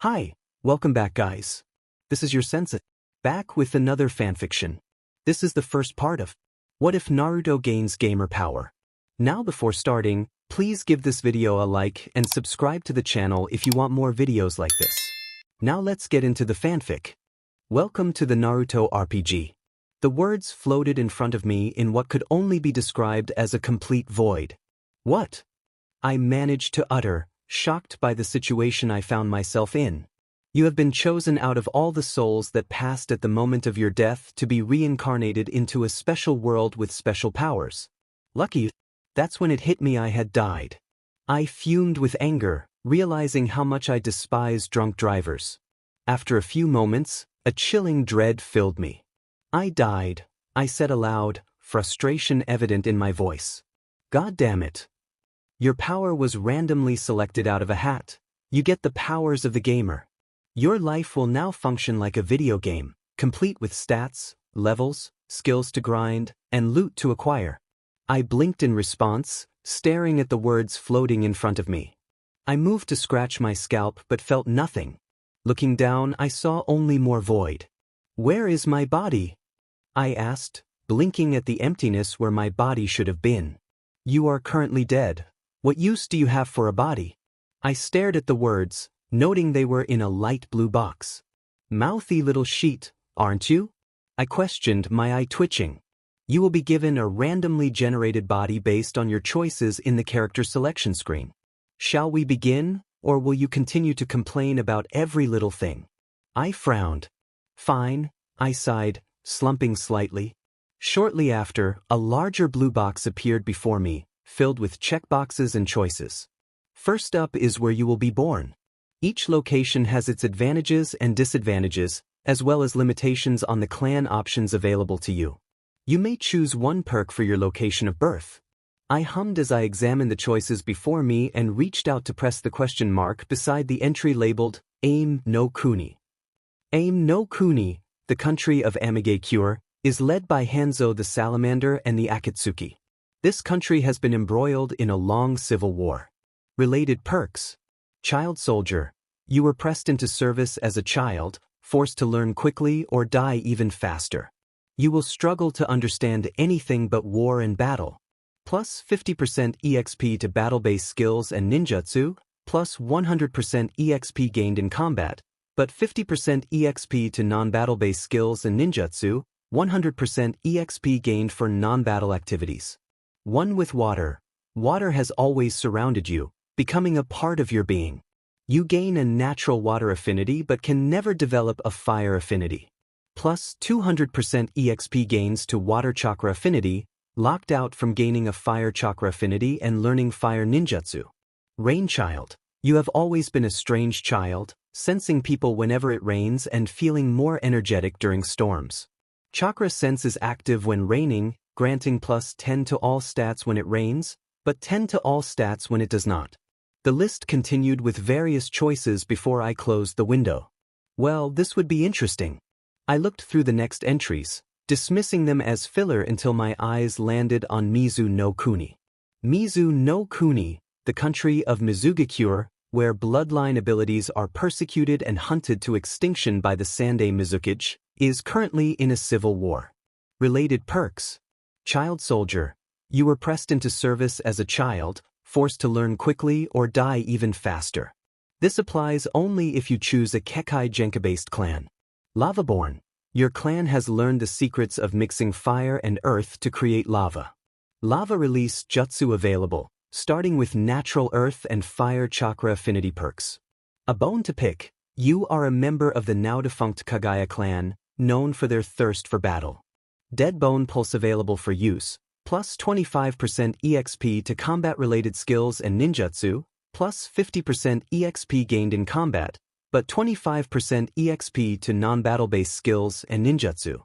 Hi, welcome back guys. This is your sensei, back with another fanfiction. This is the first part of What If Naruto Gains Gamer Power? Now before starting, please give this video a like and subscribe to the channel if you want more videos like this. Now let's get into the fanfic. Welcome to the Naruto RPG. The words floated in front of me in what could only be described as a complete void. What? I managed to utter, shocked by the situation I found myself in. You have been chosen out of all the souls that passed at the moment of your death to be reincarnated into a special world with special powers. Lucky, that's when it hit me I had died. I fumed with anger, realizing how much I despise drunk drivers. After a few moments, a chilling dread filled me. I died, I said aloud, frustration evident in my voice. God damn it. Your power was randomly selected out of a hat. You get the powers of the gamer. Your life will now function like a video game, complete with stats, levels, skills to grind, and loot to acquire. I blinked in response, staring at the words floating in front of me. I moved to scratch my scalp but felt nothing. Looking down, I saw only more void. Where is my body? I asked, blinking at the emptiness where my body should have been. You are currently dead. What use do you have for a body? I stared at the words, noting they were in a light blue box. Mouthy little sheet, aren't you? I questioned, my eye twitching. You will be given a randomly generated body based on your choices in the character selection screen. Shall we begin, or will you continue to complain about every little thing? I frowned. Fine, I sighed, slumping slightly. Shortly after, a larger blue box appeared before me, filled with checkboxes and choices. First up is where you will be born. Each location has its advantages and disadvantages, as well as limitations on the clan options available to you. You may choose one perk for your location of birth. I hummed as I examined the choices before me and reached out to press the question mark beside the entry labeled, Aim no Kuni. Aim no Kuni, the country of Amigakure, is led by Hanzo the Salamander and the Akatsuki. This country has been embroiled in a long civil war. Related perks. Child soldier. You were pressed into service as a child, forced to learn quickly or die even faster. You will struggle to understand anything but war and battle. Plus 50% EXP to battle-based skills and ninjutsu, plus 100% EXP gained in combat, but 50% EXP to non-battle-based skills and ninjutsu, 100% EXP gained for non-battle activities. One with water. Water has always surrounded you, becoming a part of your being. You gain a natural water affinity but can never develop a fire affinity. Plus 200% EXP gains to water chakra affinity, locked out from gaining a fire chakra affinity and learning fire ninjutsu. Rain child. You have always been a strange child, sensing people whenever it rains and feeling more energetic during storms. Chakra sense is active when raining, granting plus 10 to all stats when it rains, but 10 to all stats when it does not. The list continued with various choices before I closed the window. Well, this would be interesting. I looked through the next entries, dismissing them as filler until my eyes landed on Mizu no Kuni. Mizu no Kuni, the country of Mizugakure, where bloodline abilities are persecuted and hunted to extinction by the Sandai Mizukage, is currently in a civil war. Related perks. Child soldier. You were pressed into service as a child, forced to learn quickly or die even faster. This applies only if you choose a Kekai Genka-based clan. Lavaborn. Your clan has learned the secrets of mixing fire and earth to create lava. Lava release jutsu available, starting with natural earth and fire chakra affinity perks. A bone to pick. You are a member of the now-defunct Kagaya clan, known for their thirst for battle. Dead bone pulse available for use, plus 25% EXP to combat-related skills and ninjutsu, plus 50% EXP gained in combat, but 25% EXP to non-battle-based skills and ninjutsu.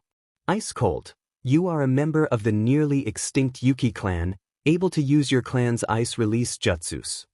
Ice Cold. You are a member of the nearly extinct Yuki clan, able to use your clan's ice release jutsus.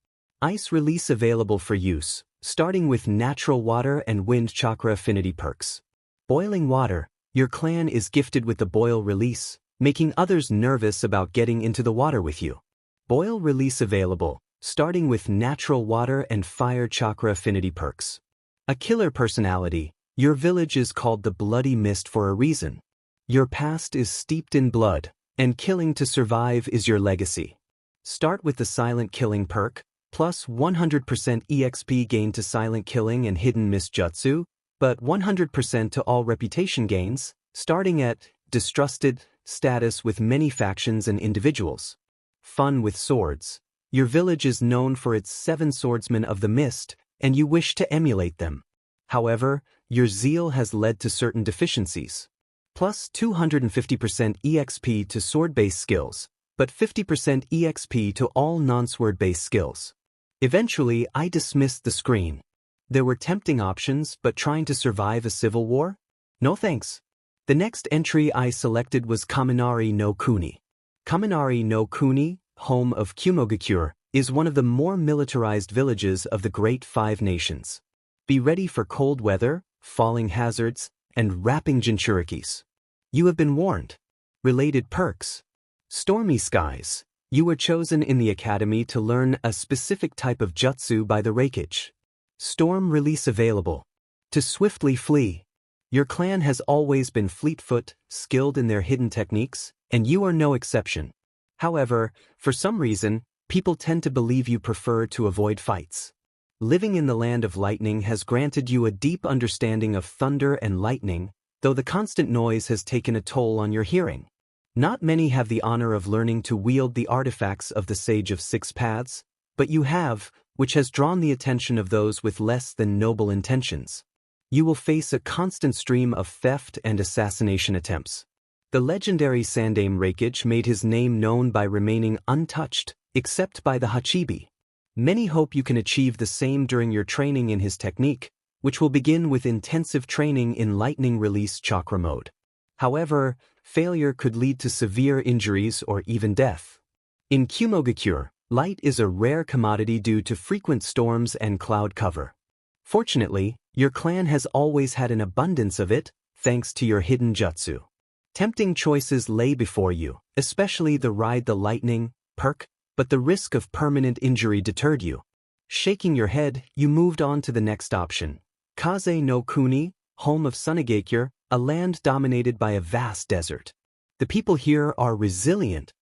Ice release available for use, starting with natural water and wind chakra affinity perks. Boiling water. Your clan is gifted with the boil release, making others nervous about getting into the water with you. Boil release available, starting with natural water and fire chakra affinity perks. A killer personality, your village is called the Bloody Mist for a reason. Your past is steeped in blood, and killing to survive is your legacy. Start with the Silent Killing perk, plus 100% EXP gain to Silent Killing and Hidden Mist Jutsu, but 100% to all reputation gains, starting at Distrusted status with many factions and individuals. Fun with swords. Your village is known for its 7 swordsmen of the mist, and you wish to emulate them. However, your zeal has led to certain deficiencies. Plus 250% EXP to sword-based skills, but 50% EXP to all non-sword-based skills. Eventually, I dismissed the screen. There were tempting options, but trying to survive a civil war? No thanks. The next entry I selected was Kaminari no Kuni. Kaminari no Kuni, home of Kumogakure, is one of the more militarized villages of the Great Five Nations. Be ready for cold weather, falling hazards, and rapping jinchurikis. You have been warned. Related perks. Stormy skies. You were chosen in the academy to learn a specific type of jutsu by the Reikage. Storm release available. To swiftly flee. Your clan has always been fleetfoot, skilled in their hidden techniques, and you are no exception. However, for some reason, people tend to believe you prefer to avoid fights. Living in the land of lightning has granted you a deep understanding of thunder and lightning, though the constant noise has taken a toll on your hearing. Not many have the honor of learning to wield the artifacts of the Sage of Six Paths, but you have, which has drawn the attention of those with less than noble intentions. You will face a constant stream of theft and assassination attempts. The legendary Sandaime Reikage made his name known by remaining untouched, except by the Hachibi. Many hope you can achieve the same during your training in his technique, which will begin with intensive training in lightning release chakra mode. However, failure could lead to severe injuries or even death. In Kumogakure, light is a rare commodity due to frequent storms and cloud cover. Fortunately, your clan has always had an abundance of it, thanks to your hidden jutsu. Tempting choices lay before you, especially the Ride the Lightning perk, but the risk of permanent injury deterred you. Shaking your head, you moved on to the next option. Kaze no Kuni, home of Sunagakure, a land dominated by a vast desert. The people here are resilient,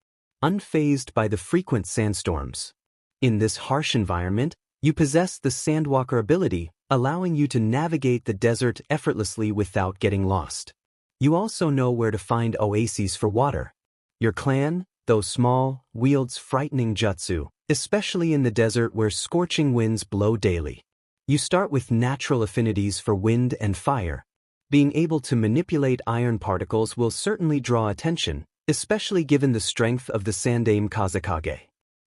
unfazed by the frequent sandstorms. In this harsh environment, you possess the Sandwalker ability, allowing you to navigate the desert effortlessly without getting lost. You also know where to find oases for water. Your clan, though small, wields frightening jutsu, especially in the desert where scorching winds blow daily. You start with natural affinities for wind and fire. Being able to manipulate iron particles will certainly draw attention, especially given the strength of the Sandaime Kazekage.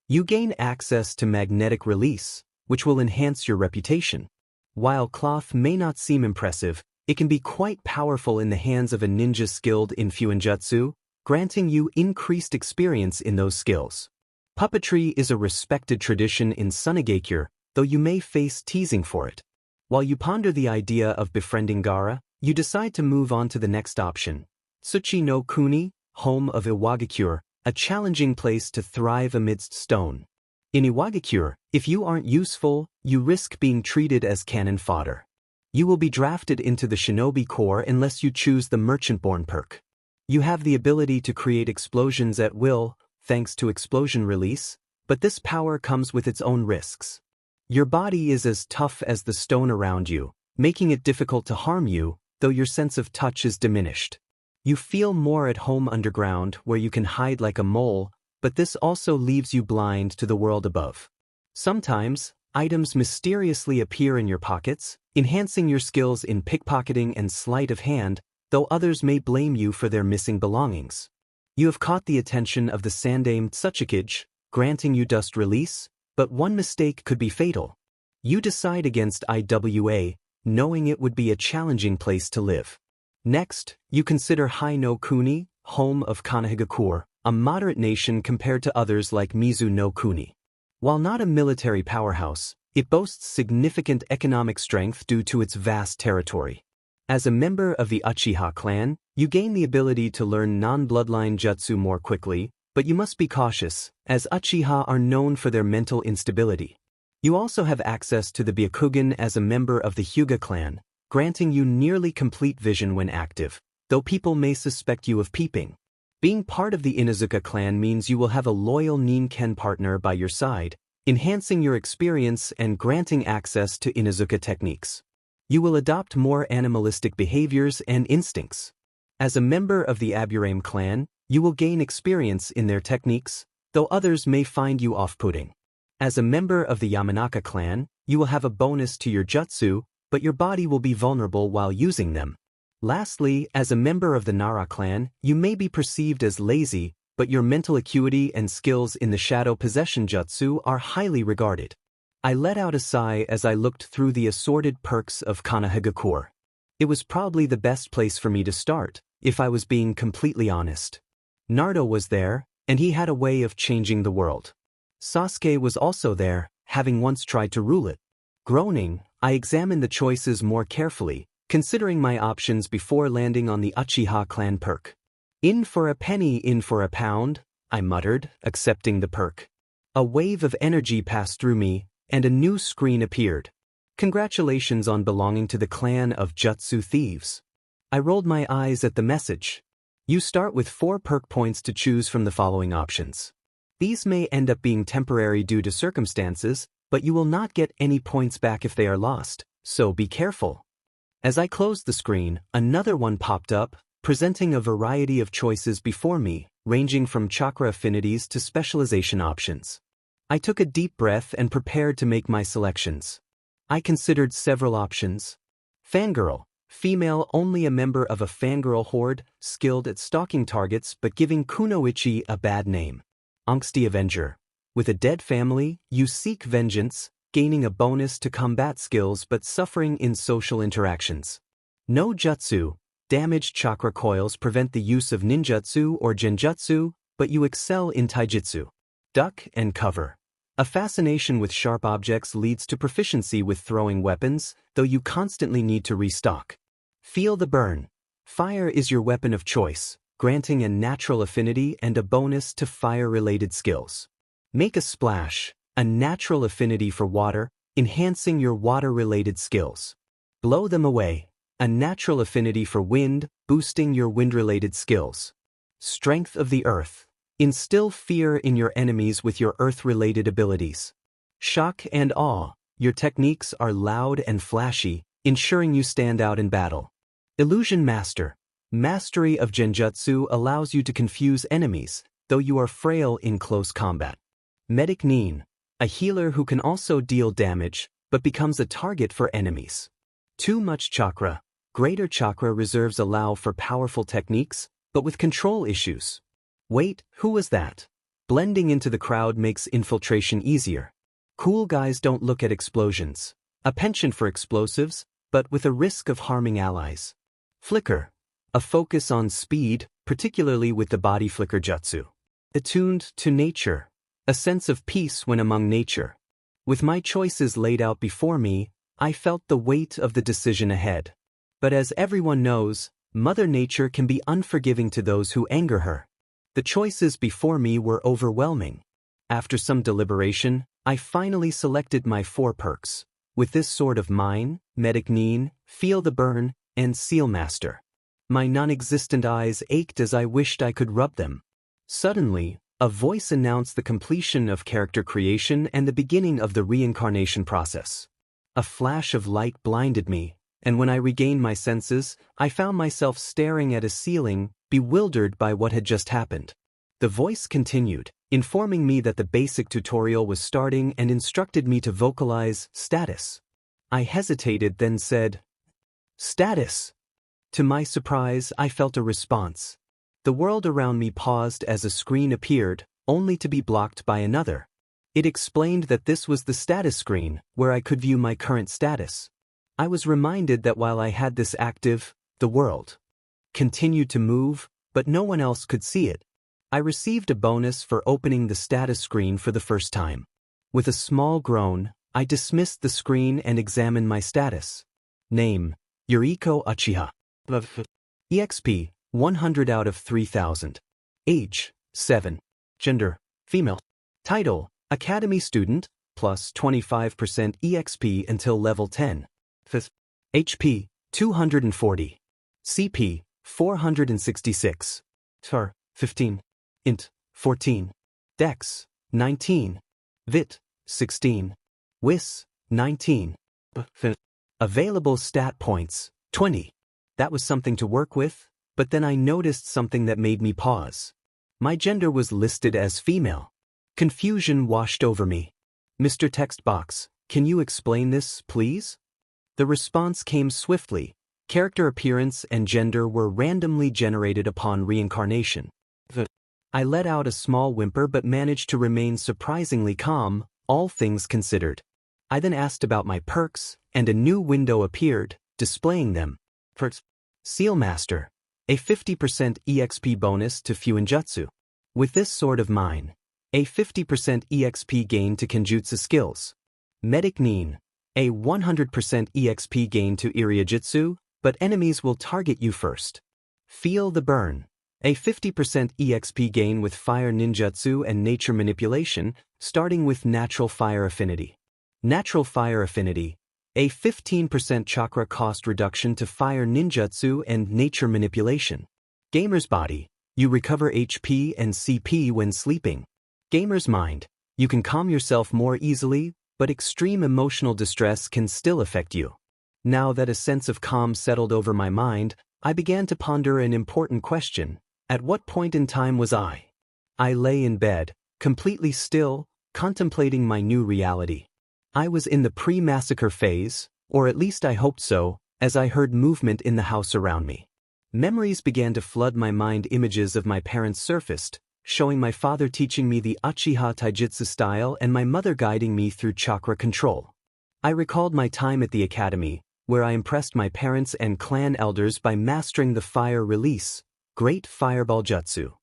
You gain access to magnetic release, which will enhance your reputation. While cloth may not seem impressive, it can be quite powerful in the hands of a ninja skilled in Fuinjutsu, granting you increased experience in those skills. Puppetry is a respected tradition in Sunagakure, though you may face teasing for it. While you ponder the idea of befriending Gaara, you decide to move on to the next option. Tsuchi no Kuni, home of Iwagakure, a challenging place to thrive amidst stone. In Iwagakure, if you aren't useful, you risk being treated as cannon fodder. You will be drafted into the Shinobi Corps unless you choose the Merchantborn perk. You have the ability to create explosions at will, thanks to explosion release, but this power comes with its own risks. Your body is as tough as the stone around you, making it difficult to harm you, though your sense of touch is diminished. You feel more at home underground where you can hide like a mole, but this also leaves you blind to the world above. Sometimes, items mysteriously appear in your pockets, enhancing your skills in pickpocketing and sleight of hand, though others may blame you for their missing belongings. You have caught the attention of the Sandaime Tsuchikage, granting you dust release, but one mistake could be fatal. You decide against IWA, knowing it would be a challenging place to live. Next, you consider Hai no Kuni, home of Kanehagakure, a moderate nation compared to others like Mizu no Kuni. While not a military powerhouse, it boasts significant economic strength due to its vast territory. As a member of the Uchiha clan, you gain the ability to learn non-bloodline jutsu more quickly, but you must be cautious, as Uchiha are known for their mental instability. You also have access to the Byakugan as a member of the Hyuga clan, granting you nearly complete vision when active, though people may suspect you of peeping. Being part of the Inuzuka clan means you will have a loyal Ninken partner by your side, enhancing your experience and granting access to Inuzuka techniques. You will adopt more animalistic behaviors and instincts. As a member of the Aburame clan, you will gain experience in their techniques, though others may find you off-putting. As a member of the Yamanaka clan, you will have a bonus to your jutsu, but your body will be vulnerable while using them. Lastly, as a member of the Nara clan, you may be perceived as lazy, but your mental acuity and skills in the shadow possession jutsu are highly regarded. I let out a sigh as I looked through the assorted perks of Konohagakure. It was probably the best place for me to start, if I was being completely honest. Naruto was there, and he had a way of changing the world. Sasuke was also there, having once tried to rule it. Groaning, I examined the choices more carefully, considering my options before landing on the Uchiha clan perk. In for a penny, in for a pound, I muttered, accepting the perk. A wave of energy passed through me, and a new screen appeared. Congratulations on belonging to the clan of Jutsu Thieves. I rolled my eyes at the message. You start with 4 perk points to choose from the following options. These may end up being temporary due to circumstances, but you will not get any points back if they are lost, so be careful. As I closed the screen, another one popped up, presenting a variety of choices before me, ranging from chakra affinities to specialization options. I took a deep breath and prepared to make my selections. I considered several options. Fangirl, female only a member of a fangirl horde, skilled at stalking targets but giving Kunoichi a bad name. Angsty Avenger. With a dead family, you seek vengeance, gaining a bonus to combat skills but suffering in social interactions. No jutsu, damaged chakra coils prevent the use of ninjutsu or genjutsu, but you excel in taijutsu. Duck and cover. A fascination with sharp objects leads to proficiency with throwing weapons, though you constantly need to restock. Feel the burn. Fire is your weapon of choice, granting a natural affinity and a bonus to fire-related skills. Make a splash. A natural affinity for water, enhancing your water-related skills. Blow them away. A natural affinity for wind, boosting your wind-related skills. Strength of the earth. Instill fear in your enemies with your earth-related abilities. Shock and awe. Your techniques are loud and flashy, ensuring you stand out in battle. Illusion Master. Mastery of genjutsu allows you to confuse enemies, though you are frail in close combat. Medic Nin. A healer who can also deal damage, but becomes a target for enemies. Too much chakra. Greater chakra reserves allow for powerful techniques, but with control issues. Wait, who was that? Blending into the crowd makes infiltration easier. Cool guys don't look at explosions. A penchant for explosives, but with a risk of harming allies. Flicker. A focus on speed, particularly with the body flicker jutsu. Attuned to nature. A sense of peace when among nature. With my choices laid out before me, I felt the weight of the decision ahead. But as everyone knows, Mother Nature can be unforgiving to those who anger her. The choices before me were overwhelming. After some deliberation, I finally selected my 4 perks. With this sword of mine, Medic Nin, Feel the Burn, and Seal Master. My non-existent eyes ached as I wished I could rub them. Suddenly, a voice announced the completion of character creation and the beginning of the reincarnation process. A flash of light blinded me, and when I regained my senses, I found myself staring at a ceiling, bewildered by what had just happened. The voice continued, informing me that the basic tutorial was starting and instructed me to vocalize status. I hesitated, then said, "Status." To my surprise, I felt a response. The world around me paused as a screen appeared, only to be blocked by another. It explained that this was the status screen, where I could view my current status. I was reminded that while I had this active, the world continued to move, but no one else could see it. I received a bonus for opening the status screen for the first time. With a small groan, I dismissed the screen and examined my status. Name: Yuriko Uchiha. EXP: 100 out of 3000. Age: 7. Gender: female. Title: Academy Student, plus 25% EXP until level 10. HP, 240. CP, 466. TAR, 15. Int, 14. Dex, 19. Vit, 16. Wis, 19. Available stat points, 20. That was something to work with, but then I noticed something that made me pause. My gender was listed as female. Confusion washed over me. Mr. Text Box, can you explain this, please? The response came swiftly. Character appearance and gender were randomly generated upon reincarnation. I let out a small whimper but managed to remain surprisingly calm, all things considered. I then asked about my perks, and a new window appeared, displaying them. Perks. Seal Master. A 50% EXP bonus to Fuinjutsu. With this sword of mine, a 50% EXP gain to Kenjutsu skills. Medic Nin. A 100% EXP gain to Iriajutsu, but enemies will target you first. Feel the Burn. A 50% EXP gain with Fire Ninjutsu and Nature Manipulation, starting with Natural Fire Affinity. Natural Fire Affinity. A 15% chakra cost reduction to Fire Ninjutsu and Nature Manipulation. Gamer's Body. You recover HP and CP when sleeping. Gamer's Mind. You can calm yourself more easily, but extreme emotional distress can still affect you. Now that a sense of calm settled over my mind, I began to ponder an important question. At what point in time was I? I lay in bed, completely still, contemplating my new reality. I was in the pre-massacre phase, or at least I hoped so, as I heard movement in the house around me. Memories began to flood my mind. Images of my parents surfaced, showing my father teaching me the Uchiha taijutsu style and my mother guiding me through chakra control. I recalled my time at the academy, where I impressed my parents and clan elders by mastering the fire release, Great Fireball Jutsu.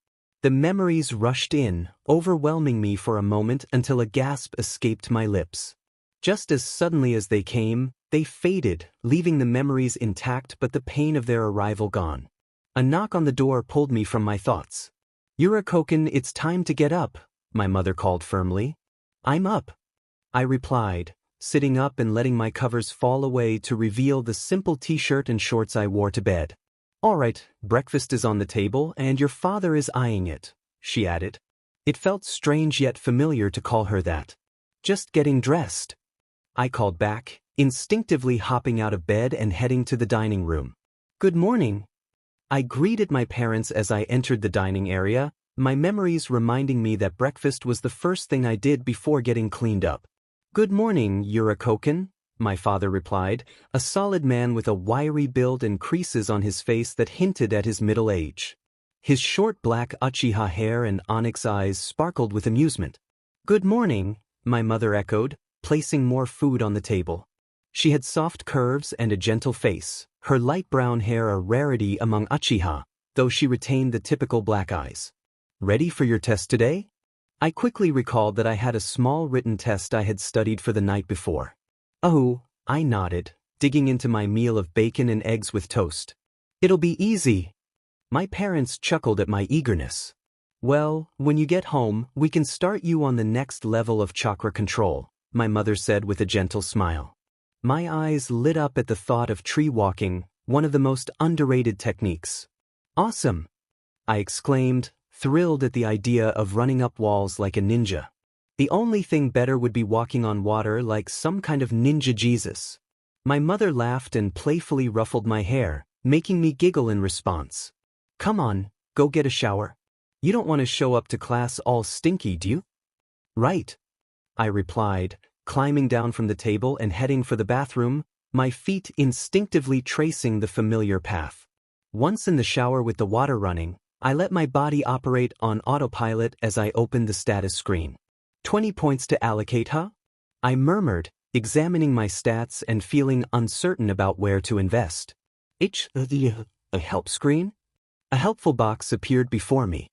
The memories rushed in, overwhelming me for a moment until a gasp escaped my lips. Just as suddenly as they came, they faded, leaving the memories intact but the pain of their arrival gone. A knock on the door pulled me from my thoughts. "Yurakoken, it's time to get up," my mother called firmly. "I'm up," I replied, sitting up and letting my covers fall away to reveal the simple t-shirt and shorts I wore to bed. "All right, breakfast is on the table and your father is eyeing it," she added. It felt strange yet familiar to call her that. "Just getting dressed," I called back, instinctively hopping out of bed and heading to the dining room. "Good morning." I greeted my parents as I entered the dining area, my memories reminding me that breakfast was the first thing I did before getting cleaned up. "Good morning, Yurakoken," my father replied, a solid man with a wiry build and creases on his face that hinted at his middle age. His short black Uchiha hair and onyx eyes sparkled with amusement. "Good morning," my mother echoed, placing more food on the table. She had soft curves and a gentle face, her light brown hair a rarity among Uchiha, though she retained the typical black eyes. "Ready for your test today?" I quickly recalled that I had a small written test I had studied for the night before. "Oh," I nodded, digging into my meal of bacon and eggs with toast. "It'll be easy." My parents chuckled at my eagerness. "Well, when you get home, we can start you on the next level of chakra control," my mother said with a gentle smile. My eyes lit up at the thought of tree walking, one of the most underrated techniques. "Awesome!" I exclaimed, thrilled at the idea of running up walls like a ninja. The only thing better would be walking on water like some kind of ninja Jesus. My mother laughed and playfully ruffled my hair, making me giggle in response. "Come on, go get a shower. You don't want to show up to class all stinky, do you?" "Right," I replied, climbing down from the table and heading for the bathroom, my feet instinctively tracing the familiar path. Once in the shower with the water running, I let my body operate on autopilot as I opened the status screen. 20 points to allocate, huh? I murmured, examining my stats and feeling uncertain about where to invest. A help screen? A helpful box appeared before me.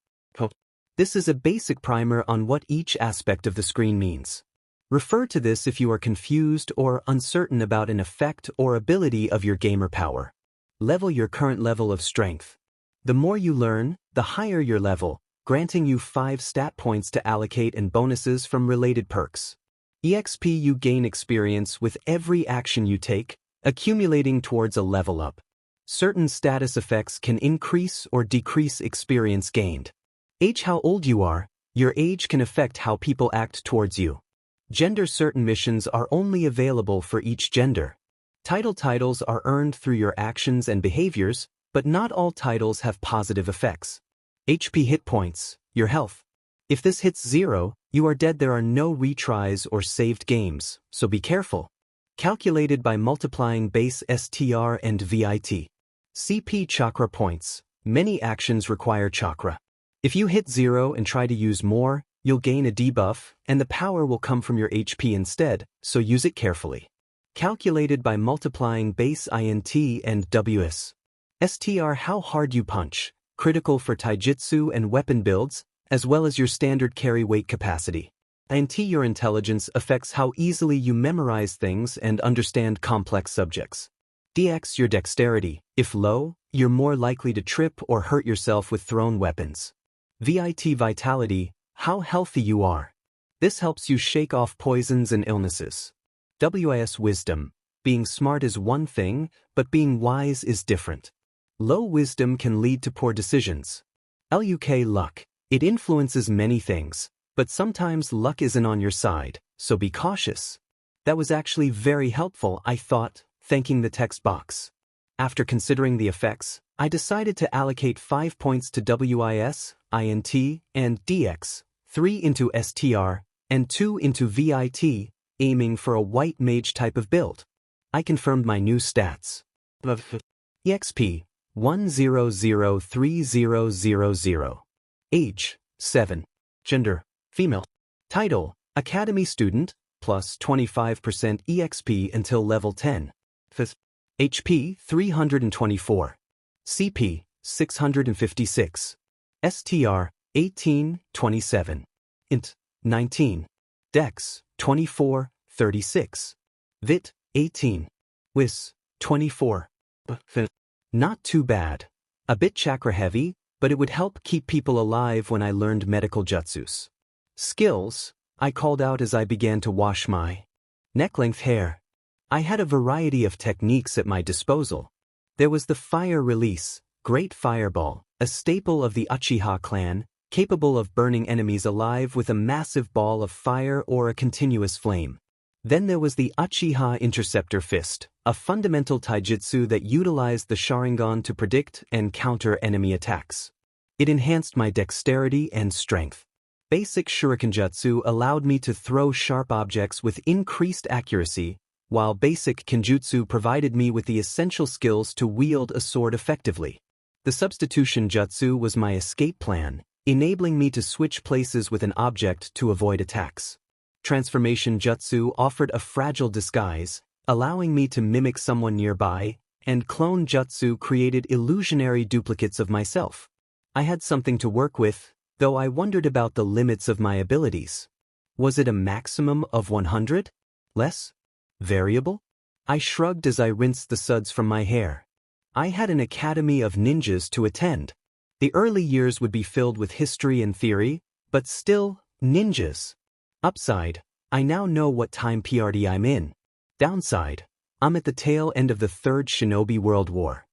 This is a basic primer on what each aspect of the screen means. Refer to this if you are confused or uncertain about an effect or ability of your gamer power. Level your current level of strength. The more you learn, the higher your level, granting you 5 stat points to allocate and bonuses from related perks. EXP you gain experience with every action you take, accumulating towards a level up. Certain status effects can increase or decrease experience gained. Age how old you are, your age can affect how people act towards you. Gender certain missions are only available for each gender. Titles are earned through your actions and behaviors, but not all titles have positive effects. HP hit points, your health. If this hits 0, you are dead. There are no retries or saved games, so be careful. Calculated by multiplying base STR and VIT. CP chakra points. Many actions require chakra. If you hit 0 and try to use more, you'll gain a debuff, and the power will come from your HP instead, so use it carefully. Calculated by multiplying base INT and WS. STR how hard you punch, critical for taijutsu and weapon builds, as well as your standard carry weight capacity. INT your intelligence affects how easily you memorize things and understand complex subjects. DX your dexterity. If low, you're more likely to trip or hurt yourself with thrown weapons. VIT vitality, how healthy you are. This helps you shake off poisons and illnesses. WIS wisdom, being smart is one thing, but being wise is different. Low wisdom can lead to poor decisions. LUK luck, it influences many things, but sometimes luck isn't on your side, so be cautious. That was actually very helpful, I thought, thanking the text box. After considering the effects, I decided to allocate 5 points to WIS, INT, and DX, 3 into STR, and 2 into VIT, aiming for a white mage type of build. I confirmed my new stats. EXP 1003000. Age 7. Gender female. Title Academy student, plus 25% EXP until level 10. HP 324. CP 656. STR 1827. Int 19. Dex 2436. Vit 18. Wis 24. Not too bad. A bit chakra heavy, but it would help keep people alive when I learned medical jutsus. Skills, I called out as I began to wash my neck-length hair. I had a variety of techniques at my disposal. There was the fire release, Great Fireball, a staple of the Uchiha clan, capable of burning enemies alive with a massive ball of fire or a continuous flame. Then there was the Uchiha Interceptor Fist, a fundamental taijutsu that utilized the sharingan to predict and counter enemy attacks. It enhanced my dexterity and strength. Basic shuriken jutsu allowed me to throw sharp objects with increased accuracy, while basic kenjutsu provided me with the essential skills to wield a sword effectively. The substitution jutsu was my escape plan, enabling me to switch places with an object to avoid attacks. Transformation jutsu offered a fragile disguise, allowing me to mimic someone nearby, and clone jutsu created illusionary duplicates of myself. I had something to work with, though I wondered about the limits of my abilities. Was it a maximum of 100? Less? Variable? I shrugged as I rinsed the suds from my hair. I had an academy of ninjas to attend. The early years would be filled with history and theory, but still, ninjas. Upside, I now know what time PRD I'm in. Downside, I'm at the tail end of the Third Shinobi World War.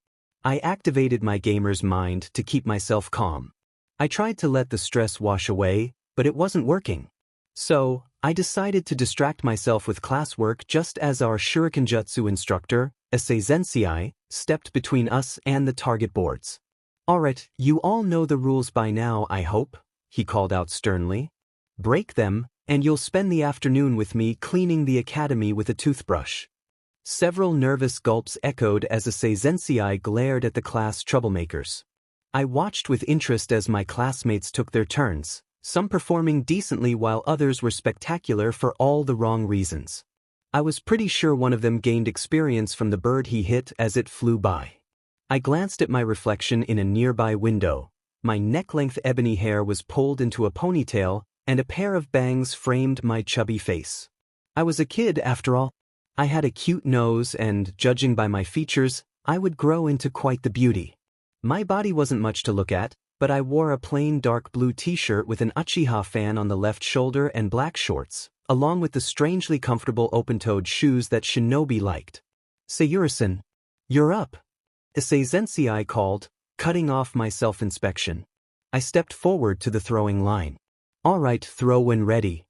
I activated my gamer's mind to keep myself calm. I tried to let the stress wash away, but it wasn't working. So, I decided to distract myself with classwork just as our shuriken jutsu instructor, Issei Zensei, stepped between us and the target boards. Alright, you all know the rules by now, I hope, he called out sternly. Break them, and you'll spend the afternoon with me cleaning the academy with a toothbrush. Several nervous gulps echoed as Issei Zensei glared at the class troublemakers. I watched with interest as my classmates took their turns, some performing decently while others were spectacular for all the wrong reasons. I was pretty sure one of them gained experience from the bird he hit as it flew by. I glanced at my reflection in a nearby window. My neck-length ebony hair was pulled into a ponytail, and a pair of bangs framed my chubby face. I was a kid after all. I had a cute nose and, judging by my features, I would grow into quite the beauty. My body wasn't much to look at, but I wore a plain dark blue t-shirt with an Uchiha fan on the left shoulder and black shorts, along with the strangely comfortable open-toed shoes that Shinobi liked. Sayuri-san, you're up. Sensei called, cutting off my self-inspection. I stepped forward to the throwing line. All right, throw when ready.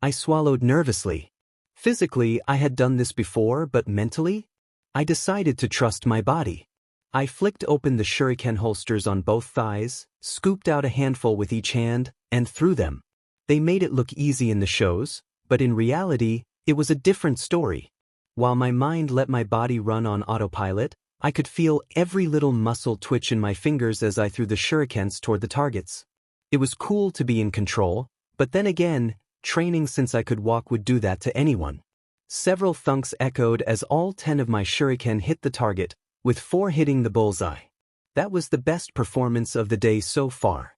I swallowed nervously. Physically, I had done this before, but mentally? I decided to trust my body. I flicked open the shuriken holsters on both thighs, scooped out a handful with each hand, and threw them. They made it look easy in the shows, but in reality, it was a different story. While my mind let my body run on autopilot, I could feel every little muscle twitch in my fingers as I threw the shurikens toward the targets. It was cool to be in control, but then again, training since I could walk would do that to anyone. Several thunks echoed as all 10 of my shuriken hit the target, with 4 hitting the bullseye. That was the best performance of the day so far.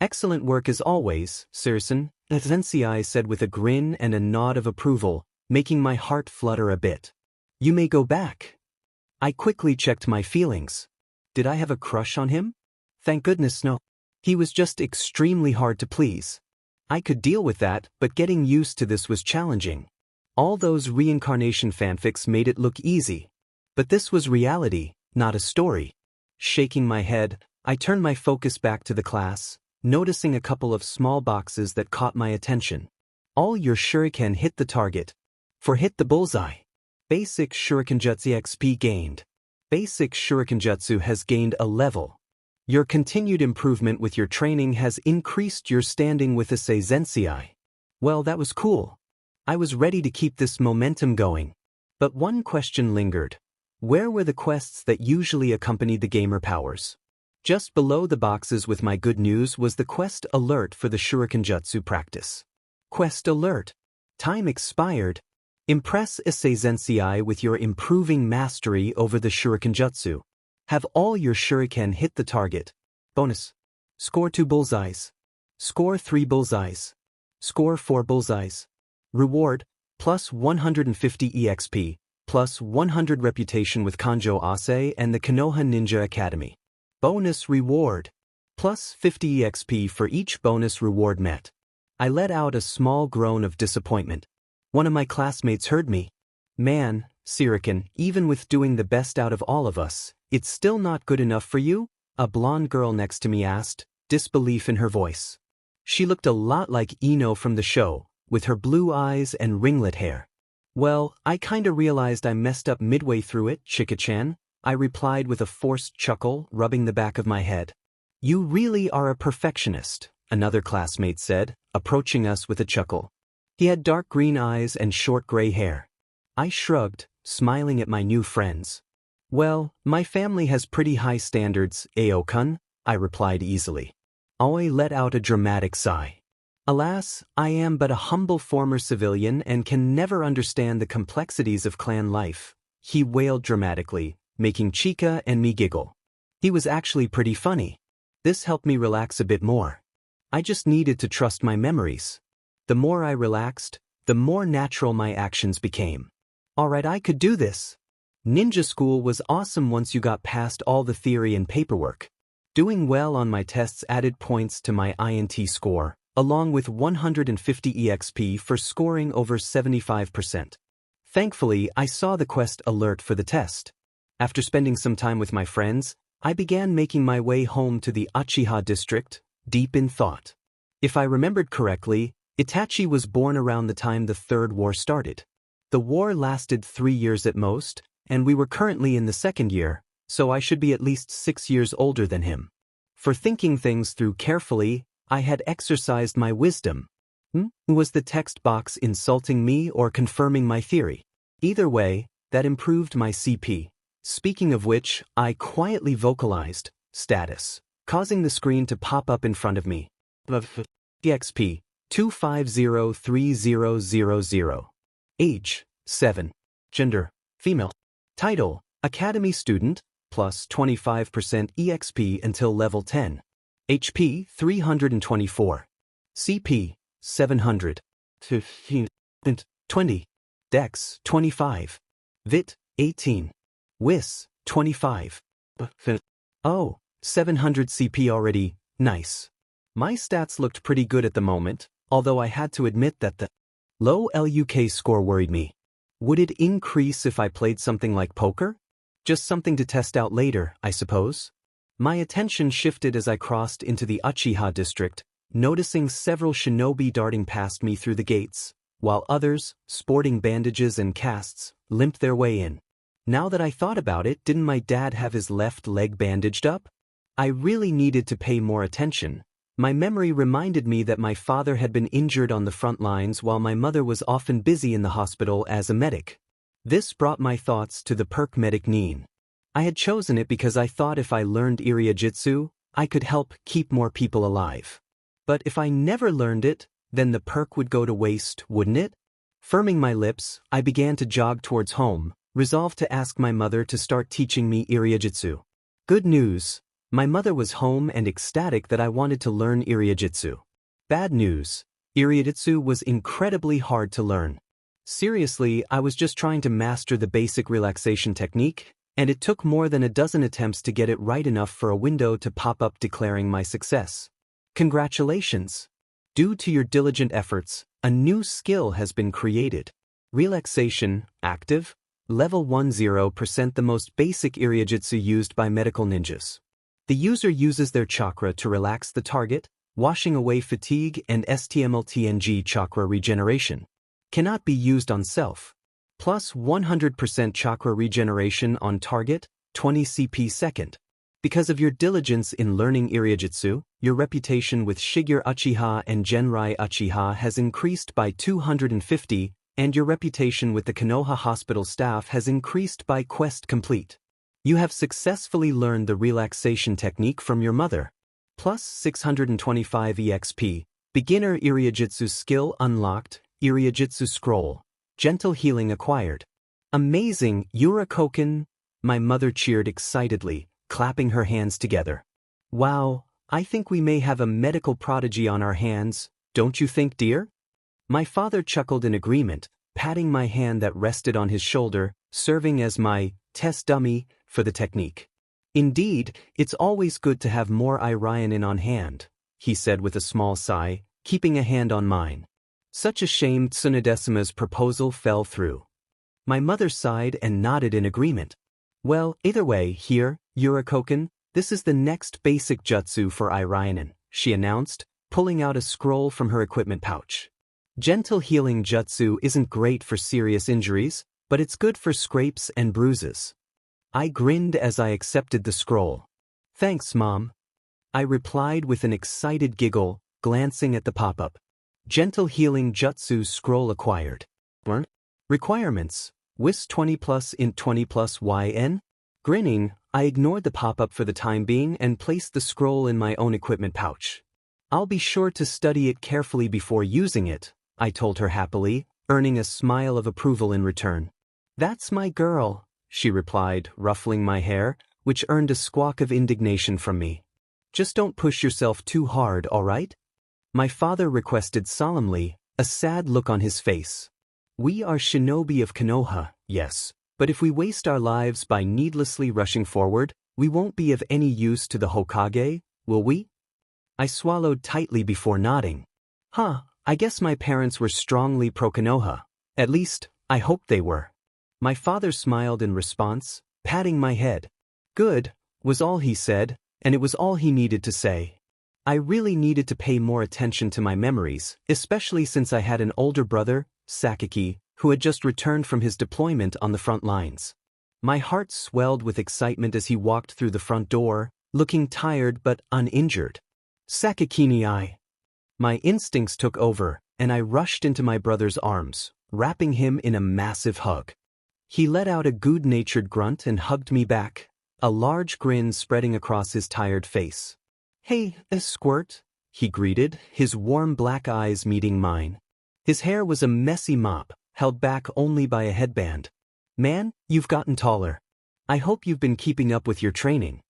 Excellent work as always, Sayuri-san, Sensei said with a grin and a nod of approval, making my heart flutter a bit. You may go back. I quickly checked my feelings. Did I have a crush on him? Thank goodness no. He was just extremely hard to please. I could deal with that, but getting used to this was challenging. All those reincarnation fanfics made it look easy. But this was reality, not a story. Shaking my head, I turned my focus back to the class, noticing a couple of small boxes that caught my attention. All your shuriken hit the target. For hit the bullseye. Basic Shurikenjutsu XP gained. Basic Shurikenjutsu has gained a level. Your continued improvement with your training has increased your standing with the Sensei. Well, that was cool. I was ready to keep this momentum going. But one question lingered. Where were the quests that usually accompanied the gamer powers? Just below the boxes with my good news was the quest alert for the Shurikenjutsu practice. Quest alert. Time expired. Impress Sensei with your improving mastery over the Shurikenjutsu. Have all your shuriken hit the target. Bonus. Score 2 bullseyes. Score 3 bullseyes. Score 4 bullseyes. Reward, plus 150 EXP, plus 100 reputation with Kanjo Ase and the Konoha Ninja Academy. Bonus reward, plus 50 EXP for each bonus reward met. I let out a small groan of disappointment. One of my classmates heard me. Man, Sayuri, even with doing the best out of all of us, it's still not good enough for you? A blonde girl next to me asked, disbelief in her voice. She looked a lot like Ino from the show, with her blue eyes and ringlet hair. Well, I kinda realized I messed up midway through it, Chika-chan, I replied with a forced chuckle, rubbing the back of my head. You really are a perfectionist, another classmate said, approaching us with a chuckle. He had dark green eyes and short gray hair. I shrugged, smiling at my new friends. Well, my family has pretty high standards, Ao-kun, I replied easily. Aoi let out a dramatic sigh. Alas, I am but a humble former civilian and can never understand the complexities of clan life, he wailed dramatically, making Chika and me giggle. He was actually pretty funny. This helped me relax a bit more. I just needed to trust my memories. The more I relaxed, the more natural my actions became. Alright, I could do this. Ninja school was awesome once you got past all the theory and paperwork. Doing well on my tests added points to my INT score, along with 150 EXP for scoring over 75%. Thankfully, I saw the quest alert for the test. After spending some time with my friends, I began making my way home to the Uchiha district, deep in thought. If I remembered correctly, Itachi was born around the time the Third War started. The war lasted 3 years at most, and we were currently in the second year, so I should be at least 6 years older than him. For thinking things through carefully, I had exercised my wisdom. Was the text box insulting me or confirming my theory? Either way, that improved my CP. Speaking of which, I quietly vocalized, status, causing the screen to pop up in front of me. EXP, 2503000. Age, 7. Gender, female. Title, Academy Student, plus 25% EXP until level 10. HP, 324. CP, 700. 20. Dex, 25. Vit, 18. Wis, 25. Oh, 700 CP already, nice. My stats looked pretty good at the moment, although I had to admit that the Low LUK score worried me. Would it increase if I played something like poker? Just something to test out later, I suppose. My attention shifted as I crossed into the Uchiha district, noticing several shinobi darting past me through the gates, while others, sporting bandages and casts, limped their way in. Now that I thought about it, didn't my dad have his left leg bandaged up? I really needed to pay more attention. My memory reminded me that my father had been injured on the front lines while my mother was often busy in the hospital as a medic. This brought my thoughts to the perk medic Nin. I had chosen it because I thought if I learned Iryujitsu, I could help keep more people alive. But if I never learned it, then the perk would go to waste, wouldn't it? Firming my lips, I began to jog towards home, resolved to ask my mother to start teaching me Iryujitsu. Good news. My mother was home and ecstatic that I wanted to learn Iryujitsu. Bad news. Iryujitsu was incredibly hard to learn. Seriously, I was just trying to master the basic relaxation technique, and it took more than a dozen attempts to get it right enough for a window to pop up declaring my success. Congratulations! Due to your diligent efforts, a new skill has been created. Relaxation, active, level 10%, the most basic Iryujitsu used by medical ninjas. The user uses their chakra to relax the target, washing away fatigue and STMLTNG chakra regeneration. Cannot be used on self. Plus 100% chakra regeneration on target, 20 CP second. Because of your diligence in learning Iryujitsu, your reputation with Shigeru Uchiha and Genrai Uchiha has increased by 250, and your reputation with the Konoha hospital staff has increased by quest complete. You have successfully learned the relaxation technique from your mother. Plus 625 EXP, beginner Iryujitsu skill unlocked, Iryujitsu scroll. Gentle healing acquired. Amazing, Yurakoken! My mother cheered excitedly, clapping her hands together. Wow, I think we may have a medical prodigy on our hands, don't you think, dear? My father chuckled in agreement, patting my hand that rested on his shoulder, serving as my test dummy for the technique. Indeed, it's always good to have more reincarnated on hand, he said with a small sigh, keeping a hand on mine. Such a shame Tsunadesima's proposal fell through. My mother sighed and nodded in agreement. Well, either way, here, Yurakoken, this is the next basic jutsu for Irainan, she announced, pulling out a scroll from her equipment pouch. Gentle healing jutsu isn't great for serious injuries, but it's good for scrapes and bruises. I grinned as I accepted the scroll. Thanks, Mom. I replied with an excited giggle, glancing at the pop-up. Gentle healing jutsu scroll acquired. Requirements. WIS 20 plus int 20 plus YN? Grinning, I ignored the pop-up for the time being and placed the scroll in my own equipment pouch. I'll be sure to study it carefully before using it, I told her happily, earning a smile of approval in return. That's my girl, she replied, ruffling my hair, which earned a squawk of indignation from me. Just don't push yourself too hard, all right? My father requested solemnly, a sad look on his face. We are shinobi of Konoha, yes, but if we waste our lives by needlessly rushing forward, we won't be of any use to the Hokage, will we? I swallowed tightly before nodding. I guess my parents were strongly pro-Konoha. At least, I hoped they were. My father smiled in response, patting my head. Good, was all he said, and it was all he needed to say. I really needed to pay more attention to my memories, especially since I had an older brother, Sakaki, who had just returned from his deployment on the front lines. My heart swelled with excitement as he walked through the front door, looking tired but uninjured. Sakaki-ni. My instincts took over, and I rushed into my brother's arms, wrapping him in a massive hug. He let out a good-natured grunt and hugged me back, a large grin spreading across his tired face. Hey, Squirt, he greeted, his warm black eyes meeting mine. His hair was a messy mop, held back only by a headband. Man, you've gotten taller. I hope you've been keeping up with your training.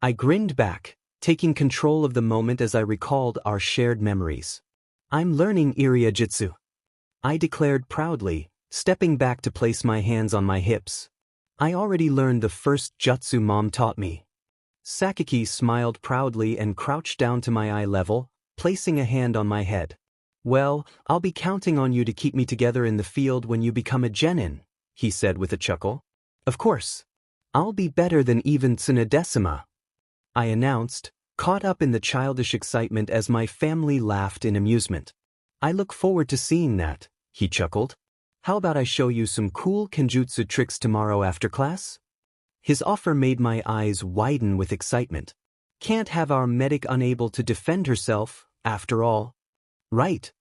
I grinned back, taking control of the moment as I recalled our shared memories. I'm learning Iryujitsu, I declared proudly, stepping back to place my hands on my hips. I already learned the first jutsu Mom taught me. Sakaki smiled proudly and crouched down to my eye level, placing a hand on my head. Well, I'll be counting on you to keep me together in the field when you become a genin, he said with a chuckle. Of course. I'll be better than even Tsunadesima, I announced, caught up in the childish excitement as my family laughed in amusement. I look forward to seeing that, he chuckled. How about I show you some cool kenjutsu tricks tomorrow after class? His offer made my eyes widen with excitement. Can't have our medic unable to defend herself, after all. Right.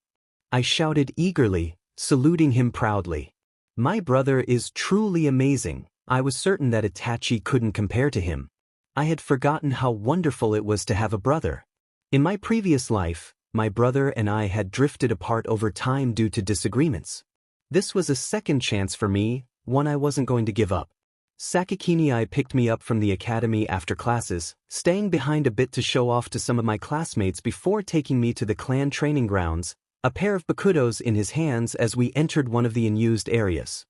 I shouted eagerly, saluting him proudly. My brother is truly amazing. I was certain that Itachi couldn't compare to him. I had forgotten how wonderful it was to have a brother. In my previous life, my brother and I had drifted apart over time due to disagreements. This was a second chance for me, one I wasn't going to give up. Sakakini picked me up from the academy after classes, staying behind a bit to show off to some of my classmates before taking me to the clan training grounds, a pair of bakudos in his hands as we entered one of the unused areas.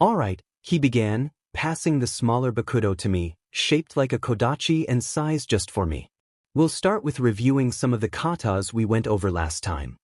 All right, he began, passing the smaller bakudo to me, shaped like a kodachi and sized just for me. We'll start with reviewing some of the katas we went over last time.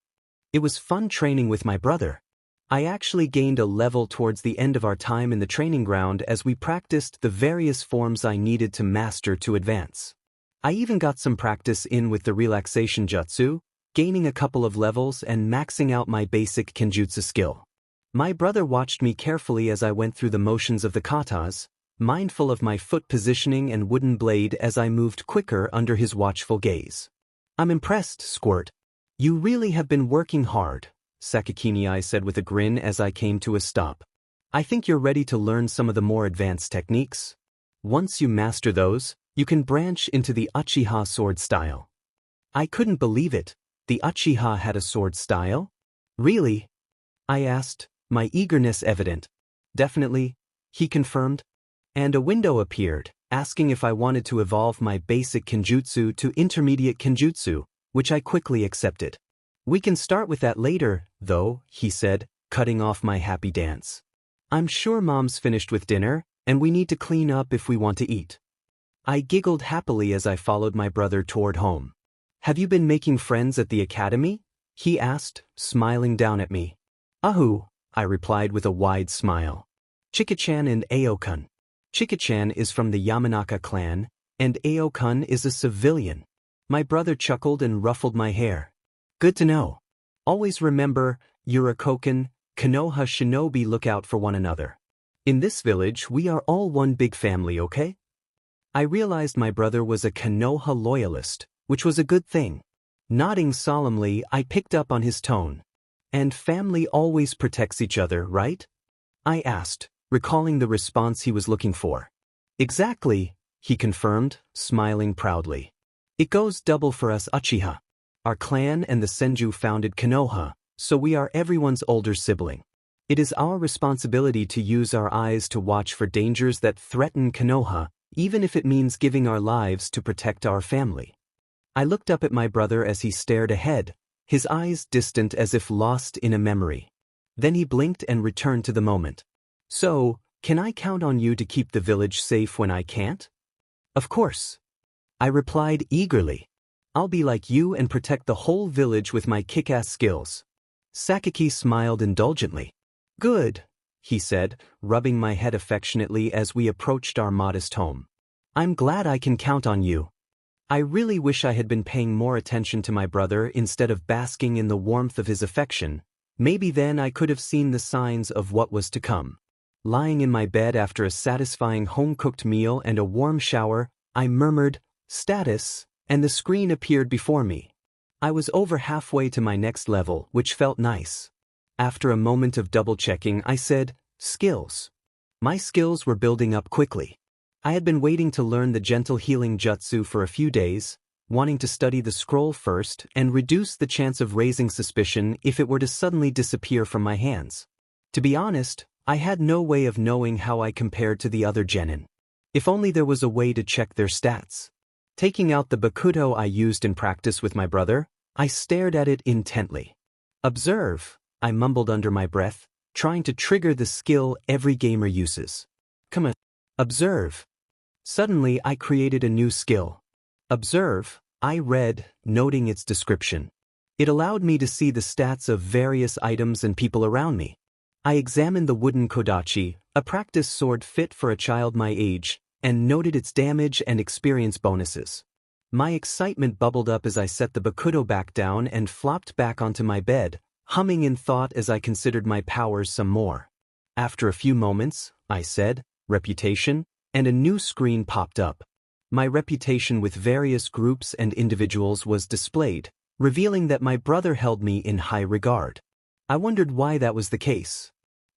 It was fun training with my brother. I actually gained a level towards the end of our time in the training ground as we practiced the various forms I needed to master to advance. I even got some practice in with the relaxation jutsu, gaining a couple of levels and maxing out my basic kenjutsu skill. My brother watched me carefully as I went through the motions of the katas, mindful of my foot positioning and wooden blade as I moved quicker under his watchful gaze. I'm impressed, Squirt. You really have been working hard, Sakakini said with a grin as I came to a stop. I think you're ready to learn some of the more advanced techniques. Once you master those, you can branch into the Uchiha sword style. I couldn't believe it. The Uchiha had a sword style? Really? I asked, my eagerness evident. Definitely, he confirmed. And a window appeared, asking if I wanted to evolve my basic kenjutsu to intermediate kenjutsu, which I quickly accepted. We can start with that later, though, he said, cutting off my happy dance. I'm sure Mom's finished with dinner, and we need to clean up if we want to eat. I giggled happily as I followed my brother toward home. Have you been making friends at the academy? He asked, smiling down at me. Ahu, I replied with a wide smile. Chika-chan and Aokun. Chika-chan is from the Yamanaka clan, and Aokun is a civilian. My brother chuckled and ruffled my hair. Good to know. Always remember, you're a Koken, Konoha shinobi look out for one another. In this village we are all one big family, okay? I realized my brother was a Konoha loyalist, which was a good thing. Nodding solemnly, I picked up on his tone. And family always protects each other, right? I asked, recalling the response he was looking for. Exactly, he confirmed, smiling proudly. It goes double for us Uchiha. Our clan and the Senju founded Konoha, so we are everyone's older sibling. It is our responsibility to use our eyes to watch for dangers that threaten Konoha, even if it means giving our lives to protect our family. I looked up at my brother as he stared ahead, his eyes distant as if lost in a memory. Then he blinked and returned to the moment. So, can I count on you to keep the village safe when I can't? Of course. I replied eagerly. I'll be like you and protect the whole village with my kick-ass skills. Sakaki smiled indulgently. Good, he said, rubbing my head affectionately as we approached our modest home. I'm glad I can count on you. I really wish I had been paying more attention to my brother instead of basking in the warmth of his affection. Maybe then I could have seen the signs of what was to come. Lying in my bed after a satisfying home-cooked meal and a warm shower, I murmured, "Status," and the screen appeared before me. I was over halfway to my next level, which felt nice. After a moment of double-checking, I said, "Skills." My skills were building up quickly. I had been waiting to learn the gentle healing jutsu for a few days, wanting to study the scroll first and reduce the chance of raising suspicion if it were to suddenly disappear from my hands. To be honest, I had no way of knowing how I compared to the other genin. If only there was a way to check their stats. Taking out the bakudo I used in practice with my brother, I stared at it intently. Observe, I mumbled under my breath, trying to trigger the skill every gamer uses. Come on. Observe. Suddenly I created a new skill. Observe, I read, noting its description. It allowed me to see the stats of various items and people around me. I examined the wooden kodachi, a practice sword fit for a child my age, and noted its damage and experience bonuses. My excitement bubbled up as I set the bakudo back down and flopped back onto my bed, humming in thought as I considered my powers some more. After a few moments, I said, "Reputation," and a new screen popped up. My reputation with various groups and individuals was displayed, revealing that my brother held me in high regard. I wondered why that was the case.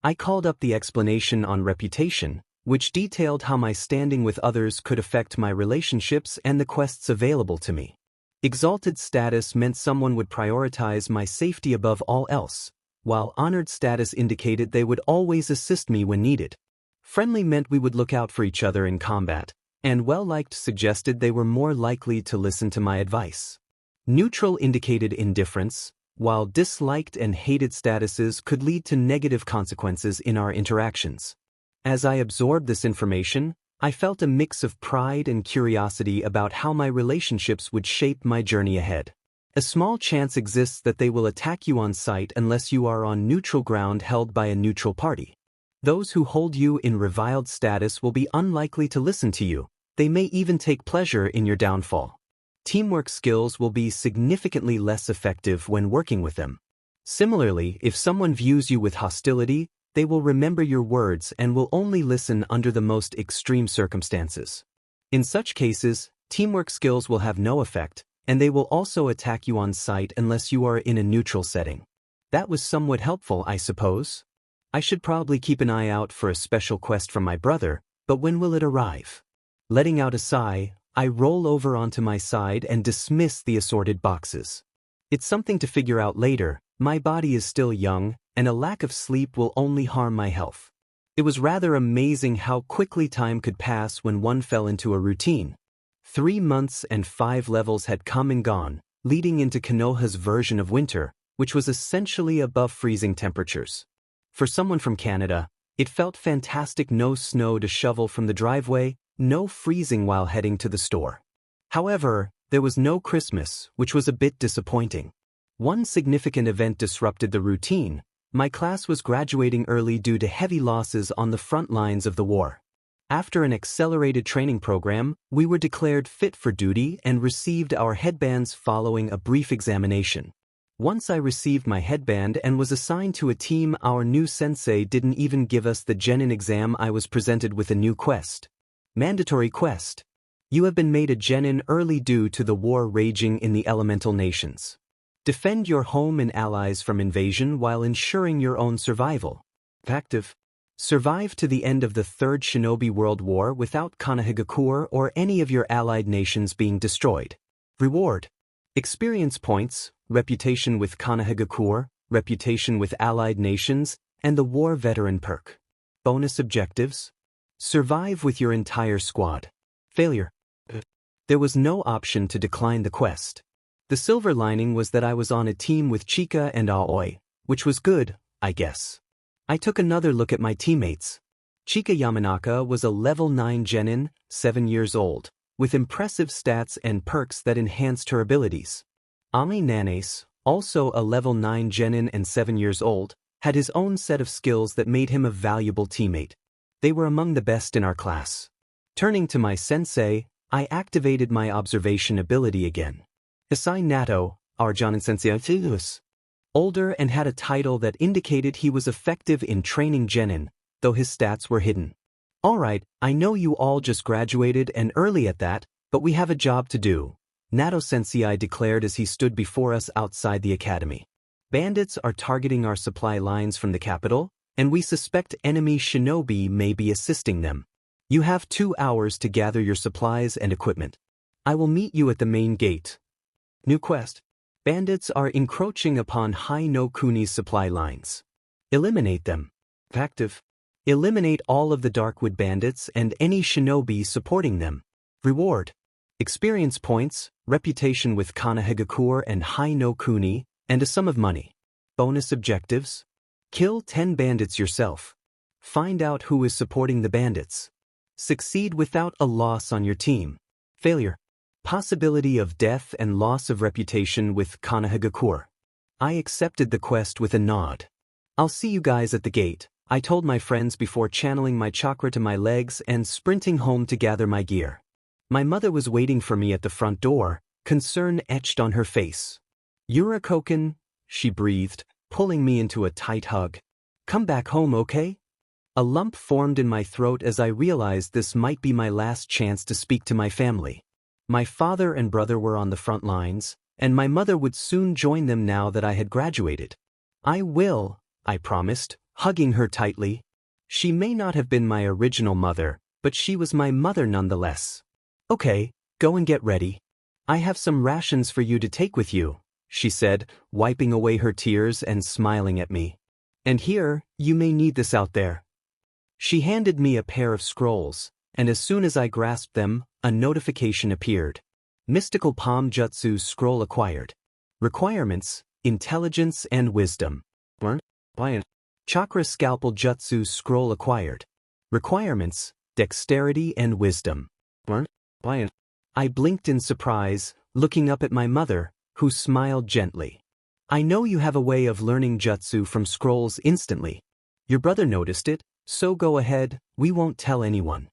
I called up the explanation on reputation, which detailed how my standing with others could affect my relationships and the quests available to me. Exalted status meant someone would prioritize my safety above all else, while honored status indicated they would always assist me when needed. Friendly meant we would look out for each other in combat, and well-liked suggested they were more likely to listen to my advice. Neutral indicated indifference, while disliked and hated statuses could lead to negative consequences in our interactions. As I absorbed this information, I felt a mix of pride and curiosity about how my relationships would shape my journey ahead. A small chance exists that they will attack you on sight unless you are on neutral ground held by a neutral party. Those who hold you in reviled status will be unlikely to listen to you. They may even take pleasure in your downfall. Teamwork skills will be significantly less effective when working with them. Similarly, if someone views you with hostility, they will remember your words and will only listen under the most extreme circumstances. In such cases, teamwork skills will have no effect, and they will also attack you on sight unless you are in a neutral setting. That was somewhat helpful, I suppose. I should probably keep an eye out for a special quest from my brother, but when will it arrive? Letting out a sigh, I roll over onto my side and dismiss the assorted boxes. It's something to figure out later. My body is still young, and a lack of sleep will only harm my health. It was rather amazing how quickly time could pass when one fell into a routine. 3 months and 5 levels had come and gone, leading into Konoha's version of winter, which was essentially above freezing temperatures. For someone from Canada, it felt fantastic. No snow to shovel from the driveway, no freezing while heading to the store. However, there was no Christmas, which was a bit disappointing. One significant event disrupted the routine. My class was graduating early due to heavy losses on the front lines of the war. After an accelerated training program, we were declared fit for duty and received our headbands following a brief examination. Once I received my headband and was assigned to a team, our new sensei didn't even give us the Jonin exam. I was presented with a new quest. Mandatory quest. You have been made a Jonin early due to the war raging in the elemental nations. Defend your home and allies from invasion while ensuring your own survival. Active. Survive to the end of the Third Shinobi World War without Konohagakure or any of your allied nations being destroyed. Reward. Experience points, reputation with Konohagakure, reputation with allied nations, and the war veteran perk. Bonus objectives. Survive with your entire squad. Failure. There was no option to decline the quest. The silver lining was that I was on a team with Chika and Aoi, which was good, I guess. I took another look at my teammates. Chika Yamanaka was a level 9 genin, 7 years old, with impressive stats and perks that enhanced her abilities. Ami Nanes, also a level 9 genin and 7 years old, had his own set of skills that made him a valuable teammate. They were among the best in our class. Turning to my sensei, I activated my observation ability again. Hisai Nato, our Jonin sensei, was older and had a title that indicated he was effective in training genin, though his stats were hidden. Alright, I know you all just graduated and early at that, but we have a job to do, Nato sensei declared as he stood before us outside the academy. Bandits are targeting our supply lines from the capital, and we suspect enemy shinobi may be assisting them. You have 2 hours to gather your supplies and equipment. I will meet you at the main gate. New quest. Bandits are encroaching upon Hai no Kuni's supply lines. Eliminate them. Active. Eliminate all of the Darkwood bandits and any shinobi supporting them. Reward. Experience points, reputation with Konohagakure and Hai no Kuni, and a sum of money. Bonus objectives. Kill 10 bandits yourself. Find out who is supporting the bandits. Succeed without a loss on your team. Failure. Possibility of death and loss of reputation with Konohagakure. I accepted the quest with a nod. I'll see you guys at the gate, I told my friends before channeling my chakra to my legs and sprinting home to gather my gear. My mother was waiting for me at the front door, concern etched on her face. "Yurakoken," she breathed, pulling me into a tight hug. "Come back home, okay?" A lump formed in my throat as I realized this might be my last chance to speak to my family. My father and brother were on the front lines, and my mother would soon join them now that I had graduated. "I will," I promised, hugging her tightly. She may not have been my original mother, but she was my mother nonetheless. "Okay, go and get ready. I have some rations for you to take with you," she said, wiping away her tears and smiling at me. "And here, you may need this out there." She handed me a pair of scrolls, and as soon as I grasped them, a notification appeared. Mystical Palm Jutsu Scroll acquired. Requirements: Intelligence and Wisdom. Chakra Scalpel Jutsu Scroll acquired. Requirements: Dexterity and Wisdom. I blinked in surprise, looking up at my mother, who smiled gently. "I know you have a way of learning jutsu from scrolls instantly. Your brother noticed it, so go ahead, we won't tell anyone."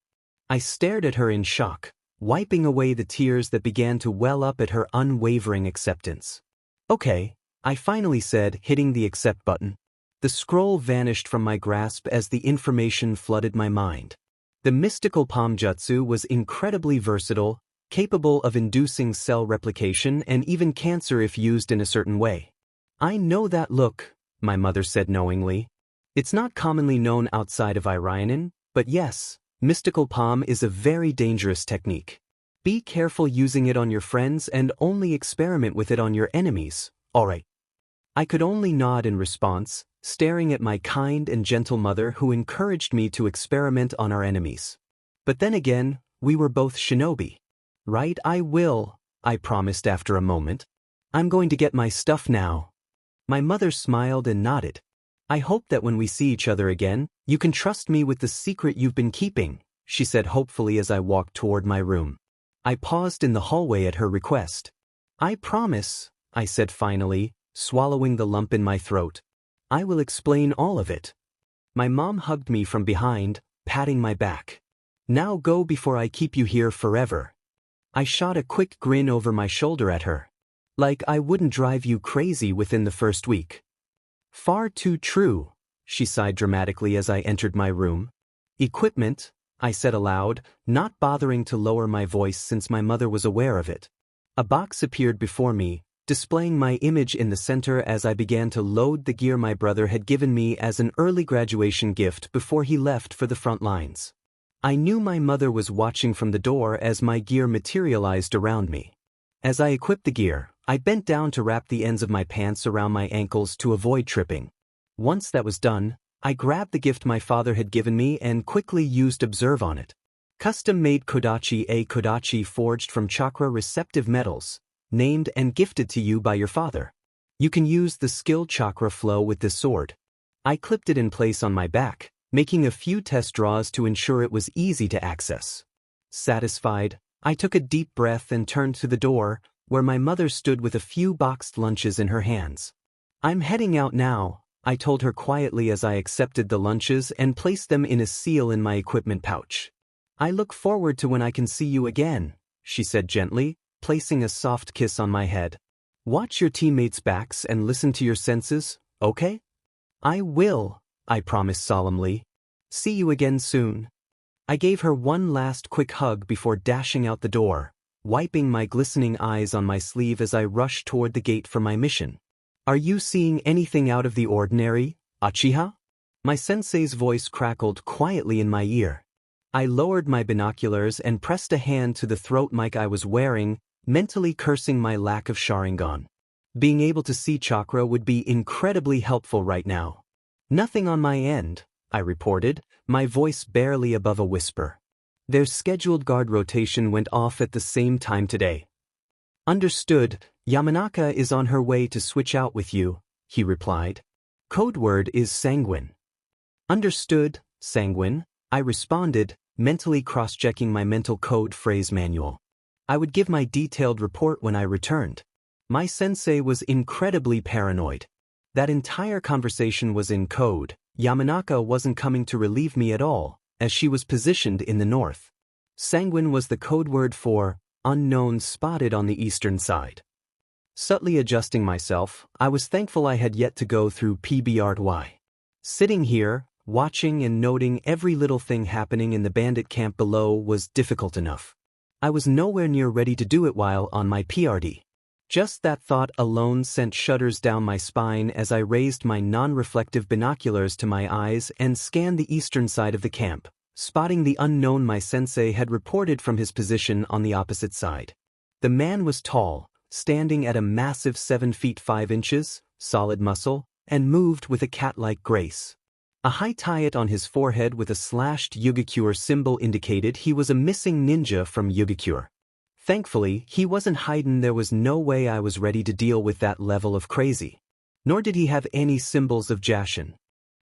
I stared at her in shock, wiping away the tears that began to well up at her unwavering acceptance. "Okay," I finally said, hitting the accept button. The scroll vanished from my grasp as the information flooded my mind. The mystical palm jutsu was incredibly versatile, capable of inducing cell replication and even cancer if used in a certain way. "I know that look," my mother said knowingly. "It's not commonly known outside of Irionin, but yes, mystical palm is a very dangerous technique. Be careful using it on your friends and only experiment with it on your enemies, alright?" I could only nod in response, staring at my kind and gentle mother who encouraged me to experiment on our enemies. But then again, we were both shinobi. "Right, I will," I promised after a moment. "I'm going to get my stuff now." My mother smiled and nodded. "I hope that when we see each other again, you can trust me with the secret you've been keeping," she said hopefully as I walked toward my room. I paused in the hallway at her request. "I promise," I said finally, swallowing the lump in my throat. "I will explain all of it." My mom hugged me from behind, patting my back. "Now go before I keep you here forever." I shot a quick grin over my shoulder at her. "Like I wouldn't drive you crazy within the first week." "Far too true," she sighed dramatically as I entered my room. "Equipment," I said aloud, not bothering to lower my voice since my mother was aware of it. A box appeared before me, displaying my image in the center as I began to load the gear my brother had given me as an early graduation gift before he left for the front lines. I knew my mother was watching from the door as my gear materialized around me. As I equipped the gear, I bent down to wrap the ends of my pants around my ankles to avoid tripping. Once that was done, I grabbed the gift my father had given me and quickly used Observe on it. Custom-made Kodachi, a Kodachi forged from chakra-receptive metals, named and gifted to you by your father. You can use the skill chakra flow with this sword. I clipped it in place on my back, making a few test draws to ensure it was easy to access. Satisfied, I took a deep breath and turned to the door, where my mother stood with a few boxed lunches in her hands. "I'm heading out now," I told her quietly as I accepted the lunches and placed them in a seal in my equipment pouch. "I look forward to when I can see you again," she said gently, placing a soft kiss on my head. "Watch your teammates' backs and listen to your senses, okay?" "I will," I promised solemnly. "See you again soon." I gave her one last quick hug before dashing out the door, wiping my glistening eyes on my sleeve as I rushed toward the gate for my mission. "Are you seeing anything out of the ordinary, Uchiha?" My sensei's voice crackled quietly in my ear. I lowered my binoculars and pressed a hand to the throat mic I was wearing, mentally cursing my lack of sharingan. Being able to see chakra would be incredibly helpful right now. "Nothing on my end," I reported, my voice barely above a whisper. "Their scheduled guard rotation went off at the same time today." "Understood, Yamanaka is on her way to switch out with you," he replied. "Code word is sanguine." "Understood, sanguine," I responded, mentally cross-checking my mental code phrase manual. I would give my detailed report when I returned. My sensei was incredibly paranoid. That entire conversation was in code. Yamanaka wasn't coming to relieve me at all, as she was positioned in the north. Sanguine was the code word for unknown spotted on the eastern side. Subtly adjusting myself, I was thankful I had yet to go through PBRY. Sitting here, watching and noting every little thing happening in the bandit camp below was difficult enough. I was nowhere near ready to do it while on my PRD. Just that thought alone sent shudders down my spine as I raised my non-reflective binoculars to my eyes and scanned the eastern side of the camp, spotting the unknown my sensei had reported from his position on the opposite side. The man was tall, standing at a massive 7 feet 5 inches, solid muscle, and moved with a cat-like grace. A high tie on his forehead with a slashed Yugakure symbol indicated he was a missing ninja from Yugakure. Thankfully, he wasn't hiding. There was no way I was ready to deal with that level of crazy. Nor did he have any symbols of Jashin.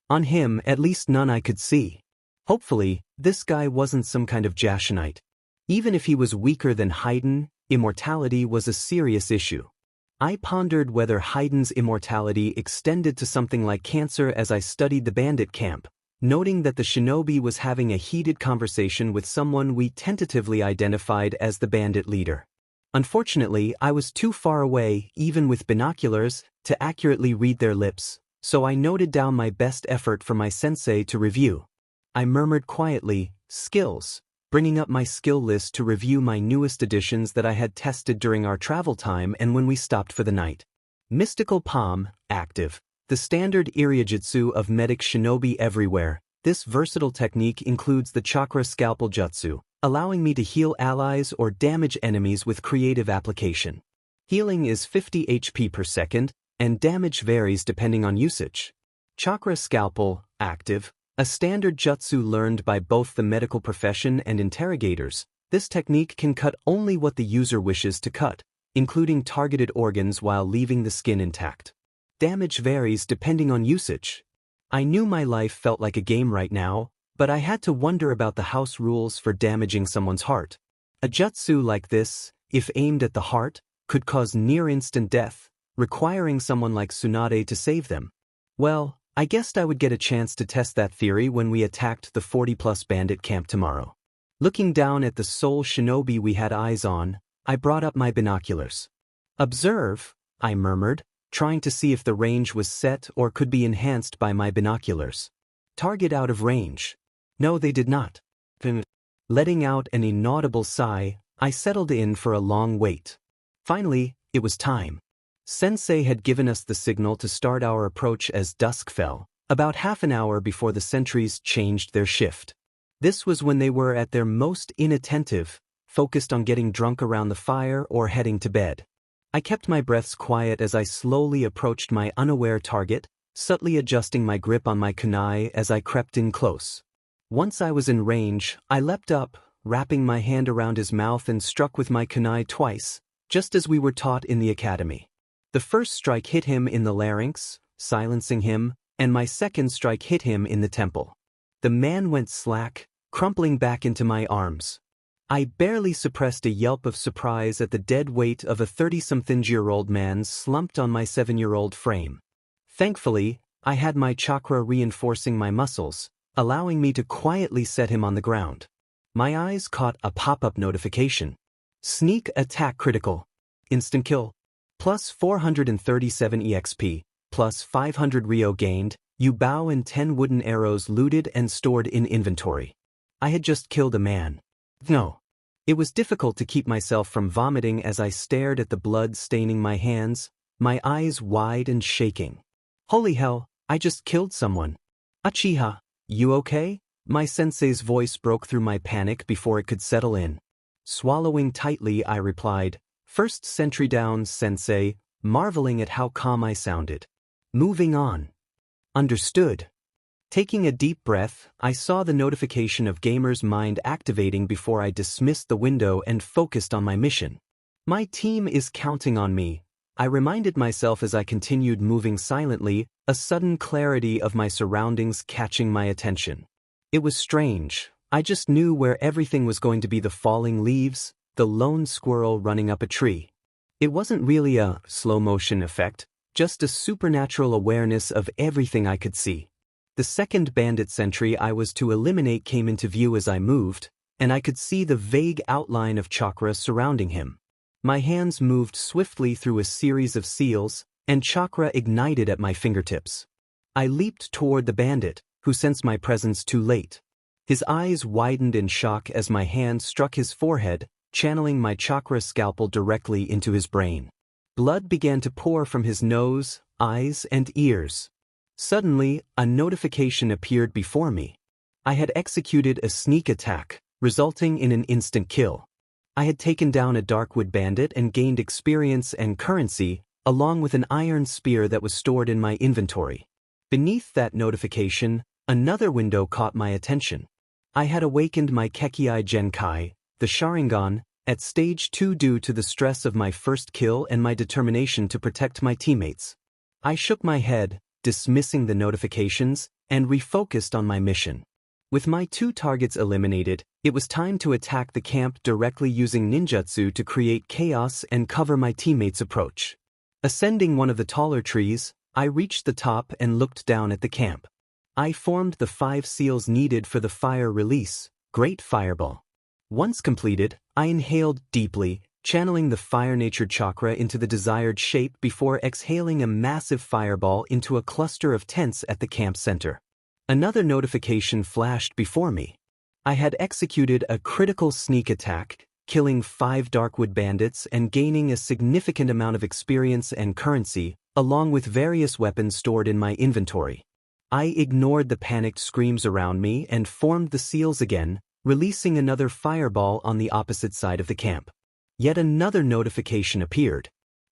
On him, at least none I could see. Hopefully, this guy wasn't some kind of Jashinite. Even if he was weaker than Haydn, immortality was a serious issue. I pondered whether Haydn's immortality extended to something like cancer as I studied the bandit camp, noting that the shinobi was having a heated conversation with someone we tentatively identified as the bandit leader. Unfortunately, I was too far away, even with binoculars, to accurately read their lips, so I noted down my best effort for my sensei to review. I murmured quietly, "Skills," bringing up my skill list to review my newest additions that I had tested during our travel time and when we stopped for the night. Mystical Palm, active. The standard Iryujutsu of medic shinobi everywhere. This versatile technique includes the chakra scalpel jutsu, allowing me to heal allies or damage enemies with creative application. Healing is 50 HP per second, and damage varies depending on usage. Chakra scalpel, active. A standard jutsu learned by both the medical profession and interrogators. This technique can cut only what the user wishes to cut, including targeted organs while leaving the skin intact. Damage varies depending on usage. I knew my life felt like a game right now, but I had to wonder about the house rules for damaging someone's heart. A jutsu like this, if aimed at the heart, could cause near-instant death, requiring someone like Tsunade to save them. Well, I guessed I would get a chance to test that theory when we attacked the 40-plus bandit camp tomorrow. Looking down at the sole shinobi we had eyes on, I brought up my binoculars. "Observe," I murmured, trying to see if the range was set or could be enhanced by my binoculars. Target out of range. No, they did not. Letting out an inaudible sigh, I settled in for a long wait. Finally, it was time. Sensei had given us the signal to start our approach as dusk fell, about half an hour before the sentries changed their shift. This was when they were at their most inattentive, focused on getting drunk around the fire or heading to bed. I kept my breaths quiet as I slowly approached my unaware target, subtly adjusting my grip on my kunai as I crept in close. Once I was in range, I leapt up, wrapping my hand around his mouth and struck with my kunai twice, just as we were taught in the academy. The first strike hit him in the larynx, silencing him, and my second strike hit him in the temple. The man went slack, crumpling back into my arms. I barely suppressed a yelp of surprise at the dead weight of a 30-something-year-old man slumped on my 7-year-old frame. Thankfully, I had my chakra reinforcing my muscles, allowing me to quietly set him on the ground. My eyes caught a pop-up notification. Sneak attack critical. Instant kill. Plus 437 EXP, plus 500 Ryo gained, Yubao and 10 wooden arrows looted and stored in inventory. I had just killed a man. No. It was difficult to keep myself from vomiting as I stared at the blood staining my hands, my eyes wide and shaking. Holy hell, I just killed someone. Uchiha, you okay? My sensei's voice broke through my panic before it could settle in. Swallowing tightly, I replied, "First sentry down, sensei," marveling at how calm I sounded. Moving on. Understood. Taking a deep breath, I saw the notification of Gamer's Mind activating before I dismissed the window and focused on my mission. My team is counting on me, I reminded myself as I continued moving silently, a sudden clarity of my surroundings catching my attention. It was strange. I just knew where everything was going to be: the falling leaves, the lone squirrel running up a tree. It wasn't really a slow-motion effect, just a supernatural awareness of everything I could see. The second bandit sentry I was to eliminate came into view as I moved, and I could see the vague outline of chakra surrounding him. My hands moved swiftly through a series of seals, and chakra ignited at my fingertips. I leaped toward the bandit, who sensed my presence too late. His eyes widened in shock as my hand struck his forehead, channeling my chakra scalpel directly into his brain. Blood began to pour from his nose, eyes, and ears. Suddenly, a notification appeared before me. I had executed a sneak attack, resulting in an instant kill. I had taken down a Darkwood bandit and gained experience and currency, along with an iron spear that was stored in my inventory. Beneath that notification, another window caught my attention. I had awakened my Kekkai Genkai, the sharingan, at stage 2 due to the stress of my first kill and my determination to protect my teammates. I shook my head, dismissing the notifications, and refocused on my mission. With my 2 targets eliminated, it was time to attack the camp directly using ninjutsu to create chaos and cover my teammates' approach. Ascending one of the taller trees, I reached the top and looked down at the camp. I formed the 5 seals needed for the fire release, Great Fireball. Once completed, I inhaled deeply, channeling the fire-natured chakra into the desired shape before exhaling a massive fireball into a cluster of tents at the camp center. Another notification flashed before me. I had executed a critical sneak attack, killing 5 Darkwood bandits and gaining a significant amount of experience and currency, along with various weapons stored in my inventory. I ignored the panicked screams around me and formed the seals again, releasing another fireball on the opposite side of the camp. Yet another notification appeared.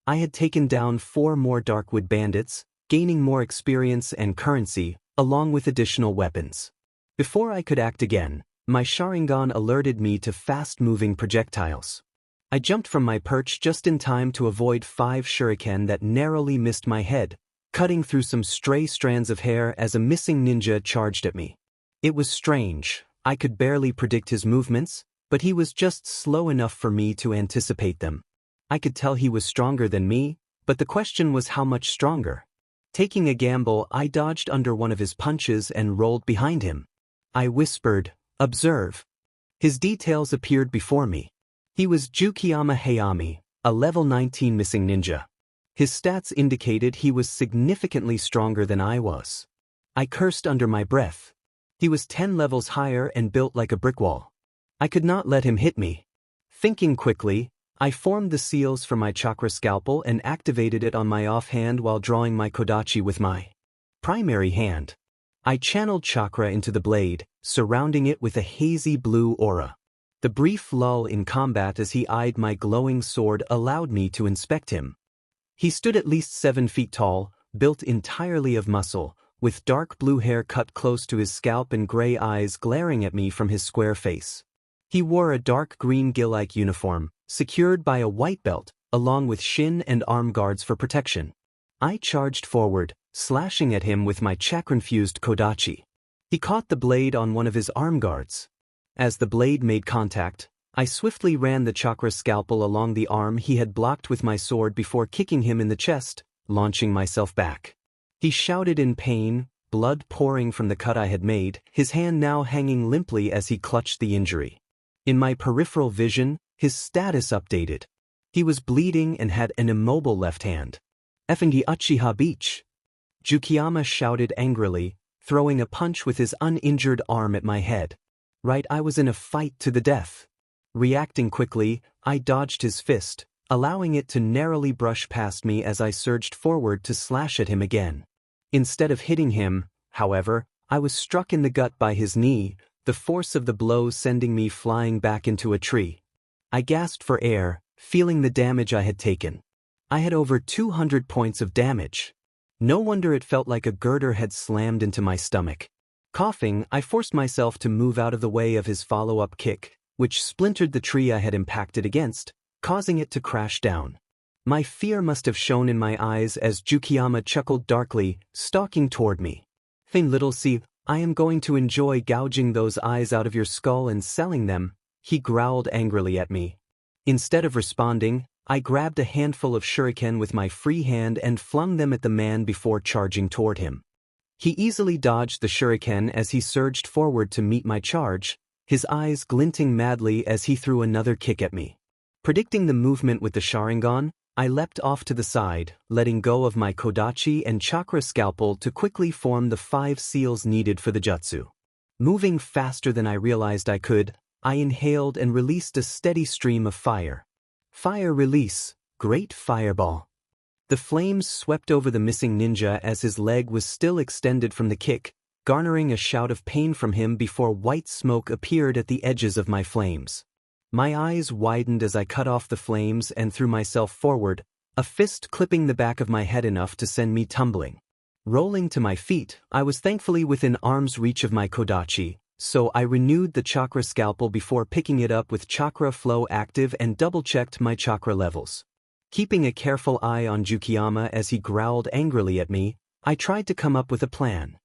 I had taken down 4 more Darkwood bandits, gaining more experience and currency, along with additional weapons. Before I could act again, my sharingan alerted me to fast-moving projectiles. I jumped from my perch just in time to avoid 5 shuriken that narrowly missed my head, cutting through some stray strands of hair as a missing ninja charged at me. It was strange. I could barely predict his movements, but he was just slow enough for me to anticipate them. I could tell he was stronger than me, but the question was how much stronger. Taking a gamble, I dodged under one of his punches and rolled behind him. I whispered, "Observe." His details appeared before me. He was Jukiyama Hayami, a level 19 missing ninja. His stats indicated he was significantly stronger than I was. I cursed under my breath. He was 10 levels higher and built like a brick wall. I could not let him hit me. Thinking quickly, I formed the seals for my chakra scalpel and activated it on my offhand while drawing my kodachi with my primary hand. I channeled chakra into the blade, surrounding it with a hazy blue aura. The brief lull in combat as he eyed my glowing sword allowed me to inspect him. He stood at least 7 feet tall, built entirely of muscle, with dark blue hair cut close to his scalp and gray eyes glaring at me from his square face. He wore a dark green gill-like uniform, secured by a white belt, along with shin and arm guards for protection. I charged forward, slashing at him with my chakra-infused kodachi. He caught the blade on one of his arm guards. As the blade made contact, I swiftly ran the chakra scalpel along the arm he had blocked with my sword before kicking him in the chest, launching myself back. He shouted in pain, blood pouring from the cut I had made, his hand now hanging limply as he clutched the injury. In my peripheral vision, his status updated. He was bleeding and had an immobile left hand. "Effing Uchiha beach!" Jukiyama shouted angrily, throwing a punch with his uninjured arm at my head. Right, I was in a fight to the death. Reacting quickly, I dodged his fist, allowing it to narrowly brush past me as I surged forward to slash at him again. Instead of hitting him, however, I was struck in the gut by his knee, the force of the blow sending me flying back into a tree. I gasped for air, feeling the damage I had taken. I had over 200 points of damage. No wonder it felt like a girder had slammed into my stomach. Coughing, I forced myself to move out of the way of his follow-up kick, which splintered the tree I had impacted against, causing it to crash down. My fear must have shown in my eyes as Jukiyama chuckled darkly, stalking toward me. "Thin little see, I am going to enjoy gouging those eyes out of your skull and selling them," he growled angrily at me. Instead of responding, I grabbed a handful of shuriken with my free hand and flung them at the man before charging toward him. He easily dodged the shuriken as he surged forward to meet my charge, his eyes glinting madly as he threw another kick at me. Predicting the movement with the sharingan, I leapt off to the side, letting go of my kodachi and chakra scalpel to quickly form the 5 seals needed for the jutsu. Moving faster than I realized I could, I inhaled and released a steady stream of fire. Fire release, great fireball. The flames swept over the missing ninja as his leg was still extended from the kick, garnering a shout of pain from him before white smoke appeared at the edges of my flames. My eyes widened as I cut off the flames and threw myself forward, a fist clipping the back of my head enough to send me tumbling. Rolling to my feet, I was thankfully within arm's reach of my kodachi, so I renewed the chakra scalpel before picking it up with chakra flow active and double-checked my chakra levels. Keeping a careful eye on Jukiyama as he growled angrily at me, I tried to come up with a plan.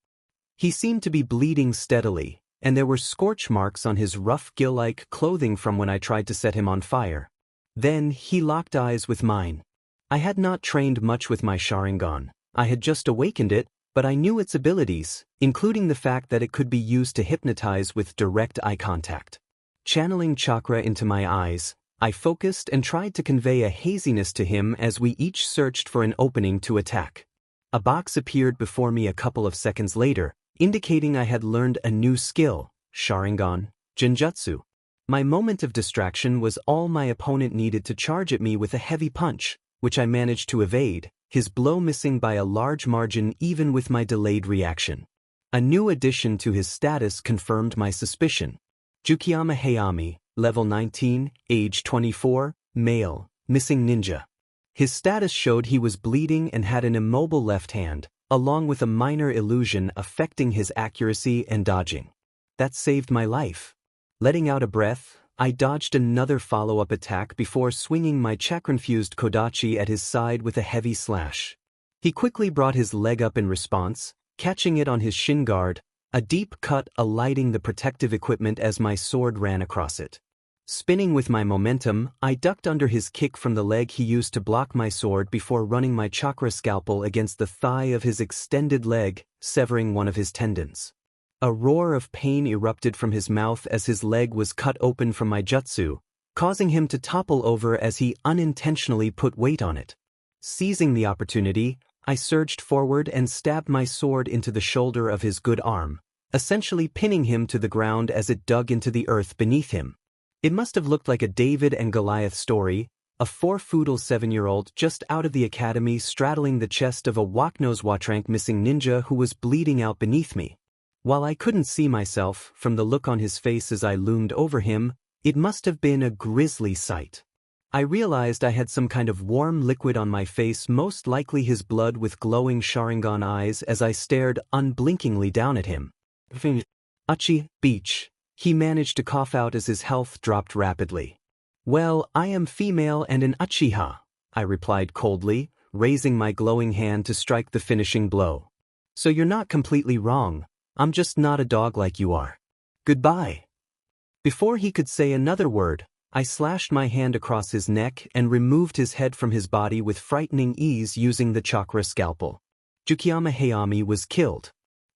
He seemed to be bleeding steadily, and there were scorch marks on his rough gill-like clothing from when I tried to set him on fire. Then he locked eyes with mine. I had not trained much with my sharingan. I had just awakened it, but I knew its abilities, including the fact that it could be used to hypnotize with direct eye contact. Channeling chakra into my eyes, I focused and tried to convey a haziness to him as we each searched for an opening to attack. A box appeared before me a couple of seconds later, indicating I had learned a new skill, sharingan, genjutsu. My moment of distraction was all my opponent needed to charge at me with a heavy punch, which I managed to evade, his blow missing by a large margin even with my delayed reaction. A new addition to his status confirmed my suspicion. Jukiyama Hayami, level 19, age 24, male, missing ninja. His status showed he was bleeding and had an immobile left hand, along with a minor illusion affecting his accuracy and dodging. That saved my life. Letting out a breath, I dodged another follow-up attack before swinging my chakra-infused kodachi at his side with a heavy slash. He quickly brought his leg up in response, catching it on his shin guard, a deep cut alighting the protective equipment as my sword ran across it. Spinning with my momentum, I ducked under his kick from the leg he used to block my sword before running my chakra scalpel against the thigh of his extended leg, severing one of his tendons. A roar of pain erupted from his mouth as his leg was cut open from my jutsu, causing him to topple over as he unintentionally put weight on it. Seizing the opportunity, I surged forward and stabbed my sword into the shoulder of his good arm, essentially pinning him to the ground as it dug into the earth beneath him. It must have looked like a David and Goliath story, a 4-foodle 7-year-old just out of the academy straddling the chest of a Waknose missing ninja who was bleeding out beneath me. While I couldn't see myself, from the look on his face as I loomed over him, it must have been a grisly sight. I realized I had some kind of warm liquid on my face, most likely his blood, with glowing sharingan eyes as I stared unblinkingly down at him. Uchi, beach. He managed to cough out as his health dropped rapidly. Well, I am female and an Uchiha, I replied coldly, raising my glowing hand to strike the finishing blow. So you're not completely wrong. I'm just not a dog like you are. Goodbye. Before he could say another word, I slashed my hand across his neck and removed his head from his body with frightening ease using the chakra scalpel. Jukiyama Hayami was killed.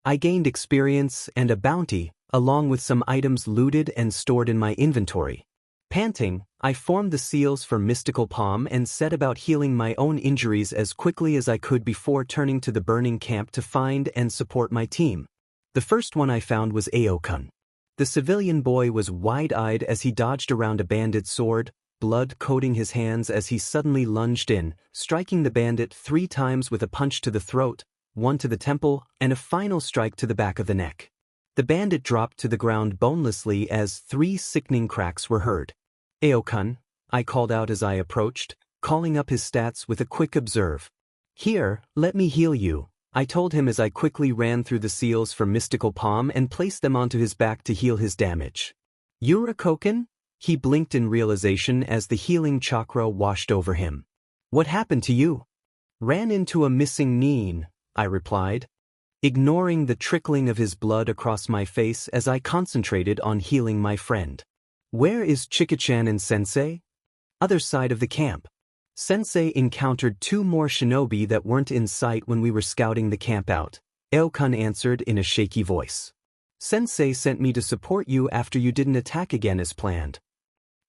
I gained experience and a bounty, along with some items looted and stored in my inventory. Panting, I formed the seals for Mystical Palm and set about healing my own injuries as quickly as I could before turning to the burning camp to find and support my team. The first one I found was Aokun. The civilian boy was wide-eyed as he dodged around a bandit sword, blood coating his hands as he suddenly lunged in, striking the bandit 3 times with a punch to the throat, 1 to the temple, and a final strike to the back of the neck. The bandit dropped to the ground bonelessly as 3 sickening cracks were heard. Aokun, I called out as I approached, calling up his stats with a quick observe. Here, let me heal you, I told him as I quickly ran through the seals for Mystical Palm and placed them onto his back to heal his damage. Yurakoken? He blinked in realization as the healing chakra washed over him. What happened to you? Ran into a missing nin, I replied, ignoring the trickling of his blood across my face as I concentrated on healing my friend. Where is Chika-chan and Sensei? Other side of the camp. Sensei encountered 2 more shinobi that weren't in sight when we were scouting the camp out, Aokun answered in a shaky voice. Sensei sent me to support you after you didn't attack again as planned.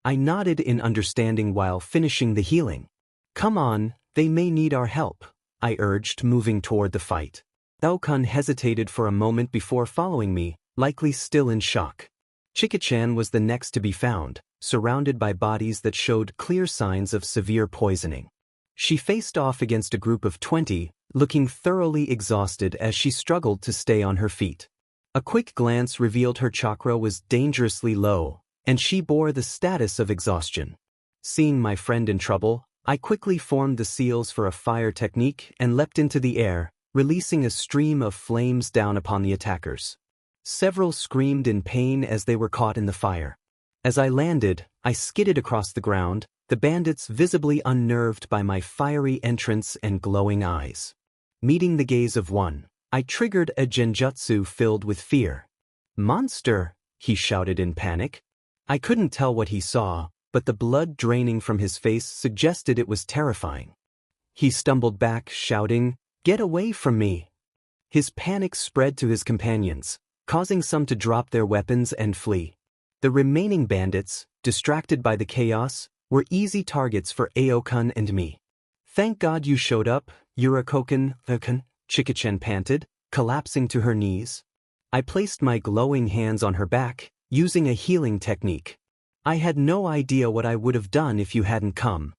I nodded in understanding while finishing the healing. Come on, they may need our help, I urged, moving toward the fight. Aokun hesitated for a moment before following me, likely still in shock. Chika-chan was the next to be found, surrounded by bodies that showed clear signs of severe poisoning. She faced off against a group of 20, looking thoroughly exhausted as she struggled to stay on her feet. A quick glance revealed her chakra was dangerously low, and she bore the status of exhaustion. Seeing my friend in trouble, I quickly formed the seals for a fire technique and leapt into the air, releasing a stream of flames down upon the attackers. Several screamed in pain as they were caught in the fire. As I landed, I skidded across the ground, the bandits visibly unnerved by my fiery entrance and glowing eyes. Meeting the gaze of one, I triggered a genjutsu filled with fear. "Monster!" he shouted in panic. I couldn't tell what he saw, but the blood draining from his face suggested it was terrifying. He stumbled back, shouting, "Get away from me!" His panic spread to his companions, causing some to drop their weapons and flee. The remaining bandits, distracted by the chaos, were easy targets for Aokun and me. "Thank God you showed up, Yurakoken, Chika-chan panted, collapsing to her knees. I placed my glowing hands on her back, using a healing technique. "I had no idea what I would have done if you hadn't come."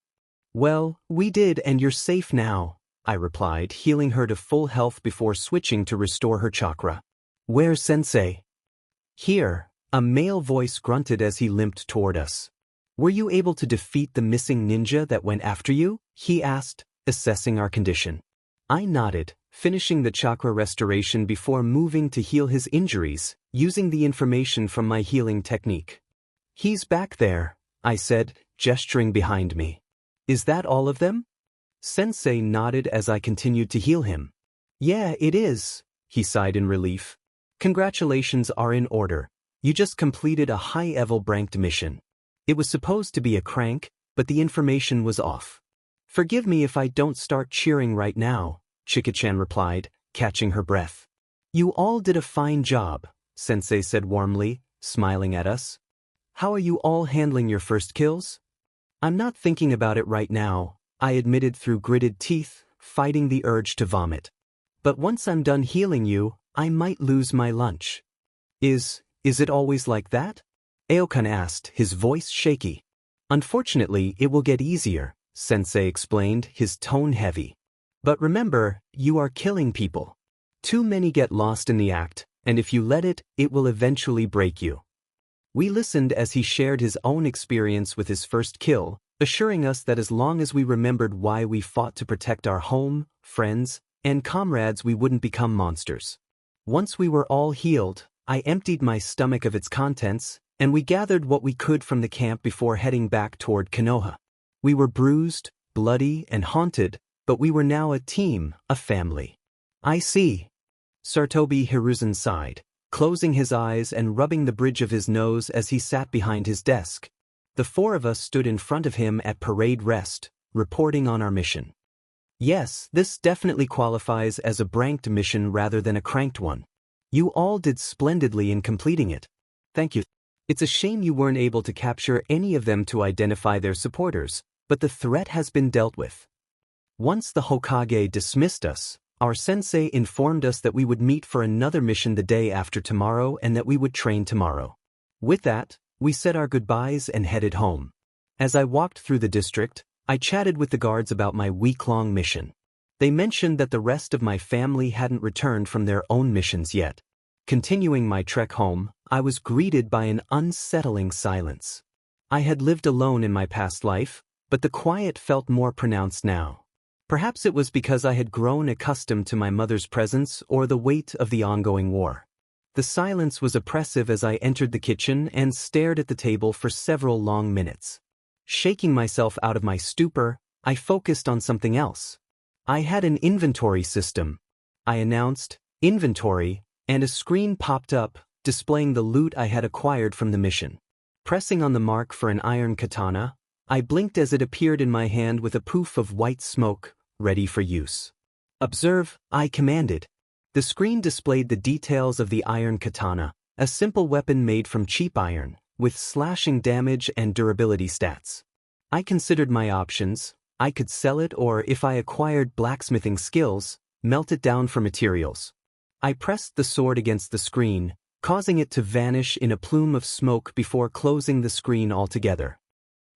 "Well, we did and you're safe now," I replied, healing her to full health before switching to restore her chakra. "Where's Sensei?" "Here," a male voice grunted as he limped toward us. "Were you able to defeat the missing ninja that went after you?" he asked, assessing our condition. I nodded, finishing the chakra restoration before moving to heal his injuries, using the information from my healing technique. "He's back there," I said, gesturing behind me. "Is that all of them?" Sensei nodded as I continued to heal him. "Yeah, it is," he sighed in relief. "Congratulations are in order. You just completed a high-level ranked mission. It was supposed to be a crank, but the information was off. Forgive me if I don't start cheering right now," Chika-chan replied, catching her breath. "You all did a fine job," Sensei said warmly, smiling at us. "How are you all handling your first kills?" "I'm not thinking about it right now," I admitted through gritted teeth, fighting the urge to vomit. "But once I'm done healing you, I might lose my lunch." Is it always like that?" Aokun asked, his voice shaky. "Unfortunately, it will get easier," Sensei explained, his tone heavy. "But remember, you are killing people. Too many get lost in the act, and if you let it, it will eventually break you." We listened as he shared his own experience with his first kill, assuring us that as long as we remembered why we fought to protect our home, friends, and comrades, we wouldn't become monsters. Once we were all healed, I emptied my stomach of its contents, and we gathered what we could from the camp before heading back toward Konoha. We were bruised, bloody, and haunted, but we were now a team, a family. "I see." Sartobi Hiruzen sighed, closing his eyes and rubbing the bridge of his nose as he sat behind his desk. The 4 of us stood in front of him at parade rest, reporting on our mission. "Yes, this definitely qualifies as a branked mission rather than a cranked one. You all did splendidly in completing it. Thank you. It's a shame you weren't able to capture any of them to identify their supporters, but the threat has been dealt with." Once the Hokage dismissed us, our sensei informed us that we would meet for another mission the day after tomorrow and that we would train tomorrow. With that, we said our goodbyes and headed home. As I walked through the district, I chatted with the guards about my week-long mission. They mentioned that the rest of my family hadn't returned from their own missions yet. Continuing my trek home, I was greeted by an unsettling silence. I had lived alone in my past life, but the quiet felt more pronounced now. Perhaps it was because I had grown accustomed to my mother's presence or the weight of the ongoing war. The silence was oppressive as I entered the kitchen and stared at the table for several long minutes. Shaking myself out of my stupor, I focused on something else. I had an inventory system. I announced, "Inventory," and a screen popped up, displaying the loot I had acquired from the mission. Pressing on the mark for an iron katana, I blinked as it appeared in my hand with a poof of white smoke, ready for use. Observe, I commanded. The screen displayed the details of the iron katana, a simple weapon made from cheap iron, with slashing damage and durability stats. I considered my options. I could sell it, or if I acquired blacksmithing skills, melt it down for materials. I pressed the sword against the screen, causing it to vanish in a plume of smoke before closing the screen altogether.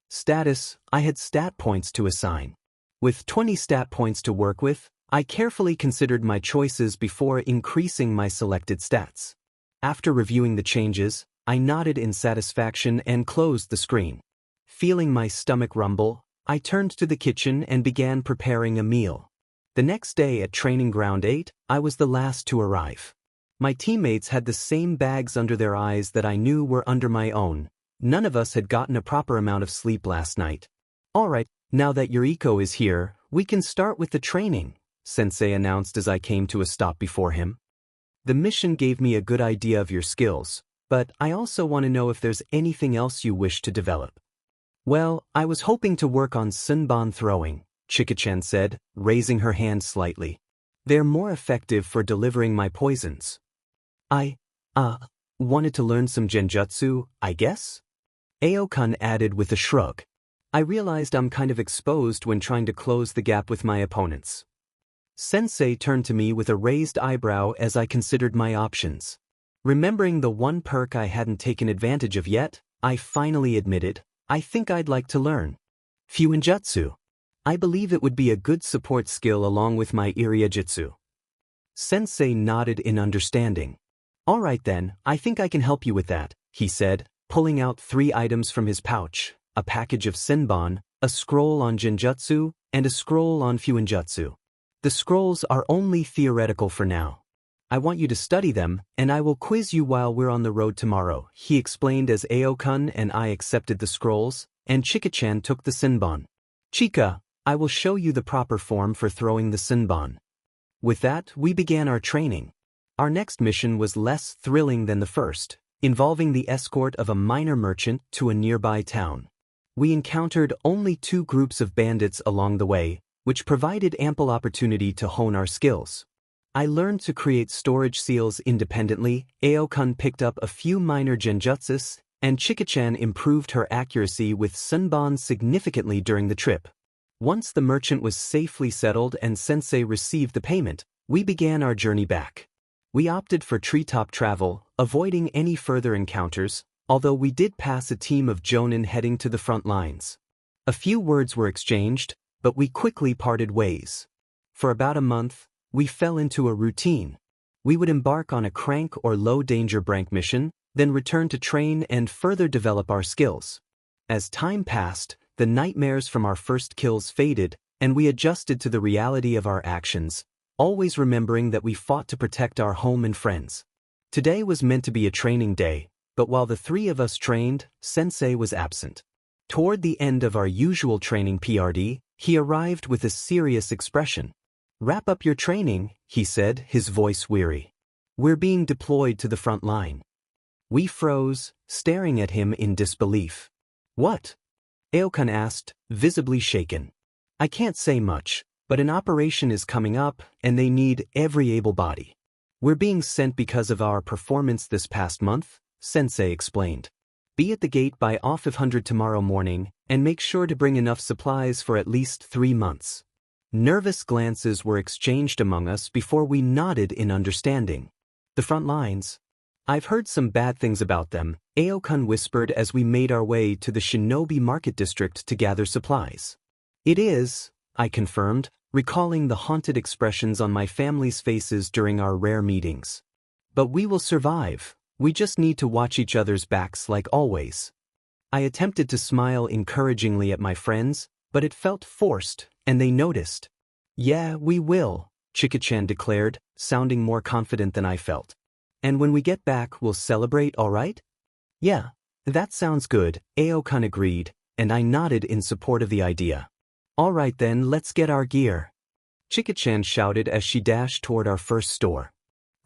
Status, I had stat points to assign. With 20 stat points to work with, I carefully considered my choices before increasing my selected stats. After reviewing the changes, I nodded in satisfaction and closed the screen. Feeling my stomach rumble, I turned to the kitchen and began preparing a meal. The next day at Training Ground 8, I was the last to arrive. My teammates had the same bags under their eyes that I knew were under my own. None of us had gotten a proper amount of sleep last night. Alright, now that Yuriko is here, we can start with the training, Sensei announced as I came to a stop before him. The mission gave me a good idea of your skills, but I also want to know if there's anything else you wish to develop. Well, I was hoping to work on Senbon throwing, Chika-chan said, raising her hand slightly. They're more effective for delivering my poisons. I wanted to learn some genjutsu, I guess? Aokun added with a shrug. I realized I'm kind of exposed when trying to close the gap with my opponents. Sensei turned to me with a raised eyebrow as I considered my options. Remembering the one perk I hadn't taken advantage of yet, I finally admitted, I think I'd like to learn Fuinjutsu. I believe it would be a good support skill along with my Iriajutsu. Sensei nodded in understanding. Alright then, I think I can help you with that, he said, pulling out 3 items from his pouch, a package of Senbon, a scroll on Genjutsu, and a scroll on Fuinjutsu. The scrolls are only theoretical for now. I want you to study them, and I will quiz you while we're on the road tomorrow, he explained as Aokun and I accepted the scrolls, and Chika-chan took the Senbon. Chika, I will show you the proper form for throwing the Senbon. With that, we began our training. Our next mission was less thrilling than the first, involving the escort of a minor merchant to a nearby town. We encountered only 2 groups of bandits along the way, which provided ample opportunity to hone our skills. I learned to create storage seals independently, Aokun picked up a few minor genjutsus, and Chika-chan improved her accuracy with Senbon significantly during the trip. Once the merchant was safely settled and Sensei received the payment, we began our journey back. We opted for treetop travel, avoiding any further encounters, although we did pass a team of Jonin heading to the front lines. A few words were exchanged, but we quickly parted ways. For about a month, we fell into a routine. We would embark on a crank or low-danger brank mission, then return to train and further develop our skills. As time passed, the nightmares from our first kills faded, and we adjusted to the reality of our actions, always remembering that we fought to protect our home and friends. Today was meant to be a training day, but while the 3 of us trained, Sensei was absent. Toward the end of our usual training PRD, he arrived with a serious expression. Wrap up your training, he said, his voice weary. We're being deployed to the front line. We froze, staring at him in disbelief. What? Aokun asked, visibly shaken. I can't say much, but an operation is coming up, and they need every able body. We're being sent because of our performance this past month, Sensei explained. Be at the gate by off 500 tomorrow morning, and make sure to bring enough supplies for at least 3 months. Nervous glances were exchanged among us before we nodded in understanding. The front lines. I've heard some bad things about them, Aokun whispered as we made our way to the Shinobi Market District to gather supplies. It is, I confirmed, recalling the haunted expressions on my family's faces during our rare meetings. But we will survive, we just need to watch each other's backs like always. I attempted to smile encouragingly at my friends, but it felt forced, and they noticed. Yeah, we will, Chika-chan declared, sounding more confident than I felt. And when we get back, we'll celebrate, all right? Yeah, that sounds good, Aokun agreed, and I nodded in support of the idea. All right then, let's get our gear. Chika-chan shouted as she dashed toward our first store.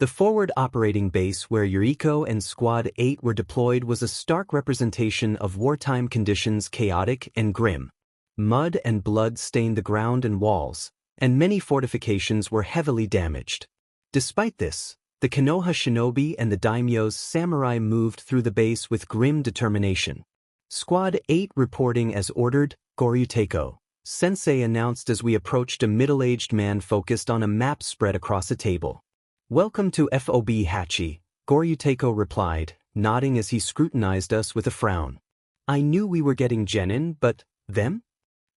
The forward operating base where Yuriko and Squad 8 were deployed was a stark representation of wartime conditions, chaotic and grim. Mud and blood stained the ground and walls, and many fortifications were heavily damaged. Despite this, the Konoha shinobi and the daimyo's samurai moved through the base with grim determination. Squad 8 reporting as ordered, Goryuteko. Sensei announced as we approached a middle-aged man focused on a map spread across a table. Welcome to FOB Hachi, Goryuteko replied, nodding as he scrutinized us with a frown. I knew we were getting Jonin, but them?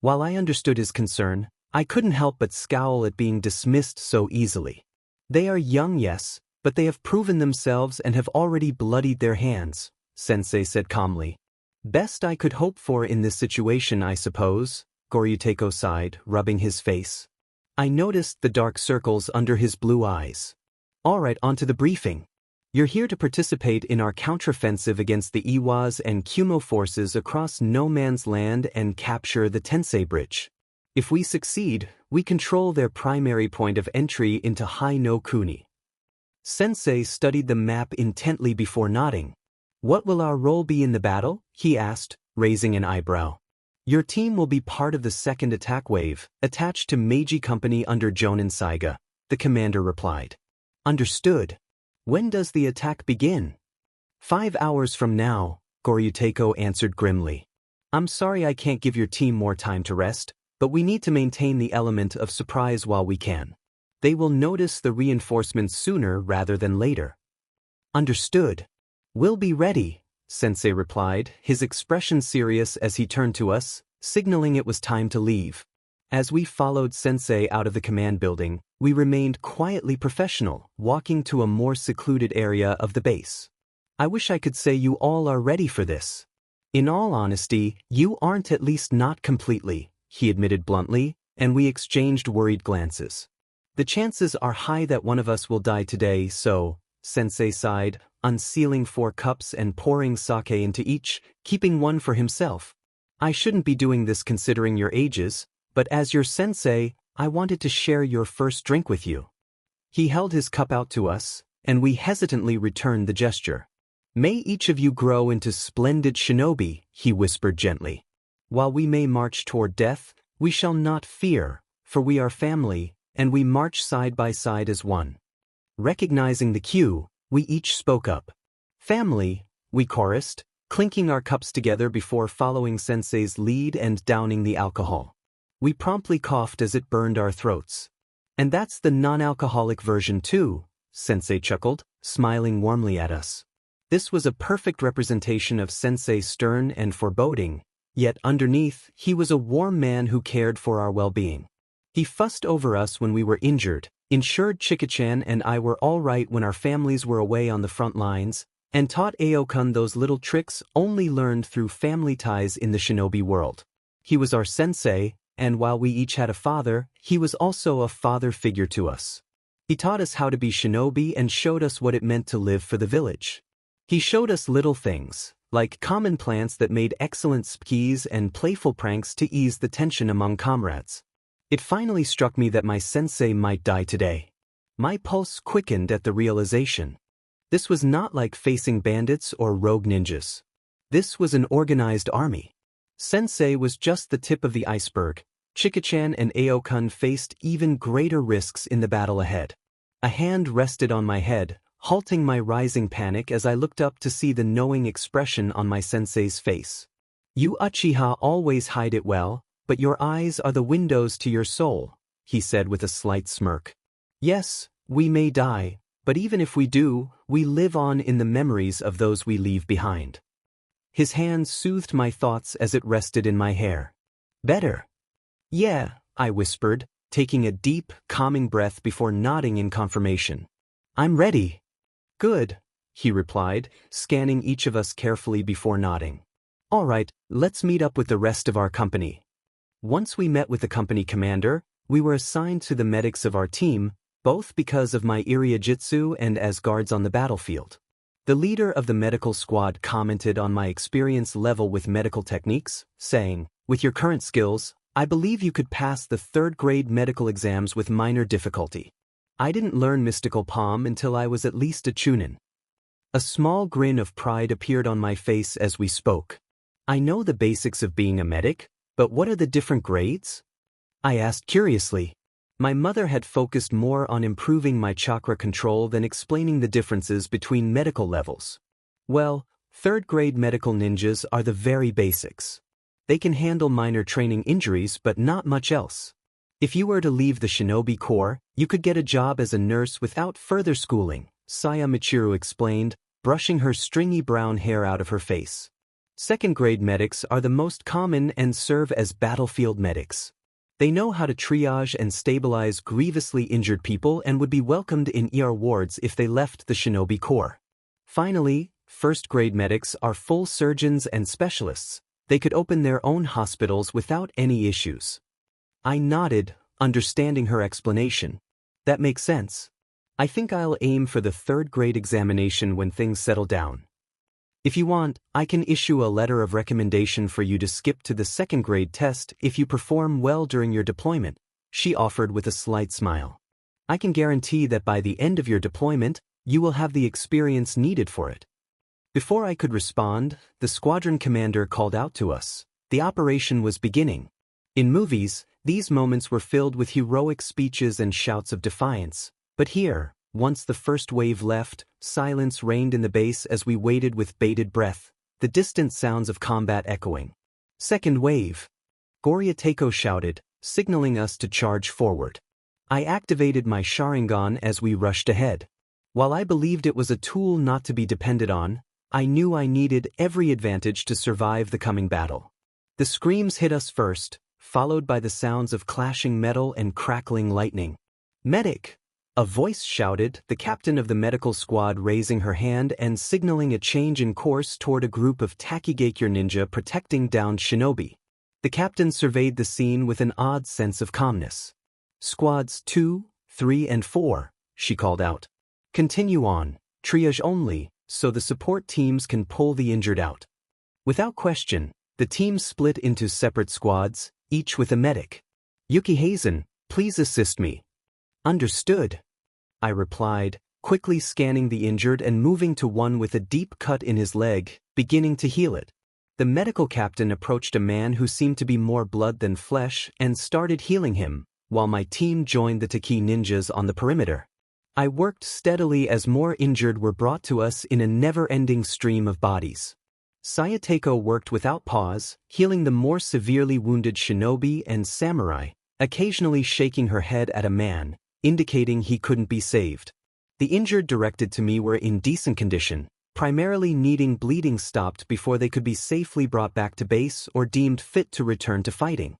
While I understood his concern, I couldn't help but scowl at being dismissed so easily. They are young, yes, but they have proven themselves and have already bloodied their hands, Sensei said calmly. Best I could hope for in this situation, I suppose, Goryuteko sighed, rubbing his face. I noticed the dark circles under his blue eyes. All right, on to the briefing. You're here to participate in our counteroffensive against the Iwas and Kumo forces across No Man's Land and capture the Tensei Bridge. If we succeed, we control their primary point of entry into Hai no Kuni. Sensei studied the map intently before nodding. What will our role be in the battle? He asked, raising an eyebrow. Your team will be part of the second attack wave, attached to Meiji Company under Jonin Saiga, the commander replied. Understood. When does the attack begin? 5 hours from now, Goryuteko answered grimly. I'm sorry I can't give your team more time to rest, but we need to maintain the element of surprise while we can. They will notice the reinforcements sooner rather than later. Understood. We'll be ready, Sensei replied, his expression serious as he turned to us, signaling it was time to leave. As we followed Sensei out of the command building, we remained quietly professional, walking to a more secluded area of the base. I wish I could say you all are ready for this. In all honesty, you aren't, at least not completely, he admitted bluntly, and we exchanged worried glances. The chances are high that one of us will die today, so, Sensei sighed, unsealing 4 cups and pouring sake into each, keeping one for himself. I shouldn't be doing this considering your ages, but as your sensei, I wanted to share your first drink with you. He held his cup out to us, and we hesitantly returned the gesture. May each of you grow into splendid shinobi, he whispered gently. While we may march toward death, we shall not fear, for we are family, and we march side by side as one. Recognizing the cue, we each spoke up. Family, we chorused, clinking our cups together before following Sensei's lead and downing the alcohol. We promptly coughed as it burned our throats. And that's the non-alcoholic version too, Sensei chuckled, smiling warmly at us. This was a perfect representation of Sensei's stern and foreboding, yet underneath, he was a warm man who cared for our well-being. He fussed over us when we were injured, ensured Chika-chan and I were all right when our families were away on the front lines, and taught Aokun those little tricks only learned through family ties in the shinobi world. He was our sensei, and while we each had a father, he was also a father figure to us. He taught us how to be shinobi and showed us what it meant to live for the village. He showed us little things, like common plants that made excellent skis and playful pranks to ease the tension among comrades. It finally struck me that my sensei might die today. My pulse quickened at the realization. This was not like facing bandits or rogue ninjas. This was an organized army. Sensei was just the tip of the iceberg. Chika-chan and Aokun faced even greater risks in the battle ahead. A hand rested on my head, halting my rising panic as I looked up to see the knowing expression on my sensei's face. You Uchiha always hide it well, but your eyes are the windows to your soul, he said with a slight smirk. Yes, we may die, but even if we do, we live on in the memories of those we leave behind. His hand soothed my thoughts as it rested in my hair. Better. Yeah, I whispered, taking a deep, calming breath before nodding in confirmation. I'm ready. Good, he replied, scanning each of us carefully before nodding. All right, let's meet up with the rest of our company. Once we met with the company commander, we were assigned to the medics of our team, both because of my Iriajitsu and as guards on the battlefield. The leader of the medical squad commented on my experience level with medical techniques, saying, "With your current skills, I believe you could pass the 3rd grade medical exams with minor difficulty." I didn't learn mystical palm until I was at least a chunin. A small grin of pride appeared on my face as we spoke. I know the basics of being a medic, but what are the different grades? I asked curiously. My mother had focused more on improving my chakra control than explaining the differences between medical levels. Well, third-grade medical ninjas are the very basics. They can handle minor training injuries but not much else. If you were to leave the shinobi corps, you could get a job as a nurse without further schooling, Saya Michiru explained, brushing her stringy brown hair out of her face. Second-grade medics are the most common and serve as battlefield medics. They know how to triage and stabilize grievously injured people and would be welcomed in ER wards if they left the shinobi corps. Finally, first-grade medics are full surgeons and specialists. They could open their own hospitals without any issues. I nodded, understanding her explanation. That makes sense. I think I'll aim for the third-grade examination when things settle down. If you want, I can issue a letter of recommendation for you to skip to the second-grade test if you perform well during your deployment, she offered with a slight smile. I can guarantee that by the end of your deployment, you will have the experience needed for it. Before I could respond, the squadron commander called out to us. The operation was beginning. In movies, these moments were filled with heroic speeches and shouts of defiance, but here, once the first wave left, silence reigned in the base as we waited with bated breath, the distant sounds of combat echoing. Second wave! Goryateko shouted, signaling us to charge forward. I activated my sharingan as we rushed ahead. While I believed it was a tool not to be depended on, I knew I needed every advantage to survive the coming battle. The screams hit us first, followed by the sounds of clashing metal and crackling lightning. Medic! A voice shouted, the captain of the medical squad raising her hand and signaling a change in course toward a group of Takigakure ninja protecting downed shinobi. The captain surveyed the scene with an odd sense of calmness. Squads 2, 3 and 4, she called out. Continue on, triage only, so the support teams can pull the injured out. Without question, the teams split into separate squads, each with a medic. Yuki Hazen, please assist me. Understood, I replied, quickly scanning the injured and moving to one with a deep cut in his leg, beginning to heal it. The medical captain approached a man who seemed to be more blood than flesh and started healing him, while my team joined the Taki ninjas on the perimeter. I worked steadily as more injured were brought to us in a never-ending stream of bodies. Sayateko worked without pause, healing the more severely wounded shinobi and samurai, occasionally shaking her head at a man, indicating he couldn't be saved. The injured directed to me were in decent condition, primarily needing bleeding stopped before they could be safely brought back to base or deemed fit to return to fighting.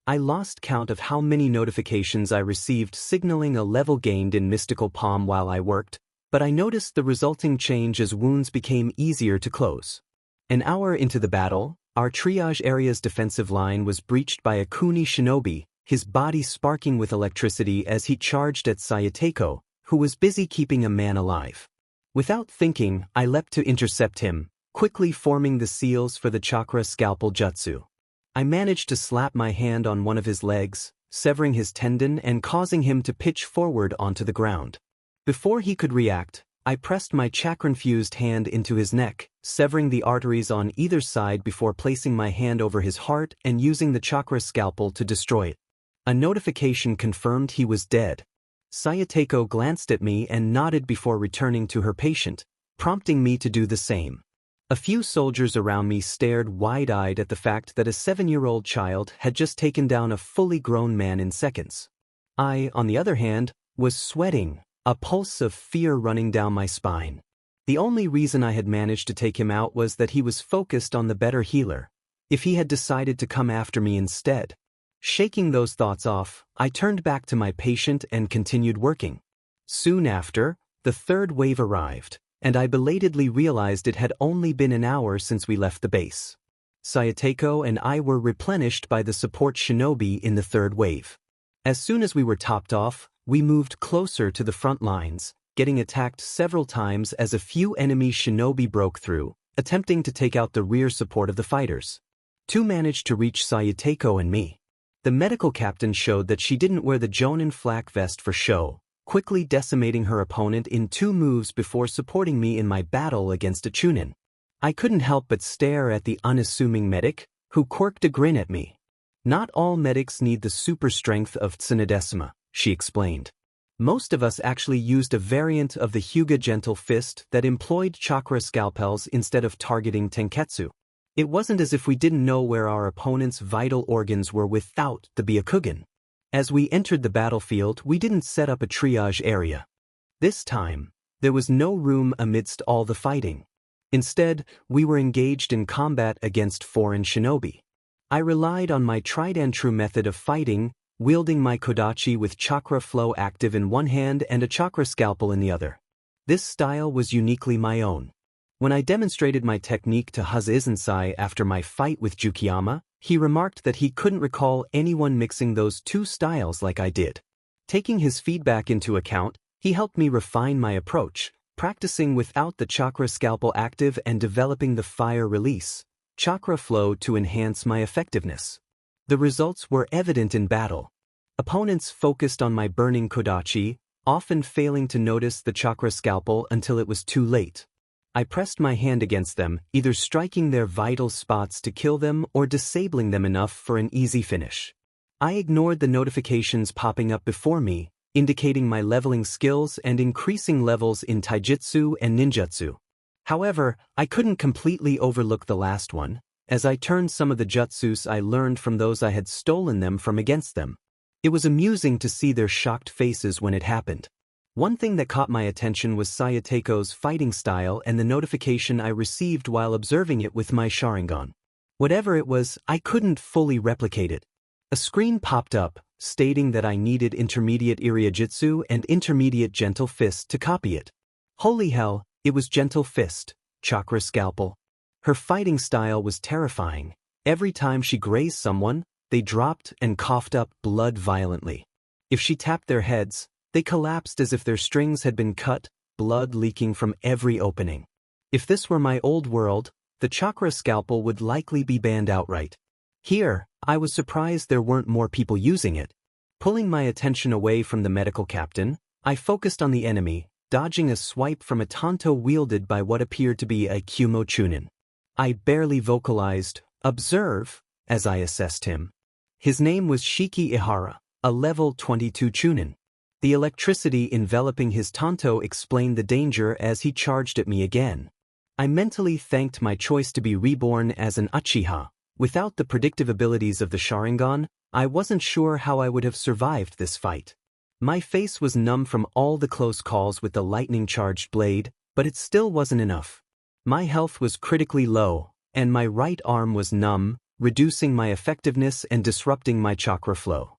I lost count of how many notifications I received signaling a level gained in mystical palm while I worked, but I noticed the resulting change as wounds became easier to close. An hour into the battle, our triage area's defensive line was breached by a Kuni shinobi, his body sparking with electricity as he charged at Sayateko, who was busy keeping a man alive. Without thinking, I leapt to intercept him, quickly forming the seals for the chakra scalpel jutsu. I managed to slap my hand on one of his legs, severing his tendon and causing him to pitch forward onto the ground. Before he could react, I pressed my chakra-infused hand into his neck, severing the arteries on either side before placing my hand over his heart and using the chakra scalpel to destroy it. A notification confirmed he was dead. Sayateko glanced at me and nodded before returning to her patient, prompting me to do the same. A few soldiers around me stared wide-eyed at the fact that a 7-year-old child had just taken down a fully grown man in seconds. I, on the other hand, was sweating, a pulse of fear running down my spine. The only reason I had managed to take him out was that he was focused on the better healer. If he had decided to come after me instead. Shaking those thoughts off, I turned back to my patient and continued working. Soon after, the third wave arrived, and I belatedly realized it had only been an hour since we left the base. Sayateko and I were replenished by the support shinobi in the third wave. As soon as we were topped off, we moved closer to the front lines, getting attacked several times as a few enemy shinobi broke through, attempting to take out the rear support of the fighters. Two managed to reach Sayateko and me. The medical captain showed that she didn't wear the Jonin flak vest for show, quickly decimating her opponent in 2 moves before supporting me in my battle against a Chunin. I couldn't help but stare at the unassuming medic, who quirked a grin at me. "Not all medics need the super strength of Tsunadesima," she explained. "Most of us actually used a variant of the Hyuga Gentle Fist that employed chakra scalpels instead of targeting Tenketsu. It wasn't as if we didn't know where our opponent's vital organs were without the Byakugan. As we entered the battlefield, we didn't set up a triage area. This time, there was no room amidst all the fighting. Instead, we were engaged in combat against foreign shinobi. I relied on my tried-and-true method of fighting, wielding my kodachi with chakra flow active in one hand and a chakra scalpel in the other. This style was uniquely my own. When I demonstrated my technique to Izensai after my fight with Jukiyama, he remarked that he couldn't recall anyone mixing those 2 styles like I did. Taking his feedback into account, he helped me refine my approach, practicing without the chakra scalpel active and developing the fire release, chakra flow to enhance my effectiveness. The results were evident in battle. Opponents focused on my burning kodachi, often failing to notice the chakra scalpel until it was too late. I pressed my hand against them, either striking their vital spots to kill them or disabling them enough for an easy finish. I ignored the notifications popping up before me, indicating my leveling skills and increasing levels in taijutsu and ninjutsu. However, I couldn't completely overlook the last one, as I turned some of the jutsus I learned from those I had stolen them from against them. It was amusing to see their shocked faces when it happened. One thing that caught my attention was Sayateko's fighting style and the notification I received while observing it with my sharingan. Whatever it was, I couldn't fully replicate it. A screen popped up, stating that I needed intermediate Iriajutsu and intermediate Gentle Fist to copy it. Holy hell, it was Gentle Fist, chakra scalpel. Her fighting style was terrifying. Every time she grazed someone, they dropped and coughed up blood violently. If she tapped their heads, they collapsed as if their strings had been cut, blood leaking from every opening. If this were my old world, the chakra scalpel would likely be banned outright. Here, I was surprised there weren't more people using it. Pulling my attention away from the medical captain, I focused on the enemy, dodging a swipe from a tanto wielded by what appeared to be a Kumo Chunin. I barely vocalized, "Observe," as I assessed him. His name was Shiki Ihara, a level 22 Chunin. The electricity enveloping his tanto explained the danger as he charged at me again. I mentally thanked my choice to be reborn as an Uchiha. Without the predictive abilities of the sharingan, I wasn't sure how I would have survived this fight. My face was numb from all the close calls with the lightning-charged blade, but it still wasn't enough. My health was critically low, and my right arm was numb, reducing my effectiveness and disrupting my chakra flow.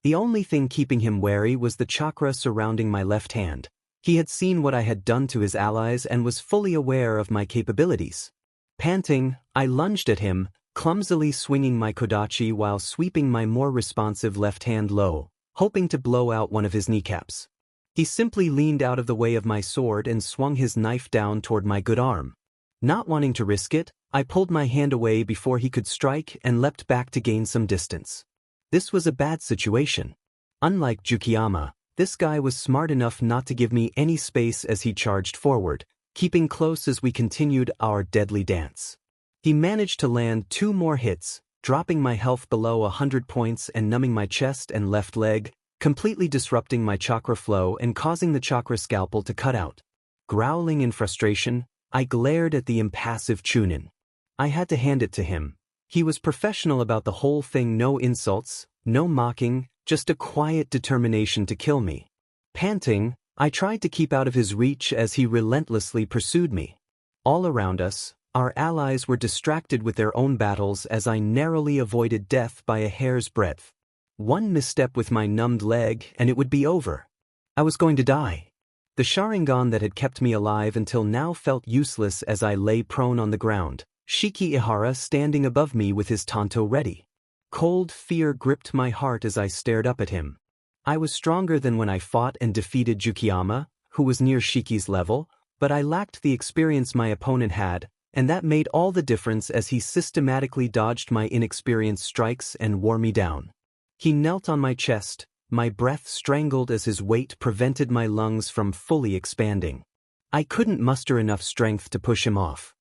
The only thing keeping him wary was the chakra surrounding my left hand. He had seen what I had done to his allies and was fully aware of my capabilities. Panting, I lunged at him, clumsily swinging my kodachi while sweeping my more responsive left hand low, hoping to blow out one of his kneecaps. He simply leaned out of the way of my sword and swung his knife down toward my good arm. Not wanting to risk it, I pulled my hand away before he could strike and leapt back to gain some distance. This was a bad situation. Unlike Jukiyama, this guy was smart enough not to give me any space as he charged forward, keeping close as we continued our deadly dance. He managed to land 2 more hits, dropping my health below 100 points and numbing my chest and left leg, completely disrupting my chakra flow and causing the chakra scalpel to cut out. Growling in frustration, I glared at the impassive Chunin. I had to hand it to him. He was professional about the whole thing, no insults, no mocking, just a quiet determination to kill me. Panting, I tried to keep out of his reach as he relentlessly pursued me. All around us, our allies were distracted with their own battles as I narrowly avoided death by a hair's breadth. One misstep with my numbed leg and it would be over. I was going to die. The sharingan that had kept me alive until now felt useless as I lay prone on the ground, Shiki Ihara standing above me with his tanto ready. Cold fear gripped my heart as I stared up at him. I was stronger than when I fought and defeated Jukiyama, who was near Shiki's level, but I lacked the experience my opponent had, and that made all the difference as he systematically dodged my inexperienced strikes and wore me down. He knelt on my chest, my breath strangled as his weight prevented my lungs from fully expanding. I couldn't muster enough strength to push him off.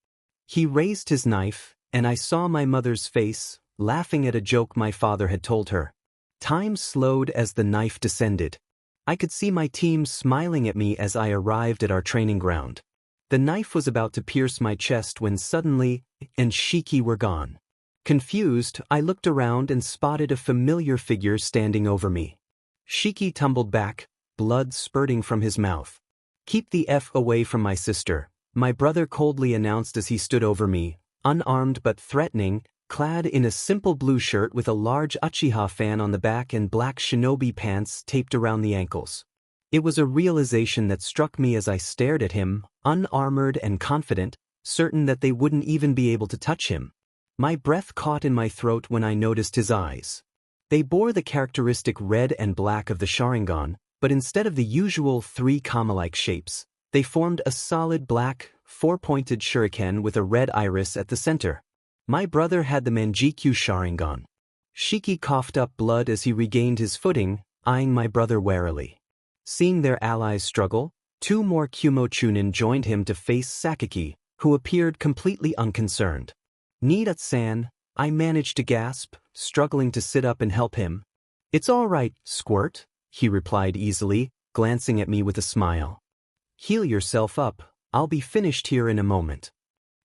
He raised his knife, and I saw my mother's face, laughing at a joke my father had told her. Time slowed as the knife descended. I could see my team smiling at me as I arrived at our training ground. The knife was about to pierce my chest when suddenly, and Shiki were gone. Confused, I looked around and spotted a familiar figure standing over me. Shiki tumbled back, blood spurting from his mouth. "Keep the F away from my sister," my brother coldly announced as he stood over me, unarmed but threatening, clad in a simple blue shirt with a large Uchiha fan on the back and black shinobi pants taped around the ankles. It was a realization that struck me as I stared at him, unarmored and confident, certain that they wouldn't even be able to touch him. My breath caught in my throat when I noticed his eyes. They bore the characteristic red and black of the sharingan, but instead of the usual three kama-like shapes, they formed a solid black, four-pointed shuriken with a red iris at the center. My brother had the Manjikyu sharingan. Shiki coughed up blood as he regained his footing, eyeing my brother warily. Seeing their allies struggle, two more Kumo Chunin joined him to face Sakaki, who appeared completely unconcerned. "Nidat-san," I managed to gasp, struggling to sit up and help him. "It's all right, Squirt," he replied easily, glancing at me with a smile. "Heal yourself up, I'll be finished here in a moment."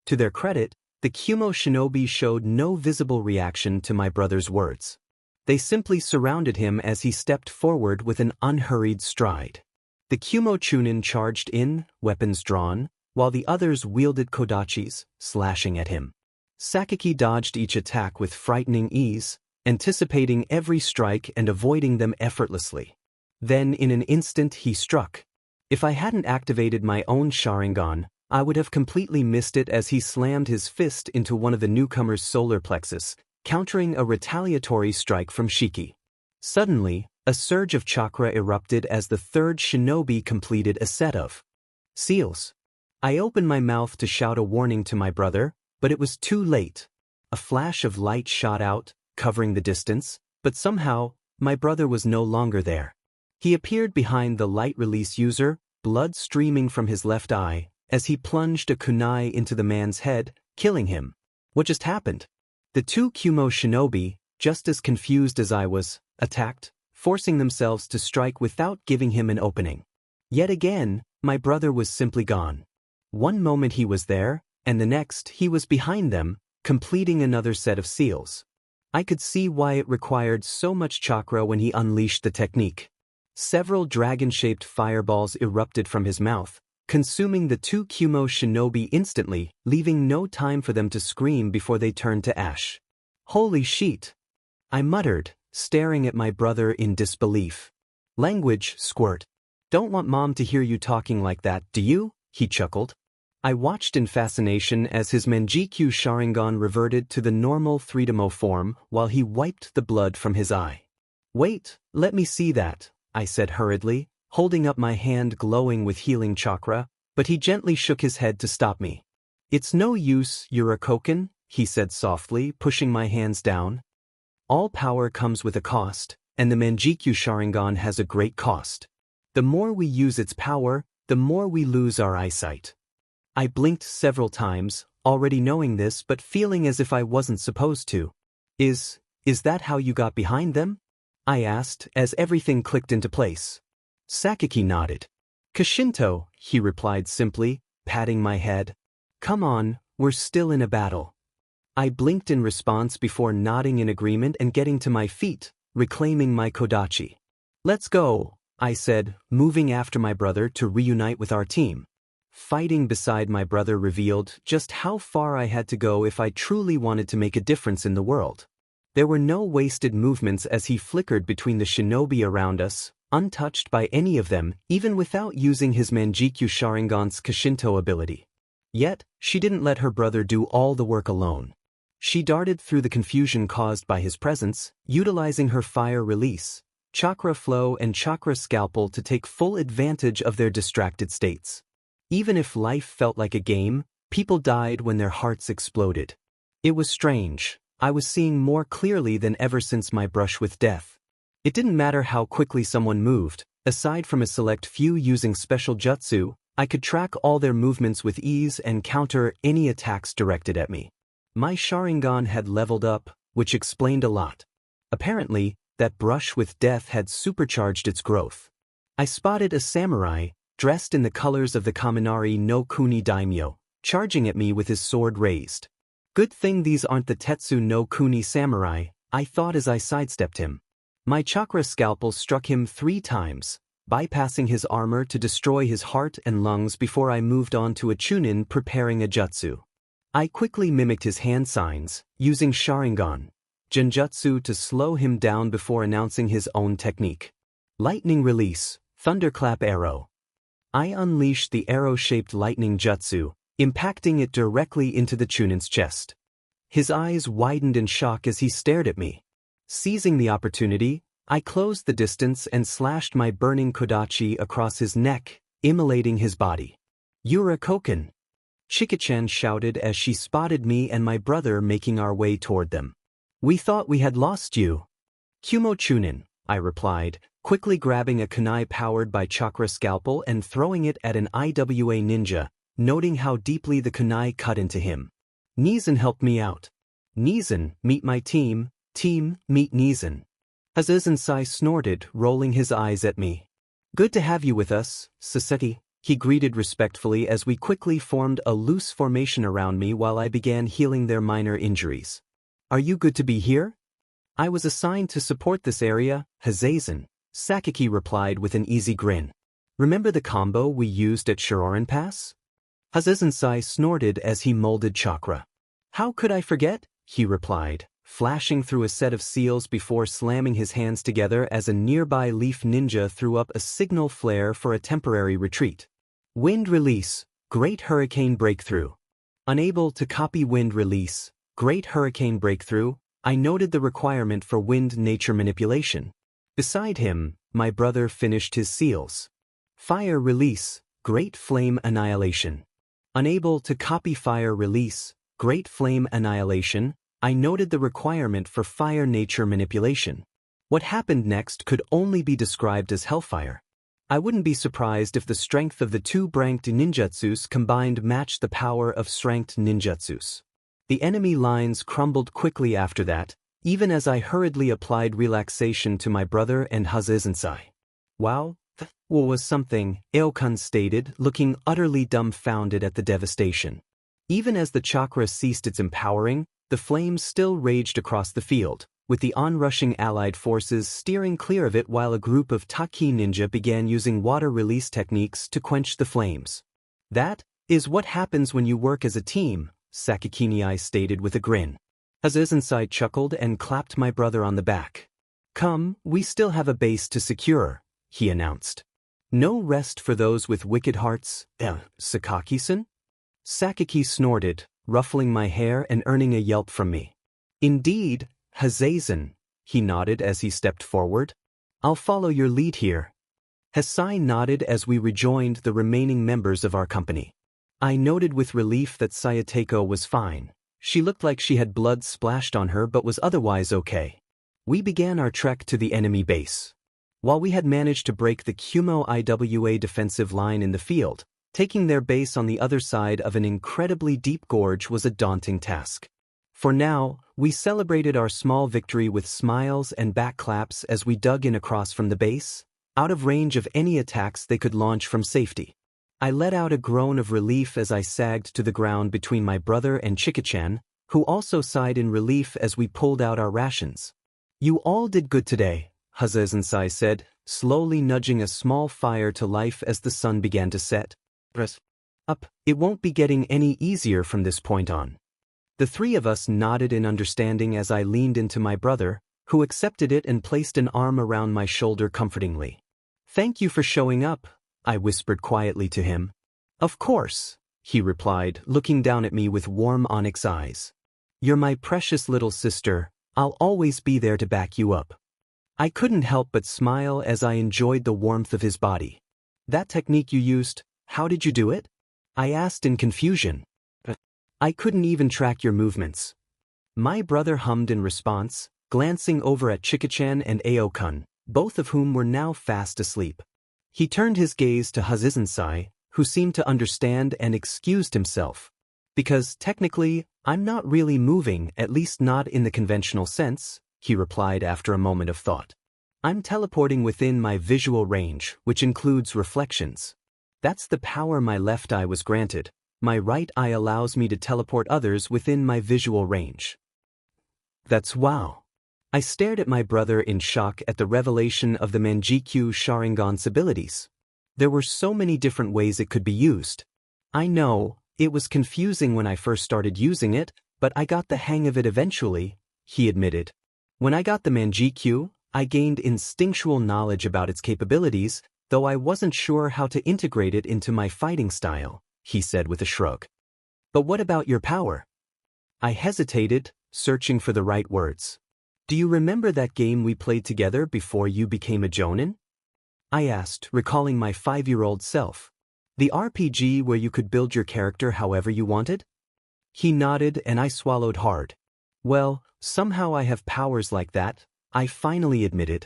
To their credit, the Kumo shinobi showed no visible reaction to my brother's words. They simply surrounded him as he stepped forward with an unhurried stride. The Kumo Chunin charged in, weapons drawn, while the others wielded kodachis, slashing at him. Sakaki dodged each attack with frightening ease, anticipating every strike and avoiding them effortlessly. Then in an instant he struck. If I hadn't activated my own sharingan, I would have completely missed it as he slammed his fist into one of the newcomer's solar plexus, countering a retaliatory strike from Shiki. Suddenly, a surge of chakra erupted as the third shinobi completed a set of seals. I opened my mouth to shout a warning to my brother, but it was too late. A flash of light shot out, covering the distance, but somehow, my brother was no longer there. He appeared behind the light release user, blood streaming from his left eye, as he plunged a kunai into the man's head, killing him. What just happened? The two Kumo shinobi, just as confused as I was, attacked, forcing themselves to strike without giving him an opening. Yet again, my brother was simply gone. One moment he was there, and the next he was behind them, completing another set of seals. I could see why it required so much chakra when he unleashed the technique. Several dragon-shaped fireballs erupted from his mouth, consuming the two Kumo shinobi instantly, leaving no time for them to scream before they turned to ash. "Holy shit!" I muttered, staring at my brother in disbelief. "Language, Squirt. Don't want Mom to hear you talking like that, do you?" he chuckled. I watched in fascination as his Manjikyu sharingan reverted to the normal 3-demo form while he wiped the blood from his eye. "Wait, let me see that," I said hurriedly, holding up my hand glowing with healing chakra, but he gently shook his head to stop me. "It's no use, Yurakoken," he said softly, pushing my hands down. "All power comes with a cost, and the Manjikyu sharingan has a great cost. The more we use its power, the more we lose our eyesight." I blinked several times, already knowing this but feeling as if I wasn't supposed to. Is that how you got behind them?" I asked as everything clicked into place. Sakaki nodded. "Kashinto," he replied simply, patting my head. "Come on, we're still in a battle." I blinked in response before nodding in agreement and getting to my feet, reclaiming my kodachi. "Let's go," I said, moving after my brother to reunite with our team. Fighting beside my brother revealed just how far I had to go if I truly wanted to make a difference in the world. There were no wasted movements as he flickered between the shinobi around us, untouched by any of them, even without using his Manjikyu Sharingan's Kashinto ability. Yet, she didn't let her brother do all the work alone. She darted through the confusion caused by his presence, utilizing her fire release, chakra flow and chakra scalpel to take full advantage of their distracted states. Even if life felt like a game, people died when their hearts exploded. It was strange. I was seeing more clearly than ever since my brush with death. It didn't matter how quickly someone moved, aside from a select few using special jutsu, I could track all their movements with ease and counter any attacks directed at me. My sharingan had leveled up, which explained a lot. Apparently, that brush with death had supercharged its growth. I spotted a samurai, dressed in the colors of the Kaminari no Kuni daimyo, charging at me with his sword raised. Good thing these aren't the Tetsu no Kuni samurai, I thought as I sidestepped him. My chakra scalpel struck him 3 times, bypassing his armor to destroy his heart and lungs before I moved on to a Chunin preparing a jutsu. I quickly mimicked his hand signs, using sharingan, genjutsu to slow him down before announcing his own technique. Lightning release, thunderclap arrow. I unleashed the arrow-shaped lightning jutsu, impacting it directly into the Chunin's chest. His eyes widened in shock as he stared at me. Seizing the opportunity, I closed the distance and slashed my burning kodachi across his neck, immolating his body. "You're a Koken!" Chika-chan shouted as she spotted me and my brother making our way toward them. "We thought we had lost you." "Kumo Chunin," I replied, quickly grabbing a kunai powered by chakra scalpel and throwing it at an IWA ninja, noting how deeply the kunai cut into him. "Nizan helped me out." "Nizan, meet my team, meet Nizan." Hazezensai snorted, rolling his eyes at me. "Good to have you with us, Saseki," he greeted respectfully as we quickly formed a loose formation around me while I began healing their minor injuries. "Are you good to be here?" "I was assigned to support this area, Hazazen," Sakaki replied with an easy grin. "Remember the combo we used at Shiroran Pass?" Hazezensai snorted as he molded chakra. "How could I forget?" he replied, flashing through a set of seals before slamming his hands together as a nearby leaf ninja threw up a signal flare for a temporary retreat. Wind release, Great Hurricane Breakthrough. Unable to copy wind release, Great Hurricane Breakthrough, I noted the requirement for wind nature manipulation. Beside him, my brother finished his seals. Fire release, Great Flame Annihilation. Unable to copy fire release, Great Flame Annihilation, I noted the requirement for fire nature manipulation. What happened next could only be described as hellfire. I wouldn't be surprised if the strength of the 2 ranked ninjutsus combined matched the power of strength ninjutsus. The enemy lines crumbled quickly after that, even as I hurriedly applied relaxation to my brother and Hazezensai. "Wow, that was something," Aokun stated, looking utterly dumbfounded at the devastation. Even as the chakra ceased its empowering, the flames still raged across the field, with the onrushing allied forces steering clear of it while a group of Taki ninja began using water release techniques to quench the flames. "That is what happens when you work as a team," Sakakini stated with a grin. Hazezensai chuckled and clapped my brother on the back. "Come, we still have a base to secure," he announced. "No rest for those with wicked hearts, Sakaki-san?" Sakaki snorted, ruffling my hair and earning a yelp from me. "Indeed, Hazazen," he nodded as he stepped forward. "I'll follow your lead here." Hasai nodded as we rejoined the remaining members of our company. I noted with relief that Sayateko was fine. She looked like she had blood splashed on her but was otherwise okay. We began our trek to the enemy base. While we had managed to break the Kumo IWA defensive line in the field, taking their base on the other side of an incredibly deep gorge was a daunting task. For now, we celebrated our small victory with smiles and backclaps as we dug in across from the base, out of range of any attacks they could launch from safety. I let out a groan of relief as I sagged to the ground between my brother and Chika-chan, who also sighed in relief as we pulled out our rations. "You all did good today," Hazezensai said, slowly nudging a small fire to life as the sun began to set. "Press up, it won't be getting any easier from this point on." The 3 of us nodded in understanding as I leaned into my brother, who accepted it and placed an arm around my shoulder comfortingly. "Thank you for showing up," I whispered quietly to him. "Of course," he replied, looking down at me with warm onyx eyes. "You're my precious little sister, I'll always be there to back you up." I couldn't help but smile as I enjoyed the warmth of his body. "That technique you used, how did you do it?" I asked in confusion. "I couldn't even track your movements." My brother hummed in response, glancing over at Chika-chan and Aokun, both of whom were now fast asleep. He turned his gaze to Hazizensai, who seemed to understand and excused himself. Because, technically, I'm not really moving, at least not in the conventional sense, he replied after a moment of thought. I'm teleporting within my visual range, which includes reflections. That's the power my left eye was granted. My right eye allows me to teleport others within my visual range. That's wow. I stared at my brother in shock at the revelation of the Manjikyu Sharingan's abilities. There were so many different ways it could be used. I know, it was confusing when I first started using it, but I got the hang of it eventually, he admitted. When I got the Manjikyu, I gained instinctual knowledge about its capabilities, though I wasn't sure how to integrate it into my fighting style, he said with a shrug. But what about your power? I hesitated, searching for the right words. Do you remember that game we played together before you became a Jonin? I asked, recalling my 5-year-old self. The RPG where you could build your character however you wanted? He nodded and I swallowed hard. Well, somehow I have powers like that, I finally admitted.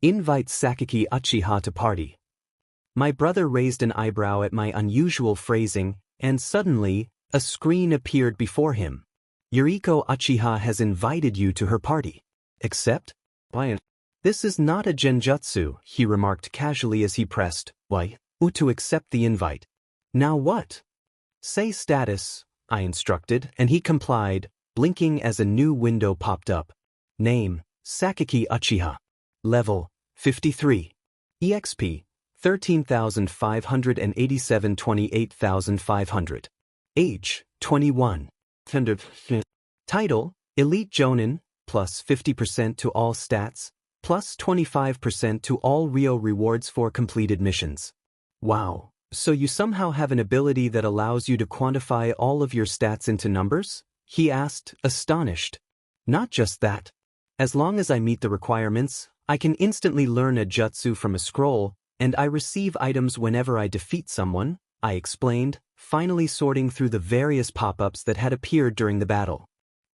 Invite Sakaki Uchiha to party. My brother raised an eyebrow at my unusual phrasing, and suddenly, a screen appeared before him. Yuriko Uchiha has invited you to her party. Accept? Why? This is not a genjutsu, he remarked casually as he pressed, why, to accept the invite. Now what? Say status, I instructed, and he complied, blinking as a new window popped up. Name, Sakaki Uchiha. Level, 53. EXP, 13,587 28,500. Age, 21. Title, Elite Jonin, plus 50% to all stats, plus 25% to all Rio rewards for completed missions. Wow, so you somehow have an ability that allows you to quantify all of your stats into numbers? He asked, astonished. Not just that. As long as I meet the requirements, I can instantly learn a jutsu from a scroll, and I receive items whenever I defeat someone, I explained, finally sorting through the various pop-ups that had appeared during the battle.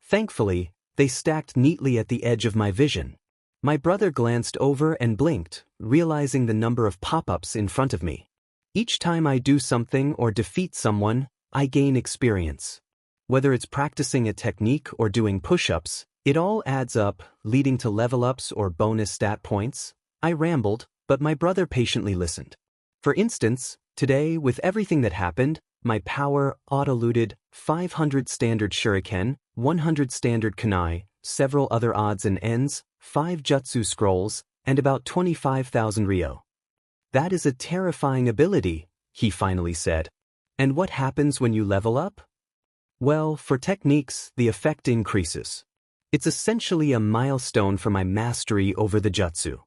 Thankfully, they stacked neatly at the edge of my vision. My brother glanced over and blinked, realizing the number of pop-ups in front of me. Each time I do something or defeat someone, I gain experience. Whether it's practicing a technique or doing push-ups, it all adds up, leading to level-ups or bonus stat points. I rambled, but my brother patiently listened. For instance, today, with everything that happened, my power auto-looted 500 standard shuriken, 100 standard kunai, several other odds and ends, 5 jutsu scrolls, and about 25,000 ryo. That is a terrifying ability, he finally said. And what happens when you level up? Well, for techniques, the effect increases. It's essentially a milestone for my mastery over the jutsu.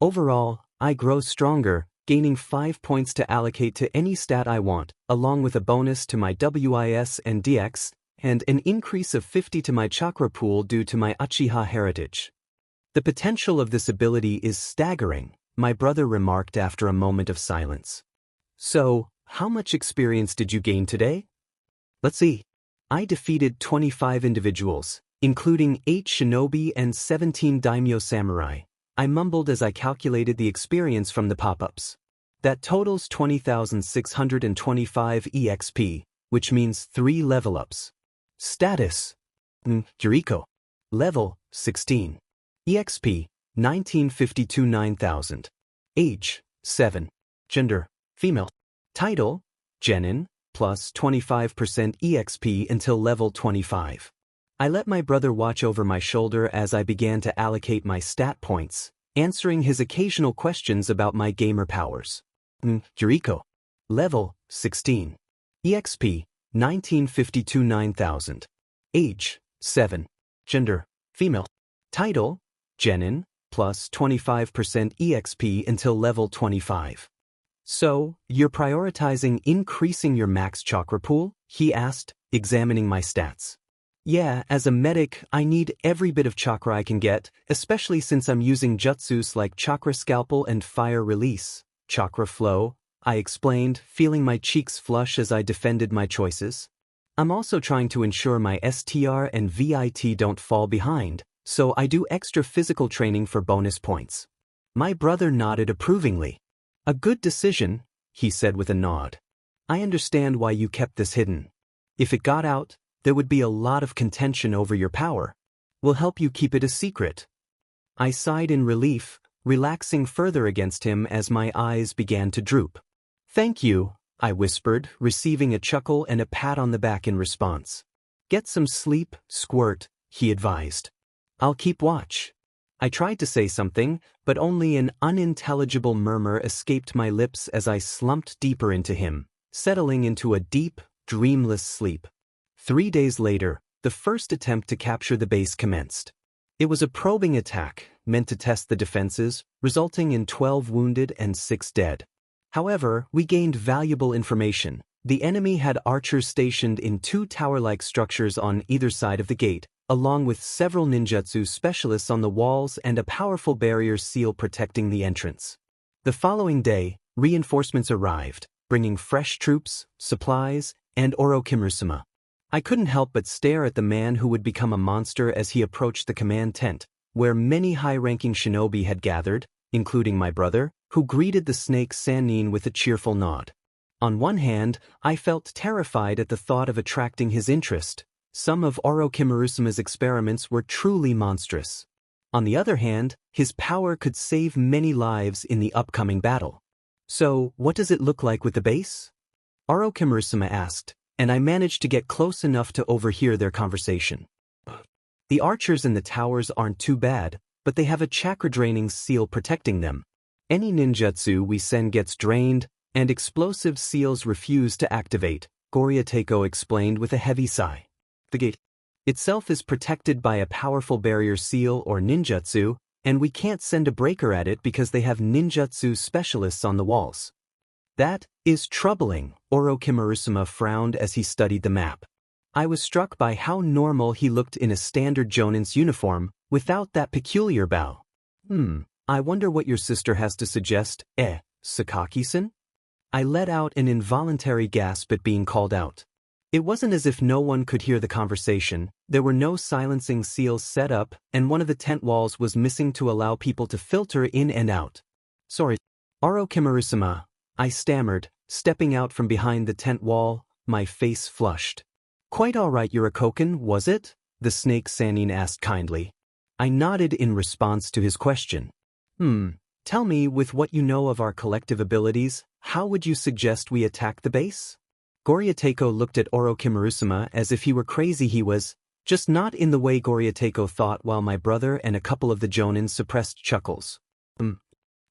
Overall, I grow stronger, gaining 5 points to allocate to any stat I want, along with a bonus to my WIS and DX, and an increase of 50 to my chakra pool due to my Uchiha heritage. The potential of this ability is staggering, my brother remarked after a moment of silence. So, how much experience did you gain today? Let's see. I defeated 25 individuals, including 8 shinobi and 17 daimyo samurai. I mumbled as I calculated the experience from the pop-ups. That totals 20,625 EXP, which means 3 level-ups. Status: Yuriko. Level: 16. EXP: 1952 9000. Age: 7. Gender: female. Title: Jonin, plus 25% EXP until level 25. I let my brother watch over my shoulder as I began to allocate my stat points, answering his occasional questions about my gamer powers. Yuriko. Level: 16. EXP: 1952 9000. Age: 7. Gender: female. Title: Jonin, plus 25% EXP until level 25. So, you're prioritizing increasing your max chakra pool? He asked, examining my stats. Yeah, as a medic, I need every bit of chakra I can get, especially since I'm using jutsus like chakra scalpel and fire release. Chakra flow, I explained, feeling my cheeks flush as I defended my choices. I'm also trying to ensure my STR and VIT don't fall behind, so I do extra physical training for bonus points. My brother nodded approvingly. A good decision, he said with a nod. I understand why you kept this hidden. If it got out, there would be a lot of contention over your power. We'll help you keep it a secret. I sighed in relief, relaxing further against him as my eyes began to droop. Thank you, I whispered, receiving a chuckle and a pat on the back in response. Get some sleep, Squirt, he advised. I'll keep watch. I tried to say something, but only an unintelligible murmur escaped my lips as I slumped deeper into him, settling into a deep, dreamless sleep. 3 days later, the first attempt to capture the base commenced. It was a probing attack, meant to test the defenses, resulting in 12 wounded and 6 dead. However, we gained valuable information. The enemy had archers stationed in 2 tower-like structures on either side of the gate, along with several ninjutsu specialists on the walls and a powerful barrier seal protecting the entrance. The following day, reinforcements arrived, bringing fresh troops, supplies, and Orochimaru. I couldn't help but stare at the man who would become a monster as he approached the command tent, where many high-ranking shinobi had gathered, including my brother, who greeted the snake Sannin with a cheerful nod. On one hand, I felt terrified at the thought of attracting his interest. Some of Orochimaru's experiments were truly monstrous. On the other hand, his power could save many lives in the upcoming battle. So, what does it look like with the base? Orochimaru asked, and I managed to get close enough to overhear their conversation. The archers in the towers aren't too bad, but they have a chakra-draining seal protecting them. Any ninjutsu we send gets drained, and explosive seals refuse to activate, Goryateko explained with a heavy sigh. The gate itself is protected by a powerful barrier seal or ninjutsu, and we can't send a breaker at it because they have ninjutsu specialists on the walls. That is troubling, Orochimaru frowned as he studied the map. I was struck by how normal he looked in a standard Jonin's uniform, without that peculiar bow. I wonder what your sister has to suggest, Sakaki-san? I let out an involuntary gasp at being called out. It wasn't as if no one could hear the conversation. There were no silencing seals set up, and one of the tent walls was missing to allow people to filter in and out. Sorry, Orochimaru, I stammered, stepping out from behind the tent wall, my face flushed. Quite all right, Yurikoken, was it? The snake Sannin asked kindly. I nodded in response to his question. Tell me, with what you know of our collective abilities, how would you suggest we attack the base? Goryateko looked at Orochimaru as if he were crazy. He was, just not in the way Goryateko thought, while my brother and a couple of the Jonin suppressed chuckles.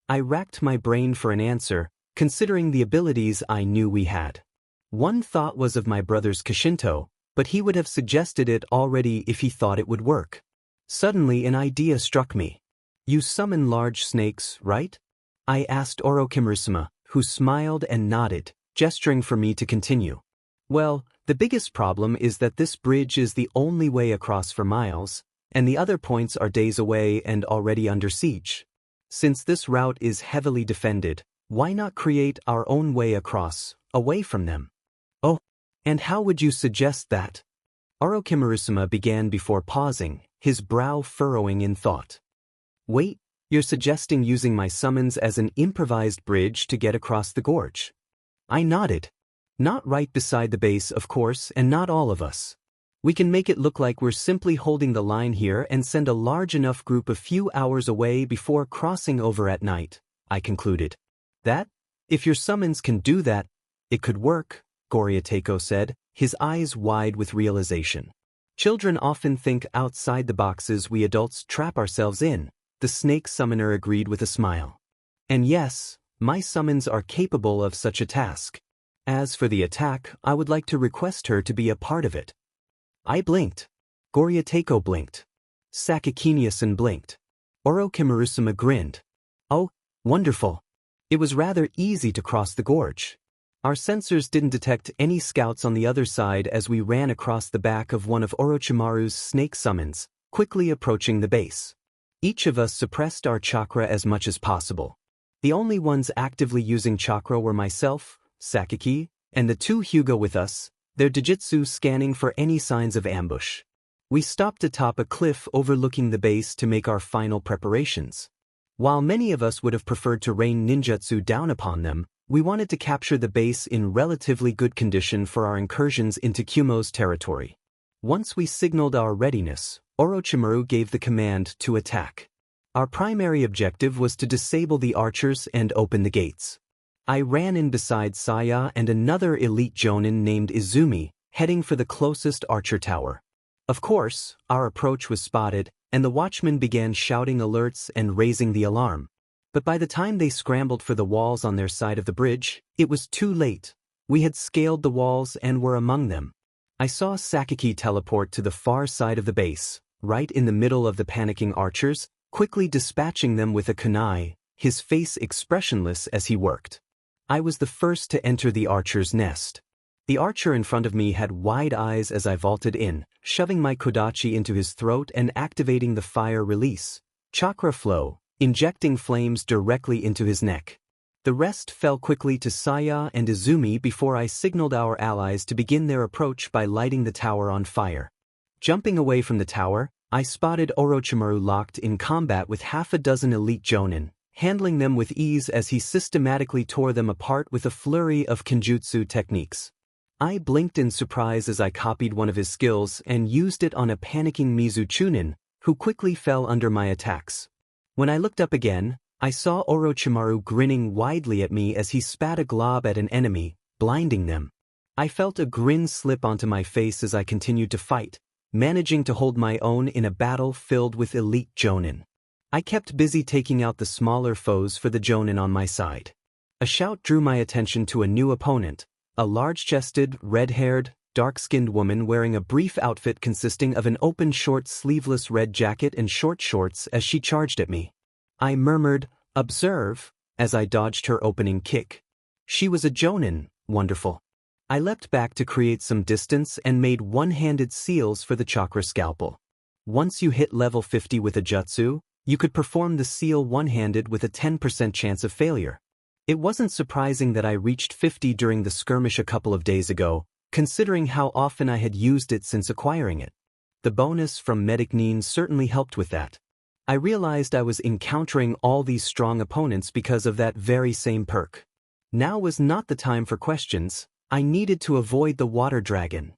I racked my brain for an answer, considering the abilities I knew we had. One thought was of my brother's Kishinto, but he would have suggested it already if he thought it would work. Suddenly an idea struck me. You summon large snakes, right? I asked Orochimaru, who smiled and nodded, gesturing for me to continue. Well, the biggest problem is that this bridge is the only way across for miles, and the other points are days away and already under siege. Since this route is heavily defended, why not create our own way across, away from them? Oh, and how would you suggest that? Orochimaru began before pausing, his brow furrowing in thought. Wait, you're suggesting using my summons as an improvised bridge to get across the gorge? I nodded. Not right beside the base, of course, and not all of us. We can make it look like we're simply holding the line here and send a large enough group a few hours away before crossing over at night, I concluded. That? If your summons can do that, it could work, Goryateko said, his eyes wide with realization. Children often think outside the boxes we adults trap ourselves in, the snake summoner agreed with a smile. And yes, my summons are capable of such a task. As for the attack, I would like to request her to be a part of it. I blinked. Goryateko blinked. Sakakini-san blinked. Orochimaru grinned. Oh, wonderful. It was rather easy to cross the gorge. Our sensors didn't detect any scouts on the other side as we ran across the back of one of Orochimaru's snake summons, quickly approaching the base. Each of us suppressed our chakra as much as possible. The only ones actively using chakra were myself, Sakaki, and the 2 Hyuga with us, their Dijitsu scanning for any signs of ambush. We stopped atop a cliff overlooking the base to make our final preparations. While many of us would have preferred to rain ninjutsu down upon them, we wanted to capture the base in relatively good condition for our incursions into Kumo's territory. Once we signaled our readiness, Orochimaru gave the command to attack. Our primary objective was to disable the archers and open the gates. I ran in beside Saya and another elite Jonin named Izumi, heading for the closest archer tower. Of course, our approach was spotted, and the watchmen began shouting alerts and raising the alarm. But by the time they scrambled for the walls on their side of the bridge, it was too late. We had scaled the walls and were among them. I saw Sakaki teleport to the far side of the base, right in the middle of the panicking archers, quickly dispatching them with a kunai, his face expressionless as he worked. I was the first to enter the archer's nest. The archer in front of me had wide eyes as I vaulted in, shoving my kodachi into his throat and activating the fire release, chakra flow, injecting flames directly into his neck. The rest fell quickly to Saya and Izumi before I signaled our allies to begin their approach by lighting the tower on fire. Jumping away from the tower, I spotted Orochimaru locked in combat with half a dozen elite Jonin, handling them with ease as he systematically tore them apart with a flurry of kenjutsu techniques. I blinked in surprise as I copied one of his skills and used it on a panicking Mizu Chunin, who quickly fell under my attacks. When I looked up again, I saw Orochimaru grinning widely at me as he spat a glob at an enemy, blinding them. I felt a grin slip onto my face as I continued to fight, managing to hold my own in a battle filled with elite Jonin. I kept busy taking out the smaller foes for the Jonin on my side. A shout drew my attention to a new opponent, a large-chested, red-haired, dark-skinned woman wearing a brief outfit consisting of an open short sleeveless red jacket and short shorts as she charged at me. I murmured, "Observe," as I dodged her opening kick. She was a Jonin, wonderful. I leapt back to create some distance and made one-handed seals for the chakra scalpel. Once you hit level 50 with a jutsu, you could perform the seal one-handed with a 10% chance of failure. It wasn't surprising that I reached 50 during the skirmish a couple of days ago, considering how often I had used it since acquiring it. The bonus from Medic Nin certainly helped with that. I realized I was encountering all these strong opponents because of that very same perk. Now was not the time for questions. I needed to avoid the water dragon.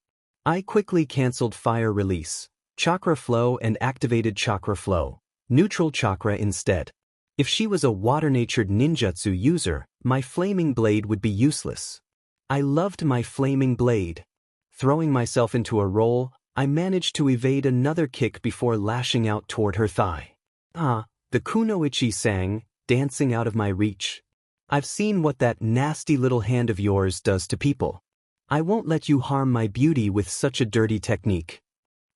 I quickly cancelled fire release, chakra flow and activated chakra flow, neutral chakra instead. If she was a water-natured ninjutsu user, my flaming blade would be useless. I loved my flaming blade. Throwing myself into a roll, I managed to evade another kick before lashing out toward her thigh. "Ah," the kunoichi sang, dancing out of my reach. "I've seen what that nasty little hand of yours does to people. I won't let you harm my beauty with such a dirty technique."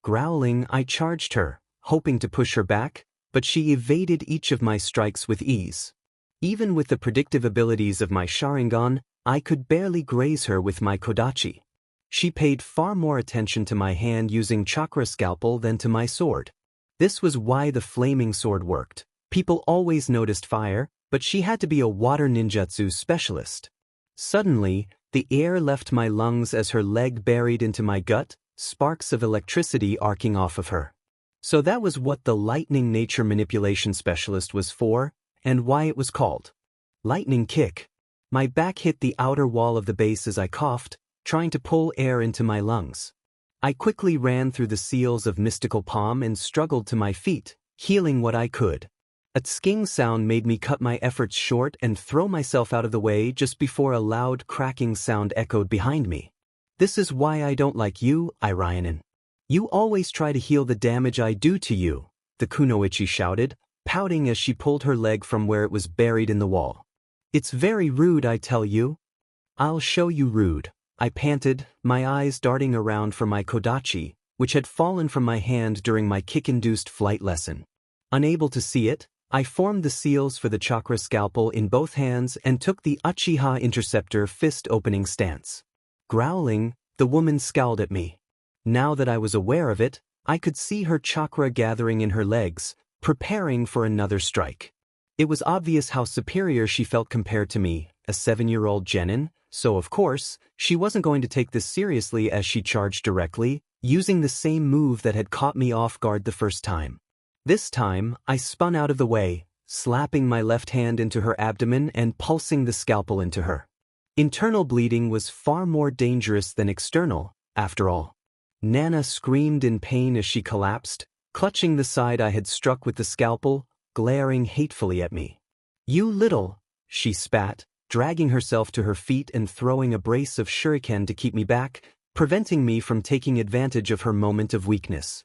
Growling, I charged her, hoping to push her back, but she evaded each of my strikes with ease. Even with the predictive abilities of my sharingan, I could barely graze her with my kodachi. She paid far more attention to my hand using chakra scalpel than to my sword. This was why the flaming sword worked. People always noticed fire, but she had to be a water ninjutsu specialist. Suddenly, the air left my lungs as her leg buried into my gut, sparks of electricity arcing off of her. So that was what the lightning nature manipulation specialist was for, and why it was called lightning kick. My back hit the outer wall of the base as I coughed, trying to pull air into my lungs. I quickly ran through the seals of mystical palm and struggled to my feet, healing what I could. A tsking sound made me cut my efforts short and throw myself out of the way just before a loud cracking sound echoed behind me. "This is why I don't like you, Irionin. You always try to heal the damage I do to you," the kunoichi shouted, pouting as she pulled her leg from where it was buried in the wall. "It's very rude, I tell you." "I'll show you rude," I panted, my eyes darting around for my kodachi, which had fallen from my hand during my kick-induced flight lesson. Unable to see it, I formed the seals for the chakra scalpel in both hands and took the Uchiha interceptor fist-opening stance. Growling, the woman scowled at me. Now that I was aware of it, I could see her chakra gathering in her legs, preparing for another strike. It was obvious how superior she felt compared to me, a 7-year-old genin, so of course, she wasn't going to take this seriously as she charged directly, using the same move that had caught me off guard the first time. This time, I spun out of the way, slapping my left hand into her abdomen and pulsing the scalpel into her. Internal bleeding was far more dangerous than external, after all. Nana screamed in pain as she collapsed, clutching the side I had struck with the scalpel, glaring hatefully at me. "You little," she spat, dragging herself to her feet and throwing a brace of shuriken to keep me back, preventing me from taking advantage of her moment of weakness.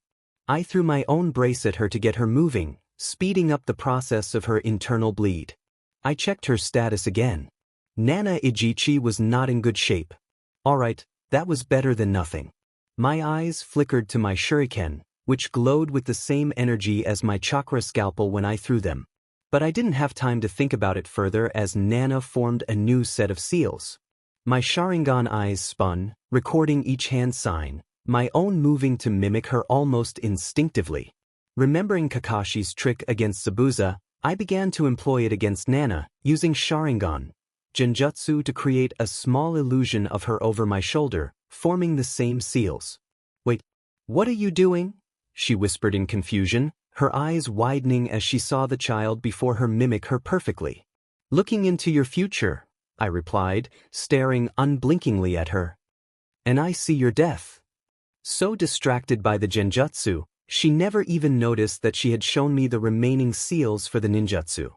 I threw my own brace at her to get her moving, speeding up the process of her internal bleed. I checked her status again. Nana Ijichi was not in good shape. Alright, that was better than nothing. My eyes flickered to my shuriken, which glowed with the same energy as my chakra scalpel when I threw them. But I didn't have time to think about it further as Nana formed a new set of seals. My sharingan eyes spun, recording each hand sign, my own moving to mimic her almost instinctively. Remembering Kakashi's trick against Zabuza, I began to employ it against Nana, using sharingan genjutsu to create a small illusion of her over my shoulder, forming the same seals. "Wait, what are you doing?" she whispered in confusion, her eyes widening as she saw the child before her mimic her perfectly. "Looking into your future," I replied, staring unblinkingly at her. "And I see your death." So distracted by the genjutsu, she never even noticed that she had shown me the remaining seals for the ninjutsu.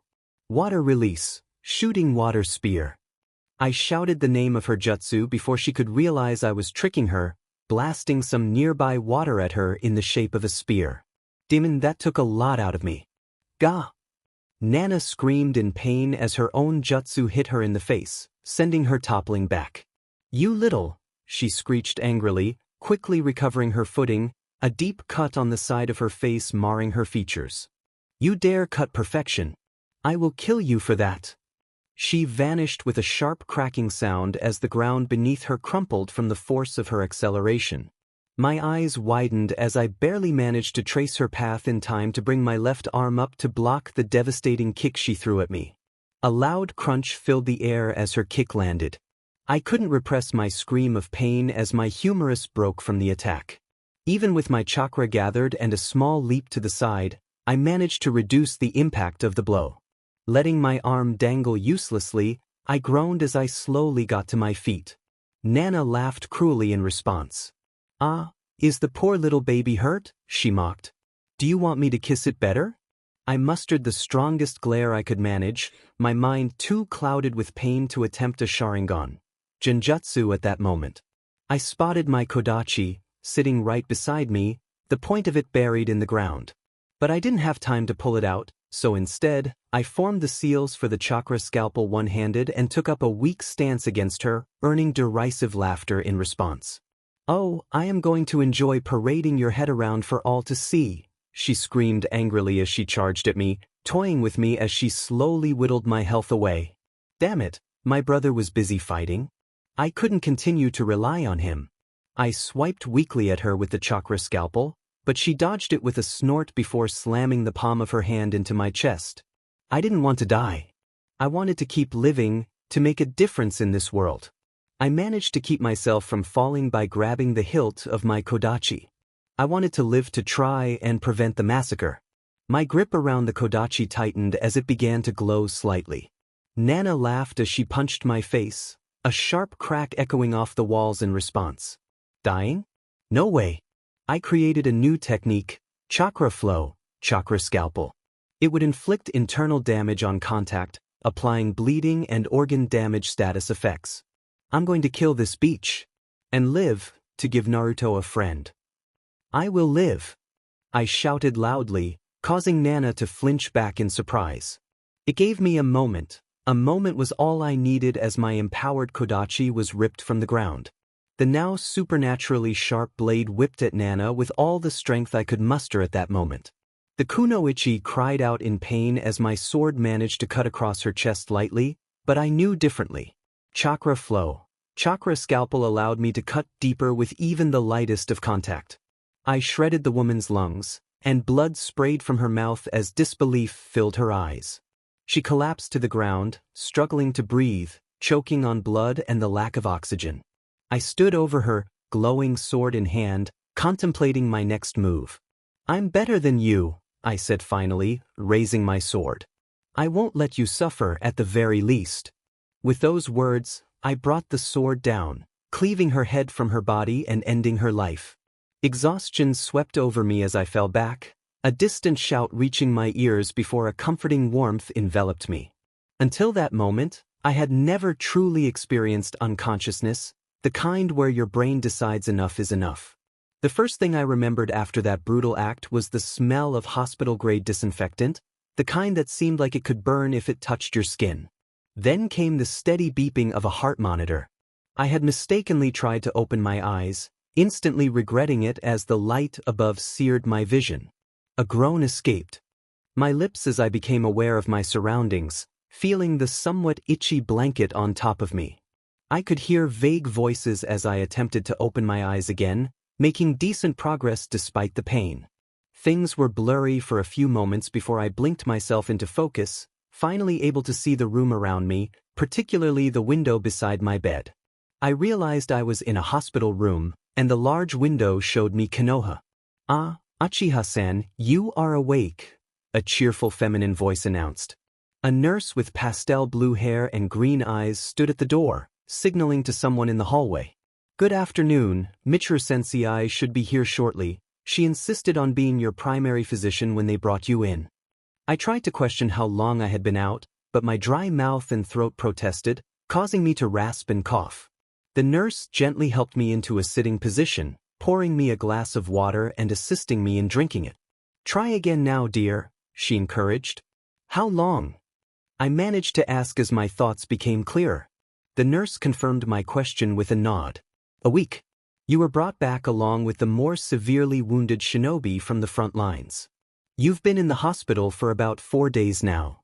Water release, shooting water spear. I shouted the name of her jutsu before she could realize I was tricking her, blasting some nearby water at her in the shape of a spear. Demon, that took a lot out of me. Gah! Nana screamed in pain as her own jutsu hit her in the face, sending her toppling back. "You little," she screeched angrily, quickly recovering her footing, a deep cut on the side of her face marring her features. "You dare cut perfection. I will kill you for that." She vanished with a sharp cracking sound as the ground beneath her crumpled from the force of her acceleration. My eyes widened as I barely managed to trace her path in time to bring my left arm up to block the devastating kick she threw at me. A loud crunch filled the air as her kick landed. I couldn't repress my scream of pain as my humerus broke from the attack. Even with my chakra gathered and a small leap to the side, I managed to reduce the impact of the blow. Letting my arm dangle uselessly, I groaned as I slowly got to my feet. Nana laughed cruelly in response. "Ah, is the poor little baby hurt?" she mocked. "Do you want me to kiss it better?" I mustered the strongest glare I could manage, my mind too clouded with pain to attempt a sharingan genjutsu at that moment. I spotted my kodachi, sitting right beside me, the point of it buried in the ground. But I didn't have time to pull it out, so instead, I formed the seals for the chakra scalpel one-handed and took up a weak stance against her, earning derisive laughter in response. "Oh, I am going to enjoy parading your head around for all to see," she screamed angrily as she charged at me, toying with me as she slowly whittled my health away. Damn it, my brother was busy fighting. I couldn't continue to rely on him. I swiped weakly at her with the chakra scalpel, but she dodged it with a snort before slamming the palm of her hand into my chest. I didn't want to die. I wanted to keep living, to make a difference in this world. I managed to keep myself from falling by grabbing the hilt of my kodachi. I wanted to live to try and prevent the massacre. My grip around the kodachi tightened as it began to glow slightly. Nana laughed as she punched my face, a sharp crack echoing off the walls in response. Dying? No way. I created a new technique, chakra flow, chakra scalpel. It would inflict internal damage on contact, applying bleeding and organ damage status effects. I'm going to kill this beach. And live, to give Naruto a friend. I will live. I shouted loudly, causing Nana to flinch back in surprise. It gave me a moment. A moment was all I needed as my empowered kodachi was ripped from the ground. The now supernaturally sharp blade whipped at Nana with all the strength I could muster at that moment. The kunoichi cried out in pain as my sword managed to cut across her chest lightly, but I knew differently. Chakra flow. Chakra scalpel allowed me to cut deeper with even the lightest of contact. I shredded the woman's lungs, and blood sprayed from her mouth as disbelief filled her eyes. She collapsed to the ground, struggling to breathe, choking on blood and the lack of oxygen. I stood over her, glowing sword in hand, contemplating my next move. I'm better than you, I said finally, raising my sword. I won't let you suffer at the very least. With those words, I brought the sword down, cleaving her head from her body and ending her life. Exhaustion swept over me as I fell back, a distant shout reaching my ears before a comforting warmth enveloped me. Until that moment, I had never truly experienced unconsciousness, the kind where your brain decides enough is enough. The first thing I remembered after that brutal act was the smell of hospital-grade disinfectant, the kind that seemed like it could burn if it touched your skin. Then came the steady beeping of a heart monitor. I had mistakenly tried to open my eyes, instantly regretting it as the light above seared my vision. A groan escaped my lips as I became aware of my surroundings, feeling the somewhat itchy blanket on top of me. I could hear vague voices as I attempted to open my eyes again, making decent progress despite the pain. Things were blurry for a few moments before I blinked myself into focus, finally able to see the room around me, particularly the window beside my bed. I realized I was in a hospital room, and the large window showed me Konoha. "Ah, Uchiha-san, you are awake," a cheerful feminine voice announced. A nurse with pastel blue hair and green eyes stood at the door, signaling to someone in the hallway. "Good afternoon, Michiru-sensei should be here shortly. She insisted on being your primary physician when they brought you in." I tried to question how long I had been out, but my dry mouth and throat protested, causing me to rasp and cough. The nurse gently helped me into a sitting position, pouring me a glass of water and assisting me in drinking it. "Try again now, dear," she encouraged. "How long?" I managed to ask as my thoughts became clearer. The nurse confirmed my question with a nod. "A week. You were brought back along with the more severely wounded shinobi from the front lines. You've been in the hospital for about 4 days now."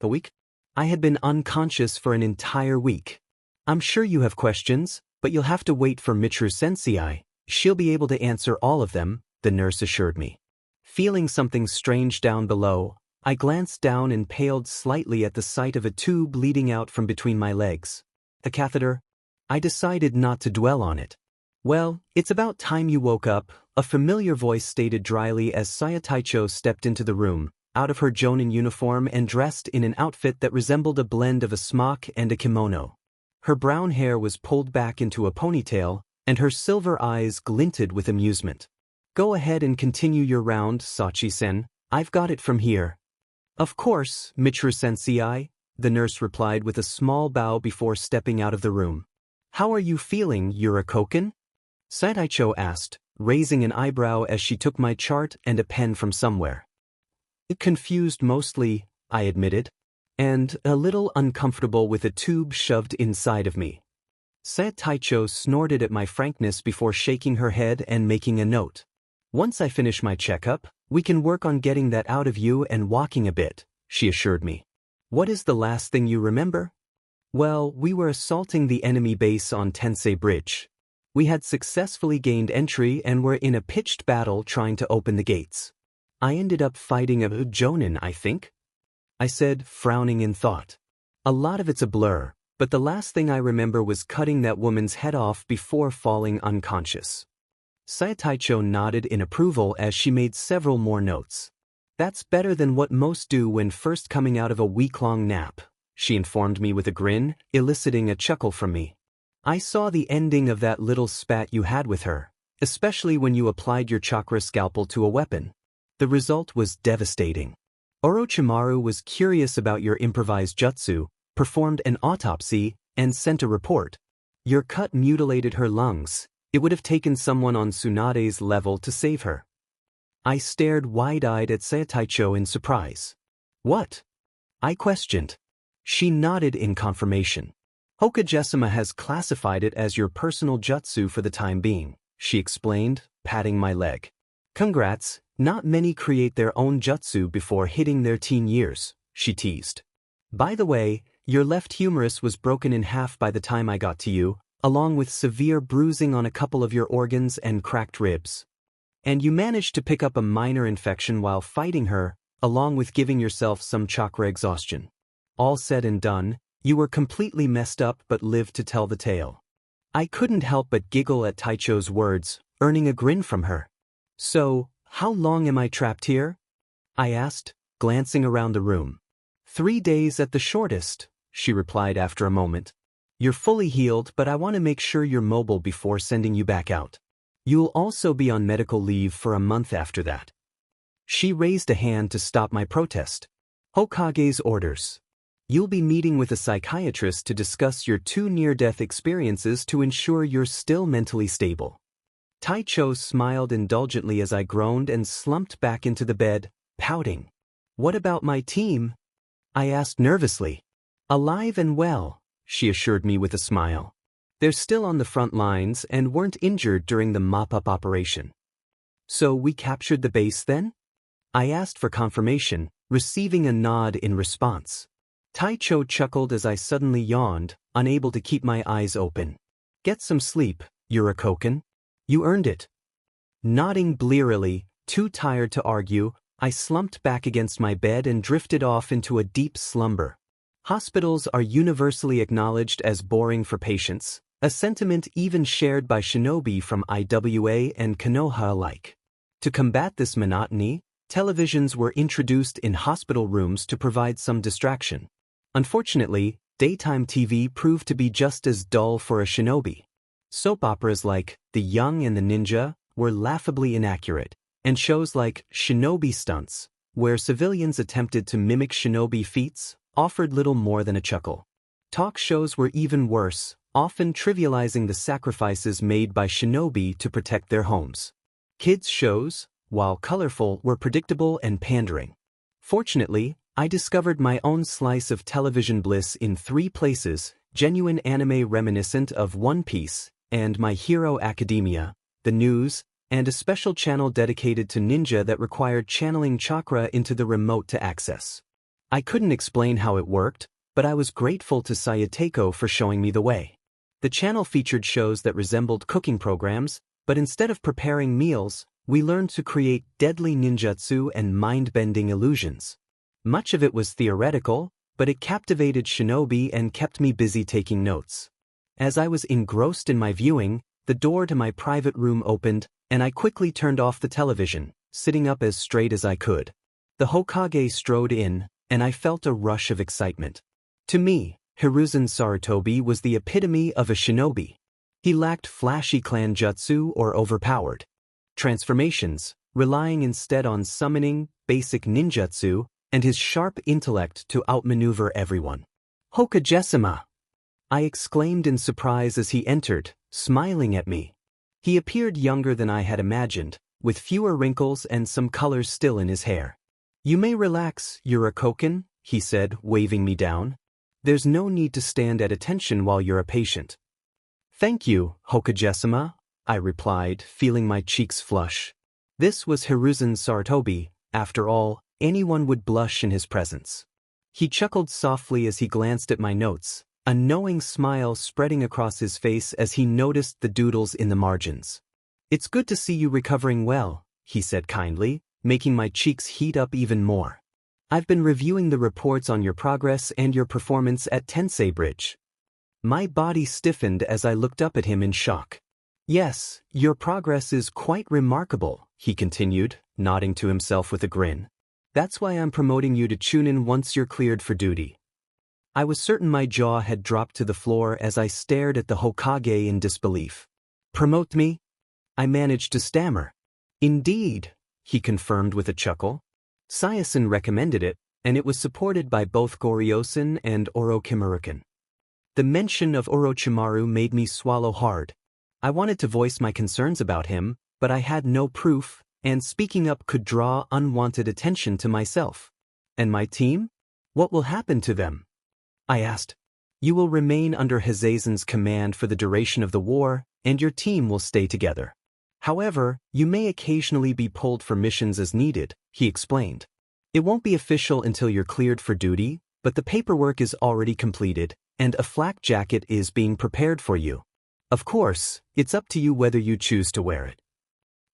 "A week?" I had been unconscious for an entire week. "I'm sure you have questions, but you'll have to wait for Michiru-sensei. She'll be able to answer all of them," the nurse assured me. Feeling something strange down below, I glanced down and paled slightly at the sight of a tube leading out from between my legs. A catheter? I decided not to dwell on it. "Well, it's about time you woke up," a familiar voice stated dryly as Sayataicho stepped into the room, out of her Jonin uniform and dressed in an outfit that resembled a blend of a smock and a kimono. Her brown hair was pulled back into a ponytail, and her silver eyes glinted with amusement. "Go ahead and continue your round, Sachi-sen. I've got it from here." "Of course, Michiru-sensei," the nurse replied with a small bow before stepping out of the room. "How are you feeling, Yurakoken?" Sayataicho asked, raising an eyebrow as she took my chart and a pen from somewhere. "Confused mostly," I admitted, "and a little uncomfortable with a tube shoved inside of me." Sayataicho snorted at my frankness before shaking her head and making a note. "Once I finish my checkup, we can work on getting that out of you and walking a bit," she assured me. "What is the last thing you remember?" "Well, we were assaulting the enemy base on Tensei Bridge. We had successfully gained entry and were in a pitched battle trying to open the gates. I ended up fighting a Jonin, I think," I said, frowning in thought. "A lot of it's a blur, but the last thing I remember was cutting that woman's head off before falling unconscious." Sayataicho nodded in approval as she made several more notes. "That's better than what most do when first coming out of a week-long nap," she informed me with a grin, eliciting a chuckle from me. "I saw the ending of that little spat you had with her, especially when you applied your chakra scalpel to a weapon. The result was devastating. Orochimaru was curious about your improvised jutsu, performed an autopsy, and sent a report. Your cut mutilated her lungs. It would have taken someone on Tsunade's level to save her." I stared wide-eyed at Sayataicho in surprise. "What?" I questioned. She nodded in confirmation. "Hokage-sama has classified it as your personal jutsu for the time being," she explained, patting my leg. "Congrats, not many create their own jutsu before hitting their teen years," she teased. "By the way, your left humerus was broken in half by the time I got to you, along with severe bruising on a couple of your organs and cracked ribs. And you managed to pick up a minor infection while fighting her, along with giving yourself some chakra exhaustion. All said and done, you were completely messed up but lived to tell the tale." I couldn't help but giggle at Taicho's words, earning a grin from her. "So, how long am I trapped here?" I asked, glancing around the room. 3 days at the shortest, she replied after a moment. You're fully healed, but I want to make sure you're mobile before sending you back out. You'll also be on medical leave for a month after that. She raised a hand to stop my protest. Hokage's orders. You'll be meeting with a psychiatrist to discuss your 2 near-death experiences to ensure you're still mentally stable. Taicho smiled indulgently as I groaned and slumped back into the bed, pouting. What about my team? I asked nervously. Alive and well, she assured me with a smile. They're still on the front lines and weren't injured during the mop-up operation. So we captured the base then? I asked for confirmation, receiving a nod in response. Taicho chuckled as I suddenly yawned, unable to keep my eyes open. Get some sleep, Yurakoken. You earned it. Nodding blearily, too tired to argue, I slumped back against my bed and drifted off into a deep slumber. Hospitals are universally acknowledged as boring for patients, a sentiment even shared by shinobi from IWA and Konoha alike. To combat this monotony, televisions were introduced in hospital rooms to provide some distraction. Unfortunately, daytime TV proved to be just as dull for a shinobi. Soap operas like The Young and the Ninja were laughably inaccurate, and shows like Shinobi Stunts, where civilians attempted to mimic shinobi feats, offered little more than a chuckle. Talk shows were even worse, often trivializing the sacrifices made by shinobi to protect their homes. Kids' shows, while colorful, were predictable and pandering. Fortunately, I discovered my own slice of television bliss in 3 places: genuine anime reminiscent of One Piece, and My Hero Academia, the news, and a special channel dedicated to ninja that required channeling chakra into the remote to access. I couldn't explain how it worked, but I was grateful to Sayateko for showing me the way. The channel featured shows that resembled cooking programs, but instead of preparing meals, we learned to create deadly ninjutsu and mind-bending illusions. Much of it was theoretical, but it captivated shinobi and kept me busy taking notes. As I was engrossed in my viewing, the door to my private room opened, and I quickly turned off the television, sitting up as straight as I could. The Hokage strode in, and I felt a rush of excitement. To me, Hiruzen Sarutobi was the epitome of a shinobi. He lacked flashy clan jutsu or overpowered transformations, relying instead on summoning, basic ninjutsu, and his sharp intellect to outmaneuver everyone. Hokage-sama! I exclaimed in surprise as he entered, smiling at me. He appeared younger than I had imagined, with fewer wrinkles and some colors still in his hair. You may relax, Yurakoken, he said, waving me down. There's no need to stand at attention while you're a patient. Thank you, Hokage-sama, I replied, feeling my cheeks flush. This was Hiruzen Sarutobi. After all, anyone would blush in his presence. He chuckled softly as he glanced at my notes, a knowing smile spreading across his face as he noticed the doodles in the margins. It's good to see you recovering well, he said kindly, making my cheeks heat up even more. I've been reviewing the reports on your progress and your performance at Tensei Bridge. My body stiffened as I looked up at him in shock. Yes, your progress is quite remarkable, he continued, nodding to himself with a grin. That's why I'm promoting you to Chunin once you're cleared for duty. I was certain my jaw had dropped to the floor as I stared at the Hokage in disbelief. Promote me? I managed to stammer. Indeed, he confirmed with a chuckle. Sayasen recommended it, and it was supported by both Goryosen and Orochimaruken. The mention of Orochimaru made me swallow hard. I wanted to voice my concerns about him, but I had no proof, and speaking up could draw unwanted attention to myself. And my team? What will happen to them? I asked. You will remain under Hisazen's command for the duration of the war, and your team will stay together. However, you may occasionally be pulled for missions as needed, he explained. It won't be official until you're cleared for duty, but the paperwork is already completed, and a flak jacket is being prepared for you. Of course, it's up to you whether you choose to wear it.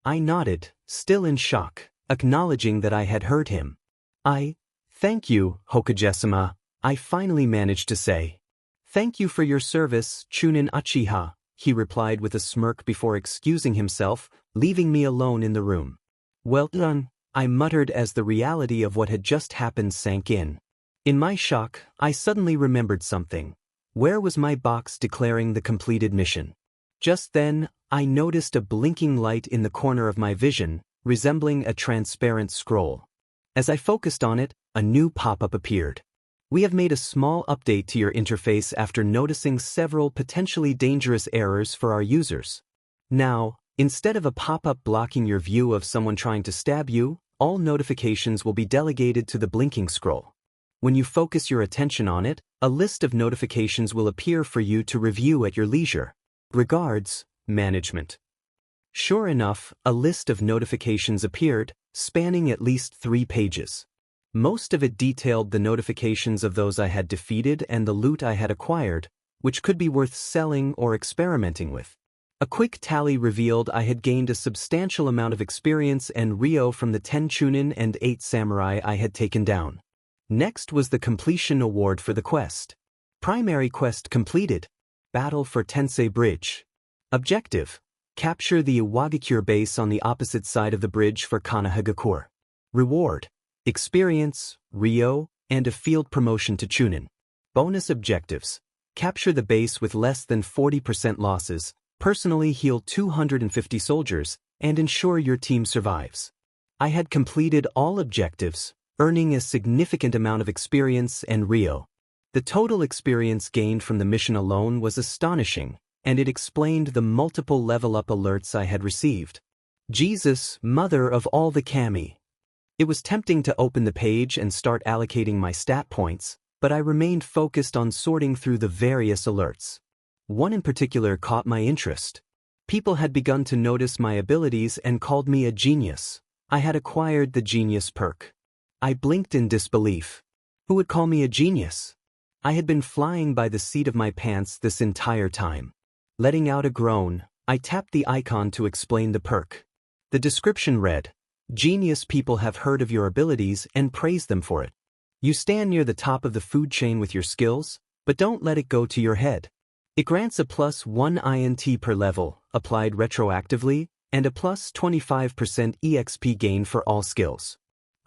I nodded, still in shock, acknowledging that I had heard him. Thank you, Hokage-sama, I finally managed to say. Thank you for your service, Chunin Uchiha, he replied with a smirk before excusing himself, leaving me alone in the room. Well done, I muttered as the reality of what had just happened sank in. In my shock, I suddenly remembered something. Where was my box declaring the completed mission? Just then, I noticed a blinking light in the corner of my vision, resembling a transparent scroll. As I focused on it, a new pop-up appeared. We have made a small update to your interface after noticing several potentially dangerous errors for our users. Now, instead of a pop-up blocking your view of someone trying to stab you, all notifications will be delegated to the blinking scroll. When you focus your attention on it, a list of notifications will appear for you to review at your leisure. Regards, Management. Sure enough, a list of notifications appeared, spanning at least 3 pages. Most of it detailed the notifications of those I had defeated and the loot I had acquired, which could be worth selling or experimenting with. A quick tally revealed I had gained a substantial amount of experience and Ryo from the 10 Chunin and 8 samurai I had taken down. Next was the completion award for the quest. Primary quest completed. Battle for Tensei Bridge. Objective: capture the Iwagakure base on the opposite side of the bridge for Konohagakure. Reward: experience, Ryo, and a field promotion to Chunin. Bonus objectives: capture the base with less than 40% losses, personally heal 250 soldiers, and ensure your team survives. I had completed all objectives, earning a significant amount of experience and Ryo. The total experience gained from the mission alone was astonishing, and it explained the multiple level-up alerts I had received. Jesus, mother of all the kami. It was tempting to open the page and start allocating my stat points, but I remained focused on sorting through the various alerts. One in particular caught my interest. People had begun to notice my abilities and called me a genius. I had acquired the genius perk. I blinked in disbelief. Who would call me a genius? I had been flying by the seat of my pants this entire time. Letting out a groan, I tapped the icon to explain the perk. The description read, "Genius people have heard of your abilities and praise them for it. You stand near the top of the food chain with your skills, but don't let it go to your head. It grants a +1 INT per level, applied retroactively, and a +25% EXP gain for all skills."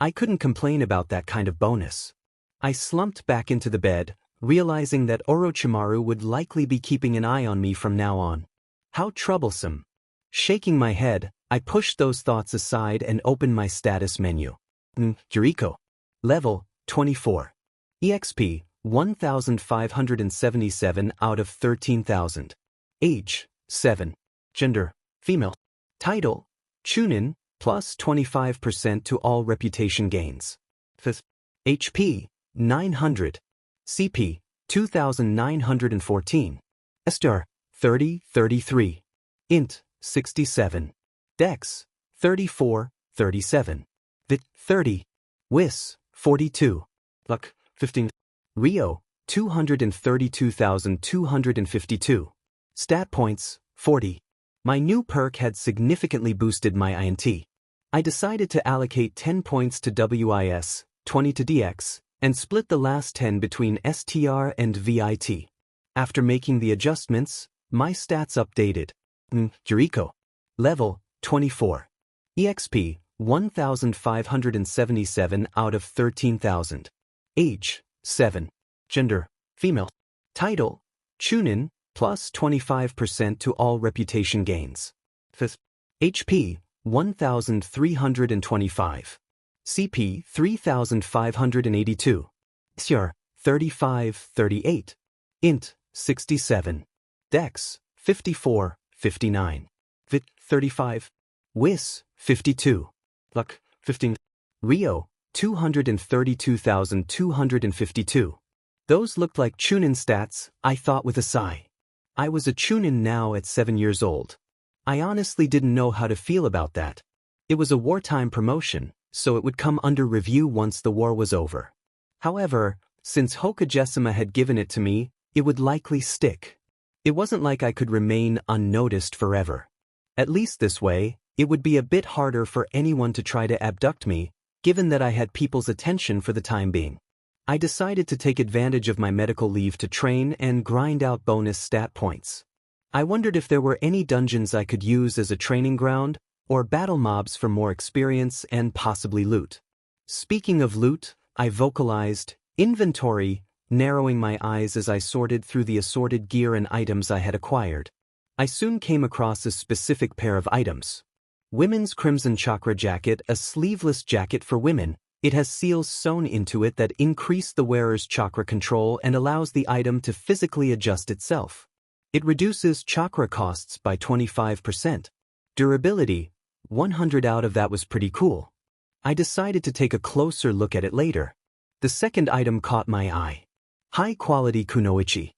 I couldn't complain about that kind of bonus. I slumped back into the bed, realizing that Orochimaru would likely be keeping an eye on me from now on. How troublesome. Shaking my head, I pushed those thoughts aside and opened my status menu. Juriko. Level, 24. EXP, 1,577 out of 13,000. Age, 7. Gender, female. Title, Chunin, +25% to all reputation gains. HP, 900. CP, 2,914. STR, 3033. Int, 67. Dex, 3437. Vit, 30. Wis, 42. Luck, 15. Ryo, 232,252. Stat points, 40. My new perk had significantly boosted my INT. I decided to allocate 10 points to WIS, 20 to DX, and split the last 10 between STR and VIT. After making the adjustments, my stats updated. Juriko. Level, 24. EXP, 1,577 out of 13,000. Age, 7. Gender, female. Title, Chunin, +25% to all reputation gains. HP, 1,325. CP, 3,582. SR, 3538. Int, 67. Dex, 5459. Vit, 35. Wis, 52. Luck, 15. Ryo, 232,252. Those looked like Chunin stats, I thought with a sigh. I was a Chunin now at 7 years old. I honestly didn't know how to feel about that. It was a wartime promotion, so it would come under review once the war was over. However, since Hokage-sama had given it to me, it would likely stick. It wasn't like I could remain unnoticed forever. At least this way, it would be a bit harder for anyone to try to abduct me, given that I had people's attention for the time being. I decided to take advantage of my medical leave to train and grind out bonus stat points. I wondered if there were any dungeons I could use as a training ground, or battle mobs for more experience and possibly loot. Speaking of loot, I vocalized, Inventory, narrowing my eyes as I sorted through the assorted gear and items I had acquired. I soon came across a specific pair of items. Women's Crimson Chakra Jacket, a sleeveless jacket for women. It has seals sewn into it that increase the wearer's chakra control and allows the item to physically adjust itself. It reduces chakra costs by 25%. Durability, 100 out of that was pretty cool. I decided to take a closer look at it later. The second item caught my eye. High-quality kunoichi.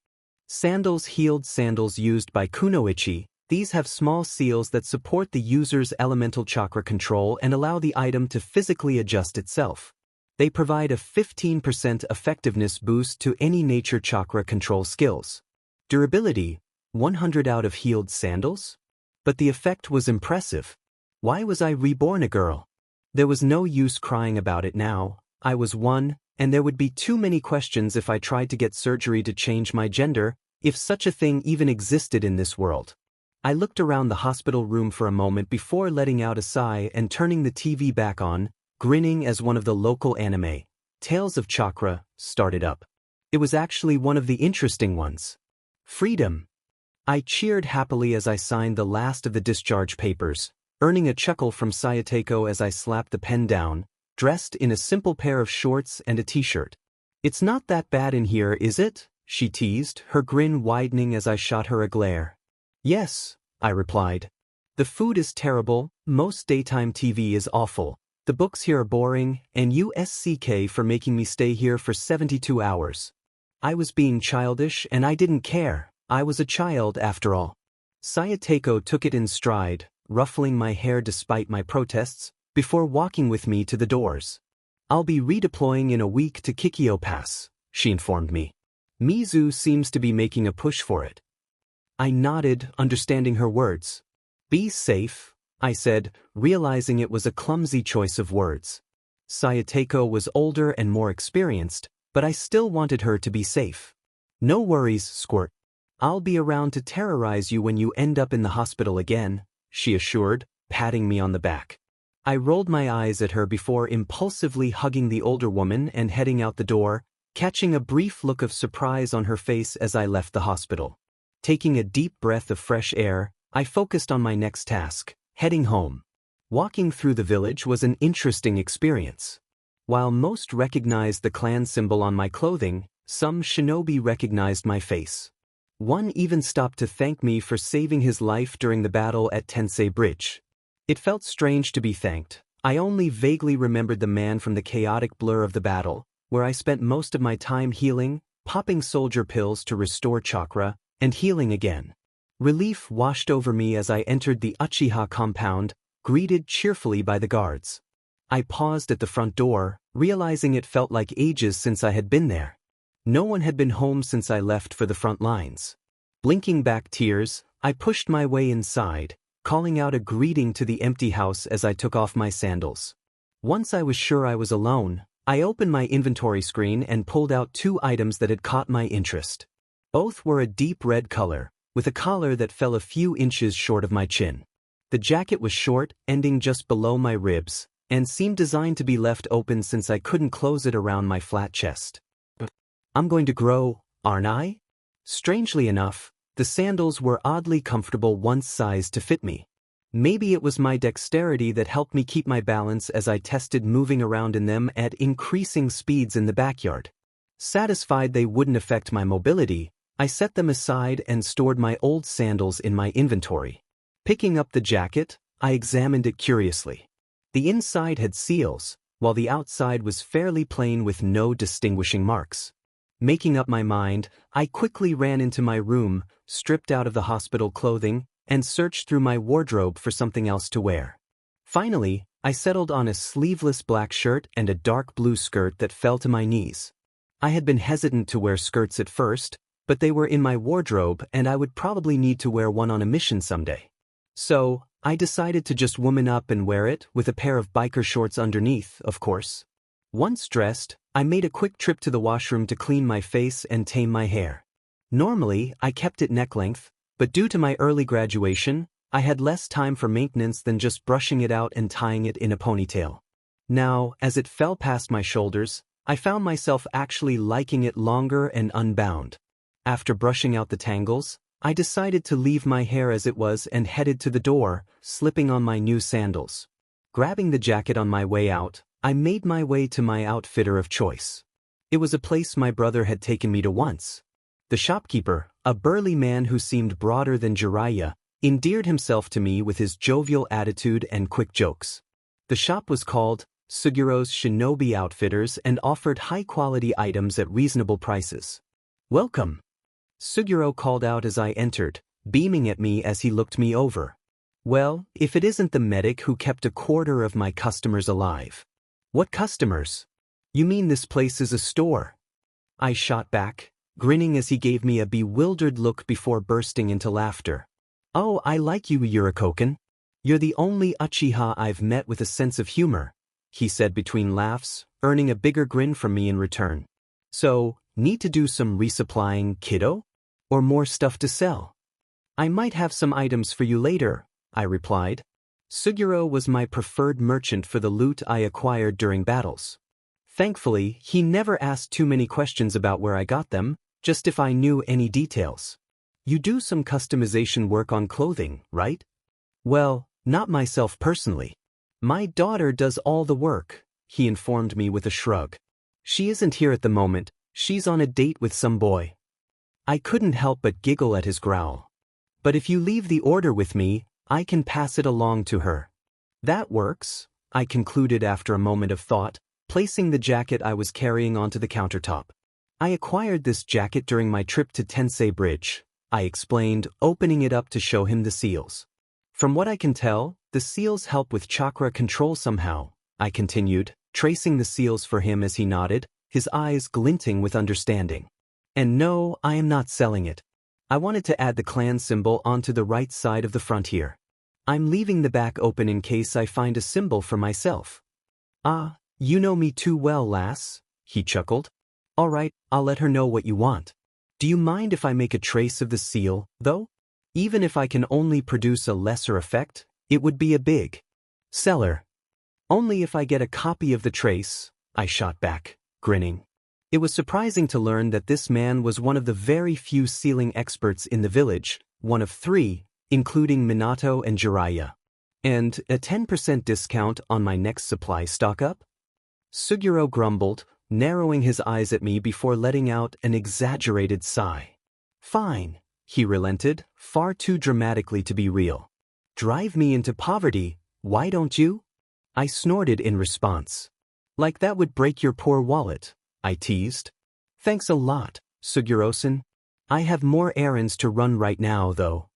Sandals, heeled sandals used by kunoichi. These have small seals that support the user's elemental chakra control and allow the item to physically adjust itself. They provide a 15% effectiveness boost to any nature chakra control skills. Durability, 100 out of heeled sandals? But the effect was impressive. Why was I reborn a girl? There was no use crying about it now. I was one, and there would be too many questions if I tried to get surgery to change my gender, if such a thing even existed in this world. I looked around the hospital room for a moment before letting out a sigh and turning the TV back on, grinning as one of the local anime, Tales of Chakra, started up. It was actually one of the interesting ones. Freedom. I cheered happily as I signed the last of the discharge papers, earning a chuckle from Sayateko as I slapped the pen down, dressed in a simple pair of shorts and a t-shirt. "It's not that bad in here, is it?" she teased, her grin widening as I shot her a glare. "Yes," I replied. "The food is terrible, most daytime TV is awful, the books here are boring, and USCK for making me stay here for 72 hours. I was being childish and I didn't care, I was a child after all." Sayateko took it in stride, ruffling my hair despite my protests, before walking with me to the doors. "I'll be redeploying in a week to Kikyo Pass," she informed me. "Mizu seems to be making a push for it." I nodded, understanding her words. "Be safe," I said, realizing it was a clumsy choice of words. Sayateko was older and more experienced, but I still wanted her to be safe. "No worries, Squirt. I'll be around to terrorize you when you end up in the hospital again," she assured, patting me on the back. I rolled my eyes at her before impulsively hugging the older woman and heading out the door, catching a brief look of surprise on her face as I left the hospital. Taking a deep breath of fresh air, I focused on my next task, heading home. Walking through the village was an interesting experience. While most recognized the clan symbol on my clothing, some shinobi recognized my face. One even stopped to thank me for saving his life during the battle at Tensei Bridge. It felt strange to be thanked. I only vaguely remembered the man from the chaotic blur of the battle, where I spent most of my time healing, popping soldier pills to restore chakra, and healing again. Relief washed over me as I entered the Uchiha compound, greeted cheerfully by the guards. I paused at the front door, realizing it felt like ages since I had been there. No one had been home since I left for the front lines. Blinking back tears, I pushed my way inside, calling out a greeting to the empty house as I took off my sandals. Once I was sure I was alone, I opened my inventory screen and pulled out 2 items that had caught my interest. Both were a deep red color, with a collar that fell a few inches short of my chin. The jacket was short, ending just below my ribs, and seemed designed to be left open since I couldn't close it around my flat chest. "I'm going to grow, aren't I?" Strangely enough, the sandals were oddly comfortable once sized to fit me. Maybe it was my dexterity that helped me keep my balance as I tested moving around in them at increasing speeds in the backyard. Satisfied they wouldn't affect my mobility, I set them aside and stored my old sandals in my inventory. Picking up the jacket, I examined it curiously. The inside had seals, while the outside was fairly plain with no distinguishing marks. Making up my mind, I quickly ran into my room, stripped out of the hospital clothing, and searched through my wardrobe for something else to wear. Finally, I settled on a sleeveless black shirt and a dark blue skirt that fell to my knees. I had been hesitant to wear skirts at first, but they were in my wardrobe and I would probably need to wear one on a mission someday. So, I decided to just woman up and wear it, with a pair of biker shorts underneath, of course. Once dressed, I made a quick trip to the washroom to clean my face and tame my hair. Normally, I kept it neck length, but due to my early graduation, I had less time for maintenance than just brushing it out and tying it in a ponytail. Now, as it fell past my shoulders, I found myself actually liking it longer and unbound. After brushing out the tangles, I decided to leave my hair as it was and headed to the door, slipping on my new sandals. Grabbing the jacket on my way out, I made my way to my outfitter of choice. It was a place my brother had taken me to once. The shopkeeper, a burly man who seemed broader than Jiraiya, endeared himself to me with his jovial attitude and quick jokes. The shop was called Sugiro's Shinobi Outfitters and offered high-quality items at reasonable prices. "Welcome," Sugiro called out as I entered, beaming at me as he looked me over. "Well, if it isn't the medic who kept a quarter of my customers alive." "What customers? You mean this place is a store?" I shot back, grinning as he gave me a bewildered look before bursting into laughter. "Oh, I like you, Yurikoken. You're the only Uchiha I've met with a sense of humor," he said between laughs, earning a bigger grin from me in return. "So, need to do some resupplying, kiddo? Or more stuff to sell?" "I might have some items for you later," I replied. Sugiro was my preferred merchant for the loot I acquired during battles. Thankfully, he never asked too many questions about where I got them, just if I knew any details. "You do some customization work on clothing, right?" "Well, not myself personally. My daughter does all the work," he informed me with a shrug. "She isn't here at the moment, she's on a date with some boy." I couldn't help but giggle at his growl. "But if you leave the order with me, I can pass it along to her." "That works," I concluded after a moment of thought, placing the jacket I was carrying onto the countertop. "I acquired this jacket during my trip to Tensei Bridge," I explained, opening it up to show him the seals. "From what I can tell, the seals help with chakra control somehow," I continued, tracing the seals for him as he nodded, his eyes glinting with understanding. "And no, I am not selling it. I wanted to add the clan symbol onto the right side of the front here. I'm leaving the back open in case I find a symbol for myself." "Ah, you know me too well, lass," he chuckled. "All right, I'll let her know what you want. Do you mind if I make a trace of the seal, though? Even if I can only produce a lesser effect, it would be a big seller." "Only if I get a copy of the trace," I shot back, grinning. It was surprising to learn that this man was one of the very few sealing experts in the village, one of 3, including Minato and Jiraiya. "And a 10% discount on my next supply stock-up?" Sugiro grumbled, narrowing his eyes at me before letting out an exaggerated sigh. "Fine," he relented, far too dramatically to be real. "Drive me into poverty, why don't you?" I snorted in response. "Like that would break your poor wallet," I teased. "Thanks a lot, Sugiro-san. I have more errands to run right now, though."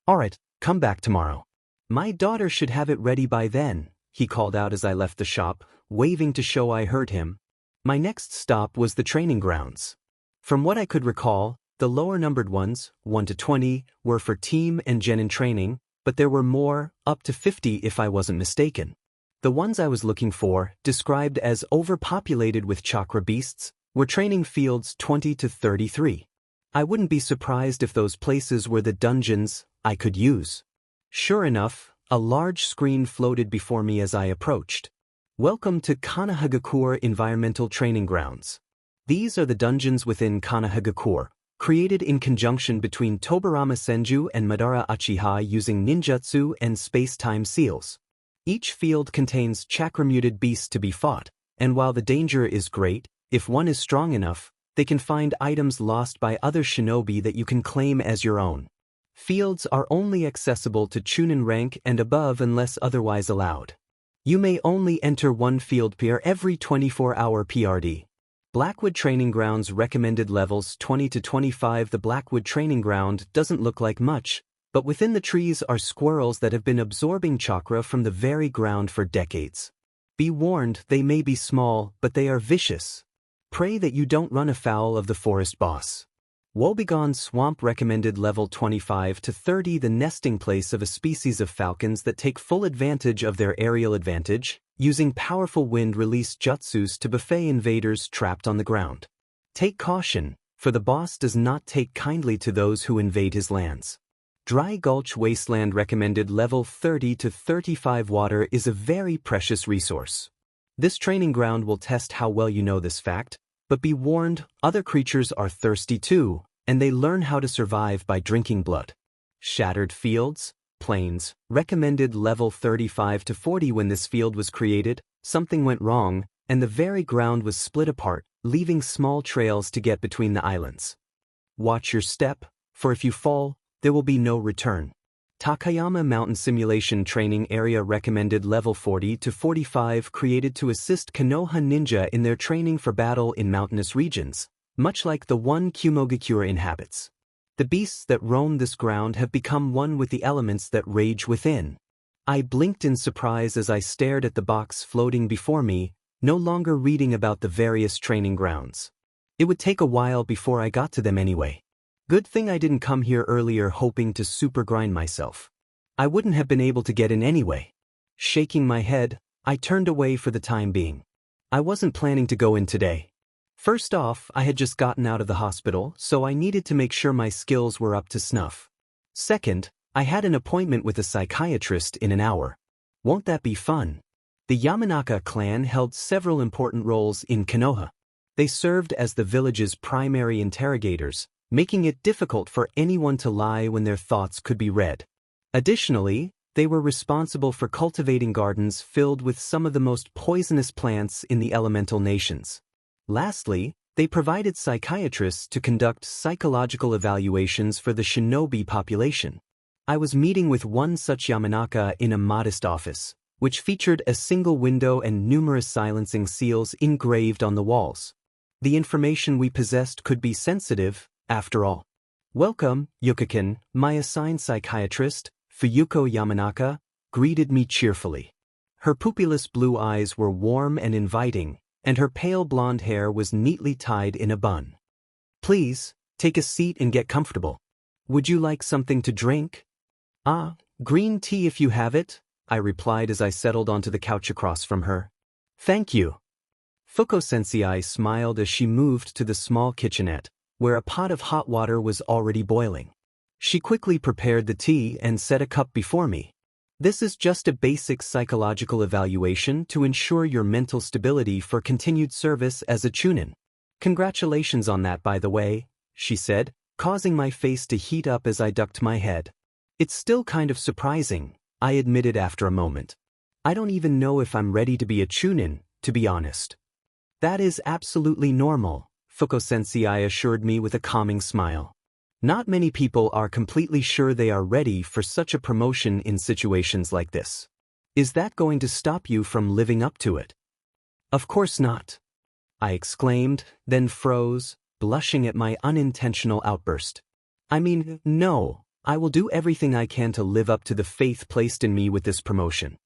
"Alright, come back tomorrow. My daughter should have it ready by then," he called out as I left the shop, waving to show I heard him. My next stop was the training grounds. From what I could recall, the lower-numbered ones, 1 to 20, were for team and genin training, but there were more, up to 50 if I wasn't mistaken. The ones I was looking for, described as overpopulated with chakra beasts, were training fields 20 to 33. I wouldn't be surprised if those places were the dungeons I could use. Sure enough, a large screen floated before me as I approached. "Welcome to Konohagakure Environmental Training Grounds. These are the dungeons within Konohagakure, created in conjunction between Tobarama Senju and Madara Uchiha using ninjutsu and space-time seals. Each field contains chakra-muted beasts to be fought, and while the danger is great, if one is strong enough, they can find items lost by other shinobi that you can claim as your own. Fields are only accessible to Chunin rank and above unless otherwise allowed. You may only enter one field per every 24-hour PRD. Blackwood Training Grounds recommended levels 20 to 25. The Blackwood Training Ground doesn't look like much, but within the trees are squirrels that have been absorbing chakra from the very ground for decades. Be warned, they may be small, but they are vicious. Pray that you don't run afoul of the forest boss. Woebegone Swamp recommended level 25 to 30. The nesting place of a species of falcons that take full advantage of their aerial advantage, using powerful wind-release jutsus to buffet invaders trapped on the ground. Take caution, for the boss does not take kindly to those who invade his lands. Dry Gulch Wasteland recommended level 30 to 35. Water is a very precious resource. This training ground will test how well you know this fact, but be warned, other creatures are thirsty too, and they learn how to survive by drinking blood. Shattered fields, plains, recommended level 35 to 40. When this field was created, something went wrong, and the very ground was split apart, leaving small trails to get between the islands. Watch your step, for if you fall, there will be no return. Takayama Mountain Simulation Training Area recommended level 40 to 45, created to assist Konoha ninja in their training for battle in mountainous regions, much like the one Kumogakure inhabits. The beasts that roam this ground have become one with the elements that rage within. I blinked in surprise as I stared at the box floating before me, no longer reading about the various training grounds. It would take a while before I got to them anyway. Good thing I didn't come here earlier hoping to super grind myself. I wouldn't have been able to get in anyway. Shaking my head, I turned away for the time being. I wasn't planning to go in today. First off, I had just gotten out of the hospital, so I needed to make sure my skills were up to snuff. Second, I had an appointment with a psychiatrist in an hour. Won't that be fun? The Yamanaka clan held several important roles in Konoha. They served as the village's primary interrogators, making it difficult for anyone to lie when their thoughts could be read. Additionally, they were responsible for cultivating gardens filled with some of the most poisonous plants in the elemental nations. Lastly, they provided psychiatrists to conduct psychological evaluations for the shinobi population. I was meeting with one such Yamanaka in a modest office, which featured a single window and numerous silencing seals engraved on the walls. The information we possessed could be sensitive, after all. Welcome, Yukakin, my assigned psychiatrist, Fuyuko Yamanaka, greeted me cheerfully. Her pupilless blue eyes were warm and inviting, and her pale blonde hair was neatly tied in a bun. Please, take a seat and get comfortable. Would you like something to drink? Ah, green tea if you have it, I replied as I settled onto the couch across from her. Thank you. Fuko-sensei smiled as she moved to the small kitchenette, where a pot of hot water was already boiling. She quickly prepared the tea and set a cup before me. This is just a basic psychological evaluation to ensure your mental stability for continued service as a Chunin. Congratulations on that, by the way, she said, causing my face to heat up as I ducked my head. It's still kind of surprising, I admitted after a moment. I don't even know if I'm ready to be a Chunin, to be honest. That is absolutely normal, Fuko-sensei assured me with a calming smile. Not many people are completely sure they are ready for such a promotion in situations like this. Is that going to stop you from living up to it? Of course not, I exclaimed, then froze, blushing at my unintentional outburst. I mean, no, I will do everything I can to live up to the faith placed in me with this promotion.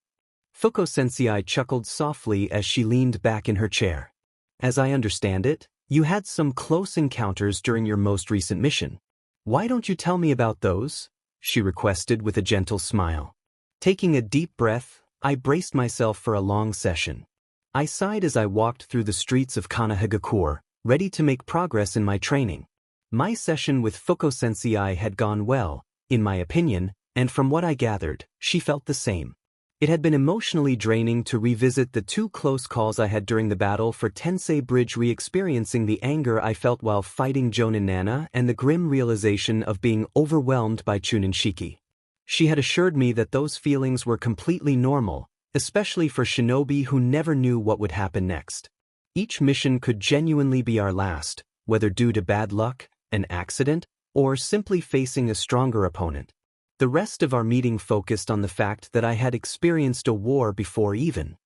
Fuko-sensei chuckled softly as she leaned back in her chair. As I understand it, you had some close encounters during your most recent mission. Why don't you tell me about those? She requested with a gentle smile. Taking a deep breath, I braced myself for a long session. I sighed as I walked through the streets of Konohagakure, ready to make progress in my training. My session with Fuko-sensei had gone well, in my opinion, and from what I gathered, she felt the same. It had been emotionally draining to revisit the two close calls I had during the battle for Tensei Bridge, re-experiencing the anger I felt while fighting Jonin Nana and the grim realization of being overwhelmed by Chunin Shiki. She had assured me that those feelings were completely normal, especially for shinobi who never knew what would happen next. Each mission could genuinely be our last, whether due to bad luck, an accident, or simply facing a stronger opponent. The rest of our meeting focused on the fact that I had experienced a war before even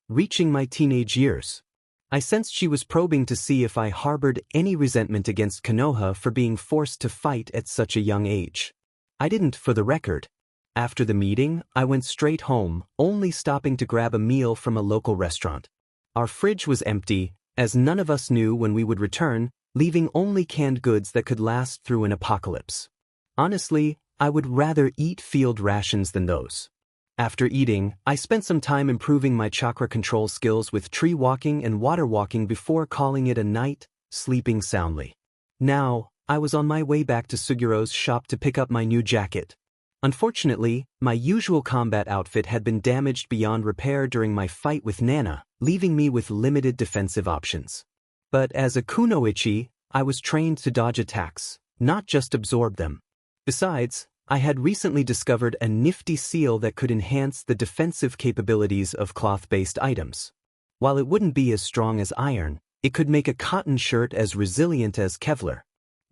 reaching my teenage years. I sensed she was probing to see if I harbored any resentment against Konoha for being forced to fight at such a young age. I didn't, for the record. After the meeting, I went straight home, only stopping to grab a meal from a local restaurant. Our fridge was empty, as none of us knew when we would return, leaving only canned goods that could last through an apocalypse. Honestly, I would rather eat field rations than those. After eating, I spent some time improving my chakra control skills with tree walking and water walking before calling it a night, sleeping soundly. Now, I was on my way back to Sugiro's shop to pick up my new jacket. Unfortunately, my usual combat outfit had been damaged beyond repair during my fight with Nana, leaving me with limited defensive options. But as a kunoichi, I was trained to dodge attacks, not just absorb them. Besides, I had recently discovered a nifty seal that could enhance the defensive capabilities of cloth-based items. While it wouldn't be as strong as iron, it could make a cotton shirt as resilient as Kevlar.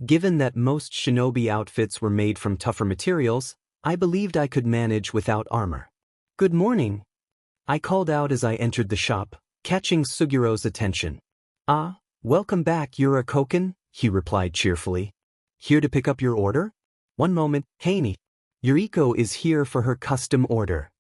Given that most shinobi outfits were made from tougher materials, I believed I could manage without armor. "Good morning," I called out as I entered the shop, catching Sugiro's attention. "Ah, welcome back, Yura-koken," he replied cheerfully. "Here to pick up your order?" "One moment, Heini. Yuriko is here for her custom order."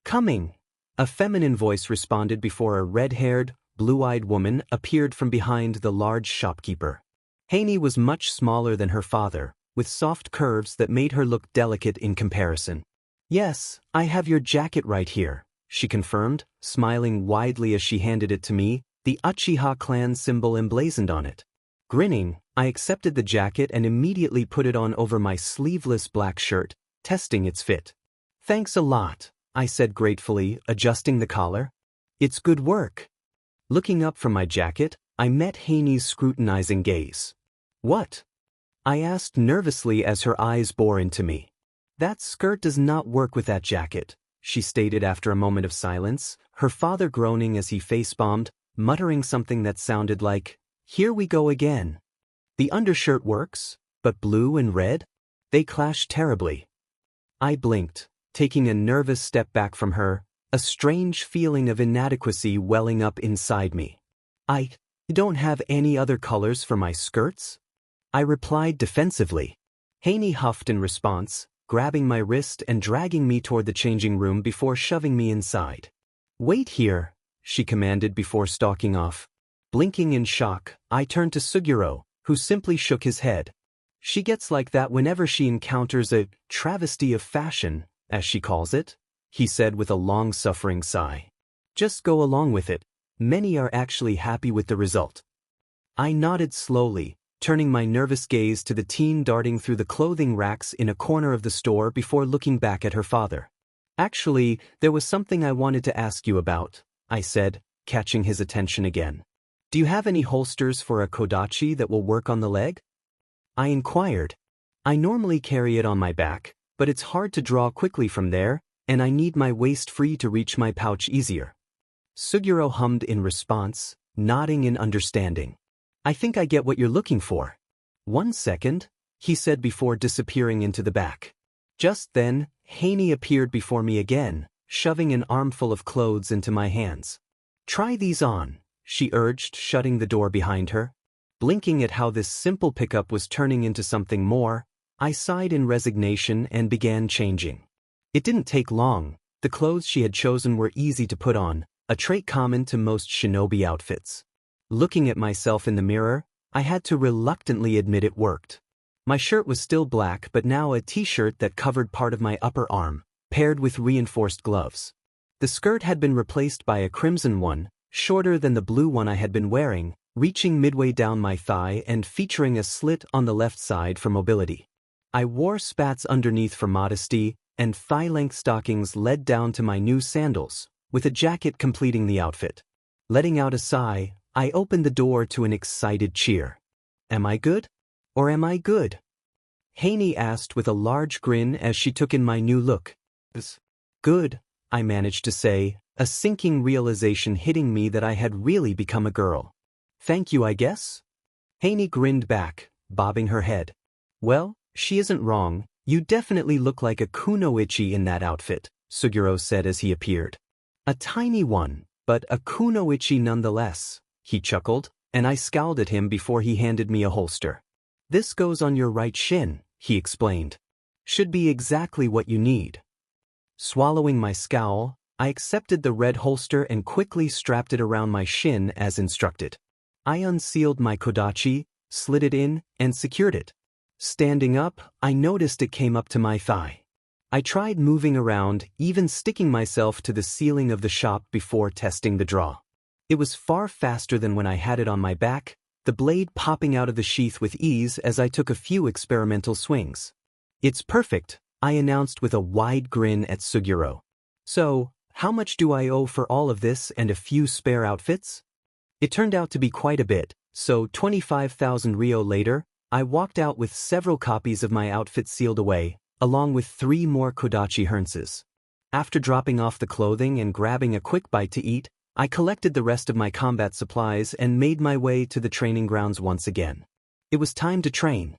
"Coming," a feminine voice responded before a red-haired, blue-eyed woman appeared from behind the large shopkeeper. Heini was much smaller than her father, with soft curves that made her look delicate in comparison. "Yes, I have your jacket right here," she confirmed, smiling widely as she handed it to me, the Uchiha clan symbol emblazoned on it. Grinning, I accepted the jacket and immediately put it on over my sleeveless black shirt, testing its fit. "Thanks a lot," I said gratefully, adjusting the collar. "It's good work." Looking up from my jacket, I met Heini's scrutinizing gaze. "What?" I asked nervously as her eyes bore into me. "That skirt does not work with that jacket," she stated after a moment of silence, her father groaning as he face-bombed, muttering something that sounded like, "Here we go again." "The undershirt works, but blue and red? They clash terribly." I blinked, taking a nervous step back from her, a strange feeling of inadequacy welling up inside me. "I don't have any other colors for my skirts?" I replied defensively. Heini huffed in response, grabbing my wrist and dragging me toward the changing room before shoving me inside. "Wait here," she commanded before stalking off. Blinking in shock, I turned to Sugiro, who simply shook his head. "She gets like that whenever she encounters a travesty of fashion, as she calls it," he said with a long-suffering sigh. "Just go along with it. Many are actually happy with the result." I nodded slowly, turning my nervous gaze to the teen darting through the clothing racks in a corner of the store before looking back at her father. "Actually, there was something I wanted to ask you about," I said, catching his attention again. "Do you have any holsters for a kodachi that will work on the leg?" I inquired. "I normally carry it on my back, but it's hard to draw quickly from there, and I need my waist free to reach my pouch easier." Sugiro hummed in response, nodding in understanding. "I think I get what you're looking for." "One second," he said before disappearing into the back. Just then, Heini appeared before me again, shoving an armful of clothes into my hands. "Try these on," she urged, shutting the door behind her. Blinking at how this simple pickup was turning into something more, I sighed in resignation and began changing. It didn't take long. The clothes she had chosen were easy to put on, a trait common to most shinobi outfits. Looking at myself in the mirror, I had to reluctantly admit it worked. My shirt was still black but now a t-shirt that covered part of my upper arm, paired with reinforced gloves. The skirt had been replaced by a crimson one, shorter than the blue one I had been wearing, reaching midway down my thigh and featuring a slit on the left side for mobility. I wore spats underneath for modesty, and thigh-length stockings led down to my new sandals, with a jacket completing the outfit. Letting out a sigh, I opened the door to an excited cheer. "Am I good? Or am I good?" Heini asked with a large grin as she took in my new look. "Good," I managed to say, a sinking realization hitting me that I had really become a girl. "Thank you, I guess?" Heini grinned back, bobbing her head. "Well, she isn't wrong. You definitely look like a kunoichi in that outfit," Sugiro said as he appeared. "A tiny one, but a kunoichi nonetheless," he chuckled, and I scowled at him before he handed me a holster. "This goes on your right shin," he explained. "Should be exactly what you need." Swallowing my scowl, I accepted the red holster and quickly strapped it around my shin as instructed. I unsealed my kodachi, slid it in, and secured it. Standing up, I noticed it came up to my thigh. I tried moving around, even sticking myself to the ceiling of the shop before testing the draw. It was far faster than when I had it on my back, the blade popping out of the sheath with ease as I took a few experimental swings. "It's perfect," I announced with a wide grin at Sugiro. "So, How much do I owe for all of this and a few spare outfits? It turned out to be quite a bit, so 25,000 Ryo later, I walked out with several copies of my outfit sealed away, along with 3 more Kodachi harnesses. After dropping off the clothing and grabbing a quick bite to eat, I collected the rest of my combat supplies and made my way to the training grounds once again. It was time to train.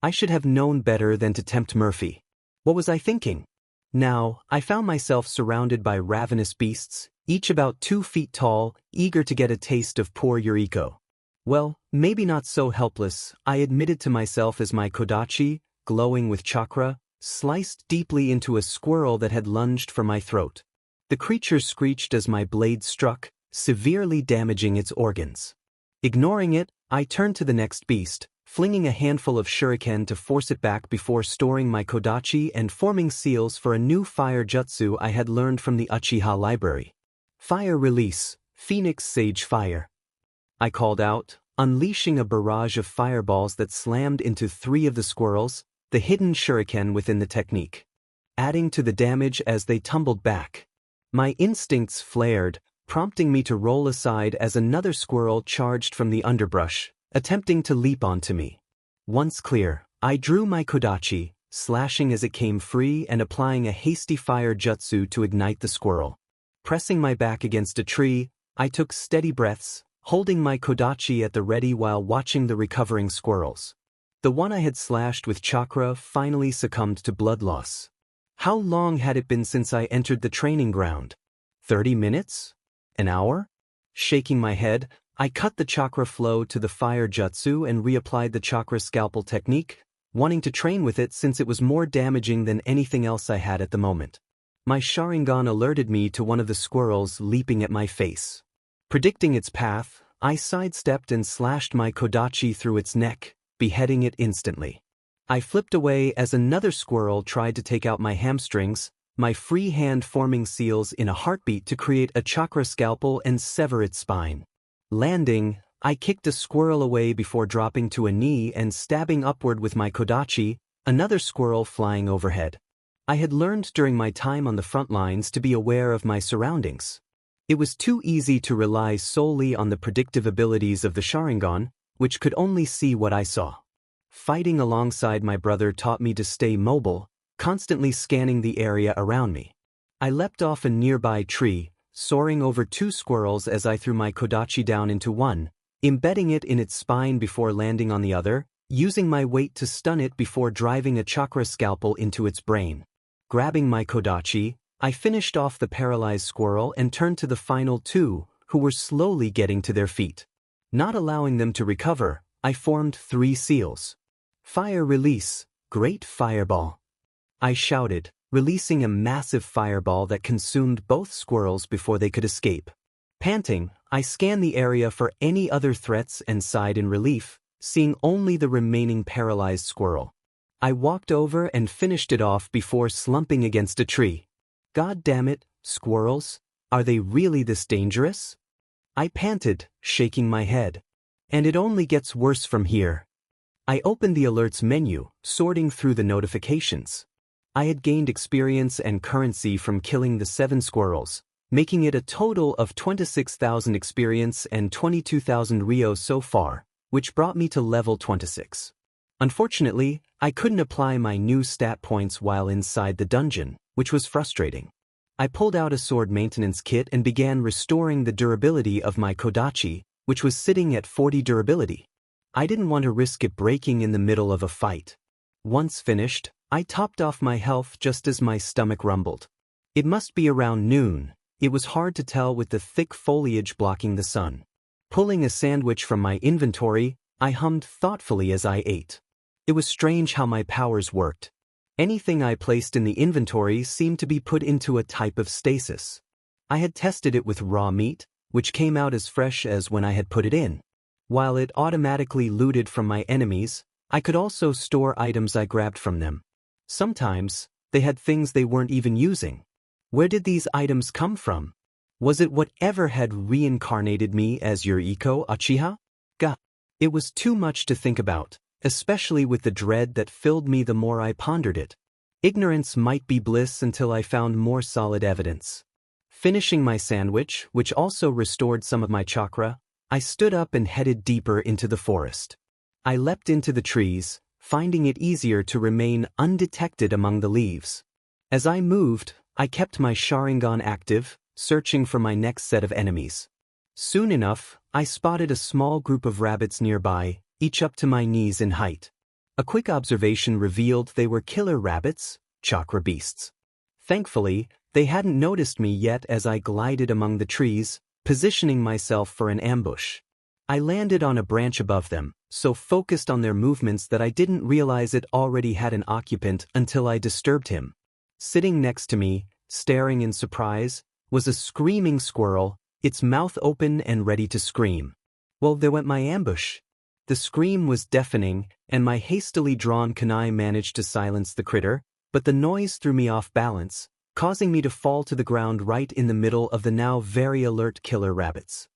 I should have known better than to tempt Murphy. What was I thinking? Now, I found myself surrounded by ravenous beasts, each about 2 feet tall, eager to get a taste of poor Yuriko. Well, maybe not so helpless, I admitted to myself as my Kodachi, glowing with chakra, sliced deeply into a squirrel that had lunged for my throat. The creature screeched as my blade struck, severely damaging its organs. Ignoring it, I turned to the next beast, flinging a handful of shuriken to force it back before storing my Kodachi and forming seals for a new fire jutsu I had learned from the Uchiha library. Fire release, Phoenix Sage Fire. I called out, unleashing a barrage of fireballs that slammed into 3 of the squirrels, the hidden shuriken within the technique, adding to the damage as they tumbled back. My instincts flared, prompting me to roll aside as another squirrel charged from the underbrush, attempting to leap onto me. Once clear, I drew my Kodachi, slashing as it came free and applying a hasty fire jutsu to ignite the squirrel. Pressing my back against a tree, I took steady breaths, holding my Kodachi at the ready while watching the recovering squirrels. The one I had slashed with chakra finally succumbed to blood loss. How long had it been since I entered the training ground? 30 minutes? An hour? Shaking my head, I cut the chakra flow to the fire jutsu and reapplied the chakra scalpel technique, wanting to train with it since it was more damaging than anything else I had at the moment. My sharingan alerted me to one of the squirrels leaping at my face. Predicting its path, I sidestepped and slashed my Kodachi through its neck, beheading it instantly. I flipped away as another squirrel tried to take out my hamstrings, my free hand forming seals in a heartbeat to create a chakra scalpel and sever its spine. Landing, I kicked a squirrel away before dropping to a knee and stabbing upward with my Kodachi, another squirrel flying overhead. I had learned during my time on the front lines to be aware of my surroundings. It was too easy to rely solely on the predictive abilities of the sharingan, which could only see what I saw. Fighting alongside my brother taught me to stay mobile, constantly scanning the area around me. I leapt off a nearby tree, soaring over 2 squirrels as I threw my Kodachi down into one, embedding it in its spine before landing on the other, using my weight to stun it before driving a chakra scalpel into its brain. Grabbing my Kodachi, I finished off the paralyzed squirrel and turned to the final 2, who were slowly getting to their feet. Not allowing them to recover, I formed 3 seals. Fire release, Great Fireball. I shouted, releasing a massive fireball that consumed both squirrels before they could escape. Panting, I scanned the area for any other threats and sighed in relief, seeing only the remaining paralyzed squirrel. I walked over and finished it off before slumping against a tree. God damn it, squirrels, are they really this dangerous? I panted, shaking my head. And it only gets worse from here. I opened the alerts menu, sorting through the notifications. I had gained experience and currency from killing the 7 squirrels, making it a total of 26,000 experience and 22,000 Ryo so far, which brought me to level 26. Unfortunately, I couldn't apply my new stat points while inside the dungeon, which was frustrating. I pulled out a sword maintenance kit and began restoring the durability of my Kodachi, which was sitting at 40 durability. I didn't want to risk it breaking in the middle of a fight. Once finished, I topped off my health just as my stomach rumbled. It must be around noon. It was hard to tell with the thick foliage blocking the sun. Pulling a sandwich from my inventory, I hummed thoughtfully as I ate. It was strange how my powers worked. Anything I placed in the inventory seemed to be put into a type of stasis. I had tested it with raw meat, which came out as fresh as when I had put it in. While it automatically looted from my enemies, I could also store items I grabbed from them. Sometimes, they had things they weren't even using. Where did these items come from? Was it whatever had reincarnated me as Yuriko Uchiha? It was too much to think about, especially with the dread that filled me the more I pondered it. Ignorance might be bliss until I found more solid evidence. Finishing my sandwich, which also restored some of my chakra, I stood up and headed deeper into the forest. I leapt into the trees, finding it easier to remain undetected among the leaves. As I moved, I kept my sharingan active, searching for my next set of enemies. Soon enough, I spotted a small group of rabbits nearby, each up to my knees in height. A quick observation revealed they were killer rabbits, chakra beasts. Thankfully, they hadn't noticed me yet as I glided among the trees, positioning myself for an ambush. I landed on a branch above them, so focused on their movements that I didn't realize it already had an occupant until I disturbed him. Sitting next to me, staring in surprise, was a screaming squirrel, its mouth open and ready to scream. Well, there went my ambush. The scream was deafening, and my hastily drawn kunai managed to silence the critter, but the noise threw me off balance, causing me to fall to the ground right in the middle of the now very alert killer rabbits.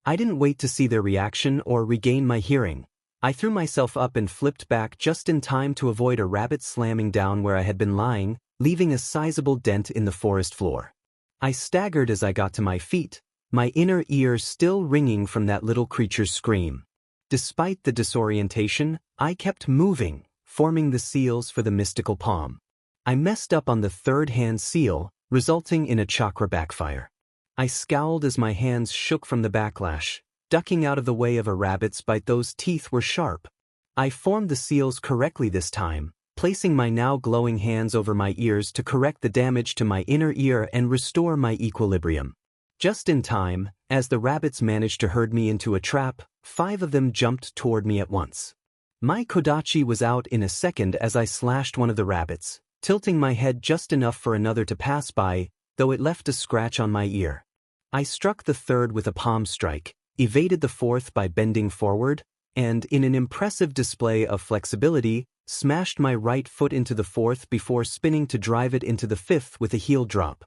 I didn't wait to see their reaction or regain my hearing. I threw myself up and flipped back just in time to avoid a rabbit slamming down where I had been lying, leaving a sizable dent in the forest floor. I staggered as I got to my feet, my inner ear still ringing from that little creature's scream. Despite the disorientation, I kept moving, forming the seals for the mystical palm. I messed up on the third hand seal, resulting in a chakra backfire. I scowled as my hands shook from the backlash, ducking out of the way of a rabbit's bite. Those teeth were sharp. I formed the seals correctly this time, placing my now glowing hands over my ears to correct the damage to my inner ear and restore my equilibrium. Just in time, as the rabbits managed to herd me into a trap, 5 of them jumped toward me at once. My kodachi was out in a second as I slashed one of the rabbits, tilting my head just enough for another to pass by, though it left a scratch on my ear. I struck the third with a palm strike, evaded the fourth by bending forward, and in an impressive display of flexibility, smashed my right foot into the fourth before spinning to drive it into the fifth with a heel drop.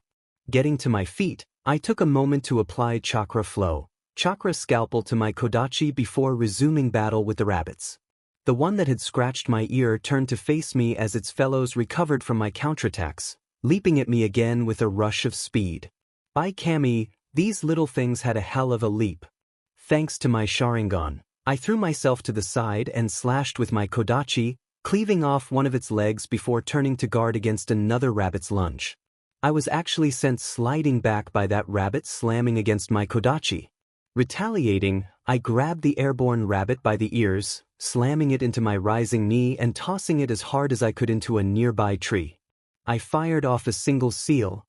Getting to my feet, I took a moment to apply chakra flow, chakra scalpel to my kodachi before resuming battle with the rabbits. The one that had scratched my ear turned to face me as its fellows recovered from my counterattacks, leaping at me again with a rush of speed. By Kami, these little things had a hell of a leap. Thanks to my sharingan, I threw myself to the side and slashed with my kodachi, cleaving off one of its legs before turning to guard against another rabbit's lunge. I was actually sent sliding back by that rabbit slamming against my kodachi. Retaliating, I grabbed the airborne rabbit by the ears, slamming it into my rising knee and tossing it as hard as I could into a nearby tree. I fired off a single seal,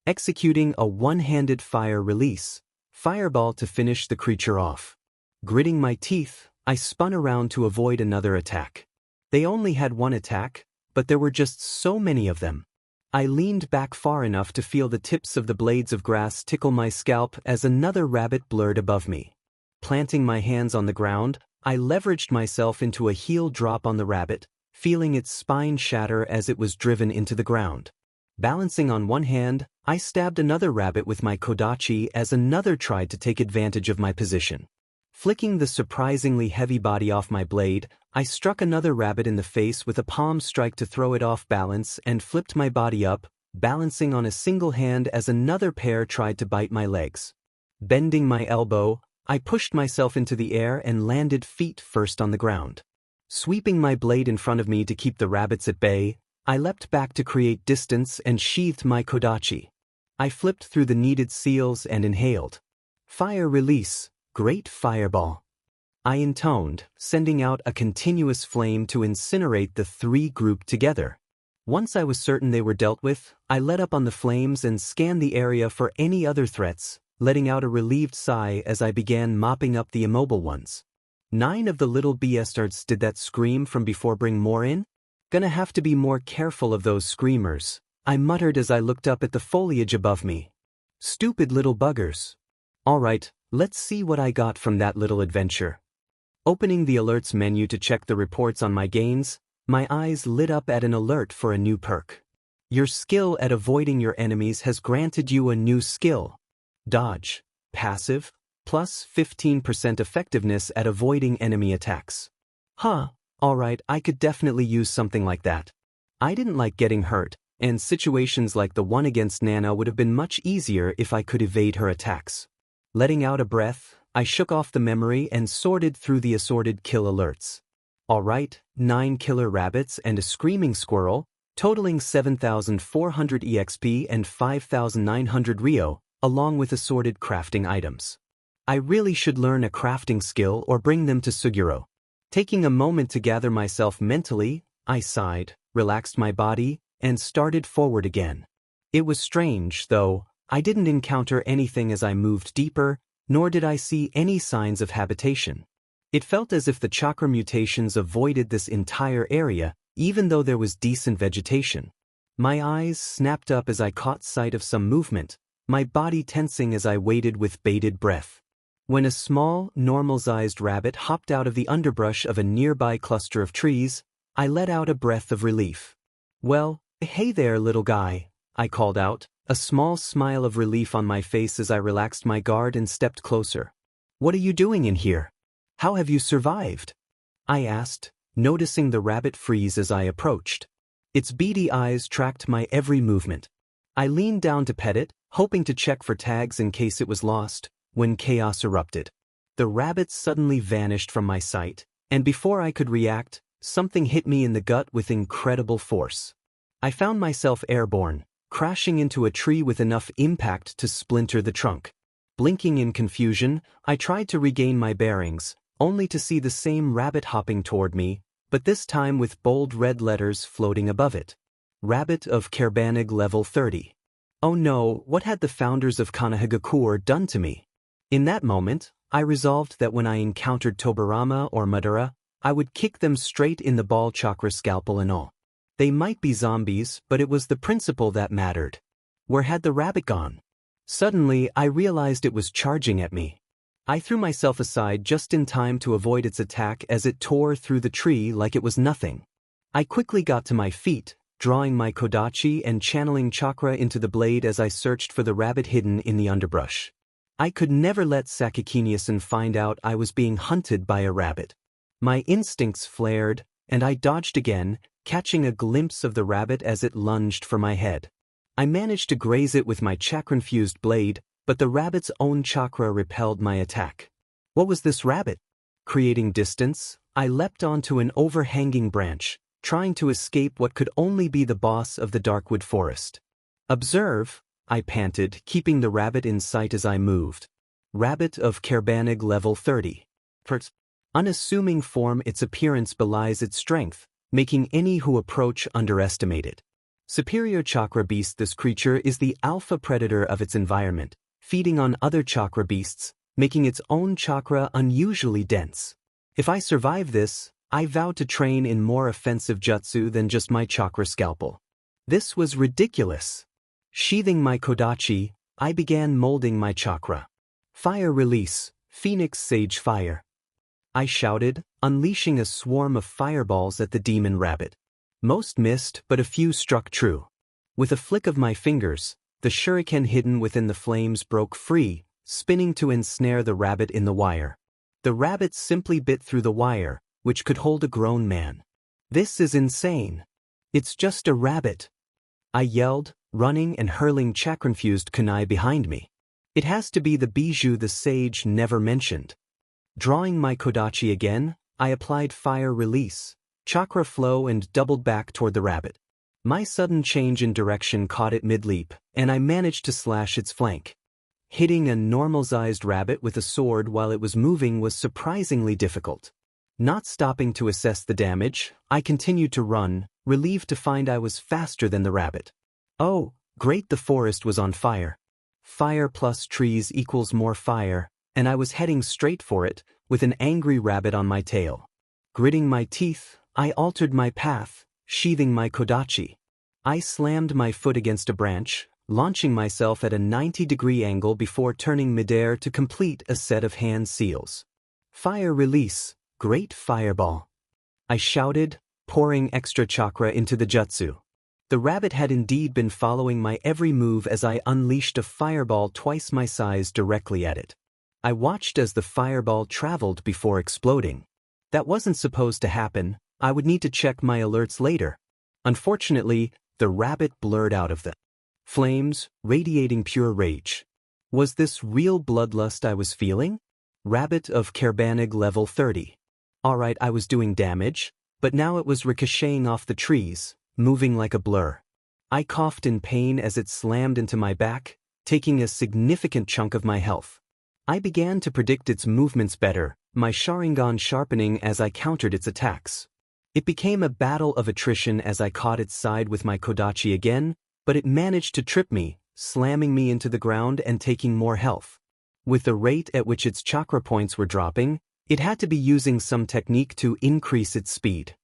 executing a one-handed fire release, fireball to finish the creature off. Gritting my teeth, I spun around to avoid another attack. They only had one attack, but there were just so many of them. I leaned back far enough to feel the tips of the blades of grass tickle my scalp as another rabbit blurred above me. Planting my hands on the ground, I leveraged myself into a heel drop on the rabbit, feeling its spine shatter as it was driven into the ground. Balancing on one hand, I stabbed another rabbit with my kodachi as another tried to take advantage of my position. Flicking the surprisingly heavy body off my blade, I struck another rabbit in the face with a palm strike to throw it off balance and flipped my body up, balancing on a single hand as another pair tried to bite my legs. Bending my elbow, I pushed myself into the air and landed feet first on the ground. Sweeping my blade in front of me to keep the rabbits at bay, I leapt back to create distance and sheathed my kodachi. I flipped through the needed seals and inhaled. Fire release, great fireball. I intoned, sending out a continuous flame to incinerate the 3 grouped together. Once I was certain they were dealt with, I let up on the flames and scanned the area for any other threats, letting out a relieved sigh as I began mopping up the immobile ones. 9 of the little bastards did that scream from before. Bring more in? Gonna have to be more careful of those screamers, I muttered as I looked up at the foliage above me. Stupid little buggers. Alright, let's see what I got from that little adventure. Opening the alerts menu to check the reports on my gains, my eyes lit up at an alert for a new perk. Your skill at avoiding your enemies has granted you a new skill. Dodge, passive, plus 15% effectiveness at avoiding enemy attacks. Alright, I could definitely use something like that. I didn't like getting hurt, and situations like the one against Nana would have been much easier if I could evade her attacks. Letting out a breath, I shook off the memory and sorted through the assorted kill alerts. Alright, 9 killer rabbits and a screaming squirrel, totaling 7,400 EXP and 5,900 Ryo, along with assorted crafting items. I really should learn a crafting skill or bring them to Suguro. Taking a moment to gather myself mentally, I sighed, relaxed my body, and started forward again. It was strange, though. I didn't encounter anything as I moved deeper, nor did I see any signs of habitation. It felt as if the chakra mutations avoided this entire area, even though there was decent vegetation. My eyes snapped up as I caught sight of some movement, my body tensing as I waited with bated breath. When a small, normal-sized rabbit hopped out of the underbrush of a nearby cluster of trees, I let out a breath of relief. "Well, hey there, little guy," I called out, a small smile of relief on my face as I relaxed my guard and stepped closer. "What are you doing in here? How have you survived?" I asked, noticing the rabbit freeze as I approached. Its beady eyes tracked my every movement. I leaned down to pet it, hoping to check for tags in case it was lost, when chaos erupted. The rabbit suddenly vanished from my sight, and before I could react, something hit me in the gut with incredible force. I found myself airborne, crashing into a tree with enough impact to splinter the trunk. Blinking in confusion, I tried to regain my bearings, only to see the same rabbit hopping toward me, but this time with bold red letters floating above it. Rabbit of Kerbanig level 30. Oh no, what had the founders of Konohagakure done to me? In that moment, I resolved that when I encountered Tobirama or Madara, I would kick them straight in the ball chakra, scalpel and all. They might be zombies, but it was the principle that mattered. Where had the rabbit gone? Suddenly, I realized it was charging at me. I threw myself aside just in time to avoid its attack as it tore through the tree like it was nothing. I quickly got to my feet, drawing my kodachi and channeling chakra into the blade as I searched for the rabbit hidden in the underbrush. I could never let Sakakini-san find out I was being hunted by a rabbit. My instincts flared, and I dodged again, catching a glimpse of the rabbit as it lunged for my head. I managed to graze it with my chakra-infused blade, but the rabbit's own chakra repelled my attack. What was this rabbit? Creating distance, I leapt onto an overhanging branch, trying to escape what could only be the boss of the Darkwood Forest. "Observe," I panted, keeping the rabbit in sight as I moved. Rabbit of Kerbanig level 30. For its unassuming form, its appearance belies its strength, making any who approach underestimate it. Superior chakra beast, this creature is the alpha predator of its environment, feeding on other chakra beasts, making its own chakra unusually dense. If I survive this, I vow to train in more offensive jutsu than just my chakra scalpel. This was ridiculous. Sheathing my kodachi, I began molding my chakra. "Fire release, Phoenix Sage Fire," I shouted, unleashing a swarm of fireballs at the demon rabbit. Most missed, but a few struck true. With a flick of my fingers, the shuriken hidden within the flames broke free, spinning to ensnare the rabbit in the wire. The rabbit simply bit through the wire, which could hold a grown man. "This is insane. It's just a rabbit," I yelled, running and hurling chakra-infused kunai behind me. "It has to be the bijou the sage never mentioned." Drawing my kodachi again, I applied fire release, chakra flow and doubled back toward the rabbit. My sudden change in direction caught it mid-leap, and I managed to slash its flank. Hitting a normal-sized rabbit with a sword while it was moving was surprisingly difficult. Not stopping to assess the damage, I continued to run, relieved to find I was faster than the rabbit. Oh, great, the forest was on fire. Fire plus trees equals more fire, and I was heading straight for it, with an angry rabbit on my tail. Gritting my teeth, I altered my path, sheathing my kodachi. I slammed my foot against a branch, launching myself at a 90-degree angle before turning midair to complete a set of hand seals. "Fire release, great fireball," I shouted, pouring extra chakra into the jutsu. The rabbit had indeed been following my every move as I unleashed a fireball twice my size directly at it. I watched as the fireball traveled before exploding. That wasn't supposed to happen. I would need to check my alerts later. Unfortunately, the rabbit blurred out of the flames, radiating pure rage. Was this real bloodlust I was feeling? Rabbit of Carbanig level 30. Alright, I was doing damage, but now it was ricocheting off the trees, moving like a blur. I coughed in pain as it slammed into my back, taking a significant chunk of my health. I began to predict its movements better, my sharingan sharpening as I countered its attacks. It became a battle of attrition as I caught its side with my kodachi again, but it managed to trip me, slamming me into the ground and taking more health. With the rate at which its chakra points were dropping, it had to be using some technique to increase its speed.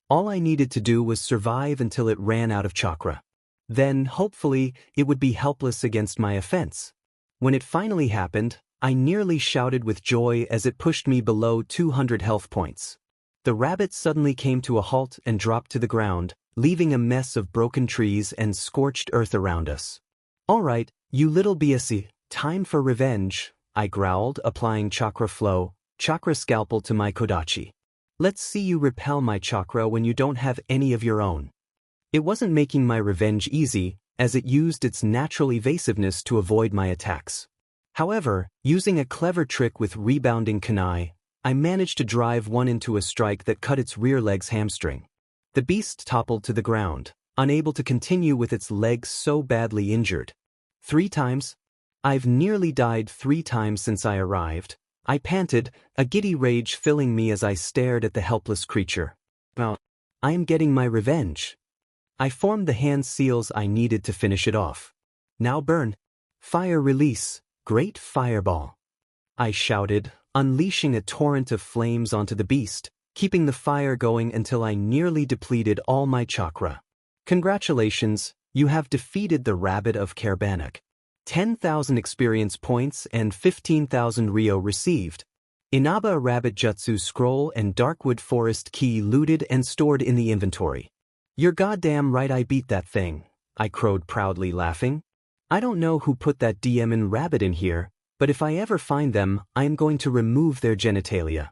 All I needed to do was survive until it ran out of chakra. Then, hopefully, it would be helpless against my offense. When it finally happened, I nearly shouted with joy as it pushed me below 200 health points. The rabbit suddenly came to a halt and dropped to the ground, leaving a mess of broken trees and scorched earth around us. Alright, you little BSE, time for revenge, I growled, applying chakra flow, chakra scalpel to my kodachi. Let's see you repel my chakra when you don't have any of your own. It wasn't making my revenge easy, as it used its natural evasiveness to avoid my attacks. However, using a clever trick with rebounding kunai, I managed to drive one into a strike that cut its rear leg's hamstring. The beast toppled to the ground, unable to continue with its legs so badly injured. 3 times? I've nearly died 3 times since I arrived, I panted, a giddy rage filling me as I stared at the helpless creature. Well, I am getting my revenge. I formed the hand seals I needed to finish it off. Now burn. Fire release, great fireball. I shouted, unleashing a torrent of flames onto the beast, keeping the fire going until I nearly depleted all my chakra. Congratulations, you have defeated the Rabbit of Carbanig. 10,000 experience points and 15,000 Ryo received. Inaba Rabbit Jutsu Scroll and Darkwood Forest Key looted and stored in the inventory. You're goddamn right I beat that thing, I crowed proudly, laughing. I don't know who put that DM rabbit in here, but if I ever find them, I am going to remove their genitalia.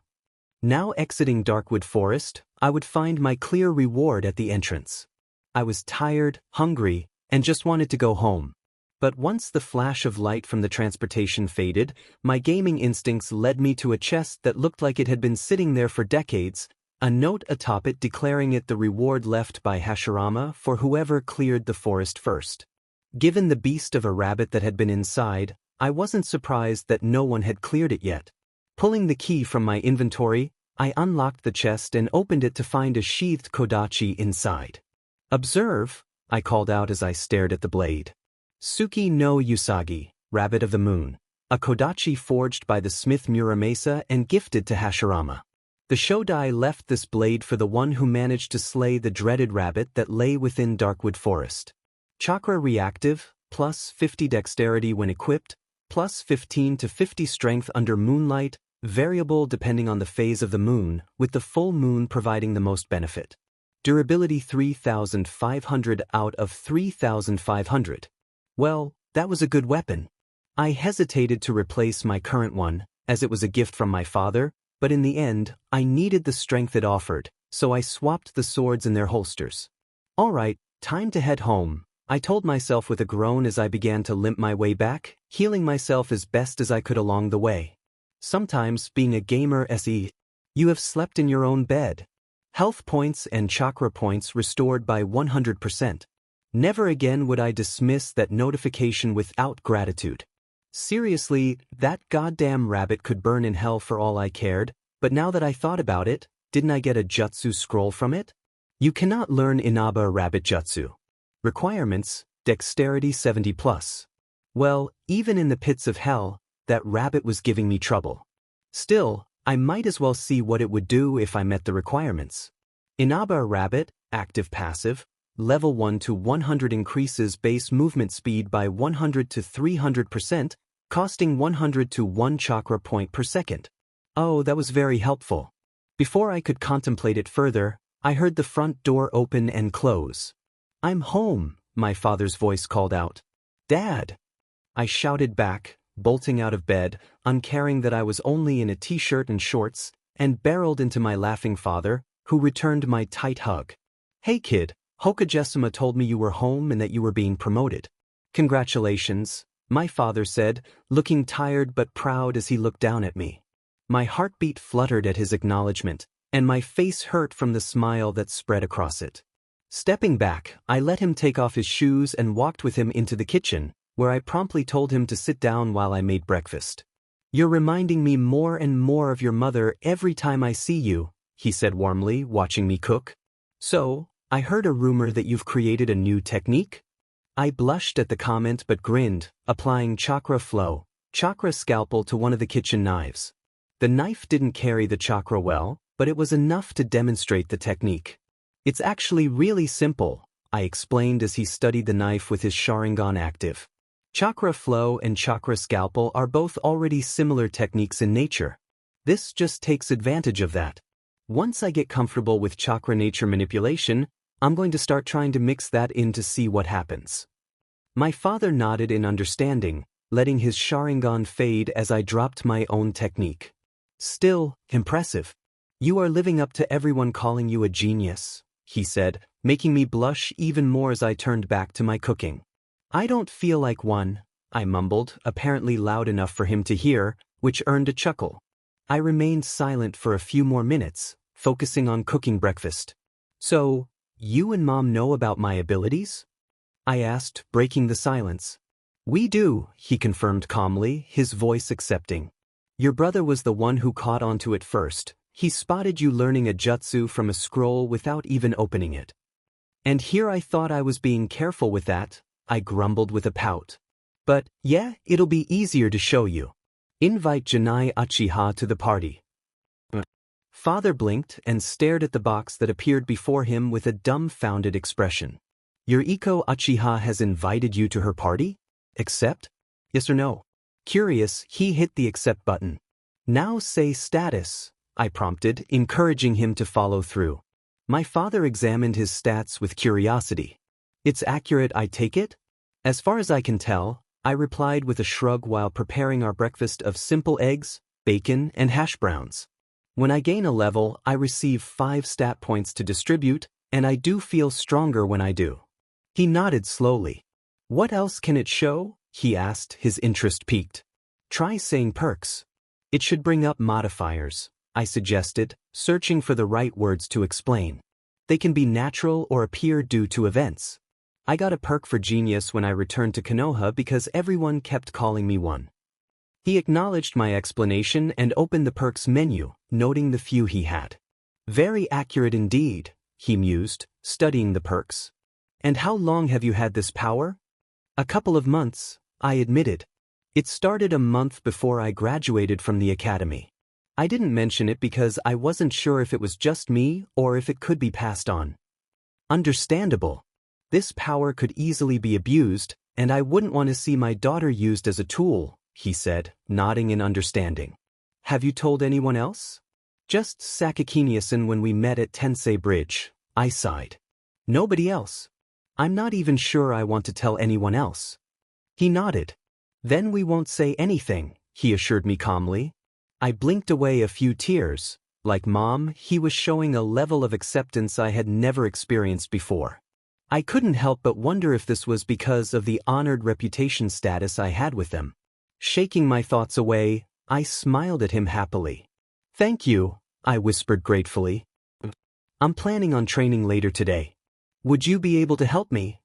Now exiting Darkwood Forest, I would find my clear reward at the entrance. I was tired, hungry, and just wanted to go home. But once the flash of light from the transportation faded, my gaming instincts led me to a chest that looked like it had been sitting there for decades, a note atop it declaring it the reward left by Hashirama for whoever cleared the forest first. Given the beast of a rabbit that had been inside, I wasn't surprised that no one had cleared it yet. Pulling the key from my inventory, I unlocked the chest and opened it to find a sheathed kodachi inside. Observe, I called out as I stared at the blade. Tsuki no Usagi, Rabbit of the Moon, a kodachi forged by the smith Muramasa and gifted to Hashirama. The Shodai left this blade for the one who managed to slay the dreaded rabbit that lay within Darkwood Forest. Chakra reactive, plus 50 dexterity when equipped, plus 15 to 50 strength under moonlight, variable depending on the phase of the moon, with the full moon providing the most benefit. Durability 3,500 out of 3,500. Well, that was a good weapon. I hesitated to replace my current one, as it was a gift from my father, but in the end, I needed the strength it offered, so I swapped the swords in their holsters. Alright, time to head home, I told myself with a groan as I began to limp my way back, healing myself as best as I could along the way. Sometimes, being a gamer SE, you have slept in your own bed. Health points and chakra points restored by 100%. Never again would I dismiss that notification without gratitude. Seriously, that goddamn rabbit could burn in hell for all I cared, but now that I thought about it, didn't I get a jutsu scroll from it? You cannot learn Inaba Rabbit Jutsu. Requirements, Dexterity 70+. Well, even in the pits of hell, that rabbit was giving me trouble. Still, I might as well see what it would do if I met the requirements. Inaba Rabbit, active-passive, level 1 to 100 increases base movement speed by 100 to 300%, costing 100 to 1 chakra point per second. Oh, that was very helpful. Before I could contemplate it further, I heard the front door open and close. I'm home, my father's voice called out. Dad! I shouted back, bolting out of bed, uncaring that I was only in a t-shirt and shorts, and barreled into my laughing father, who returned my tight hug. Hey kid, Hokage-sama told me you were home and that you were being promoted. Congratulations, my father said, looking tired but proud as he looked down at me. My heartbeat fluttered at his acknowledgement, and my face hurt from the smile that spread across it. Stepping back, I let him take off his shoes and walked with him into the kitchen, where I promptly told him to sit down while I made breakfast. You're reminding me more and more of your mother every time I see you, he said warmly, watching me cook. So, I heard a rumor that you've created a new technique? I blushed at the comment but grinned, applying chakra scalpel to one of the kitchen knives. The knife didn't carry the chakra well, but it was enough to demonstrate the technique. It's actually really simple, I explained as he studied the knife with his sharingan active. Chakra flow and chakra scalpel are both already similar techniques in nature. This just takes advantage of that. Once I get comfortable with chakra nature manipulation, I'm going to start trying to mix that in to see what happens. My father nodded in understanding, letting his sharingan fade as I dropped my own technique. Still, impressive. You are living up to everyone calling you a genius, he said, making me blush even more as I turned back to my cooking. I don't feel like one, I mumbled, apparently loud enough for him to hear, which earned a chuckle. I remained silent for a few more minutes, focusing on cooking breakfast. So, you and Mom know about my abilities? I asked, breaking the silence. We do, he confirmed calmly, his voice accepting. Your brother was the one who caught on to it first. He spotted you learning a jutsu from a scroll without even opening it. And here I thought I was being careful with that, I grumbled with a pout. But, yeah, it'll be easier to show you. Invite Janai Uchiha to the party. Father blinked and stared at the box that appeared before him with a dumbfounded expression. Your Iko Uchiha has invited you to her party? Accept? Yes or no? Curious, he hit the accept button. Now say status, I prompted, encouraging him to follow through. My father examined his stats with curiosity. It's accurate, I take it? As far as I can tell, I replied with a shrug while preparing our breakfast of simple eggs, bacon, and hash browns. When I gain a level, I receive 5 stat points to distribute, and I do feel stronger when I do. He nodded slowly. What else can it show? He asked, his interest piqued. Try saying perks. It should bring up modifiers, I suggested, searching for the right words to explain. They can be natural or appear due to events. I got a perk for genius when I returned to Konoha because everyone kept calling me one. He acknowledged my explanation and opened the perks menu, noting the few he had. Very accurate indeed, he mused, studying the perks. And how long have you had this power? A couple of months, I admitted. It started a month before I graduated from the academy. I didn't mention it because I wasn't sure if it was just me or if it could be passed on. Understandable. This power could easily be abused, and I wouldn't want to see my daughter used as a tool, he said, nodding in understanding. Have you told anyone else? Just Sakakini-san when we met at Tensei Bridge, I sighed. Nobody else. I'm not even sure I want to tell anyone else. He nodded. Then we won't say anything, he assured me calmly. I blinked away a few tears. Like Mom, he was showing a level of acceptance I had never experienced before. I couldn't help but wonder if this was because of the honored reputation status I had with them. Shaking my thoughts away, I smiled at him happily. Thank you, I whispered gratefully. I'm planning on training later today. Would you be able to help me?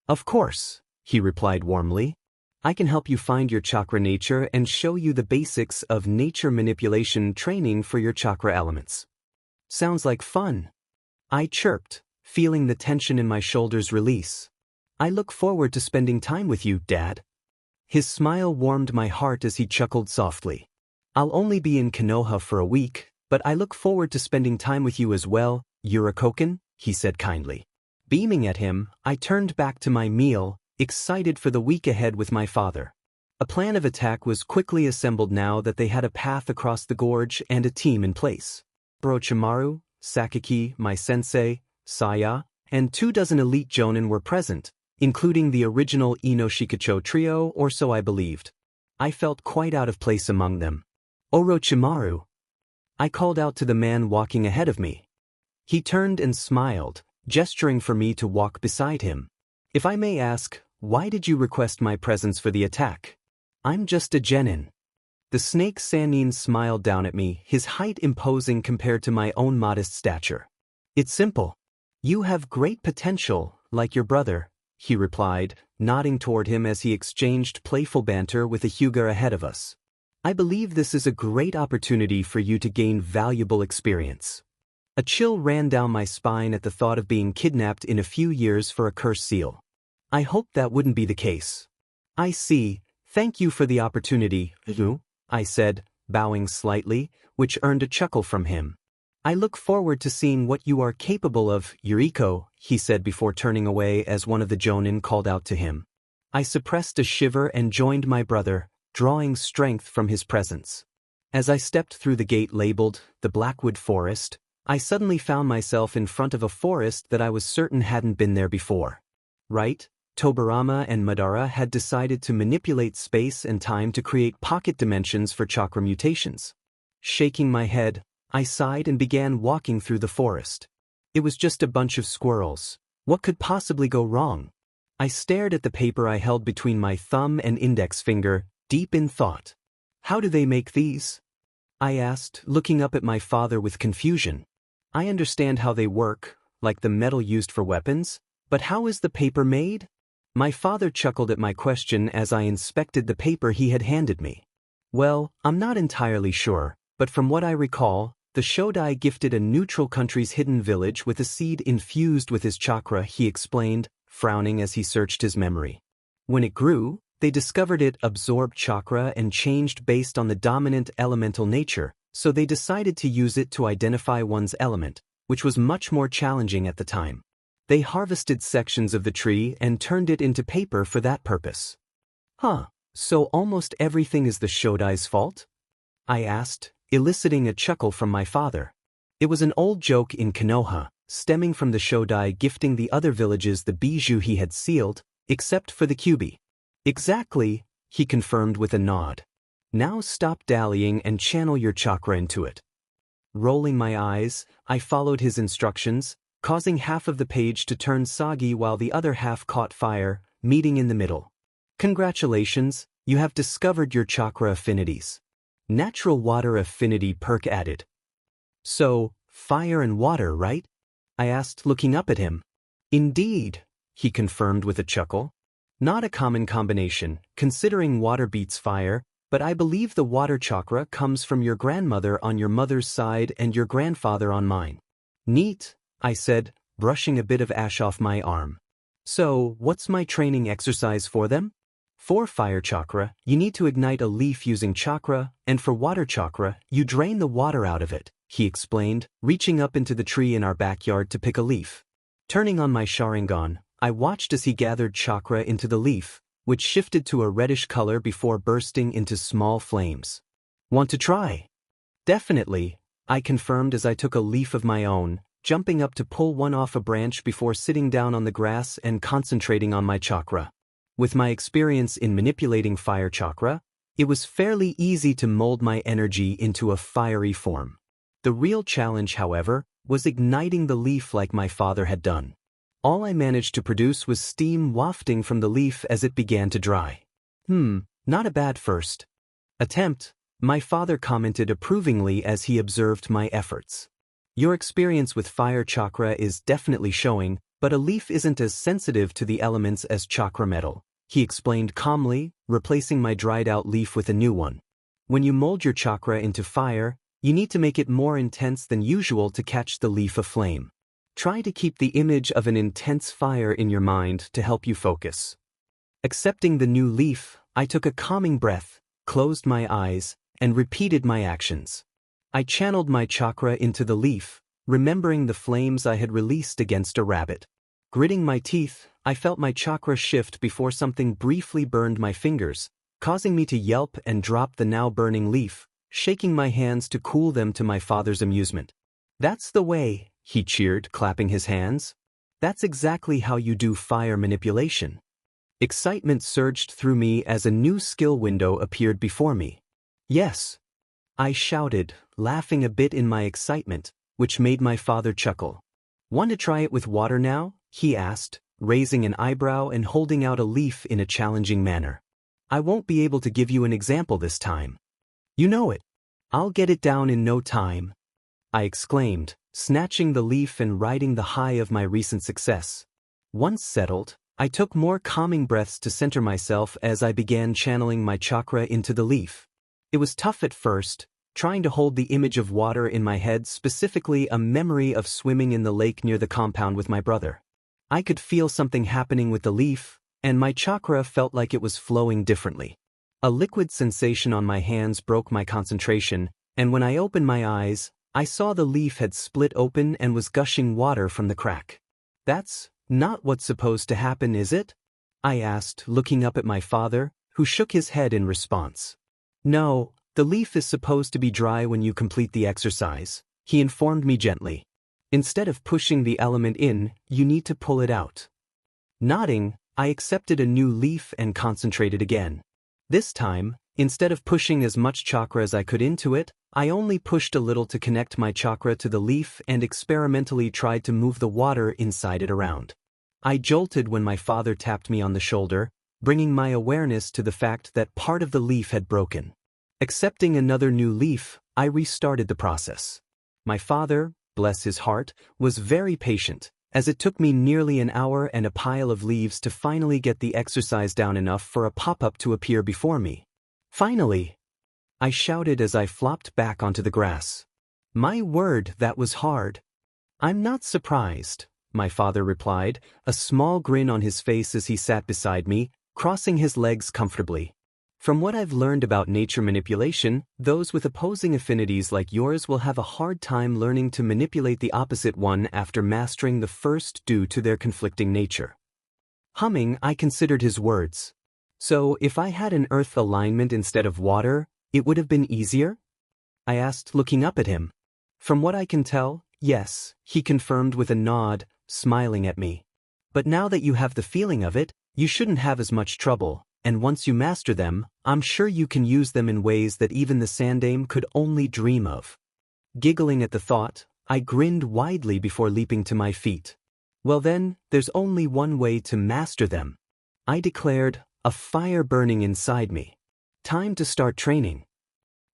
Of course, he replied warmly. I can help you find your chakra nature and show you the basics of nature manipulation training for your chakra elements. Sounds like fun. I chirped, feeling the tension in my shoulders release. I look forward to spending time with you, Dad. His smile warmed my heart as he chuckled softly. I'll only be in Konoha for a week, but I look forward to spending time with you as well, Yurakoken, he said kindly. Beaming at him, I turned back to my meal, excited for the week ahead with my father. A plan of attack was quickly assembled now that they had a path across the gorge and a team in place. Orochimaru, Sakaki, my sensei, Saya, and 24 elite Jonin were present, including the original Inoshikacho trio, or so I believed. I felt quite out of place among them. Orochimaru. I called out to the man walking ahead of me. He turned and smiled, gesturing for me to walk beside him. If I may ask, why did you request my presence for the attack? I'm just a genin. The snake Sannin smiled down at me, his height imposing compared to my own modest stature. It's simple. You have great potential, like your brother, he replied, nodding toward him as he exchanged playful banter with a Hyuga ahead of us. I believe this is a great opportunity for you to gain valuable experience. A chill ran down my spine at the thought of being kidnapped in a few years for a cursed seal. I hoped that wouldn't be the case. I see, thank you for the opportunity, Ryu, I said, bowing slightly, which earned a chuckle from him. I look forward to seeing what you are capable of, Yuriko, he said before turning away as one of the Jonin called out to him. I suppressed a shiver and joined my brother, drawing strength from his presence. As I stepped through the gate labeled, the Blackwood Forest, I suddenly found myself in front of a forest that I was certain hadn't been there before. Right? Tobirama and Madara had decided to manipulate space and time to create pocket dimensions for chakra mutations. Shaking my head, I sighed and began walking through the forest. It was just a bunch of squirrels. What could possibly go wrong? I stared at the paper I held between my thumb and index finger, deep in thought. How do they make these? I asked, looking up at my father with confusion. I understand how they work, like the metal used for weapons, but how is the paper made? My father chuckled at my question as I inspected the paper he had handed me. Well, I'm not entirely sure, but from what I recall, the Shodai gifted a neutral country's hidden village with a seed infused with his chakra, he explained, frowning as he searched his memory. When it grew, they discovered it absorbed chakra and changed based on the dominant elemental nature, so they decided to use it to identify one's element, which was much more challenging at the time. They harvested sections of the tree and turned it into paper for that purpose. Huh, so almost everything is the Shodai's fault? I asked, eliciting a chuckle from my father. It was an old joke in Konoha, stemming from the Shodai gifting the other villages the bijou he had sealed, except for the Kyubi. Exactly, he confirmed with a nod. Now stop dallying and channel your chakra into it. Rolling my eyes, I followed his instructions, causing half of the page to turn soggy while the other half caught fire, meeting in the middle. Congratulations, you have discovered your chakra affinities. Natural water affinity perk added. So, fire and water, right? I asked, looking up at him. Indeed, he confirmed with a chuckle. Not a common combination, considering water beats fire, but I believe the water chakra comes from your grandmother on your mother's side and your grandfather on mine. Neat, I said, brushing a bit of ash off my arm. So, what's my training exercise for them? For fire chakra, you need to ignite a leaf using chakra, and for water chakra, you drain the water out of it, he explained, reaching up into the tree in our backyard to pick a leaf. Turning on my sharingan, I watched as he gathered chakra into the leaf, which shifted to a reddish color before bursting into small flames. Want to try? Definitely, I confirmed as I took a leaf of my own, jumping up to pull one off a branch before sitting down on the grass and concentrating on my chakra. With my experience in manipulating fire chakra, it was fairly easy to mold my energy into a fiery form. The real challenge, however, was igniting the leaf like my father had done. All I managed to produce was steam wafting from the leaf as it began to dry. Not a bad first attempt, my father commented approvingly as he observed my efforts. Your experience with fire chakra is definitely showing, but a leaf isn't as sensitive to the elements as chakra metal, he explained calmly, replacing my dried-out leaf with a new one. When you mold your chakra into fire, you need to make it more intense than usual to catch the leaf aflame. Try to keep the image of an intense fire in your mind to help you focus. Accepting the new leaf, I took a calming breath, closed my eyes, and repeated my actions. I channeled my chakra into the leaf, remembering the flames I had released against a rabbit. Gritting my teeth, I felt my chakra shift before something briefly burned my fingers, causing me to yelp and drop the now burning leaf, shaking my hands to cool them to my father's amusement. That's the way, he cheered, clapping his hands. That's exactly how you do fire manipulation. Excitement surged through me as a new skill window appeared before me. Yes, I shouted, laughing a bit in my excitement, which made my father chuckle. Want to try it with water now? He asked, raising an eyebrow and holding out a leaf in a challenging manner. I won't be able to give you an example this time. You know it. I'll get it down in no time, I exclaimed, snatching the leaf and riding the high of my recent success. Once settled, I took more calming breaths to center myself as I began channeling my chakra into the leaf. It was tough at first, trying to hold the image of water in my head, specifically a memory of swimming in the lake near the compound with my brother. I could feel something happening with the leaf, and my chakra felt like it was flowing differently. A liquid sensation on my hands broke my concentration, and when I opened my eyes, I saw the leaf had split open and was gushing water from the crack. That's not what's supposed to happen, is it? I asked, looking up at my father, who shook his head in response. No, the leaf is supposed to be dry when you complete the exercise, he informed me gently. Instead of pushing the element in, you need to pull it out. Nodding, I accepted a new leaf and concentrated again. This time, instead of pushing as much chakra as I could into it, I only pushed a little to connect my chakra to the leaf and experimentally tried to move the water inside it around. I jolted when my father tapped me on the shoulder, bringing my awareness to the fact that part of the leaf had broken. Accepting another new leaf, I restarted the process. My father, bless his heart, was very patient, as it took me nearly an hour and a pile of leaves to finally get the exercise down enough for a pop-up to appear before me. Finally! I shouted as I flopped back onto the grass. My word, that was hard. I'm not surprised, my father replied, a small grin on his face as he sat beside me, crossing his legs comfortably. From what I've learned about nature manipulation, those with opposing affinities like yours will have a hard time learning to manipulate the opposite one after mastering the first due to their conflicting nature. Humming, I considered his words. So, if I had an earth alignment instead of water, it would have been easier? I asked, looking up at him. From what I can tell, yes, he confirmed with a nod, smiling at me. But now that you have the feeling of it, you shouldn't have as much trouble, and once you master them, I'm sure you can use them in ways that even the Sandaime could only dream of. Giggling at the thought, I grinned widely before leaping to my feet. Well then, there's only one way to master them, I declared, a fire burning inside me. Time to start training.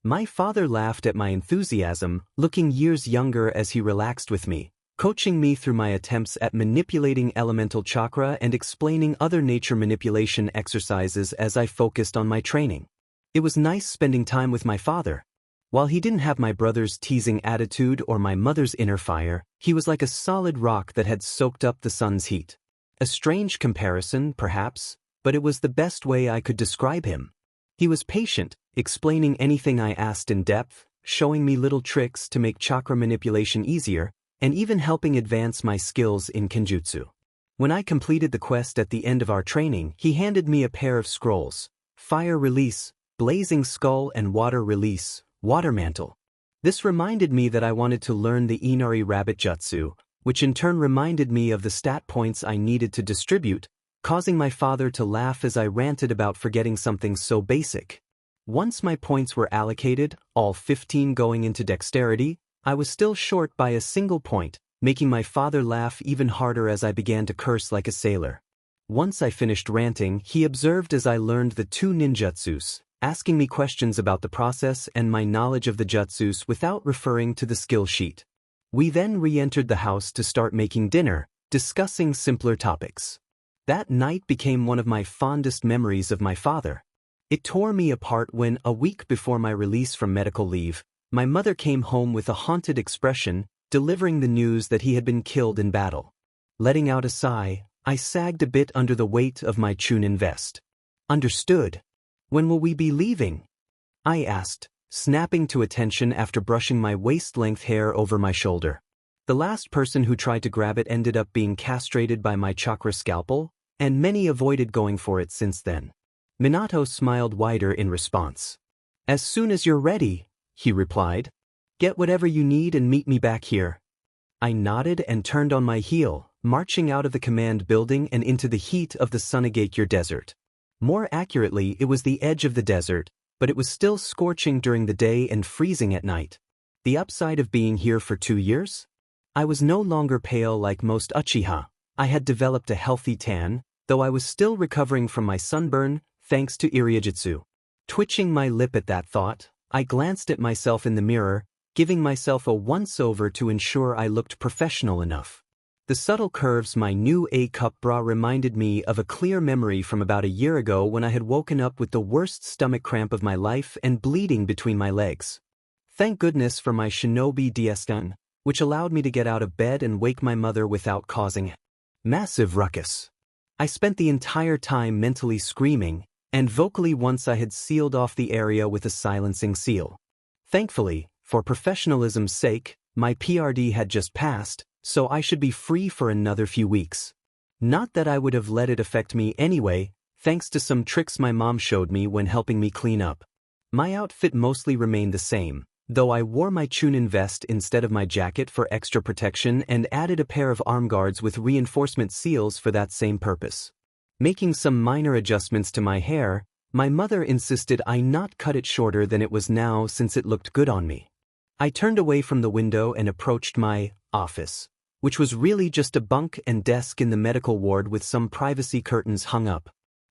My father laughed at my enthusiasm, looking years younger as he relaxed with me, coaching me through my attempts at manipulating elemental chakra and explaining other nature manipulation exercises as I focused on my training. It was nice spending time with my father. While he didn't have my brother's teasing attitude or my mother's inner fire, he was like a solid rock that had soaked up the sun's heat. A strange comparison, perhaps, but it was the best way I could describe him. He was patient, explaining anything I asked in depth, showing me little tricks to make chakra manipulation easier, and even helping advance my skills in kenjutsu. When I completed the quest at the end of our training, he handed me a pair of scrolls: Fire Release, Blazing Skull, and Water Release, Water Mantle. This reminded me that I wanted to learn the Inari Rabbit Jutsu, which in turn reminded me of the stat points I needed to distribute, causing my father to laugh as I ranted about forgetting something so basic. Once my points were allocated, all 15 going into dexterity, I was still short by a single point, making my father laugh even harder as I began to curse like a sailor. Once I finished ranting, he observed as I learned the 2 ninjutsus, asking me questions about the process and my knowledge of the jutsus without referring to the skill sheet. We then re-entered the house to start making dinner, discussing simpler topics. That night became one of my fondest memories of my father. It tore me apart when, a week before my release from medical leave, my mother came home with a haunted expression, delivering the news that he had been killed in battle. Letting out a sigh, I sagged a bit under the weight of my Chunin vest. Understood. When will we be leaving? I asked, snapping to attention after brushing my waist-length hair over my shoulder. The last person who tried to grab it ended up being castrated by my chakra scalpel, and many avoided going for it since then. Minato smiled wider in response. As soon as you're ready, he replied. Get whatever you need and meet me back here. I nodded and turned on my heel, marching out of the command building and into the heat of the Sunagakure Desert. More accurately, it was the edge of the desert, but it was still scorching during the day and freezing at night. The upside of being here for 2 years? I was no longer pale like most Uchiha. I had developed a healthy tan, though I was still recovering from my sunburn, thanks to Iryujutsu. Twitching my lip at that thought, I glanced at myself in the mirror, giving myself a once-over to ensure I looked professional enough. The subtle curves my new A-cup bra reminded me of a clear memory from about a year ago when I had woken up with the worst stomach cramp of my life and bleeding between my legs. Thank goodness for my shinobi DS-gun, which allowed me to get out of bed and wake my mother without causing a massive ruckus. I spent the entire time mentally screaming, and vocally once I had sealed off the area with a silencing seal. Thankfully, for professionalism's sake, my PRD had just passed, so I should be free for another few weeks. Not that I would have let it affect me anyway, thanks to some tricks my mom showed me when helping me clean up. My outfit mostly remained the same, though I wore my Chunin vest instead of my jacket for extra protection and added a pair of arm guards with reinforcement seals for that same purpose. Making some minor adjustments to my hair, my mother insisted I not cut it shorter than it was now since it looked good on me. I turned away from the window and approached my office, which was really just a bunk and desk in the medical ward with some privacy curtains hung up.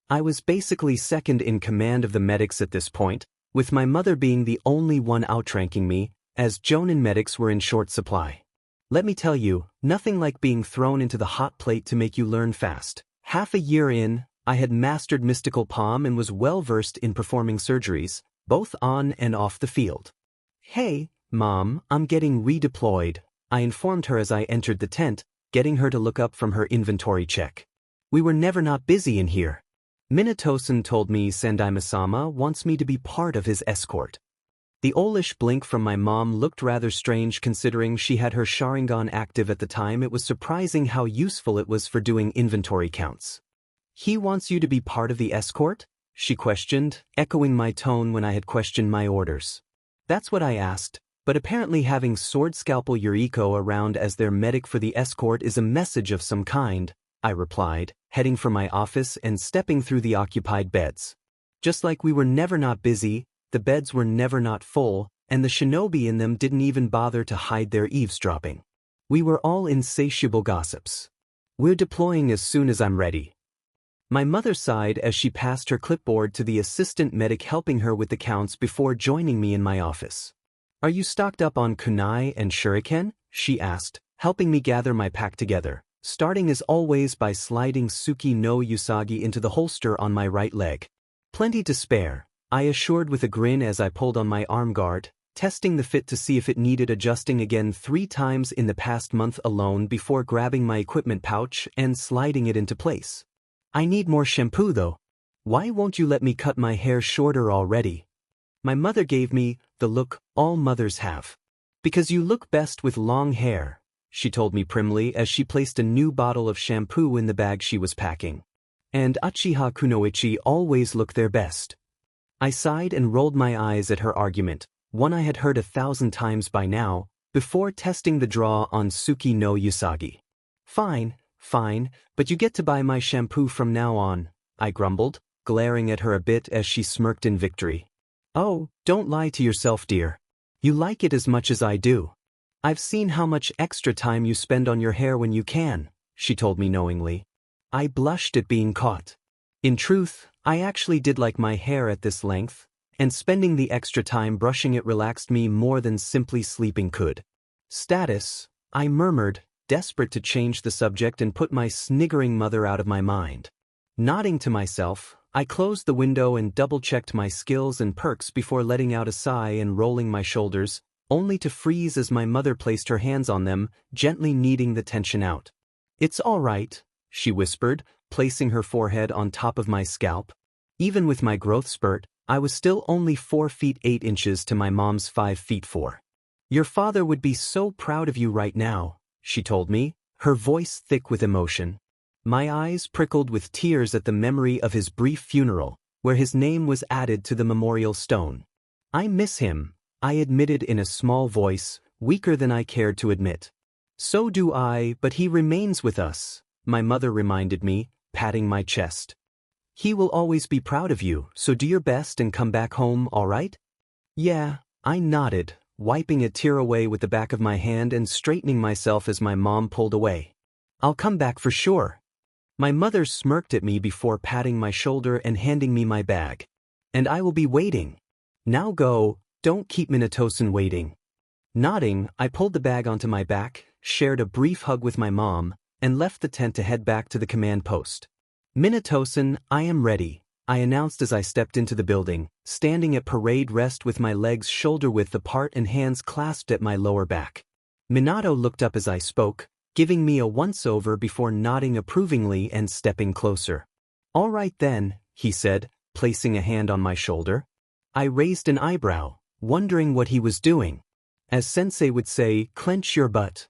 I was basically second in command of the medics at this point, with my mother being the only one outranking me, as Jonin medics were in short supply. Let me tell you, nothing like being thrown into the hot plate to make you learn fast. Half a year in, I had mastered mystical palm and was well versed in performing surgeries, both on and off the field. "Hey, Mom, I'm getting redeployed," I informed her as I entered the tent, getting her to look up from her inventory check. "We were never not busy in here. Minato-san told me Sandaime-sama wants me to be part of his escort." The owlish blink from my mom looked rather strange considering she had her sharingan active at the time. It was surprising how useful it was for doing inventory counts. "He wants you to be part of the escort?" she questioned, echoing my tone when I had questioned my orders. "That's what I asked. But apparently having Sword Scalpel Yuriko around as their medic for the escort is a message of some kind," I replied, heading for my office and stepping through the occupied beds. Just like we were never not busy, the beds were never not full, and the shinobi in them didn't even bother to hide their eavesdropping. We were all insatiable gossips. "We're deploying as soon as I'm ready." My mother sighed as she passed her clipboard to the assistant medic helping her with the counts before joining me in my office. "Are you stocked up on kunai and shuriken?" she asked, helping me gather my pack together, starting as always by sliding Tsuki no Usagi into the holster on my right leg. "Plenty to spare," I assured with a grin as I pulled on my arm guard, testing the fit to see if it needed adjusting again 3 times in the past month alone before grabbing my equipment pouch and sliding it into place. "I need more shampoo though. Why won't you let me cut my hair shorter already?" My mother gave me the look all mothers have. "Because you look best with long hair," she told me primly as she placed a new bottle of shampoo in the bag she was packing. "And Uchiha Kunoichi always look their best." I sighed and rolled my eyes at her argument, one I had heard 1,000 times by now, before testing the draw on Tsuki no Usagi. Fine, but you get to buy my shampoo from now on," I grumbled, glaring at her a bit as she smirked in victory. "Oh, don't lie to yourself, dear. You like it as much as I do. I've seen how much extra time you spend on your hair when you can," she told me knowingly. I blushed at being caught. In truth, I actually did like my hair at this length, and spending the extra time brushing it relaxed me more than simply sleeping could. "Status," I murmured, desperate to change the subject and put my sniggering mother out of my mind. Nodding to myself, I closed the window and double-checked my skills and perks before letting out a sigh and rolling my shoulders, only to freeze as my mother placed her hands on them, gently kneading the tension out. "It's all right," she whispered, placing her forehead on top of my scalp. Even with my growth spurt, I was still only 4 feet 8 inches to my mom's 5 feet 4. "Your father would be so proud of you right now," she told me, her voice thick with emotion. My eyes prickled with tears at the memory of his brief funeral, where his name was added to the memorial stone. "I miss him," I admitted in a small voice, weaker than I cared to admit. "So do I, but he remains with us," my mother reminded me, patting my chest. "He will always be proud of you, so do your best and come back home, all right?" "Yeah," I nodded, wiping a tear away with the back of my hand and straightening myself as my mom pulled away. "I'll come back for sure." My mother smirked at me before patting my shoulder and handing me my bag. "And I will be waiting. Now go, don't keep Minato-san waiting." Nodding, I pulled the bag onto my back, shared a brief hug with my mom, and left the tent to head back to the command post. "Minato-san, I am ready," I announced as I stepped into the building, standing at parade rest with my legs shoulder-width apart and hands clasped at my lower back. Minato looked up as I spoke, giving me a once-over before nodding approvingly and stepping closer. "All right then," he said, placing a hand on my shoulder. I raised an eyebrow, wondering what he was doing. As Sensei would say, clench your butt.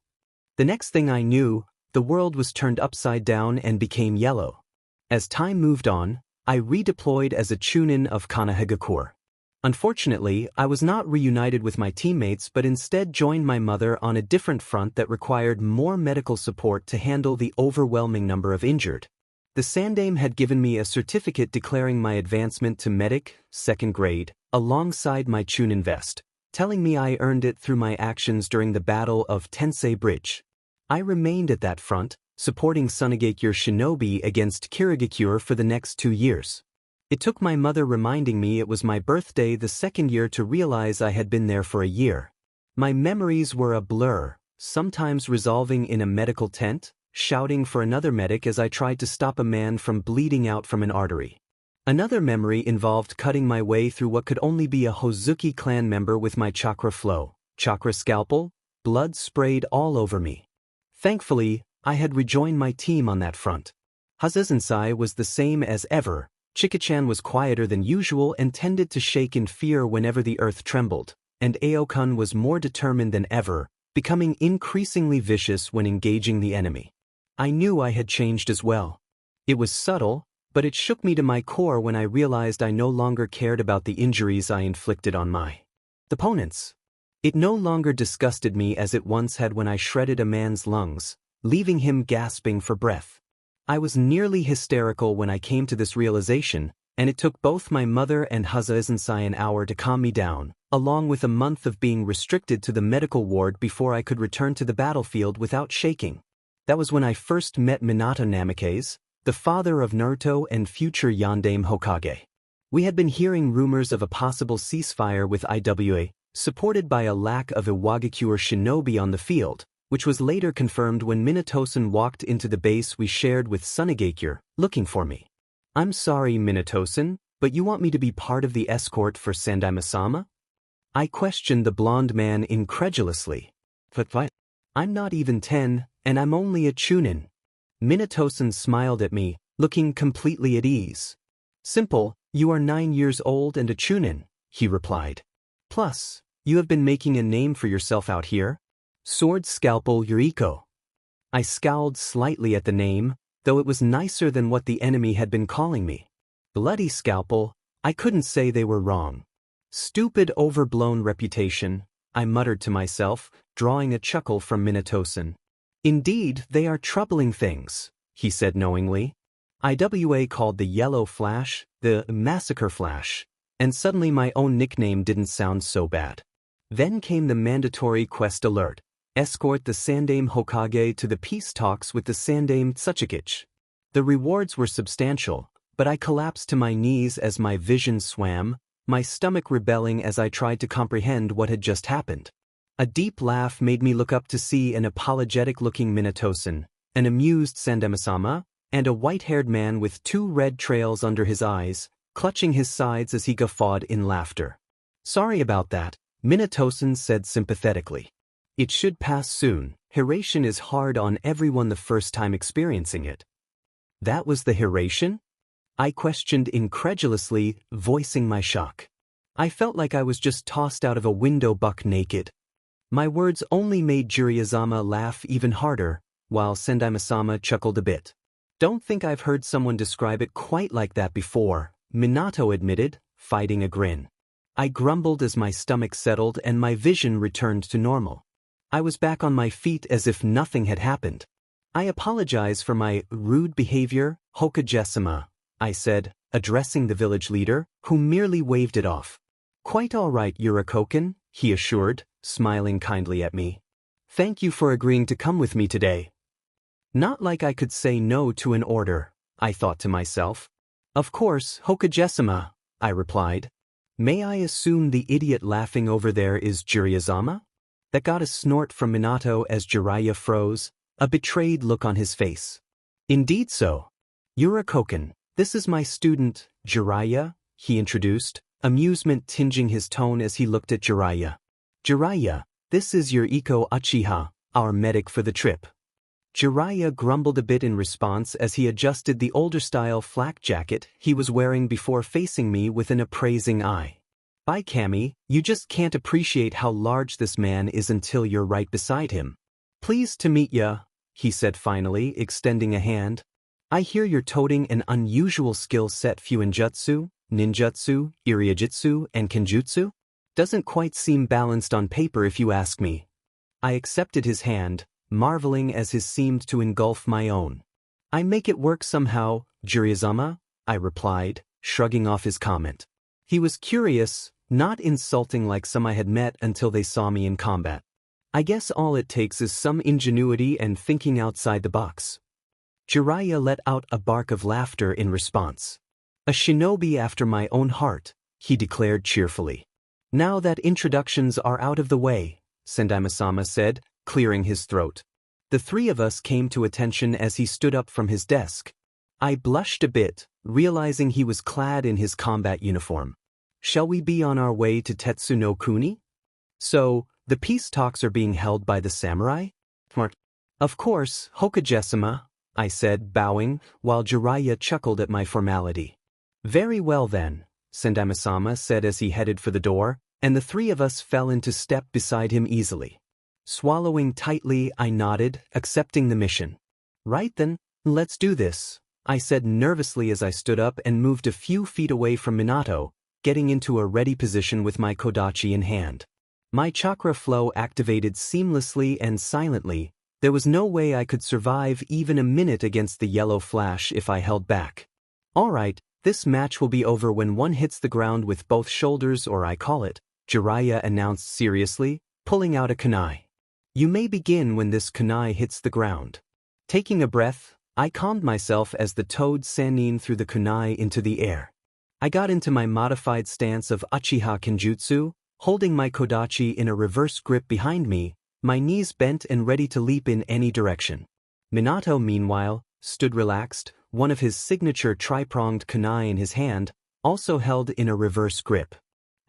The next thing I knew, the world was turned upside down and became yellow. As time moved on, I redeployed as a Chunin of Konohagakure. Unfortunately, I was not reunited with my teammates but instead joined my mother on a different front that required more medical support to handle the overwhelming number of injured. The Sandaime had given me a certificate declaring my advancement to medic, 2nd grade, alongside my Chunin vest, telling me I earned it through my actions during the Battle of Tensei Bridge. I remained at that front, supporting Sunagakure Shinobi against Kirigakure for the next 2 years. It took my mother reminding me it was my birthday the second year to realize I had been there for a year. My memories were a blur, sometimes resolving in a medical tent, shouting for another medic as I tried to stop a man from bleeding out from an artery. Another memory involved cutting my way through what could only be a Hozuki clan member with my chakra flow, chakra scalpel, blood sprayed all over me. Thankfully, I had rejoined my team on that front. Hazezensai was the same as ever. Chika-chan was quieter than usual and tended to shake in fear whenever the earth trembled, and Aokun was more determined than ever, becoming increasingly vicious when engaging the enemy. I knew I had changed as well. It was subtle, but it shook me to my core when I realized I no longer cared about the injuries I inflicted on my opponents. It no longer disgusted me as it once had when I shredded a man's lungs, leaving him gasping for breath. I was nearly hysterical when I came to this realization, and it took both my mother and Hazezensai an hour to calm me down, along with a month of being restricted to the medical ward before I could return to the battlefield without shaking. That was when I first met Minato Namikaze, the father of Naruto and future Yondaime Hokage. We had been hearing rumors of a possible ceasefire with IWA, supported by a lack of Iwagakure shinobi on the field, which was later confirmed when Minato-san walked into the base we shared with Sunagakure, looking for me. "I'm sorry, Minato-san, but you want me to be part of the escort for Sandaime-sama?" I questioned the blonde man incredulously. "But I'm not even 10, and I'm only a Chunin." Minato-san smiled at me, looking completely at ease. "Simple, you are 9 years old and a Chunin," he replied. "Plus, you have been making a name for yourself out here. Sword Scalpel Yuriko." I scowled slightly at the name, though it was nicer than what the enemy had been calling me. Bloody Scalpel, I couldn't say they were wrong. Stupid overblown reputation, I muttered to myself, drawing a chuckle from Minato-san. "Indeed, they are troubling things," he said knowingly. IWA called the Yellow Flash the Massacre Flash, and suddenly my own nickname didn't sound so bad. Then came the mandatory quest alert. Escort the Sandaime Hokage to the peace talks with the Sandaime Tsuchikage. The rewards were substantial, but I collapsed to my knees as my vision swam, my stomach rebelling as I tried to comprehend what had just happened. A deep laugh made me look up to see an apologetic-looking Minato-san, an amused Sandaime-sama, and a white-haired man with 2 red trails under his eyes, clutching his sides as he guffawed in laughter. "Sorry about that," Minato-san said sympathetically. "It should pass soon. Hiration is hard on everyone the first time experiencing it." "That was the Hiration?" I questioned incredulously, voicing my shock. I felt like I was just tossed out of a window buck naked. My words only made Jiraiya-sama laugh even harder, while Sandaime-sama chuckled a bit. "Don't think I've heard someone describe it quite like that before," Minato admitted, fighting a grin. I grumbled as my stomach settled and my vision returned to normal. I was back on my feet as if nothing had happened. "I apologize for my rude behavior, Hokage-sama," I said, addressing the village leader, who merely waved it off. Quite all right, Yurakoken, he assured, smiling kindly at me. Thank you for agreeing to come with me today. Not like I could say no to an order, I thought to myself. Of course, Hokage-sama, I replied. May I assume the idiot laughing over there is Jiraiya-sama? That got a snort from Minato as Jiraiya froze, a betrayed look on his face. Indeed so. Yurakoken, this is my student, Jiraiya, he introduced, amusement tinging his tone as he looked at Jiraiya. Jiraiya, this is your Uchiha, our medic for the trip. Jiraiya grumbled a bit in response as he adjusted the older-style flak jacket he was wearing before facing me with an appraising eye. By Kami, you just can't appreciate how large this man is until you're right beside him. Pleased to meet ya, he said finally, extending a hand. I hear you're toting an unusual skill set Fuinjutsu, Ninjutsu, Iriajutsu, and Kenjutsu? Doesn't quite seem balanced on paper if you ask me. I accepted his hand, marveling as his seemed to engulf my own. I make it work somehow, Jiraiya-sama, I replied, shrugging off his comment. He was curious, not insulting like some I had met until they saw me in combat. I guess all it takes is some ingenuity and thinking outside the box. Jiraiya let out a bark of laughter in response. A shinobi after my own heart, he declared cheerfully. Now that introductions are out of the way, Sendaima-sama said, clearing his throat. The three of us came to attention as he stood up from his desk. I blushed a bit, realizing he was clad in his combat uniform. Shall we be on our way to Tetsu no Kuni? So, the peace talks are being held by the samurai? Of course, Hokage-sama, I said, bowing, while Jiraiya chuckled at my formality. Very well then, Sendaima-sama said as he headed for the door, and the three of us fell into step beside him easily. Swallowing tightly, I nodded, accepting the mission. Right then, let's do this, I said nervously as I stood up and moved a few feet away from Minato, getting into a ready position with my kodachi in hand. My chakra flow activated seamlessly and silently. There was no way I could survive even a minute against the yellow flash if I held back. All right, this match will be over when one hits the ground with both shoulders, or I call it, Jiraiya announced seriously, pulling out a kunai. You may begin when this kunai hits the ground. Taking a breath, I calmed myself as the toad sannin threw the kunai into the air. I got into my modified stance of Uchiha Kenjutsu, holding my kodachi in a reverse grip behind me, my knees bent and ready to leap in any direction. Minato, meanwhile, stood relaxed, one of his signature tri-pronged kunai in his hand, also held in a reverse grip.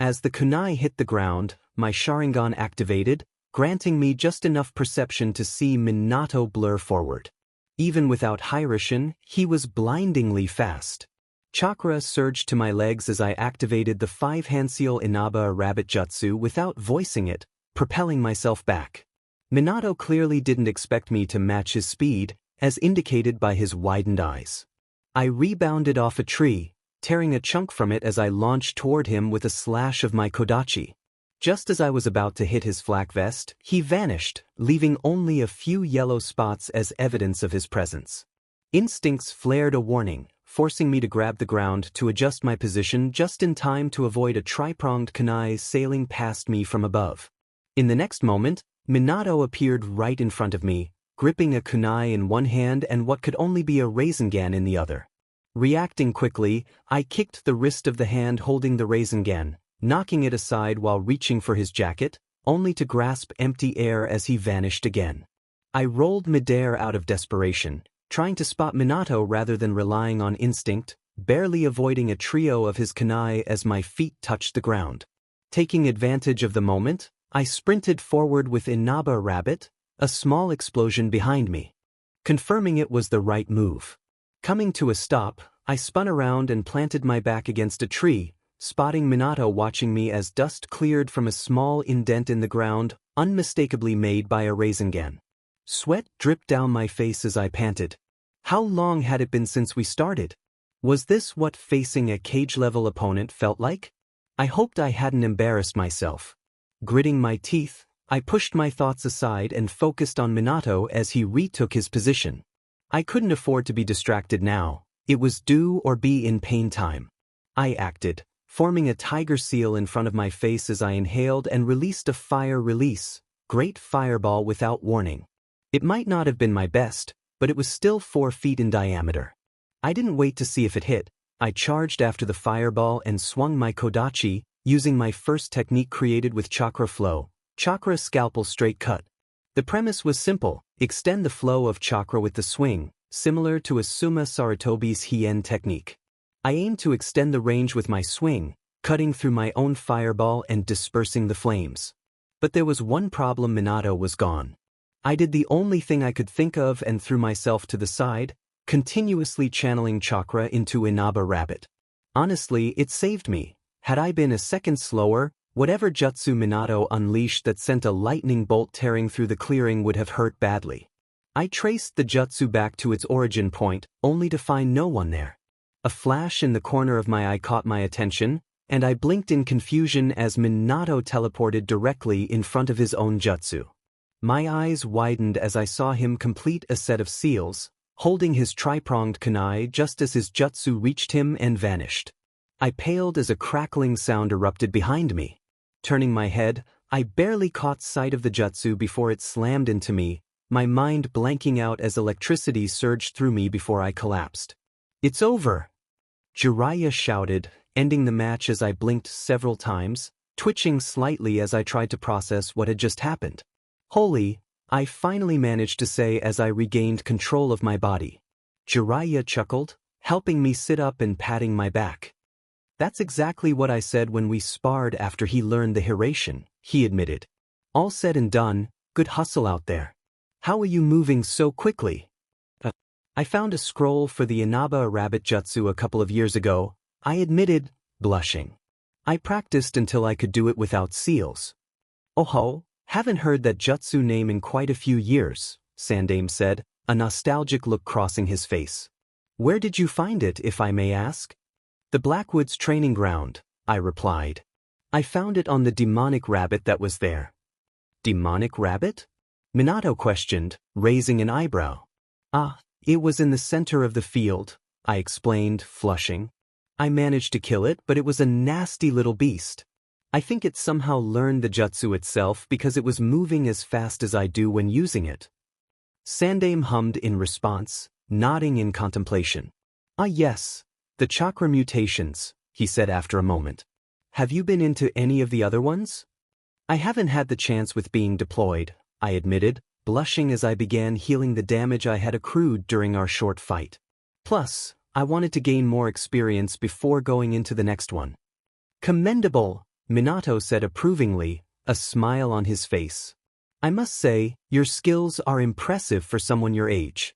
As the kunai hit the ground, my sharingan activated, granting me just enough perception to see Minato blur forward. Even without Hiraishin, he was blindingly fast. Chakra surged to my legs as I activated the 5-hand-seal Inaba rabbit jutsu without voicing it, propelling myself back. Minato clearly didn't expect me to match his speed, as indicated by his widened eyes. I rebounded off a tree, tearing a chunk from it as I launched toward him with a slash of my kodachi. Just as I was about to hit his flak vest, he vanished, leaving only a few yellow spots as evidence of his presence. Instincts flared a warning, forcing me to grab the ground to adjust my position just in time to avoid a tri-pronged kunai sailing past me from above. In the next moment, Minato appeared right in front of me, gripping a kunai in one hand and what could only be a rasengan in the other. Reacting quickly, I kicked the wrist of the hand holding the rasengan, knocking it aside while reaching for his jacket, only to grasp empty air as he vanished again. I rolled midair out of desperation, trying to spot Minato rather than relying on instinct, barely avoiding a trio of his kunai as my feet touched the ground. Taking advantage of the moment, I sprinted forward with Inaba Rabbit, a small explosion behind me. Confirming it was the right move. Coming to a stop, I spun around and planted my back against a tree, spotting Minato watching me as dust cleared from a small indent in the ground, unmistakably made by a rasengan. Sweat dripped down my face as I panted. How long had it been since we started? Was this what facing a cage-level opponent felt like? I hoped I hadn't embarrassed myself. Gritting my teeth, I pushed my thoughts aside and focused on Minato as he retook his position. I couldn't afford to be distracted now. It was do or be in pain time. I acted, forming a tiger seal in front of my face as I inhaled and released a fire release, great fireball without warning. It might not have been my best, but it was still 4 feet in diameter. I didn't wait to see if it hit. I charged after the fireball and swung my kodachi, using my first technique created with chakra flow, chakra scalpel straight cut. The premise was simple: extend the flow of chakra with the swing, similar to a Suma Sarutobi's Hien technique. I aimed to extend the range with my swing, cutting through my own fireball and dispersing the flames. But there was one problem: Minato was gone. I did the only thing I could think of and threw myself to the side, continuously channeling chakra into Inaba Rabbit. Honestly, it saved me. Had I been a second slower, whatever jutsu Minato unleashed that sent a lightning bolt tearing through the clearing would have hurt badly. I traced the jutsu back to its origin point, only to find no one there. A flash in the corner of my eye caught my attention, and I blinked in confusion as Minato teleported directly in front of his own jutsu. My eyes widened as I saw him complete a set of seals, holding his tri-pronged kunai just as his jutsu reached him and vanished. I paled as a crackling sound erupted behind me. Turning my head, I barely caught sight of the jutsu before it slammed into me, my mind blanking out as electricity surged through me before I collapsed. "It's over!" Jiraiya shouted, ending the match as I blinked several times, twitching slightly as I tried to process what had just happened. "Holy," I finally managed to say as I regained control of my body. Jiraiya chuckled, helping me sit up and patting my back. "That's exactly what I said when we sparred after he learned the Hiration," he admitted. "All said and done, good hustle out there. How are you moving so quickly?" "I found a scroll for the Inaba Rabbit Jutsu a couple of years ago," I admitted, blushing. "I practiced until I could do it without seals." "Oh, haven't heard that jutsu name in quite a few years," Sandaime said, a nostalgic look crossing his face. "Where did you find it, if I may ask?" "The Blackwoods training ground," I replied. "I found it on the demonic rabbit that was there." "Demonic rabbit?" Minato questioned, raising an eyebrow. It was in the center of the field," I explained, flushing. "I managed to kill it, but it was a nasty little beast. I think it somehow learned the jutsu itself because it was moving as fast as I do when using it." Sandaime hummed in response, nodding in contemplation. Yes, the chakra mutations," he said after a moment. "Have you been into any of the other ones?" "I haven't had the chance with being deployed," I admitted, blushing as I began healing the damage I had accrued during our short fight. "Plus, I wanted to gain more experience before going into the next one." "Commendable," Minato said approvingly, a smile on his face. "I must say, your skills are impressive for someone your age."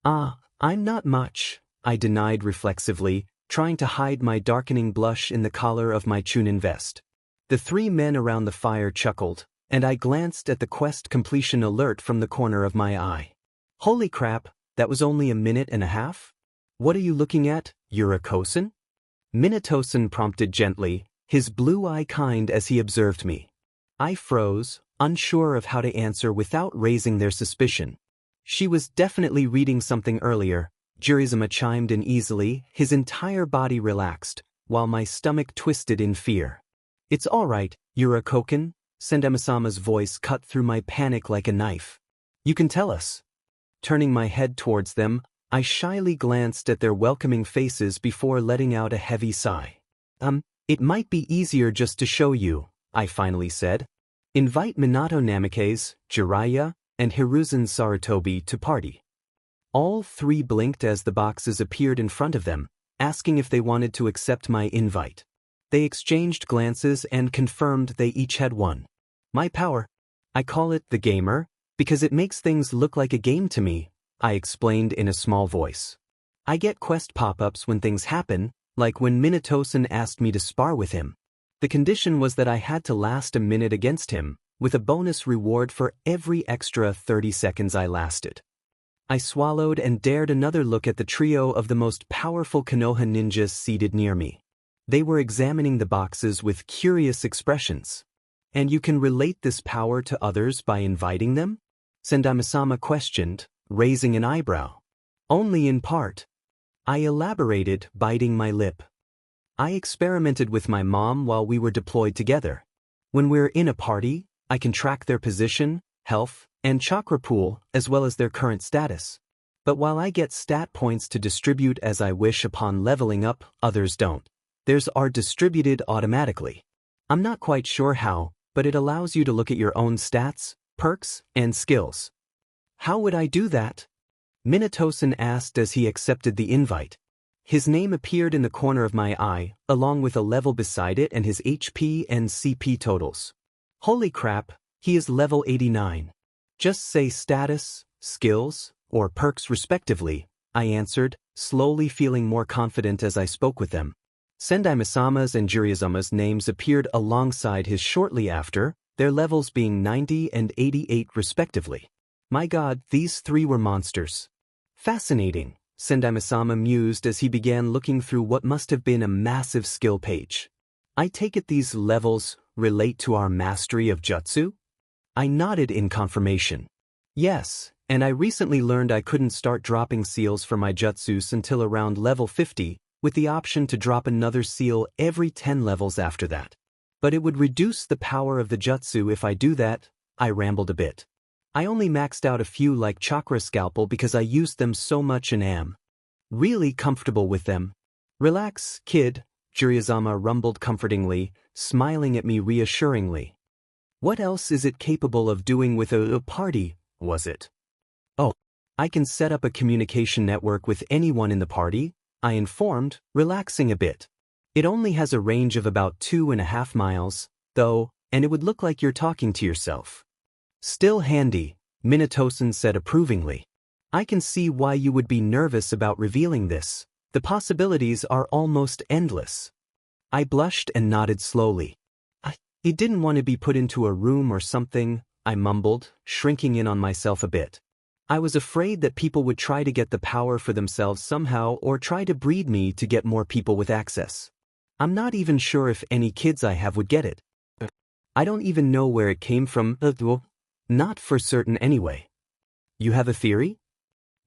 I'm not much," I denied reflexively, trying to hide my darkening blush in the collar of my Chunin vest. The 3 men around the fire chuckled, and I glanced at the quest completion alert from the corner of my eye. "Holy crap, that was only a minute and a half? What are you looking at, Yurakosen?" Minato-san prompted gently, his blue eye kind as he observed me. I froze, unsure of how to answer without raising their suspicion. "She was definitely reading something earlier," Jirizuma chimed in easily, his entire body relaxed, while my stomach twisted in fear. "It's all right, Yurakoken," Sandaime-sama's voice cut through my panic like a knife. "You can tell us." Turning my head towards them, I shyly glanced at their welcoming faces before letting out a heavy sigh. It might be easier just to show you," I finally said. "Invite Minato Namikaze, Jiraiya, and Hiruzen Sarutobi to party." All 3 blinked as the boxes appeared in front of them, asking if they wanted to accept my invite. They exchanged glances and confirmed they each had one. "My power. I call it the gamer, because it makes things look like a game to me," I explained in a small voice. "I get quest pop-ups when things happen, like when Minato-san asked me to spar with him. The condition was that I had to last a minute against him, with a bonus reward for every extra 30 seconds I lasted." I swallowed and dared another look at the trio of the most powerful Konoha ninjas seated near me. They were examining the boxes with curious expressions. "And you can relate this power to others by inviting them?" Sandaime-sama questioned, raising an eyebrow. "Only in part." I elaborated, biting my lip. I experimented with my mom while we were deployed together. When we're in a party, I can track their position, health, and chakra pool, as well as their current status. But while I get stat points to distribute as I wish upon leveling up, others don't. Theirs are distributed automatically. I'm not quite sure how, but it allows you to look at your own stats, perks, and skills. How would I do that? Minato asked as he accepted the invite. His name appeared in the corner of my eye, along with a level beside it and his HP and CP totals. Holy crap, he is level 89. Just say status, skills, or perks respectively, I answered, slowly feeling more confident as I spoke with them. Sendai-Masama's and Jiraiya's names appeared alongside his shortly after, their levels being 90 and 88 respectively. My god, these three were monsters. Fascinating, Sendai-Masama mused as he began looking through what must have been a massive skill page. I take it these levels relate to our mastery of jutsu? I nodded in confirmation. Yes, and I recently learned I couldn't start dropping seals for my jutsus until around level 50, with the option to drop another seal every 10 levels after that. But it would reduce the power of the jutsu if I do that. I rambled a bit. I only maxed out a few like chakra scalpel because I used them so much and am really comfortable with them. Relax, kid, Jiraiya rumbled comfortingly, smiling at me reassuringly. What else is it capable of doing with a party, was it? Oh, I can set up a communication network with anyone in the party, I informed, relaxing a bit. It only has a range of about 2.5 miles, though, and it would look like you're talking to yourself. Still handy, Minato said approvingly. I can see why you would be nervous about revealing this. The possibilities are almost endless. I blushed and nodded slowly. I didn't want to be put into a room or something, I mumbled, shrinking in on myself a bit. I was afraid that people would try to get the power for themselves somehow or try to breed me to get more people with access. I'm not even sure if any kids I have would get it. I don't even know where it came from, not for certain anyway. You have a theory?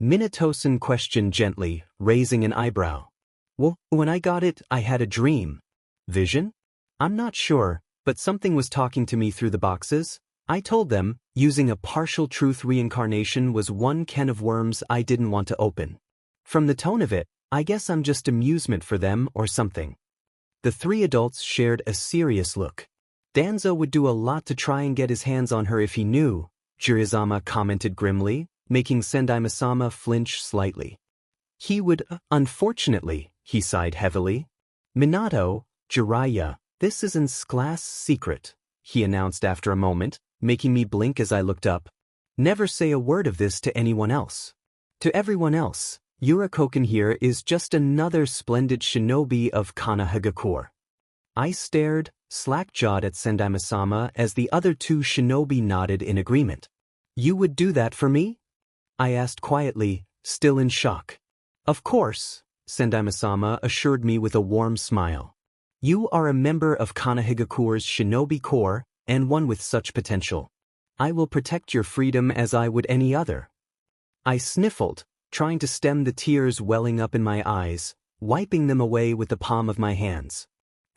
Minato questioned gently, raising an eyebrow. Well, when I got it, I had a dream. Vision? I'm not sure, but something was talking to me through the boxes. I told them, using a partial truth reincarnation was one can of worms I didn't want to open. From the tone of it, I guess I'm just amusement for them or something. The three adults shared a serious look. Danzo would do a lot to try and get his hands on her if he knew, Jiraiya commented grimly, making Sendai-Masama flinch slightly. He would, unfortunately, he sighed heavily. Minato, Jiraiya, this isn't class secret, he announced after a moment, making me blink as I looked up. Never say a word of this to anyone else. To everyone else, Yurakoken here is just another splendid shinobi of Konohagakure. I stared, slack-jawed at Sendai-Masama as the other two shinobi nodded in agreement. You would do that for me? I asked quietly, still in shock. Of course, Sendai-Masama assured me with a warm smile. You are a member of Konohagakure's shinobi corps, and one with such potential. I will protect your freedom as I would any other. I sniffled, trying to stem the tears welling up in my eyes, wiping them away with the palm of my hands.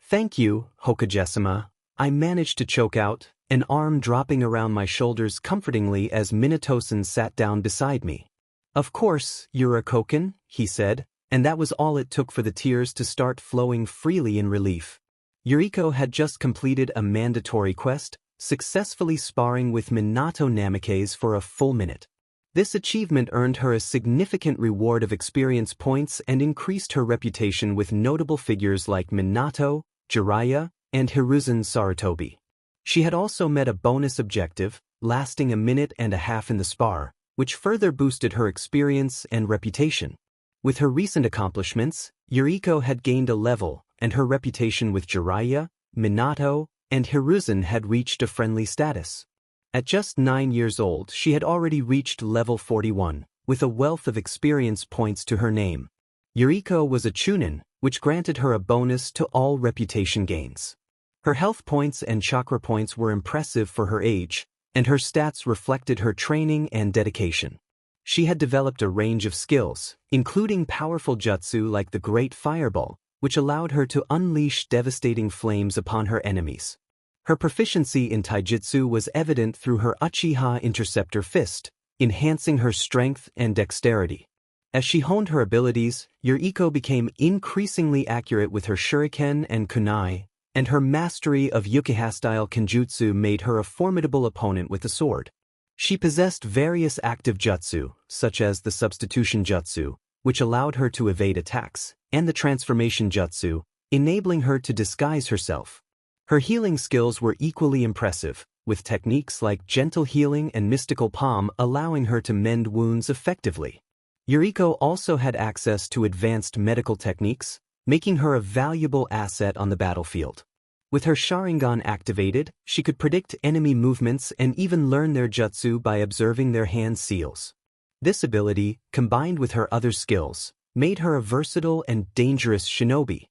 Thank you, Hokage-sama, I managed to choke out, an arm dropping around my shoulders comfortingly as Minato sat down beside me. Of course, Yurakoken, he said, and that was all it took for the tears to start flowing freely in relief. Yuriko had just completed a mandatory quest, successfully sparring with Minato Namikaze for a full minute. This achievement earned her a significant reward of experience points and increased her reputation with notable figures like Minato, Jiraiya, and Hiruzen Sarutobi. She had also met a bonus objective, lasting 1.5 minutes in the spar, which further boosted her experience and reputation. With her recent accomplishments, Yuriko had gained a level, and her reputation with Jiraiya, Minato, and Hiruzen had reached a friendly status. At just 9 years old, she had already reached level 41, with a wealth of experience points to her name. Yuriko was a Chunin, which granted her a bonus to all reputation gains. Her health points and chakra points were impressive for her age, and her stats reflected her training and dedication. She had developed a range of skills, including powerful jutsu like the Great Fireball, which allowed her to unleash devastating flames upon her enemies. Her proficiency in taijutsu was evident through her Uchiha interceptor fist, enhancing her strength and dexterity. As she honed her abilities, Yuriko became increasingly accurate with her shuriken and kunai, and her mastery of Uchiha-style kenjutsu made her a formidable opponent with the sword. She possessed various active jutsu, such as the substitution jutsu, which allowed her to evade attacks, and the transformation jutsu, enabling her to disguise herself. Her healing skills were equally impressive, with techniques like gentle healing and mystical palm allowing her to mend wounds effectively. Yuriko also had access to advanced medical techniques, making her a valuable asset on the battlefield. With her sharingan activated, she could predict enemy movements and even learn their jutsu by observing their hand seals. This ability, combined with her other skills, made her a versatile and dangerous shinobi.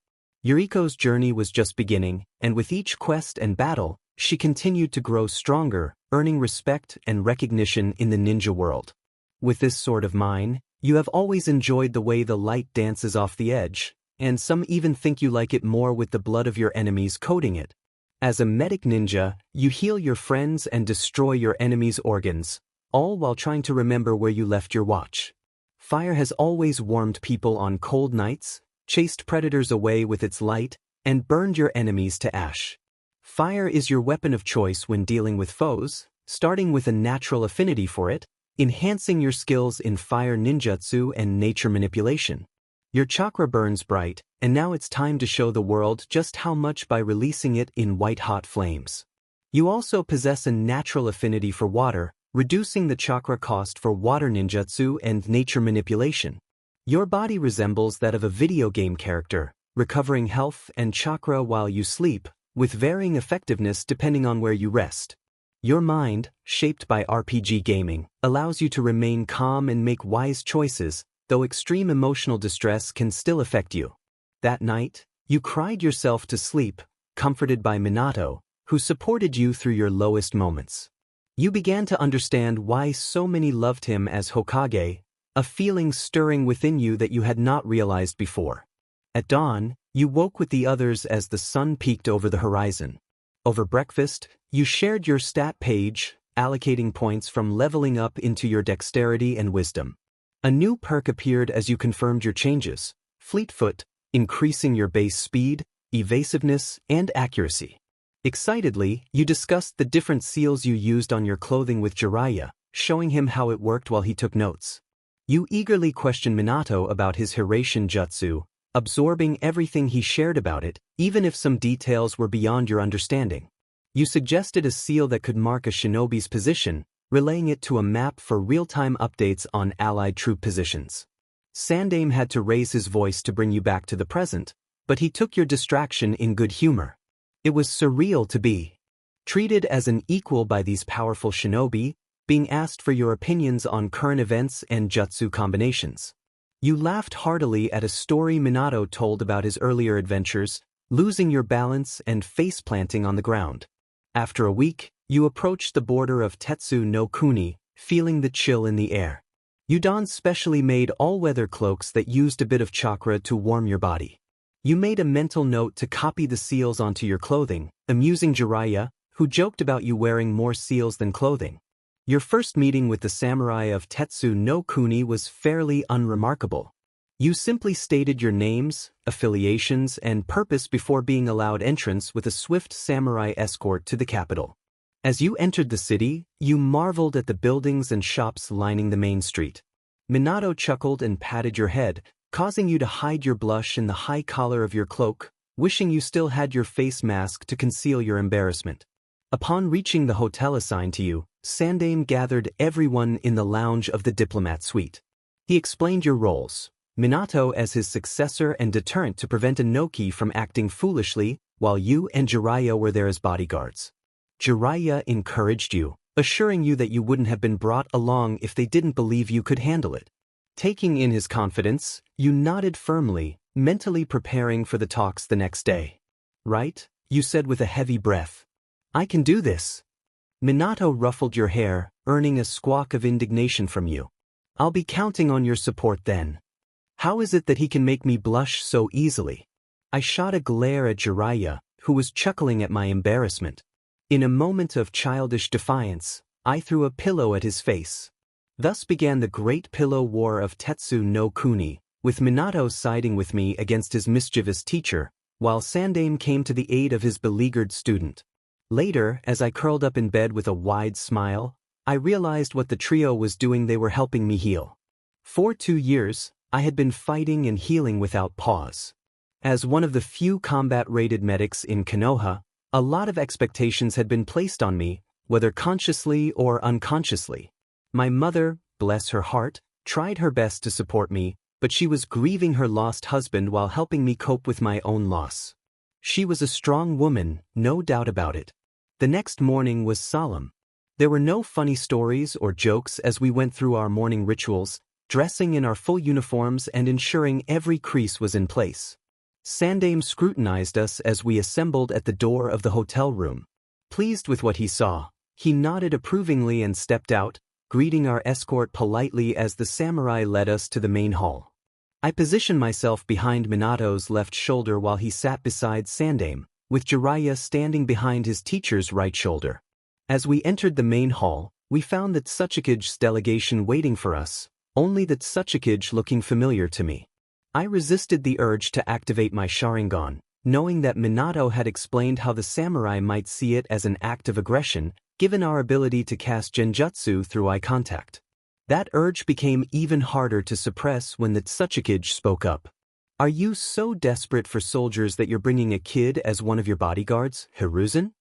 Yuriko's journey was just beginning, and with each quest and battle, she continued to grow stronger, earning respect and recognition in the ninja world. With this sword of mine, you have always enjoyed the way the light dances off the edge, and some even think you like it more with the blood of your enemies coating it. As a medic ninja, you heal your friends and destroy your enemies' organs, all while trying to remember where you left your watch. Fire has always warmed people on cold nights, chased predators away with its light, and burned your enemies to ash. Fire is your weapon of choice when dealing with foes, starting with a natural affinity for it, enhancing your skills in fire ninjutsu and nature manipulation. Your chakra burns bright, and now it's time to show the world just how much by releasing it in white-hot flames. You also possess a natural affinity for water, reducing the chakra cost for water ninjutsu and nature manipulation. Your body resembles that of a video game character, recovering health and chakra while you sleep, with varying effectiveness depending on where you rest. Your mind, shaped by RPG gaming, allows you to remain calm and make wise choices, though extreme emotional distress can still affect you. That night, you cried yourself to sleep, comforted by Minato, who supported you through your lowest moments. You began to understand why so many loved him as Hokage, a feeling stirring within you that you had not realized before. At dawn, you woke with the others as the sun peeked over the horizon. Over breakfast, you shared your stat page, allocating points from leveling up into your dexterity and wisdom. A new perk appeared as you confirmed your changes, Fleetfoot, increasing your base speed, evasiveness, and accuracy. Excitedly, you discussed the different seals you used on your clothing with Jiraiya, showing him how it worked while he took notes. You eagerly questioned Minato about his Hiraition jutsu, absorbing everything he shared about it, even if some details were beyond your understanding. You suggested a seal that could mark a shinobi's position, relaying it to a map for real-time updates on allied troop positions. Sandaime had to raise his voice to bring you back to the present, but he took your distraction in good humor. It was surreal to be treated as an equal by these powerful shinobi, being asked for your opinions on current events and jutsu combinations. You laughed heartily at a story Minato told about his earlier adventures, losing your balance and face-planting on the ground. After a week, you approached the border of Tetsu no Kuni, feeling the chill in the air. You donned specially made all-weather cloaks that used a bit of chakra to warm your body. You made a mental note to copy the seals onto your clothing, amusing Jiraiya, who joked about you wearing more seals than clothing. Your first meeting with the samurai of Tetsu no Kuni was fairly unremarkable. You simply stated your names, affiliations, and purpose before being allowed entrance with a swift samurai escort to the capital. As you entered the city, you marveled at the buildings and shops lining the main street. Minato chuckled and patted your head, causing you to hide your blush in the high collar of your cloak, wishing you still had your face mask to conceal your embarrassment. Upon reaching the hotel assigned to you, Sandaime gathered everyone in the lounge of the diplomat suite. He explained your roles, Minato as his successor and deterrent to prevent Inoki from acting foolishly, while you and Jiraiya were there as bodyguards. Jiraiya encouraged you, assuring you that you wouldn't have been brought along if they didn't believe you could handle it. Taking in his confidence, you nodded firmly, mentally preparing for the talks the next day. Right? You said with a heavy breath. I can do this. Minato ruffled your hair, earning a squawk of indignation from you. I'll be counting on your support then. How is it that he can make me blush so easily? I shot a glare at Jiraiya, who was chuckling at my embarrassment. In a moment of childish defiance, I threw a pillow at his face. Thus began the Great Pillow War of Tetsu no Kuni, with Minato siding with me against his mischievous teacher, while Sandaime came to the aid of his beleaguered student. Later, as I curled up in bed with a wide smile, I realized what the trio was doing. They were helping me heal. For 2 years, I had been fighting and healing without pause. As one of the few combat-rated medics in Konoha, a lot of expectations had been placed on me, whether consciously or unconsciously. My mother, bless her heart, tried her best to support me, but she was grieving her lost husband while helping me cope with my own loss. She was a strong woman, no doubt about it. The next morning was solemn. There were no funny stories or jokes as we went through our morning rituals, dressing in our full uniforms and ensuring every crease was in place. Sandaime scrutinized us as we assembled at the door of the hotel room. Pleased with what he saw, he nodded approvingly and stepped out, greeting our escort politely as the samurai led us to the main hall. I positioned myself behind Minato's left shoulder while he sat beside Sandaime, with Jiraiya standing behind his teacher's right shoulder. As we entered the main hall, we found the Tsuchikage's delegation waiting for us, only the Tsuchikage looking familiar to me. I resisted the urge to activate my sharingan, knowing that Minato had explained how the samurai might see it as an act of aggression, given our ability to cast genjutsu through eye contact. That urge became even harder to suppress when the Tsuchikage spoke up. Are you so desperate for soldiers that you're bringing a kid as one of your bodyguards, Hiruzen?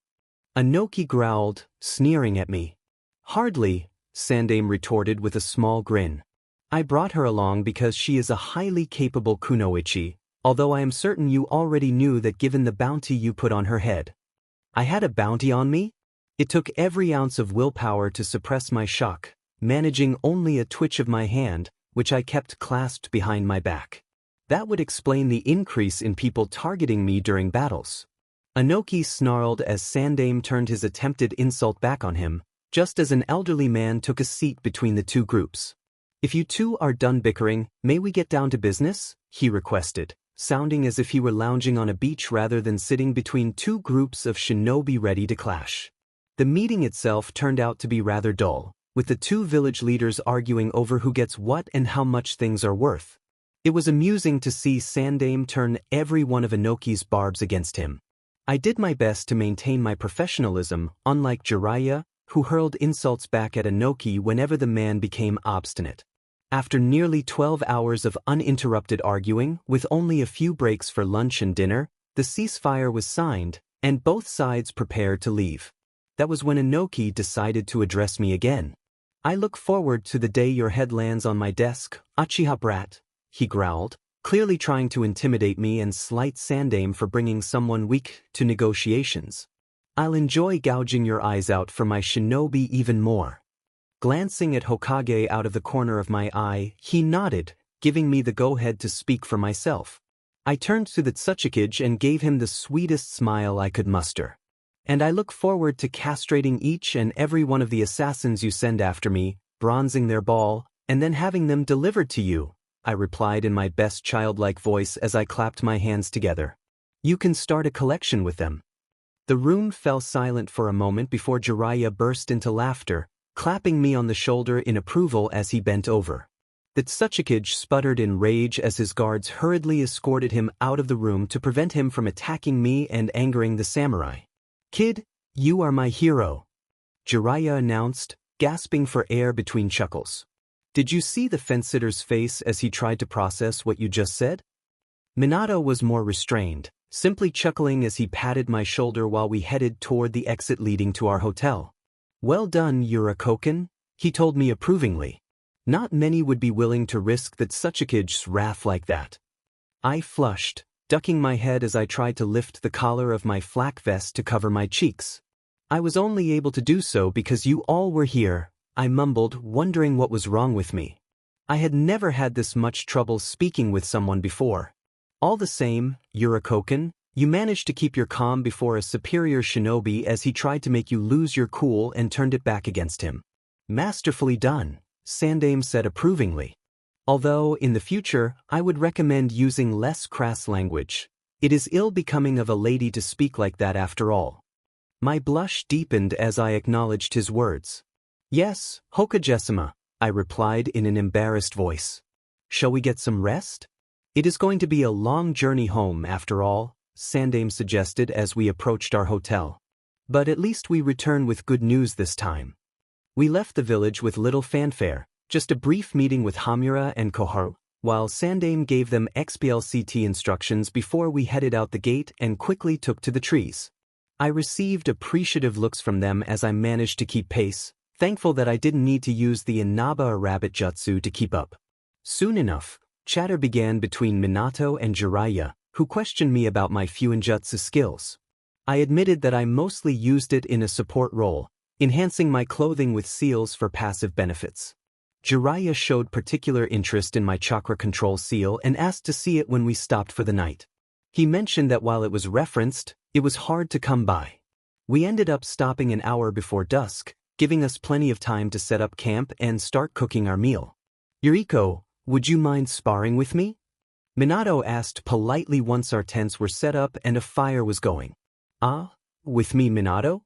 Inoki growled, sneering at me. Hardly, Sandaime retorted with a small grin. I brought her along because she is a highly capable kunoichi, although I am certain you already knew that given the bounty you put on her head. I had a bounty on me? It took every ounce of willpower to suppress my shock, managing only a twitch of my hand, which I kept clasped behind my back. That would explain the increase in people targeting me during battles. Inoki snarled as Sandaime turned his attempted insult back on him, just as an elderly man took a seat between the two groups. If you two are done bickering, may we get down to business? He requested, sounding as if he were lounging on a beach rather than sitting between two groups of shinobi ready to clash. The meeting itself turned out to be rather dull, with the two village leaders arguing over who gets what and how much things are worth. It was amusing to see Sandaime turn every one of Inoki's barbs against him. I did my best to maintain my professionalism, unlike Jiraiya, who hurled insults back at Inoki whenever the man became obstinate. After nearly 12 hours of uninterrupted arguing, with only a few breaks for lunch and dinner, the ceasefire was signed, and both sides prepared to leave. That was when Inoki decided to address me again. I look forward to the day your head lands on my desk, Uchiha brat, he growled, clearly trying to intimidate me and slight Sandaime for bringing someone weak to negotiations. I'll enjoy gouging your eyes out for my shinobi even more. Glancing at Hokage out of the corner of my eye, he nodded, giving me the go-ahead to speak for myself. I turned to the Tsuchikage and gave him the sweetest smile I could muster. And I look forward to castrating each and every one of the assassins you send after me, bronzing their ball, and then having them delivered to you, I replied in my best childlike voice as I clapped my hands together. You can start a collection with them. The room fell silent for a moment before Jiraiya burst into laughter, clapping me on the shoulder in approval as he bent over. The Tsuchikage sputtered in rage as his guards hurriedly escorted him out of the room to prevent him from attacking me and angering the samurai. Kid, you are my hero, Jiraiya announced, gasping for air between chuckles. Did you see the fence-sitter's face as he tried to process what you just said? Minato was more restrained, simply chuckling as he patted my shoulder while we headed toward the exit leading to our hotel. Well done, Yurakoken, he told me approvingly. Not many would be willing to risk the Tsuchikage's wrath like that. I flushed, ducking my head as I tried to lift the collar of my flak vest to cover my cheeks. I was only able to do so because you all were here, I mumbled, wondering what was wrong with me. I had never had this much trouble speaking with someone before. All the same, Yurakoken, you managed to keep your calm before a superior shinobi as he tried to make you lose your cool and turned it back against him. Masterfully done, Sandaime said approvingly. Although, in the future, I would recommend using less crass language. It is ill-becoming of a lady to speak like that after all. My blush deepened as I acknowledged his words. Yes, Hokage-sama, I replied in an embarrassed voice. Shall we get some rest? It is going to be a long journey home after all, Sandaime suggested as we approached our hotel. But at least we return with good news this time. We left the village with little fanfare, just a brief meeting with Hamura and Koharu, while Sandaime gave them XPLCT instructions before we headed out the gate and quickly took to the trees. I received appreciative looks from them as I managed to keep pace, thankful that I didn't need to use the Inaba rabbit jutsu to keep up. Soon enough, chatter began between Minato and Jiraiya, who questioned me about my Fuinjutsu skills. I admitted that I mostly used it in a support role, enhancing my clothing with seals for passive benefits. Jiraiya showed particular interest in my chakra control seal and asked to see it when we stopped for the night. He mentioned that while it was referenced, it was hard to come by. We ended up stopping an hour before dusk, giving us plenty of time to set up camp and start cooking our meal. Yuriko, would you mind sparring with me? Minato asked politely once our tents were set up and a fire was going. Ah, with me, Minato?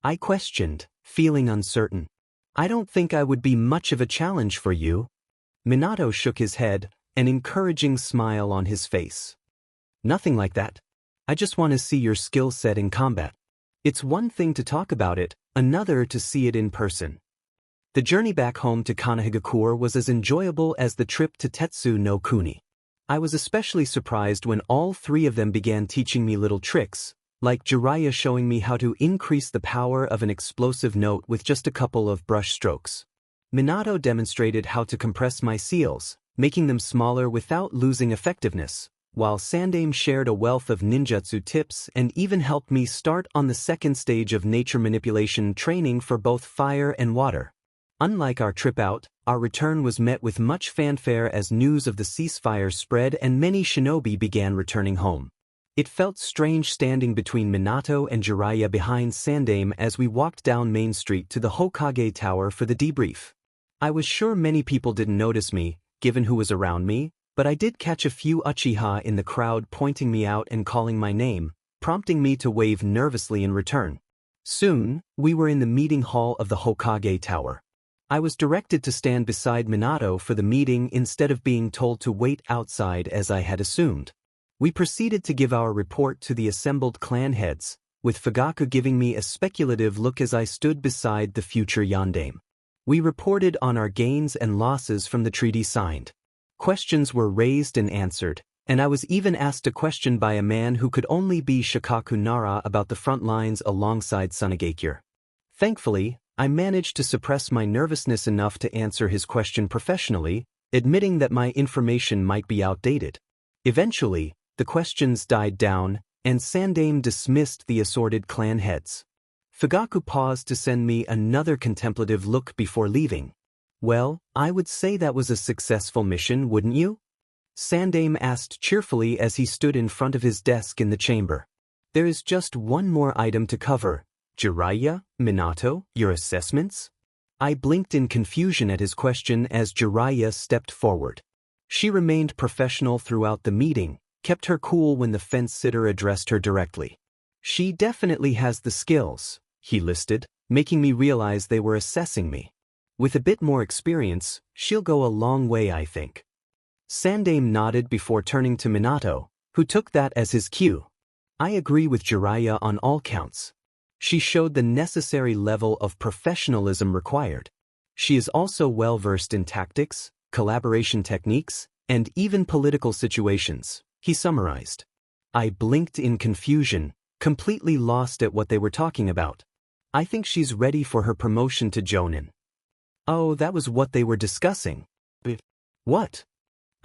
I questioned, feeling uncertain. I don't think I would be much of a challenge for you. Minato shook his head, an encouraging smile on his face. Nothing like that. I just want to see your skill set in combat. It's one thing to talk about it, another to see it in person. The journey back home to Kanehigakure was as enjoyable as the trip to Tetsu no Kuni. I was especially surprised when all three of them began teaching me little tricks, like Jiraiya showing me how to increase the power of an explosive note with just a couple of brush strokes. Minato demonstrated how to compress my seals, making them smaller without losing effectiveness, while Sandaime shared a wealth of ninjutsu tips and even helped me start on the second stage of nature manipulation training for both fire and water. Unlike our trip out, our return was met with much fanfare as news of the ceasefire spread and many shinobi began returning home. It felt strange standing between Minato and Jiraiya behind Sandaime as we walked down Main Street to the Hokage Tower for the debrief. I was sure many people didn't notice me, given who was around me, but I did catch a few Uchiha in the crowd pointing me out and calling my name, prompting me to wave nervously in return. Soon, we were in the meeting hall of the Hokage Tower. I was directed to stand beside Minato for the meeting instead of being told to wait outside as I had assumed. We proceeded to give our report to the assembled clan heads, with Fugaku giving me a speculative look as I stood beside the future Yondaime. We reported on our gains and losses from the treaty signed. Questions were raised and answered, and I was even asked a question by a man who could only be Shikaku Nara about the front lines alongside Tsunagakure. Thankfully, I managed to suppress my nervousness enough to answer his question professionally, admitting that my information might be outdated. Eventually, the questions died down, and Sandaime dismissed the assorted clan heads. Fugaku paused to send me another contemplative look before leaving. Well, I would say that was a successful mission, wouldn't you? Sandaime asked cheerfully as he stood in front of his desk in the chamber. There is just one more item to cover. Jiraiya, Minato, your assessments? I blinked in confusion at his question as Jiraiya stepped forward. She remained professional throughout the meeting, kept her cool when the fence-sitter addressed her directly. She definitely has the skills, he listed, making me realize they were assessing me. With a bit more experience, she'll go a long way, I think. Sandaime nodded before turning to Minato, who took that as his cue. I agree with Jiraiya on all counts. She showed the necessary level of professionalism required. She is also well-versed in tactics, collaboration techniques, and even political situations, he summarized. I blinked in confusion, completely lost at what they were talking about. I think she's ready for her promotion to Jonin. Oh, that was what they were discussing. What?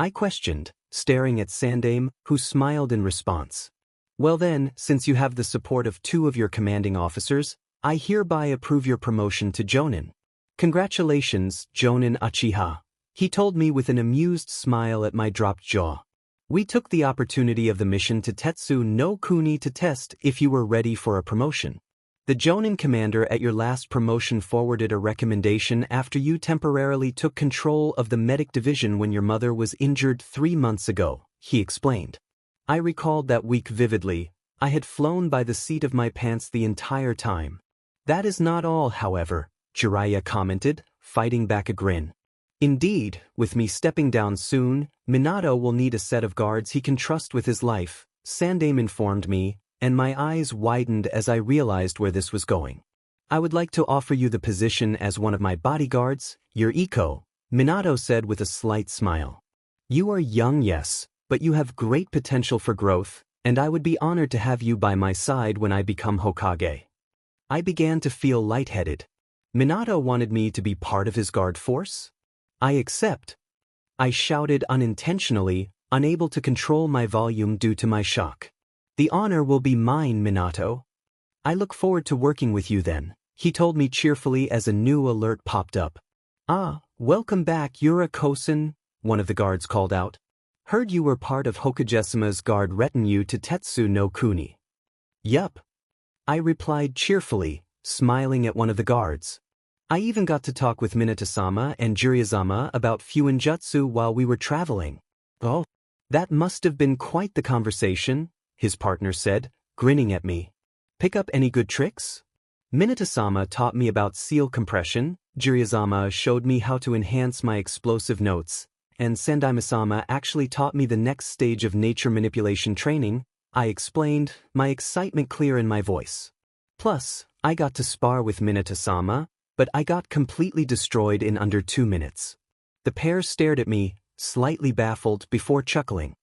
I questioned, staring at Sandaime, who smiled in response. Well then, since you have the support of two of your commanding officers, I hereby approve your promotion to Jonin. Congratulations, Jonin Uchiha, he told me with an amused smile at my dropped jaw. We took the opportunity of the mission to Tetsu no Kuni to test if you were ready for a promotion. The Jonin commander at your last promotion forwarded a recommendation after you temporarily took control of the medic division when your mother was injured 3 months ago, he explained. I recalled that week vividly. I had flown by the seat of my pants the entire time. That is not all, however, Jiraiya commented, fighting back a grin. Indeed, with me stepping down soon, Minato will need a set of guards he can trust with his life, Sandaime informed me, and my eyes widened as I realized where this was going. I would like to offer you the position as one of my bodyguards, your Iko, Minato said with a slight smile. You are young, yes, but you have great potential for growth, and I would be honored to have you by my side when I become Hokage. I began to feel lightheaded. Minato wanted me to be part of his guard force? I accept. I shouted unintentionally, unable to control my volume due to my shock. The honor will be mine, Minato. I look forward to working with you then, he told me cheerfully as a new alert popped up. Ah, welcome back, Yura-kosen, one of the guards called out. Heard you were part of Hokage-sama's guard retinue to Tetsu no Kuni. Yup. I replied cheerfully, smiling at one of the guards. I even got to talk with Minato-sama and Jiraiya-sama about Fuinjutsu while we were traveling. Oh, that must have been quite the conversation, his partner said, grinning at me. Pick up any good tricks? Minato-sama taught me about seal compression, Jiraiya-sama showed me how to enhance my explosive notes, and Sandaime-sama actually taught me the next stage of nature manipulation training, I explained, my excitement clear in my voice. Plus, I got to spar with Minato-sama, but I got completely destroyed in under 2 minutes. The pair stared at me, slightly baffled, before chuckling.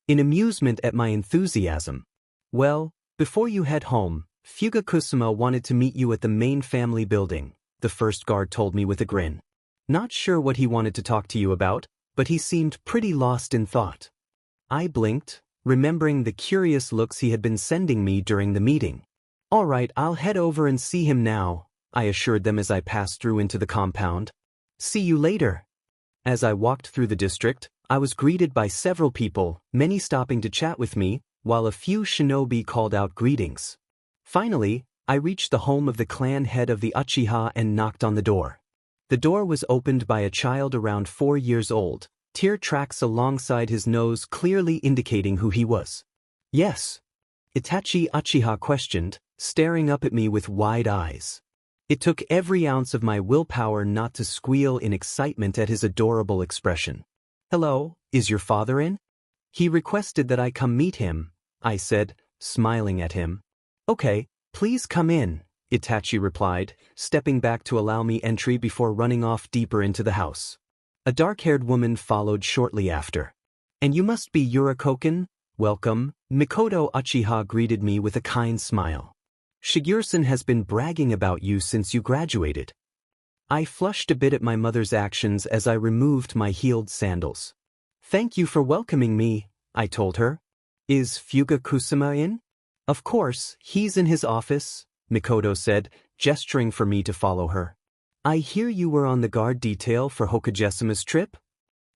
In amusement at my enthusiasm. Well, before you head home, Fugakusama wanted to meet you at the main family building, the first guard told me with a grin. Not sure what he wanted to talk to you about, but he seemed pretty lost in thought. I blinked, remembering the curious looks he had been sending me during the meeting. All right, I'll head over and see him now, I assured them as I passed through into the compound. See you later. As I walked through the district, I was greeted by several people, many stopping to chat with me, while a few shinobi called out greetings. Finally, I reached the home of the clan head of the Uchiha and knocked on the door. The door was opened by a child around 4 years old, tear tracks alongside his nose clearly indicating who he was. Yes. Itachi Uchiha questioned, staring up at me with wide eyes. It took every ounce of my willpower not to squeal in excitement at his adorable expression. Hello, is your father in? He requested that I come meet him, I said, smiling at him. Okay, please come in, Itachi replied, stepping back to allow me entry before running off deeper into the house. A dark-haired woman followed shortly after. And you must be Yura-koken? Welcome, Mikoto Uchiha greeted me with a kind smile. Shigure-san has been bragging about you since you graduated. I flushed a bit at my mother's actions as I removed my heeled sandals. Thank you for welcoming me, I told her. Is Fugakusama in? Of course, he's in his office, Mikoto said, gesturing for me to follow her. I hear you were on the guard detail for Hokage-sama's trip?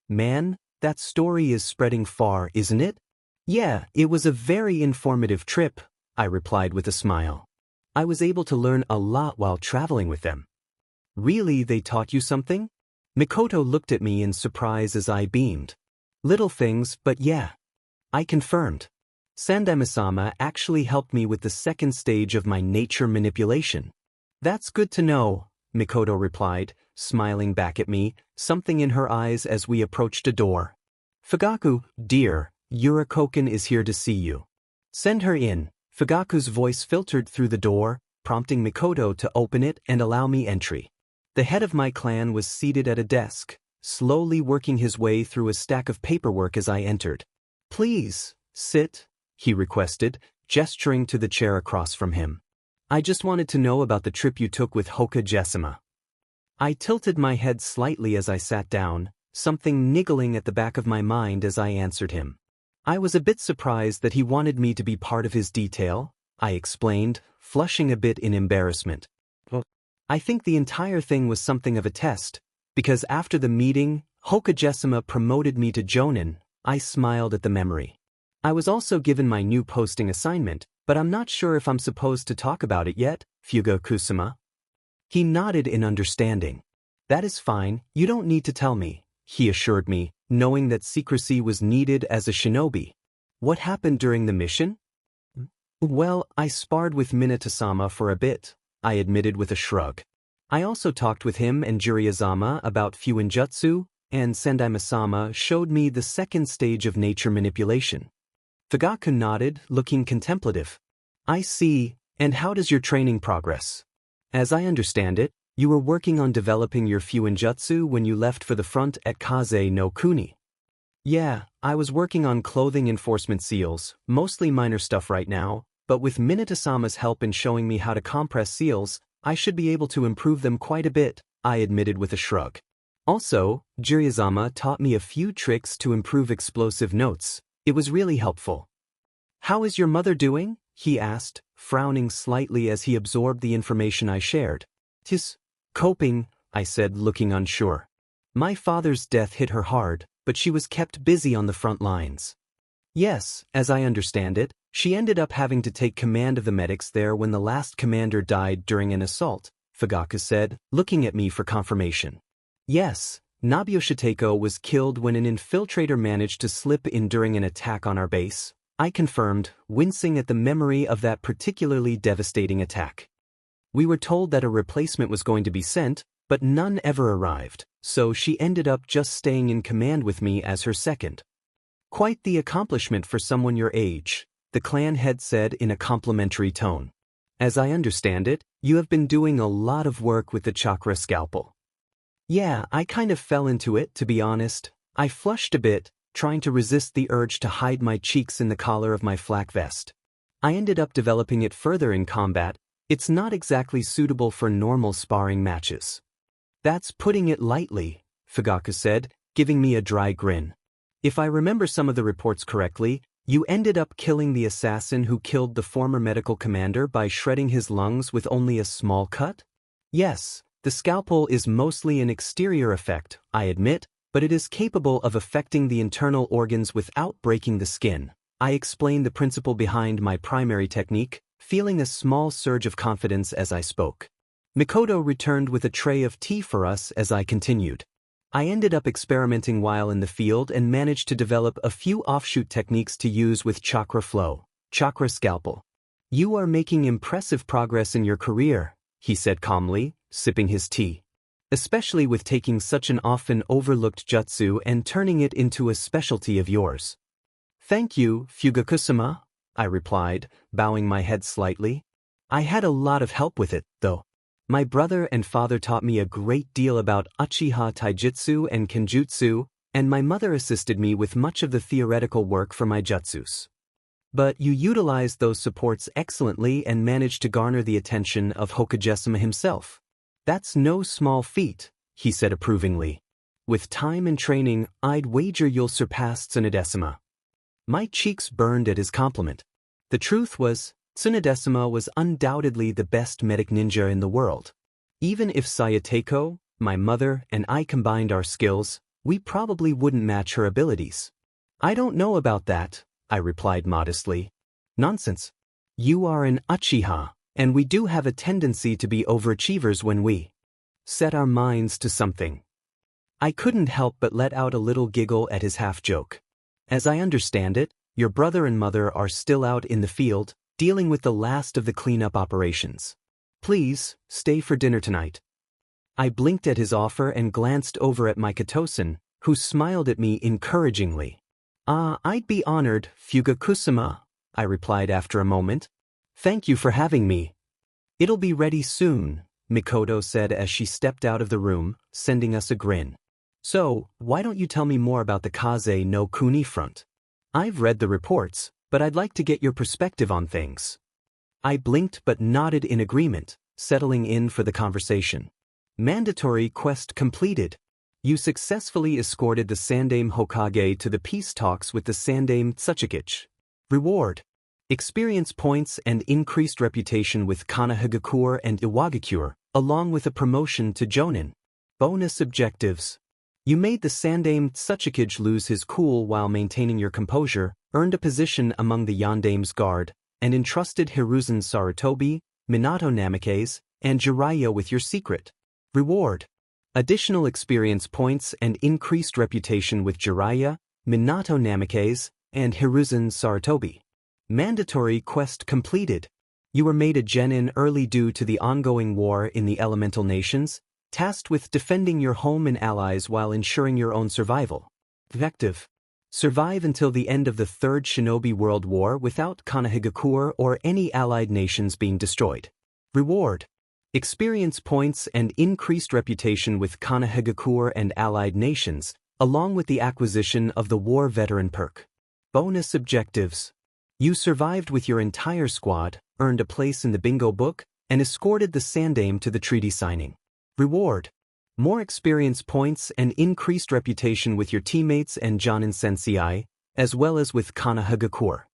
Man, that story is spreading far, isn't it? Yeah, it was a very informative trip, I replied with a smile. I was able to learn a lot while traveling with them. Really, they taught you something? Mikoto looked at me in surprise as I beamed. Little things, but yeah. I confirmed. Sandaime-sama actually helped me with the second stage of my nature manipulation. That's good to know, Mikoto replied, smiling back at me, something in her eyes as we approached a door. Fugaku, dear, Yura-koken is here to see you. Send her in. Fugaku's voice filtered through the door, prompting Mikoto to open it and allow me entry. The head of my clan was seated at a desk, slowly working his way through a stack of paperwork as I entered. Please, sit, he requested, gesturing to the chair across from him. I just wanted to know about the trip you took with Hokage-sama. I tilted my head slightly as I sat down, something niggling at the back of my mind as I answered him. I was a bit surprised that he wanted me to be part of his detail, I explained, flushing a bit in embarrassment. I think the entire thing was something of a test, because after the meeting, Hokage-sama promoted me to Jonin. I smiled at the memory. I was also given my new posting assignment, but I'm not sure if I'm supposed to talk about it yet, Fugakusama. He nodded in understanding. That is fine, you don't need to tell me, he assured me, knowing that secrecy was needed as a shinobi. What happened during the mission? Well, I sparred with Minato-sama for a bit, I admitted with a shrug. I also talked with him and Jiraiya-sama about Fuinjutsu, and Sandaime-sama showed me the second stage of nature manipulation. Fugaku nodded, looking contemplative. I see, and how does your training progress? As I understand it, you were working on developing your Fuinjutsu when you left for the front at Kaze no Kuni. Yeah, I was working on clothing enforcement seals, mostly minor stuff right now, but with Minato-sama's help in showing me how to compress seals, I should be able to improve them quite a bit, I admitted with a shrug. Also, Jiraiya-sama taught me a few tricks to improve explosive notes. It was really helpful. How is your mother doing? He asked, frowning slightly as he absorbed the information I shared. Tis coping, I said, looking unsure. My father's death hit her hard, but she was kept busy on the front lines. Yes, as I understand it, she ended up having to take command of the medics there when the last commander died during an assault, Fugaku said, looking at me for confirmation. Yes, Nobuo Shiteko was killed when an infiltrator managed to slip in during an attack on our base, I confirmed, wincing at the memory of that particularly devastating attack. We were told that a replacement was going to be sent, but none ever arrived, so she ended up just staying in command with me as her second. Quite the accomplishment for someone your age, the clan head said in a complimentary tone. As I understand it, you have been doing a lot of work with the chakra scalpel. Yeah, I kind of fell into it, to be honest. I flushed a bit, trying to resist the urge to hide my cheeks in the collar of my flak vest. I ended up developing it further in combat. It's not exactly suitable for normal sparring matches. That's putting it lightly, Fugaku said, giving me a dry grin. If I remember some of the reports correctly, you ended up killing the assassin who killed the former medical commander by shredding his lungs with only a small cut? Yes, the scalpel is mostly an exterior effect, I admit, but it is capable of affecting the internal organs without breaking the skin. I explained the principle behind my primary technique, feeling a small surge of confidence as I spoke. Mikoto returned with a tray of tea for us as I continued. I ended up experimenting while in the field and managed to develop a few offshoot techniques to use with chakra flow, chakra scalpel. You are making impressive progress in your career, he said calmly, sipping his tea. Especially with taking such an often overlooked jutsu and turning it into a specialty of yours. Thank you, Fugaku-sama, I replied, bowing my head slightly. I had a lot of help with it, though. My brother and father taught me a great deal about Uchiha taijutsu and kenjutsu, and my mother assisted me with much of the theoretical work for my jutsus. But you utilized those supports excellently and managed to garner the attention of Hokage-sama himself. That's no small feat, he said approvingly. With time and training, I'd wager you'll surpass Tsunade-sama. My cheeks burned at his compliment. The truth was, Tsunade-sama was undoubtedly the best medic ninja in the world. Even if Sayateko, my mother, and I combined our skills, we probably wouldn't match her abilities. I don't know about that, I replied modestly. Nonsense. You are an Uchiha, and we do have a tendency to be overachievers when we set our minds to something. I couldn't help but let out a little giggle at his half-joke. As I understand it, your brother and mother are still out in the field, dealing with the last of the cleanup operations. Please, stay for dinner tonight. I blinked at his offer and glanced over at my Katosen, who smiled at me encouragingly. I'd be honored, Fugaku-sama, I replied after a moment. Thank you for having me. It'll be ready soon, Mikoto said as she stepped out of the room, sending us a grin. So, why don't you tell me more about the Kaze no Kuni front? I've read the reports, but I'd like to get your perspective on things. I blinked but nodded in agreement, settling in for the conversation. Mandatory quest completed. You successfully escorted the Sandaime Hokage to the peace talks with the Sandaime Tsuchikage. Reward: experience points and increased reputation with Konohagakure and Iwagakure, along with a promotion to Jonin. Bonus objectives: you made the Sandaime Tsuchikage lose his cool while maintaining your composure, earned a position among the Yondaime's guard, and entrusted Hiruzen Sarutobi, Minato Namikaze, and Jiraiya with your secret. Reward: additional experience points and increased reputation with Jiraiya, Minato Namikaze, and Hiruzen Sarutobi. Mandatory quest completed. You were made a genin early due to the ongoing war in the elemental nations, tasked with defending your home and allies while ensuring your own survival. Objective: survive until the end of the Third Shinobi World War without Konohagakure or any allied nations being destroyed. Reward: experience points and increased reputation with Konohagakure and allied nations, along with the acquisition of the War Veteran perk. Bonus objectives: you survived with your entire squad, earned a place in the bingo book, and escorted the Sandaime to the treaty signing. Reward: more experience points and increased reputation with your teammates and Jonin Sensei, as well as with Konohagakure.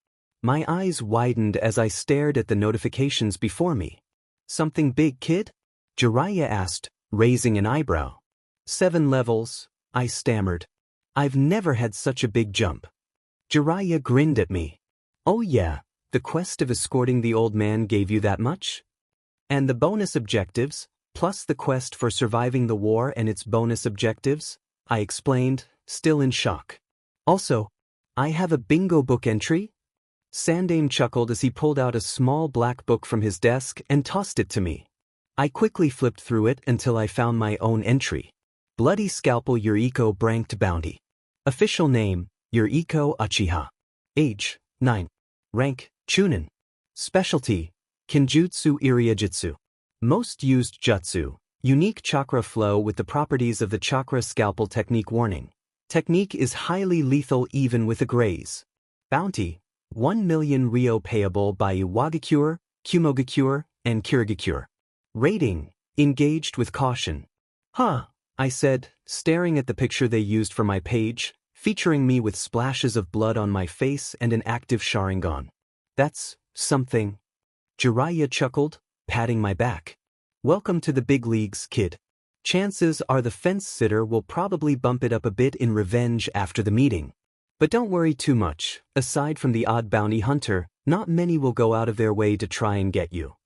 My eyes widened as I stared at the notifications before me. Something big, kid? Jiraiya asked, raising an eyebrow. 7 levels, I stammered. I've never had such a big jump. Jiraiya grinned at me. Oh yeah, the quest of escorting the old man gave you that much? And the bonus objectives, plus the quest for surviving the war and its bonus objectives, I explained, still in shock. Also, I have a bingo book entry? Sandaime chuckled as he pulled out a small black book from his desk and tossed it to me. I quickly flipped through it until I found my own entry. Bloody Scalpel Yuriko Branked Bounty. Official name, Yuriko Uchiha. Age, 9. Rank, Chunin. Specialty, Kinjutsu Iriajutsu. Most used jutsu, unique chakra flow with the properties of the chakra scalpel technique. Warning: technique is highly lethal even with a graze. Bounty: 1 million ryo payable by Iwagakure, Kumogakure, and Kirigakure. Rating: engaged with caution. Huh, I said, staring at the picture they used for my page, featuring me with splashes of blood on my face and an active sharingan. That's something. Jiraiya chuckled, patting my back. Welcome to the big leagues, kid. Chances are the fence sitter will probably bump it up a bit in revenge after the meeting. But don't worry too much, aside from the odd bounty hunter, not many will go out of their way to try and get you.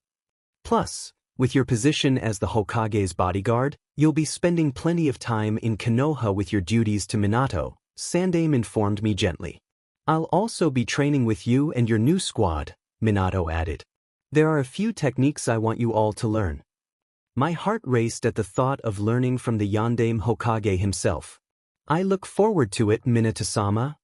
Plus, with your position as the Hokage's bodyguard, you'll be spending plenty of time in Konoha with your duties to Minato, Sandaime informed me gently. I'll also be training with you and your new squad, Minato added. There are a few techniques I want you all to learn. My heart raced at the thought of learning from the Yondaime Hokage himself. I look forward to it, Minato-sama,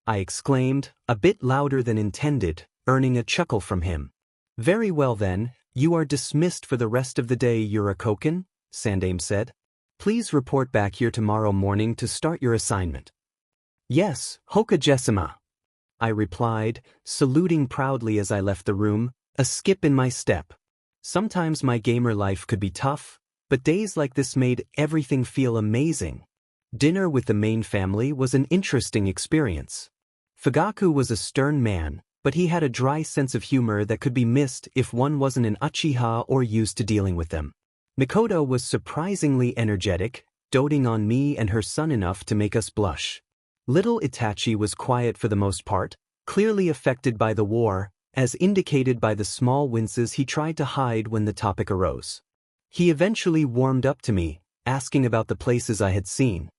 I exclaimed, a bit louder than intended, earning a chuckle from him. Very well then, you are dismissed for the rest of the day, Yurikoken, Sandaime said. Please report back here tomorrow morning to start your assignment. Yes, Hokage-sama, I replied, saluting proudly as I left the room, a skip in my step. Sometimes my gamer life could be tough, but days like this made everything feel amazing. Dinner with the main family was an interesting experience. Fugaku was a stern man, but he had a dry sense of humor that could be missed if one wasn't an Uchiha or used to dealing with them. Mikoto was surprisingly energetic, doting on me and her son enough to make us blush. Little Itachi was quiet for the most part, clearly affected by the war, as indicated by the small winces he tried to hide when the topic arose. He eventually warmed up to me, asking about the places I had seen.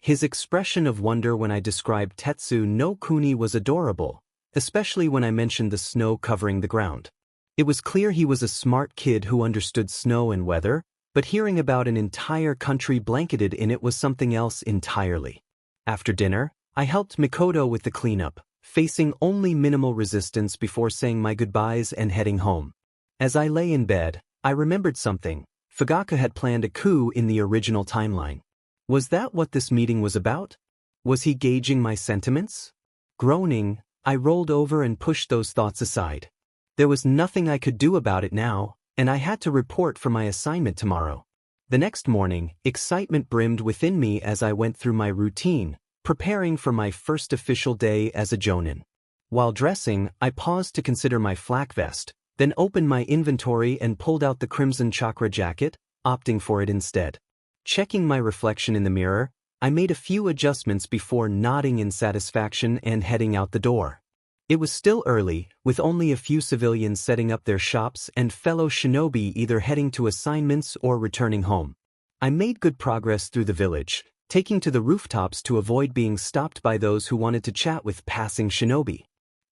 His expression of wonder when I described Tetsu no Kuni was adorable, especially when I mentioned the snow covering the ground. It was clear he was a smart kid who understood snow and weather, but hearing about an entire country blanketed in it was something else entirely. After dinner, I helped Mikoto with the cleanup, facing only minimal resistance before saying my goodbyes and heading home. As I lay in bed, I remembered something. Fugaku had planned a coup in the original timeline. Was that what this meeting was about? Was he gauging my sentiments? Groaning, I rolled over and pushed those thoughts aside. There was nothing I could do about it now, and I had to report for my assignment tomorrow. The next morning, excitement brimmed within me as I went through my routine, preparing for my first official day as a Jonin. While dressing, I paused to consider my flak vest, then opened my inventory and pulled out the crimson chakra jacket, opting for it instead. Checking my reflection in the mirror, I made a few adjustments before nodding in satisfaction and heading out the door. It was still early, with only a few civilians setting up their shops and fellow shinobi either heading to assignments or returning home. I made good progress through the village, taking to the rooftops to avoid being stopped by those who wanted to chat with passing shinobi.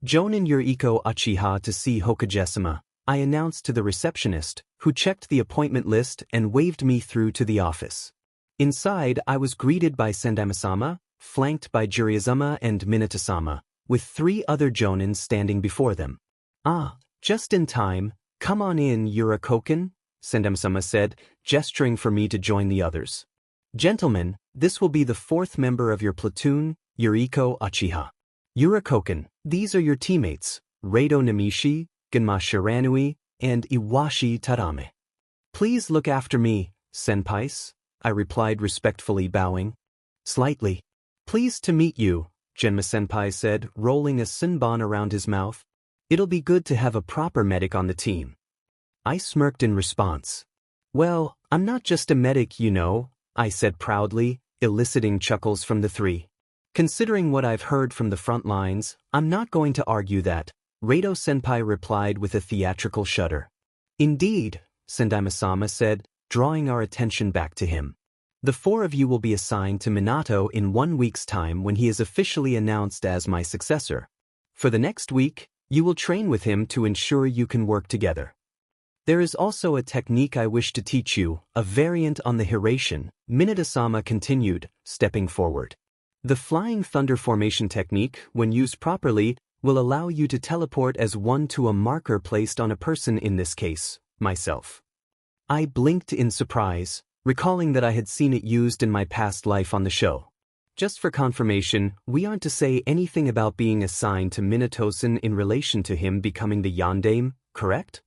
Jonin Yuriko Uchiha to see Hokage-sama, I announced to the receptionist, who checked the appointment list and waved me through to the office. Inside, I was greeted by Sendai-sama, flanked by Jiraiya-sama and Minato-sama, with 3 other Jonins standing before them. Ah, just in time. Come on in, Yuriko-kun, Sendai-sama said, gesturing for me to join the others. Gentlemen, this will be the 4th member of your platoon, Yuriko Uchiha. Yuriko-kun, these are your teammates, Reito Namishi, Genma Shiranui, and Iwashi Tadame. Please look after me, senpais, I replied respectfully, bowing. Slightly. Pleased to meet you, Genma senpai said, rolling a senbon around his mouth. It'll be good to have a proper medic on the team. I smirked in response. Well, I'm not just a medic, you know, I said proudly, eliciting chuckles from the 3. Considering what I've heard from the front lines, I'm not going to argue that, Reito-senpai replied with a theatrical shudder. Indeed, Sendai-sama said, drawing our attention back to him. The 4 of you will be assigned to Minato in 1 week's time when he is officially announced as my successor. For the next week, you will train with him to ensure you can work together. There is also a technique I wish to teach you, a variant on the Hiration, Minato-sama continued, stepping forward. The Flying Thunder Formation technique, when used properly, will allow you to teleport as one to a marker placed on a person, in this case, myself. I blinked in surprise, recalling that I had seen it used in my past life on the show. Just for confirmation, we aren't to say anything about being assigned to Minato-san in relation to him becoming the Yondaime, correct?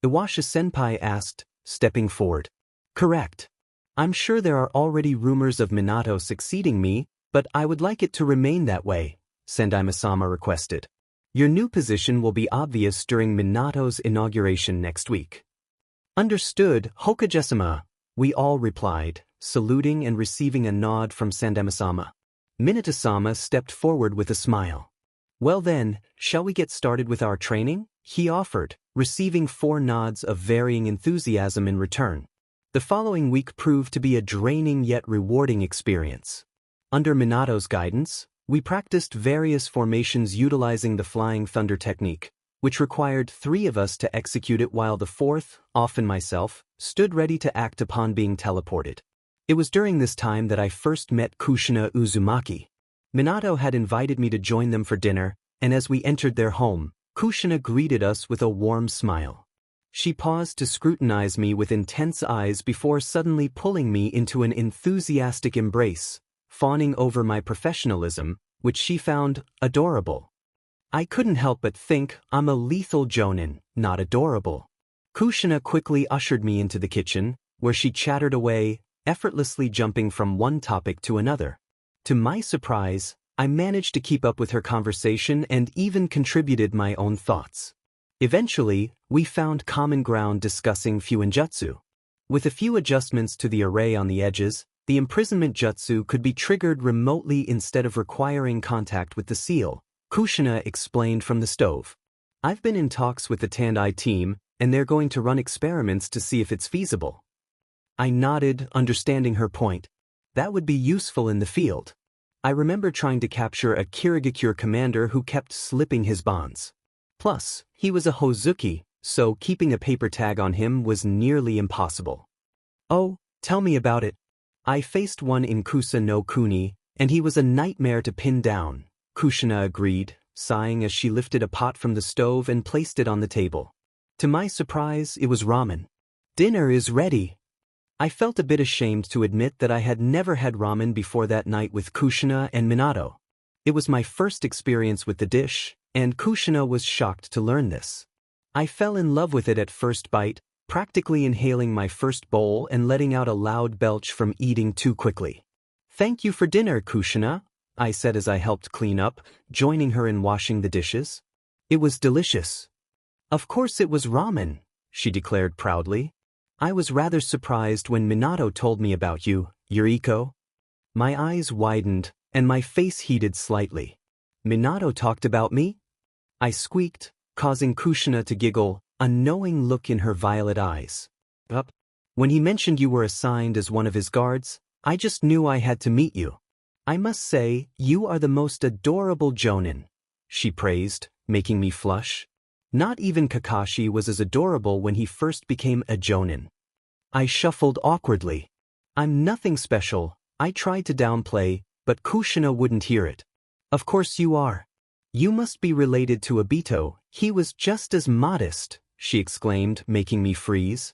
Iwashi-senpai asked, stepping forward. Correct. I'm sure there are already rumors of Minato succeeding me, but I would like it to remain that way, Sendai-sama requested. Your new position will be obvious during Minato's inauguration next week. Understood, Hokage-sama, we all replied, saluting and receiving a nod from Sendai-sama. Minato-sama stepped forward with a smile. Well then, shall we get started with our training? He offered, receiving 4 nods of varying enthusiasm in return. The following week proved to be a draining yet rewarding experience. Under Minato's guidance, we practiced various formations utilizing the Flying Thunder technique, which required 3 of us to execute it while the 4th, often myself, stood ready to act upon being teleported. It was during this time that I first met Kushina Uzumaki. Minato had invited me to join them for dinner, and as we entered their home, Kushina greeted us with a warm smile. She paused to scrutinize me with intense eyes before suddenly pulling me into an enthusiastic embrace, fawning over my professionalism, which she found adorable. I couldn't help but think I'm a lethal Jonin, not adorable. Kushina quickly ushered me into the kitchen, where she chattered away, effortlessly jumping from one topic to another. To my surprise, I managed to keep up with her conversation and even contributed my own thoughts. Eventually, we found common ground discussing Fuinjutsu. With a few adjustments to the array on the edges, the imprisonment jutsu could be triggered remotely instead of requiring contact with the seal, Kushina explained from the stove. I've been in talks with the Tandai team, and they're going to run experiments to see if it's feasible. I nodded, understanding her point. That would be useful in the field. I remember trying to capture a Kirigakure commander who kept slipping his bonds. Plus, he was a Hozuki, so keeping a paper tag on him was nearly impossible. Oh, tell me about it. I faced one in Kusa no Kuni, and he was a nightmare to pin down, Kushina agreed, sighing as she lifted a pot from the stove and placed it on the table. To my surprise, it was ramen. Dinner is ready. I felt a bit ashamed to admit that I had never had ramen before that night with Kushina and Minato. It was my first experience with the dish, and Kushina was shocked to learn this. I fell in love with it at first bite, practically inhaling my first bowl and letting out a loud belch from eating too quickly. Thank you for dinner, Kushina, I said as I helped clean up, joining her in washing the dishes. It was delicious. Of course it was ramen, she declared proudly. I was rather surprised when Minato told me about you, Yuriko. My eyes widened, and my face heated slightly. Minato talked about me? I squeaked, causing Kushina to giggle, a knowing look in her violet eyes. When he mentioned you were assigned as one of his guards, I just knew I had to meet you. I must say, you are the most adorable Jonin, she praised, making me flush. Not even Kakashi was as adorable when he first became a Jonin. I shuffled awkwardly. I'm nothing special, I tried to downplay, but Kushina wouldn't hear it. Of course you are. You must be related to Obito, he was just as modest, she exclaimed, making me freeze.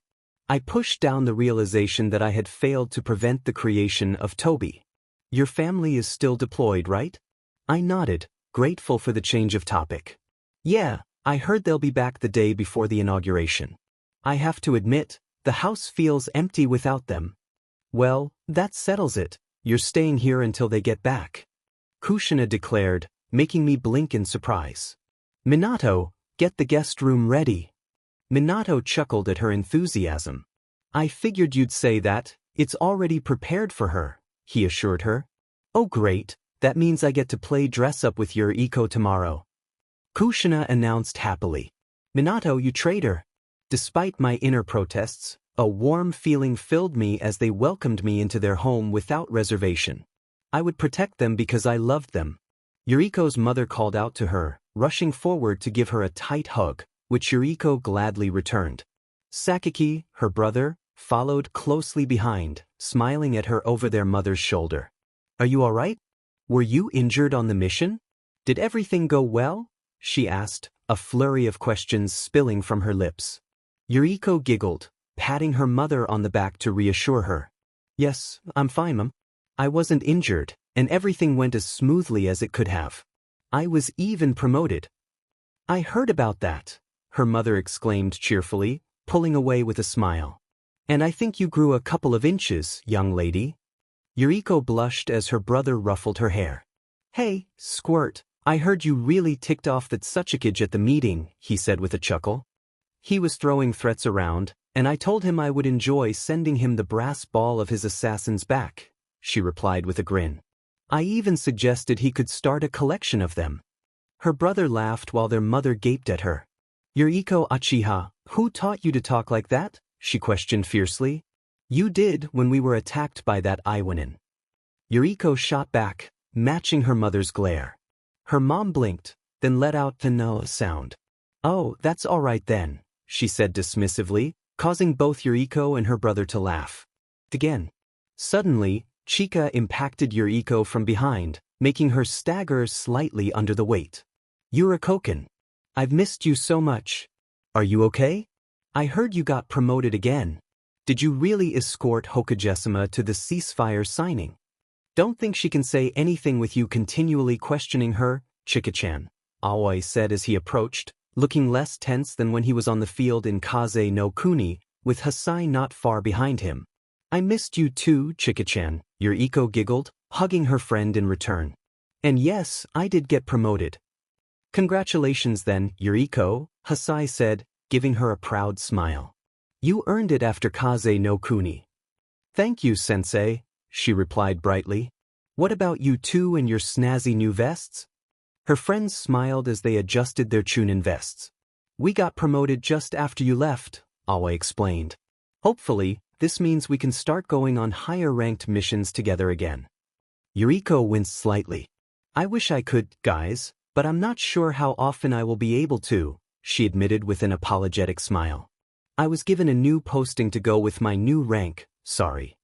I pushed down the realization that I had failed to prevent the creation of Toby. Your family is still deployed, right? I nodded, grateful for the change of topic. Yeah, I heard they'll be back the day before the inauguration. I have to admit, the house feels empty without them. Well, that settles it, you're staying here until they get back. Kushina declared, making me blink in surprise. Minato, get the guest room ready. Minato chuckled at her enthusiasm. I figured you'd say that, it's already prepared for her, he assured her. Oh great, that means I get to play dress-up with Yuriko tomorrow. Kushina announced happily. Minato, you traitor. Despite my inner protests, a warm feeling filled me as they welcomed me into their home without reservation. I would protect them because I loved them. Yuriko's mother called out to her, rushing forward to give her a tight hug, which Yuriko gladly returned. Sakaki, her brother, followed closely behind, smiling at her over their mother's shoulder. Are you all right? Were you injured on the mission? Did everything go well? She asked, a flurry of questions spilling from her lips. Yuriko giggled, patting her mother on the back to reassure her. Yes, I'm fine, Mum. I wasn't injured, and everything went as smoothly as it could have. I was even promoted. I heard about that, her mother exclaimed cheerfully, pulling away with a smile. And I think you grew a couple of inches, young lady. Yuriko blushed as her brother ruffled her hair. Hey, Squirt, I heard you really ticked off that Suchikage at the meeting, he said with a chuckle. He was throwing threats around, and I told him I would enjoy sending him the brass ball of his assassins back, she replied with a grin. I even suggested he could start a collection of them. Her brother laughed while their mother gaped at her. Yuriko Uchiha, who taught you to talk like that? She questioned fiercely. You did when we were attacked by that Iwanin. Yuriko shot back, matching her mother's glare. Her mom blinked, then let out the no sound. Oh, that's all right then, she said dismissively, causing both Yuriko and her brother to laugh. Again. Suddenly, Chika impacted Yuriko from behind, making her stagger slightly under the weight. Yurikoken. I've missed you so much. Are you okay? I heard you got promoted again. Did you really escort Hokage-sama to the ceasefire signing? Don't think she can say anything with you continually questioning her, Chika-chan, Aoi said as he approached, looking less tense than when he was on the field in Kaze no Kuni, with Hasai not far behind him. I missed you too, Chika-chan, Yuriko giggled, hugging her friend in return. And yes, I did get promoted. Congratulations then, Yuriko, Hasai said, giving her a proud smile. You earned it after Kaze no Kuni. Thank you, sensei, she replied brightly. What about you two and your snazzy new vests? Her friends smiled as they adjusted their Chunin vests. We got promoted just after you left, Aoi explained. Hopefully, this means we can start going on higher-ranked missions together again. Yuriko winced slightly. I wish I could, guys, but I'm not sure how often I will be able to, she admitted with an apologetic smile. I was given a new posting to go with my new rank, sorry.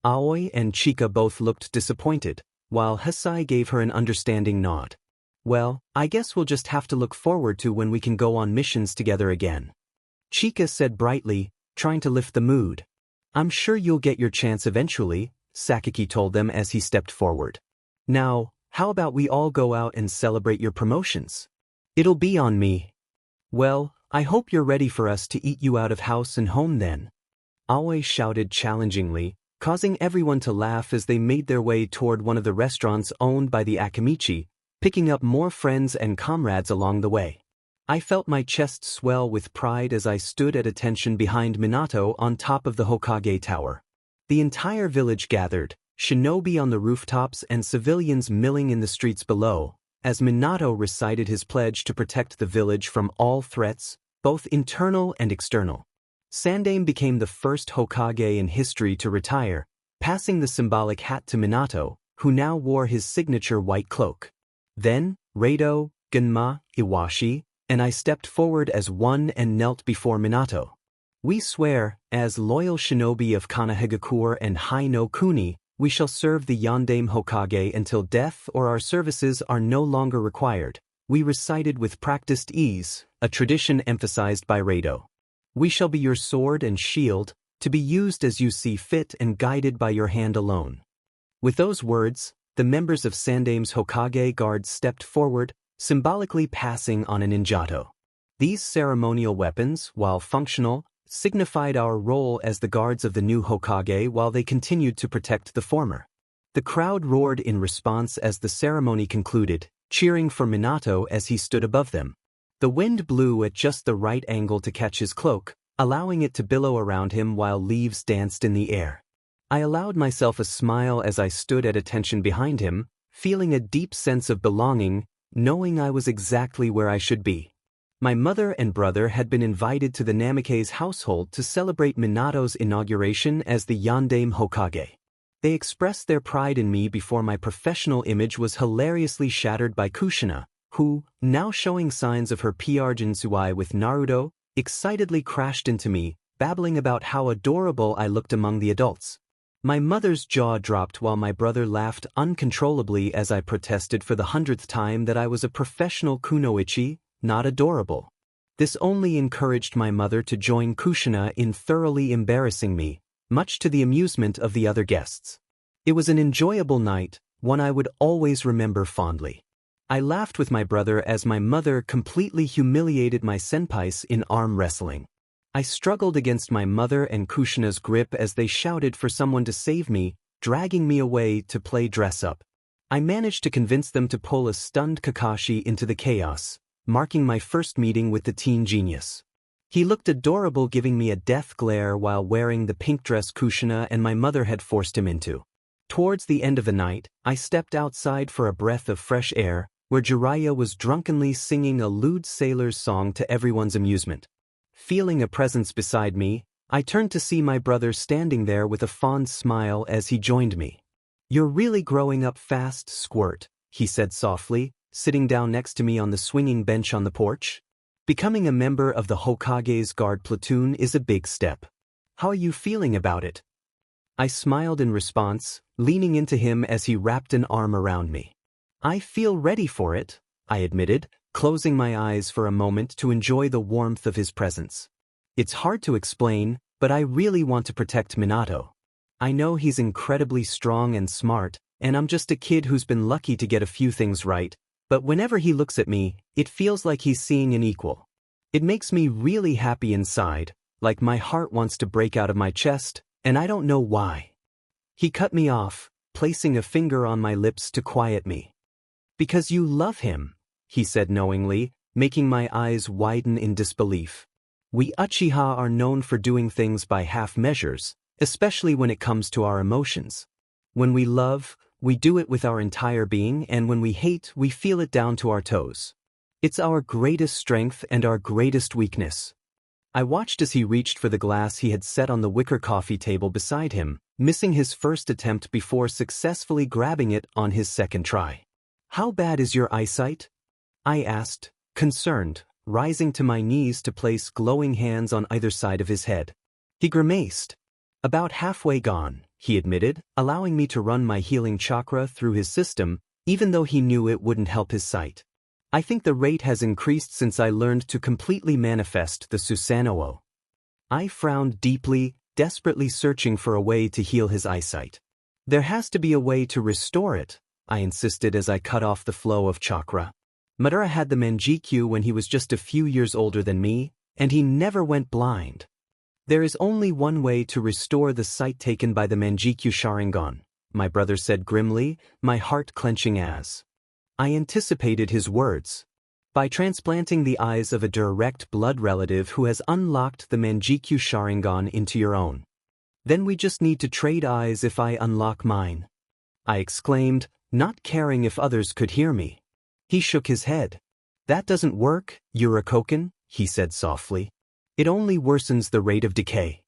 Aoi and Chika both looked disappointed, while Hasai gave her an understanding nod. Well, I guess we'll just have to look forward to when we can go on missions together again. Chika said brightly, trying to lift the mood. I'm sure you'll get your chance eventually, Sakaki told them as he stepped forward. Now, how about we all go out and celebrate your promotions? It'll be on me. Well, I hope you're ready for us to eat you out of house and home then. Aoi shouted challengingly, causing everyone to laugh as they made their way toward one of the restaurants owned by the Akamichi, picking up more friends and comrades along the way. I felt my chest swell with pride as I stood at attention behind Minato on top of the Hokage Tower. The entire village gathered, shinobi on the rooftops and civilians milling in the streets below, as Minato recited his pledge to protect the village from all threats, both internal and external. Sandaime became the first Hokage in history to retire, passing the symbolic hat to Minato, who now wore his signature white cloak. Then, Rado, Genma, Iwashi, and I stepped forward as one and knelt before Minato. We swear, as loyal shinobi of Kanahegakure and Hai no Kuni, we shall serve the Yondaime Hokage until death or our services are no longer required, we recited with practiced ease, a tradition emphasized by Rado. We shall be your sword and shield, to be used as you see fit and guided by your hand alone. With those words, the members of Sandaime's Hokage guard stepped forward, symbolically passing on a ninjato. These ceremonial weapons, while functional, signified our role as the guards of the new Hokage while they continued to protect the former. The crowd roared in response as the ceremony concluded, cheering for Minato as he stood above them. The wind blew at just the right angle to catch his cloak, allowing it to billow around him while leaves danced in the air. I allowed myself a smile as I stood at attention behind him, feeling a deep sense of belonging, knowing I was exactly where I should be. My mother and brother had been invited to the Namikaze household to celebrate Minato's inauguration as the Yondaime Hokage. They expressed their pride in me before my professional image was hilariously shattered by Kushina, who, now showing signs of her PR Jinsui with Naruto, excitedly crashed into me, babbling about how adorable I looked among the adults. My mother's jaw dropped while my brother laughed uncontrollably as I protested for the 100th time that I was a professional kunoichi, not adorable. This only encouraged my mother to join Kushina in thoroughly embarrassing me, much to the amusement of the other guests. It was an enjoyable night, one I would always remember fondly. I laughed with my brother as my mother completely humiliated my senpais in arm wrestling. I struggled against my mother and Kushina's grip as they shouted for someone to save me, dragging me away to play dress-up. I managed to convince them to pull a stunned Kakashi into the chaos, marking my first meeting with the teen genius. He looked adorable, giving me a death glare while wearing the pink dress Kushina and my mother had forced him into. Towards the end of the night, I stepped outside for a breath of fresh air, where Jiraiya was drunkenly singing a lewd sailor's song to everyone's amusement. Feeling a presence beside me, I turned to see my brother standing there with a fond smile as he joined me. "You're really growing up fast, Squirt," he said softly, sitting down next to me on the swinging bench on the porch. "Becoming a member of the Hokage's guard platoon is a big step. How are you feeling about it?" I smiled in response, leaning into him as he wrapped an arm around me. "I feel ready for it," I admitted, closing my eyes for a moment to enjoy the warmth of his presence. "It's hard to explain, but I really want to protect Minato. I know he's incredibly strong and smart, and I'm just a kid who's been lucky to get a few things right, but whenever he looks at me, it feels like he's seeing an equal. It makes me really happy inside, like my heart wants to break out of my chest, and I don't know why." He cut me off, placing a finger on my lips to quiet me. "Because you love him," he said knowingly, making my eyes widen in disbelief. "We Uchiha are known for doing things by half measures, especially when it comes to our emotions. When we love, we do it with our entire being, and when we hate, we feel it down to our toes. It's our greatest strength and our greatest weakness." I watched as he reached for the glass he had set on the wicker coffee table beside him, missing his first attempt before successfully grabbing it on his second try. "How bad is your eyesight?" I asked, concerned, rising to my knees to place glowing hands on either side of his head. He grimaced. "About halfway gone," he admitted, allowing me to run my healing chakra through his system, even though he knew it wouldn't help his sight. "I think the rate has increased since I learned to completely manifest the Susanoo." I frowned deeply, desperately searching for a way to heal his eyesight. "There has to be a way to restore it," I insisted as I cut off the flow of chakra. "Madara had the Manjikyu when he was just a few years older than me, and he never went blind. There is only one way to restore the sight taken by the Manjikyu Sharingan," my brother said grimly, my heart clenching as I anticipated his words. "By transplanting the eyes of a direct blood relative who has unlocked the Manjikyu Sharingan into your own. Then we just need to trade eyes if I unlock mine," I exclaimed, not caring if others could hear me. He shook his head. "That doesn't work, Yurakoken," he said softly. "It only worsens the rate of decay.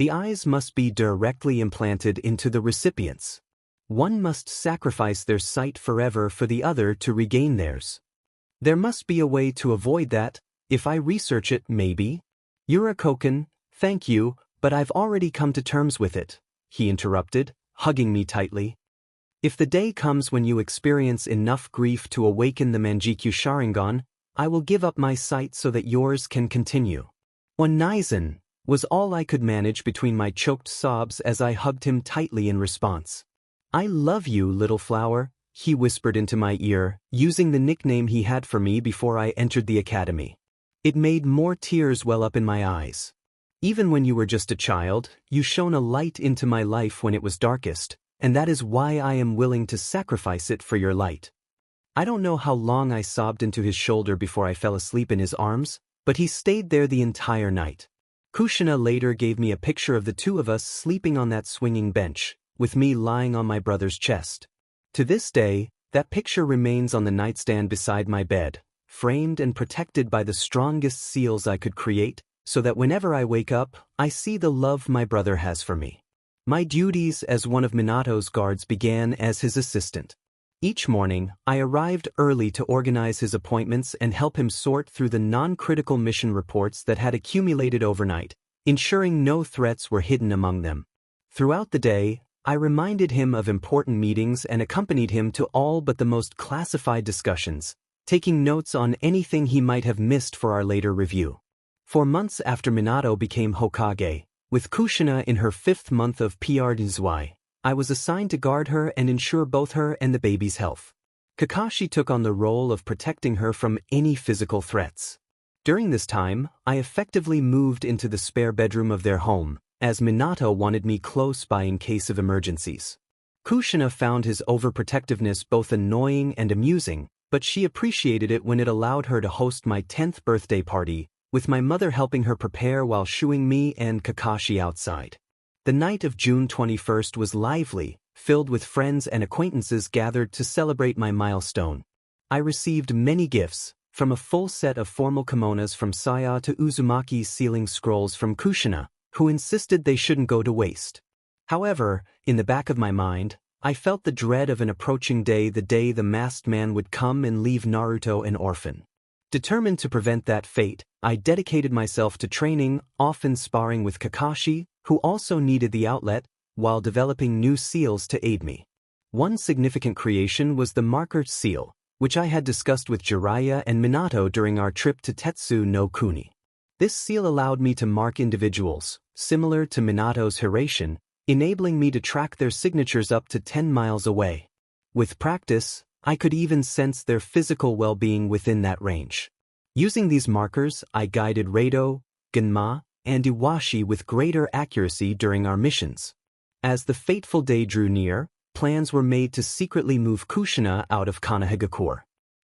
The eyes must be directly implanted into the recipients. One must sacrifice their sight forever for the other to regain theirs. There must be a way to avoid that. If I research it, maybe? Yurakoken, thank you, but I've already come to terms with it, he interrupted, hugging me tightly. If the day comes when you experience enough grief to awaken the Manjikyu Sharingan, I will give up my sight so that yours can continue. One Nizen was all I could manage between my choked sobs as I hugged him tightly in response. I love you, little flower, he whispered into my ear, using the nickname he had for me before I entered the academy. It made more tears well up in my eyes. Even when you were just a child, you shone a light into my life when it was darkest, and that is why I am willing to sacrifice it for your light. I don't know how long I sobbed into his shoulder before I fell asleep in his arms, but he stayed there the entire night. Kushina later gave me a picture of the two of us sleeping on that swinging bench, with me lying on my brother's chest. To this day, that picture remains on the nightstand beside my bed, framed and protected by the strongest seals I could create, so that whenever I wake up, I see the love my brother has for me. My duties as one of Minato's guards began as his assistant. Each morning, I arrived early to organize his appointments and help him sort through the non-critical mission reports that had accumulated overnight, ensuring no threats were hidden among them. Throughout the day, I reminded him of important meetings and accompanied him to all but the most classified discussions, taking notes on anything he might have missed for our later review. For months after Minato became Hokage, with Kushina in her 5th month of PRDZY, I was assigned to guard her and ensure both her and the baby's health. Kakashi took on the role of protecting her from any physical threats. During this time, I effectively moved into the spare bedroom of their home, as Minato wanted me close by in case of emergencies. Kushina found his overprotectiveness both annoying and amusing, but she appreciated it when it allowed her to host my 10th birthday party, with my mother helping her prepare while shooing me and Kakashi outside. The night of June 21st was lively, filled with friends and acquaintances gathered to celebrate my milestone. I received many gifts, from a full set of formal kimonos from Saya to Uzumaki's sealing scrolls from Kushina, who insisted they shouldn't go to waste. However, in the back of my mind, I felt the dread of an approaching day, the day the masked man would come and leave Naruto an orphan. Determined to prevent that fate, I dedicated myself to training, often sparring with Kakashi, who also needed the outlet, while developing new seals to aid me. One significant creation was the marker seal, which I had discussed with Jiraiya and Minato during our trip to Tetsu no Kuni. This seal allowed me to mark individuals, similar to Minato's Hiration, enabling me to track their signatures up to 10 miles away. With practice, I could even sense their physical well-being within that range. Using these markers, I guided Rado, Genma, and Iwashi with greater accuracy during our missions. As the fateful day drew near, plans were made to secretly move Kushina out of Kanehagakure.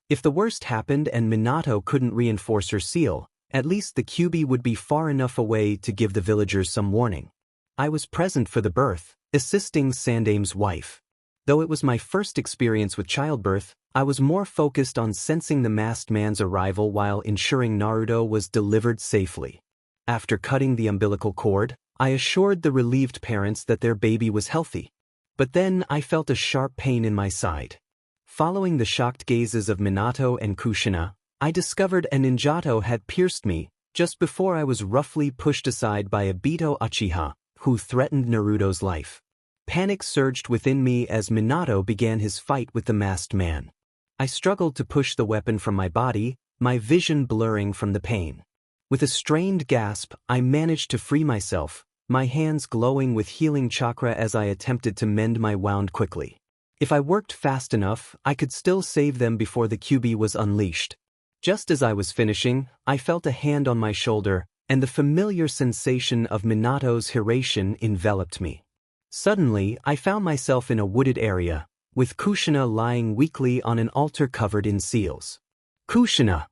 If the worst happened and Minato couldn't reinforce her seal, at least the Kyuubi would be far enough away to give the villagers some warning. I was present for the birth, assisting Sandame's wife. Though it was my first experience with childbirth, I was more focused on sensing the masked man's arrival while ensuring Naruto was delivered safely. After cutting the umbilical cord, I assured the relieved parents that their baby was healthy. But then I felt a sharp pain in my side. Following the shocked gazes of Minato and Kushina, I discovered a ninjato had pierced me, just before I was roughly pushed aside by a Beto Uchiha, who threatened Naruto's life. Panic surged within me as Minato began his fight with the masked man. I struggled to push the weapon from my body, my vision blurring from the pain. With a strained gasp, I managed to free myself, my hands glowing with healing chakra as I attempted to mend my wound quickly. If I worked fast enough, I could still save them before the Kyuubi was unleashed. Just as I was finishing, I felt a hand on my shoulder, and the familiar sensation of Minato's Hiration enveloped me. Suddenly, I found myself in a wooded area, with Kushina lying weakly on an altar covered in seals. "Kushina!"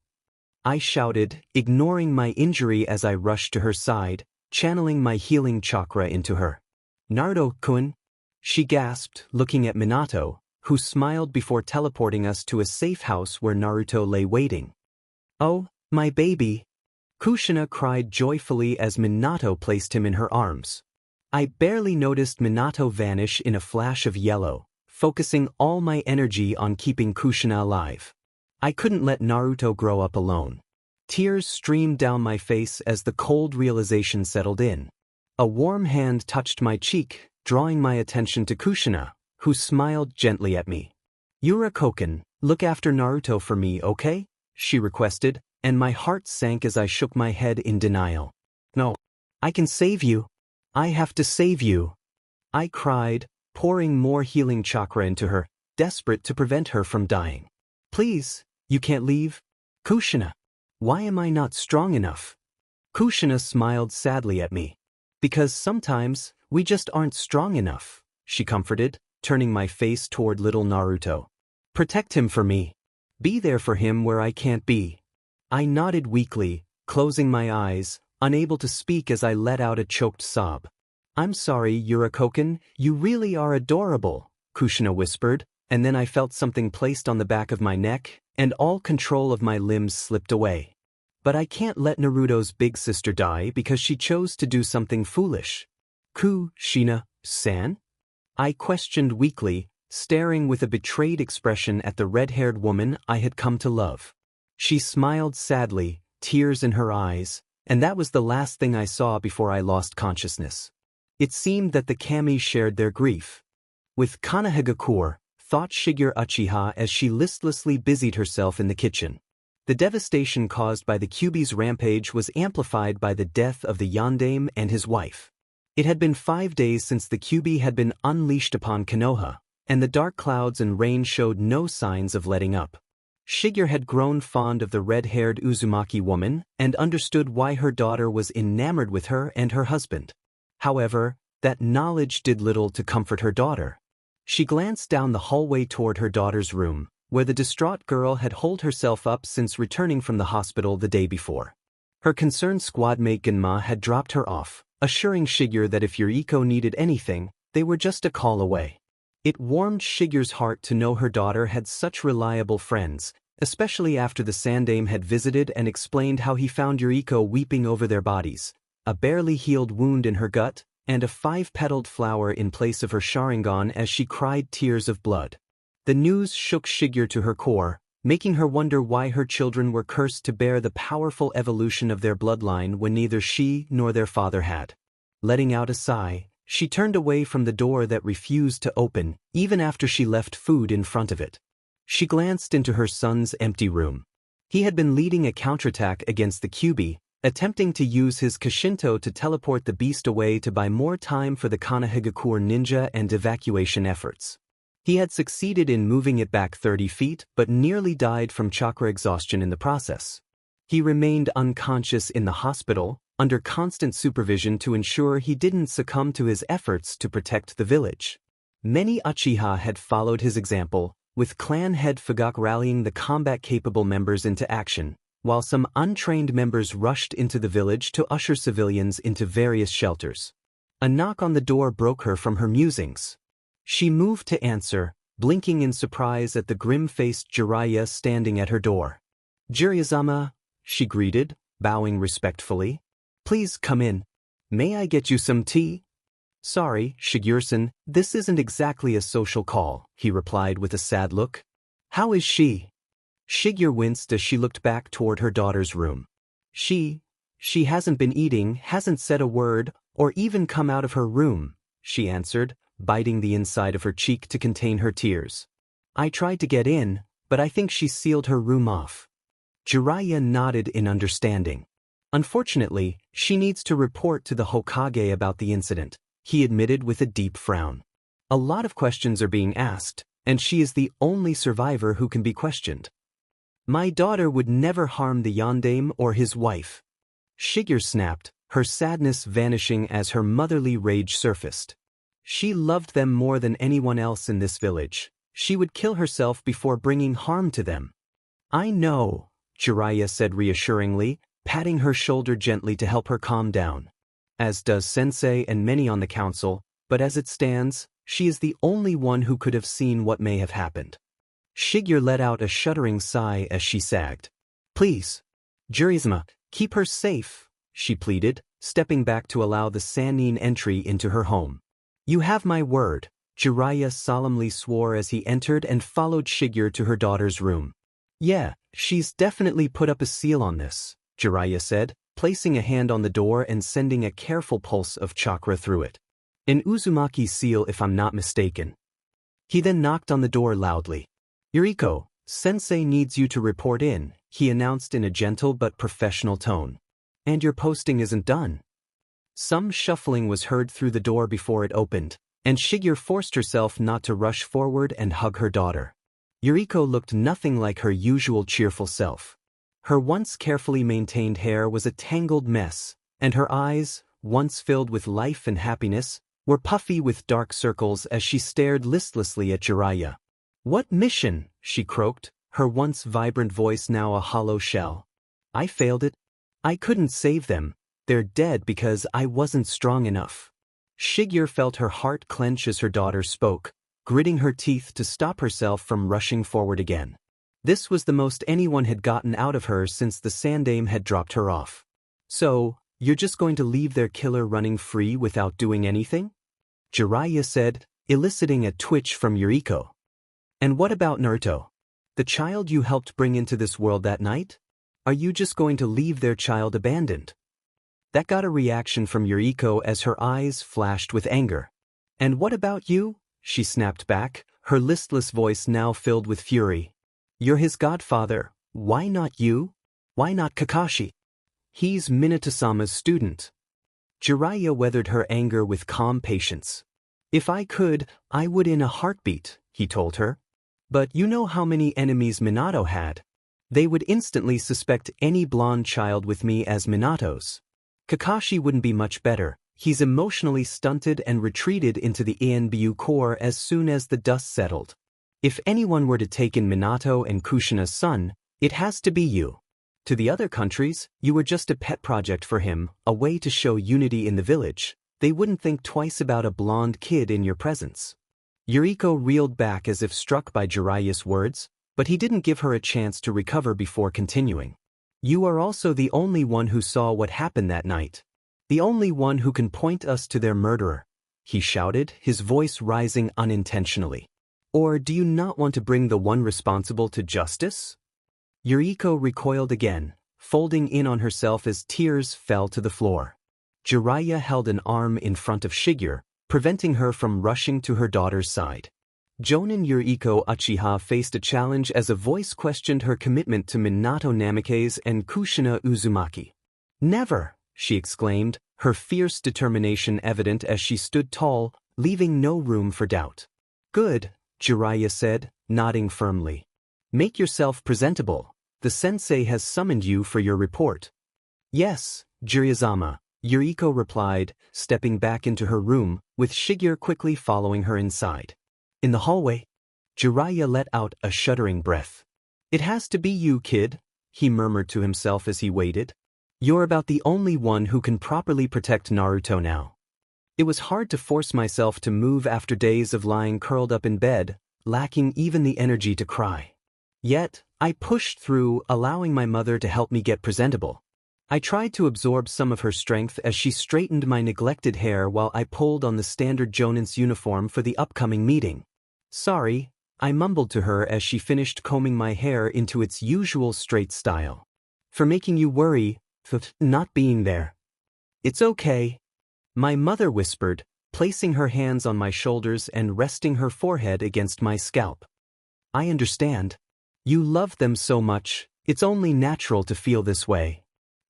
I shouted, ignoring my injury as I rushed to her side, channeling my healing chakra into her. "Naruto-kun," she gasped, looking at Minato, who smiled before teleporting us to a safe house where Naruto lay waiting. "Oh, my baby!" Kushina cried joyfully as Minato placed him in her arms. I barely noticed Minato vanish in a flash of yellow, focusing all my energy on keeping Kushina alive. I couldn't let Naruto grow up alone. Tears streamed down my face as the cold realization settled in. A warm hand touched my cheek, drawing my attention to Kushina, who smiled gently at me. "Yura-koken, look after Naruto for me, okay?" she requested, and my heart sank as I shook my head in denial. "No. I can save you. I have to save you," I cried, pouring more healing chakra into her, desperate to prevent her from dying. "Please, you can't leave? Kushina, why am I not strong enough?" Kushina smiled sadly at me. "Because sometimes, we just aren't strong enough," she comforted, turning my face toward little Naruto. "Protect him for me. Be there for him where I can't be." I nodded weakly, closing my eyes, unable to speak as I let out a choked sob. "I'm sorry, Yura-koken, you really are adorable," Kushina whispered, and then I felt something placed on the back of my neck, and all control of my limbs slipped away. But I can't let Naruto's big sister die because she chose to do something foolish. "Kushina-san?" I questioned weakly, staring with a betrayed expression at the red-haired woman I had come to love. She smiled sadly, tears in her eyes, and that was the last thing I saw before I lost consciousness. It seemed that the kami shared their grief. With Konohagakure, thought Shigeru Uchiha as she listlessly busied herself in the kitchen. The devastation caused by the Kyuubi's rampage was amplified by the death of the Yondaime and his wife. It had been 5 days since the Kyuubi had been unleashed upon Konoha, and the dark clouds and rain showed no signs of letting up. Shigeru had grown fond of the red-haired Uzumaki woman and understood why her daughter was enamored with her and her husband. However, that knowledge did little to comfort her daughter. She glanced down the hallway toward her daughter's room, where the distraught girl had holed herself up since returning from the hospital the day before. Her concerned squadmate Genma had dropped her off, assuring Shigeru that if Yuriko needed anything, they were just a call away. It warmed Shigeru's heart to know her daughter had such reliable friends, especially after the Sandaime had visited and explained how he found Yuriko weeping over their bodies, a barely healed wound in her gut, and a 5-petaled flower in place of her sharingan as she cried tears of blood. The news shook Shigeru to her core, making her wonder why her children were cursed to bear the powerful evolution of their bloodline when neither she nor their father had. Letting out a sigh, she turned away from the door that refused to open, even after she left food in front of it. She glanced into her son's empty room. He had been leading a counterattack against the Kyuubi, attempting to use his Kashinto to teleport the beast away to buy more time for the Konohagakure ninja and evacuation efforts. He had succeeded in moving it back 30 feet but nearly died from chakra exhaustion in the process. He remained unconscious in the hospital, under constant supervision to ensure he didn't succumb to his efforts to protect the village. Many Uchiha had followed his example, with clan head Fugak rallying the combat-capable members into action, while some untrained members rushed into the village to usher civilians into various shelters. A knock on the door broke her from her musings. She moved to answer, blinking in surprise at the grim-faced Jiraiya standing at her door. "Jiraiya-sama," she greeted, bowing respectfully. "Please come in. May I get you some tea?" "Sorry, Shigeru-san, this isn't exactly a social call," he replied with a sad look. "How is she?" Shigeru winced as she looked back toward her daughter's room. She hasn't been eating, hasn't said a word, or even come out of her room," she answered, biting the inside of her cheek to contain her tears. "I tried to get in, but I think she sealed her room off." Jiraiya nodded in understanding. "Unfortunately, she needs to report to the Hokage about the incident," he admitted with a deep frown. "A lot of questions are being asked, and she is the only survivor who can be questioned." "My daughter would never harm the Yondaime or his wife." Shigeru snapped, her sadness vanishing as her motherly rage surfaced. "She loved them more than anyone else in this village. She would kill herself before bringing harm to them." "I know," Jiraiya said reassuringly, patting her shoulder gently to help her calm down. "As does Sensei and many on the council, but as it stands, she is the only one who could have seen what may have happened." Shigeru let out a shuddering sigh as she sagged. "Please, Jiraiya-sama, keep her safe," she pleaded, stepping back to allow the Sannin entry into her home. "You have my word," Jiraiya solemnly swore as he entered and followed Shigeru to her daughter's room. "Yeah, she's definitely put up a seal on this," Jiraiya said, placing a hand on the door and sending a careful pulse of chakra through it. "An Uzumaki seal if I'm not mistaken." He then knocked on the door loudly. "Yuriko, Sensei needs you to report in," he announced in a gentle but professional tone. "And your posting isn't done." Some shuffling was heard through the door before it opened, and Shigeru forced herself not to rush forward and hug her daughter. Yuriko looked nothing like her usual cheerful self. Her once carefully maintained hair was a tangled mess, and her eyes, once filled with life and happiness, were puffy with dark circles as she stared listlessly at Jiraiya. "What mission?" she croaked, her once vibrant voice now a hollow shell. "I failed it. I couldn't save them. They're dead because I wasn't strong enough." Shigeru felt her heart clench as her daughter spoke, gritting her teeth to stop herself from rushing forward again. This was the most anyone had gotten out of her since the Sandaime had dropped her off. "So, you're just going to leave their killer running free without doing anything?" Jiraiya said, eliciting a twitch from Yuriko. "And what about Naruto? The child you helped bring into this world that night? Are you just going to leave their child abandoned?" That got a reaction from Yuriko as her eyes flashed with anger. "And what about you?" she snapped back, her listless voice now filled with fury. "You're his godfather. Why not you? Why not Kakashi? He's Minato-sama's student." Jiraiya weathered her anger with calm patience. "If I could, I would in a heartbeat," he told her. "But you know how many enemies Minato had. They would instantly suspect any blonde child with me as Minato's. Kakashi wouldn't be much better. He's emotionally stunted and retreated into the Anbu core as soon as the dust settled. If anyone were to take in Minato and Kushina's son, it has to be you. To the other countries, you were just a pet project for him, a way to show unity in the village. They wouldn't think twice about a blonde kid in your presence." Yuriko reeled back as if struck by Jiraiya's words, but he didn't give her a chance to recover before continuing. "You are also the only one who saw what happened that night. The only one who can point us to their murderer," he shouted, his voice rising unintentionally. "Or do you not want to bring the one responsible to justice?" Yuriko recoiled again, folding in on herself as tears fell to the floor. Jiraiya held an arm in front of Shigeru, preventing her from rushing to her daughter's side. Jonin Yuriko Uchiha faced a challenge as a voice questioned her commitment to Minato Namikaze and Kushina Uzumaki. "Never!" she exclaimed, her fierce determination evident as she stood tall, leaving no room for doubt. "Good," Jiraiya said, nodding firmly. "Make yourself presentable. The sensei has summoned you for your report." "Yes, Jiraiya-sama," Yuriko replied, stepping back into her room, with Shigeru quickly following her inside. In the hallway, Jiraiya let out a shuddering breath. "It has to be you, kid," he murmured to himself as he waited. "You're about the only one who can properly protect Naruto now." It was hard to force myself to move after days of lying curled up in bed, lacking even the energy to cry. Yet, I pushed through, allowing my mother to help me get presentable. I tried to absorb some of her strength as she straightened my neglected hair while I pulled on the standard Jonin's uniform for the upcoming meeting. "Sorry," I mumbled to her as she finished combing my hair into its usual straight style. "For making you worry, for not being there." "It's okay," my mother whispered, placing her hands on my shoulders and resting her forehead against my scalp. "I understand. You love them so much, it's only natural to feel this way."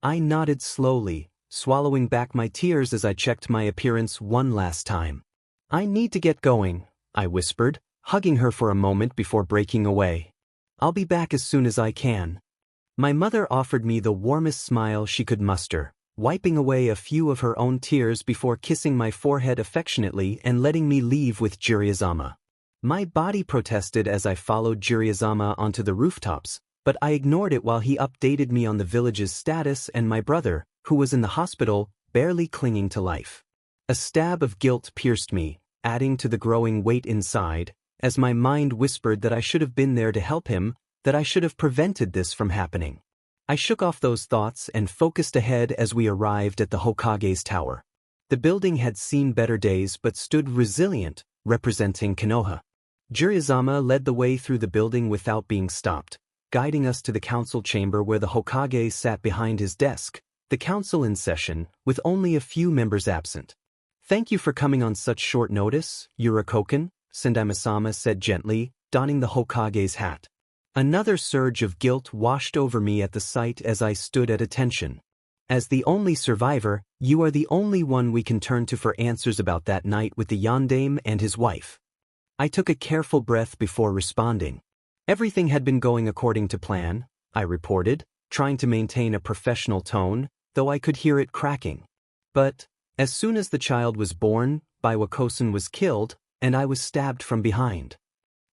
I nodded slowly, swallowing back my tears as I checked my appearance one last time. "I need to get going," I whispered, hugging her for a moment before breaking away. "I'll be back as soon as I can." My mother offered me the warmest smile she could muster, wiping away a few of her own tears before kissing my forehead affectionately and letting me leave with Jiraiya-sama. My body protested as I followed Jiraiya-sama onto the rooftops, but I ignored it while he updated me on the village's status and my brother, who was in the hospital, barely clinging to life. A stab of guilt pierced me, adding to the growing weight inside, as my mind whispered that I should have been there to help him, that I should have prevented this from happening. I shook off those thoughts and focused ahead as we arrived at the Hokage's tower. The building had seen better days but stood resilient, representing Konoha. Jiraiya led the way through the building without being stopped, guiding us to the council chamber where the Hokage sat behind his desk, the council in session, with only a few members absent. "Thank you for coming on such short notice, Yurakoken," Sendaime-sama said gently, donning the Hokage's hat. Another surge of guilt washed over me at the sight as I stood at attention. "As the only survivor, you are the only one we can turn to for answers about that night with the yondaime and his wife." I took a careful breath before responding. "Everything had been going according to plan," I reported, trying to maintain a professional tone, though I could hear it cracking. "But, as soon as the child was born, Biwakosen was killed, and I was stabbed from behind."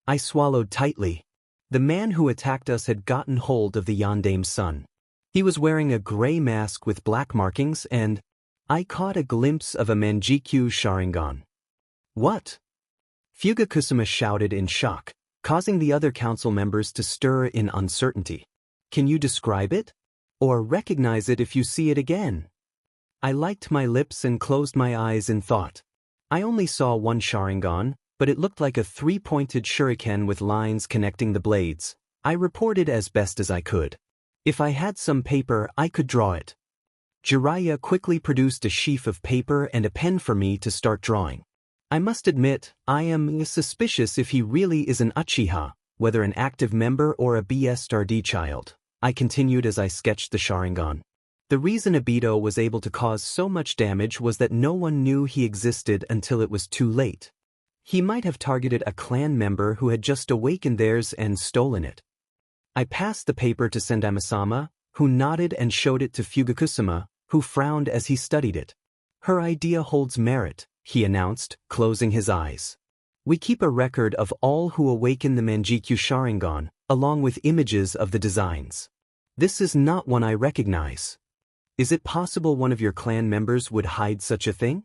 I swallowed tightly. The man who attacked us had gotten hold of the yondaime's son. He was wearing a gray mask with black markings and I caught a glimpse of a Manjikyu sharingan. "What?" Fugakusuma shouted in shock, causing the other council members to stir in uncertainty. "Can you describe it? Or recognize it if you see it again?" I liked my lips and closed my eyes in thought. I only saw one sharingan, but it looked like a three-pointed shuriken with lines connecting the blades. I reported as best as I could. "If I had some paper, I could draw it." Jiraiya quickly produced a sheaf of paper and a pen for me to start drawing. "I must admit, I am suspicious if he really is an Uchiha, whether an active member or a BSRD child," I continued as I sketched the sharingan. "The reason Obito was able to cause so much damage was that no one knew he existed until it was too late. He might have targeted a clan member who had just awakened theirs and stolen it." I passed the paper to Sendaime-sama, who nodded and showed it to Fugakusuma, who frowned as he studied it. "Her idea holds merit," he announced, closing his eyes. "We keep a record of all who awaken the Manjikyu Sharingan, along with images of the designs. This is not one I recognize. Is it possible one of your clan members would hide such a thing?"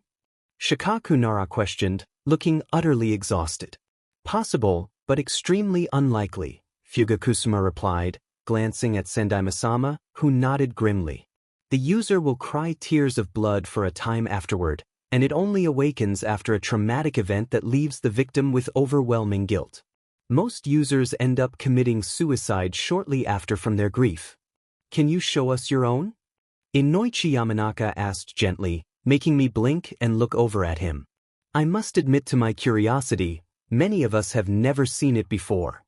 Shikaku Nara questioned, looking utterly exhausted. "Possible, but extremely unlikely," Fugakusuma replied, glancing at Sendaime-sama, who nodded grimly. "The user will cry tears of blood for a time afterward, and it only awakens after a traumatic event that leaves the victim with overwhelming guilt. Most users end up committing suicide shortly after from their grief. Can you show us your own?" Inoichi Yamanaka asked gently, making me blink and look over at him. I must admit to my curiosity, many of us have never seen it before.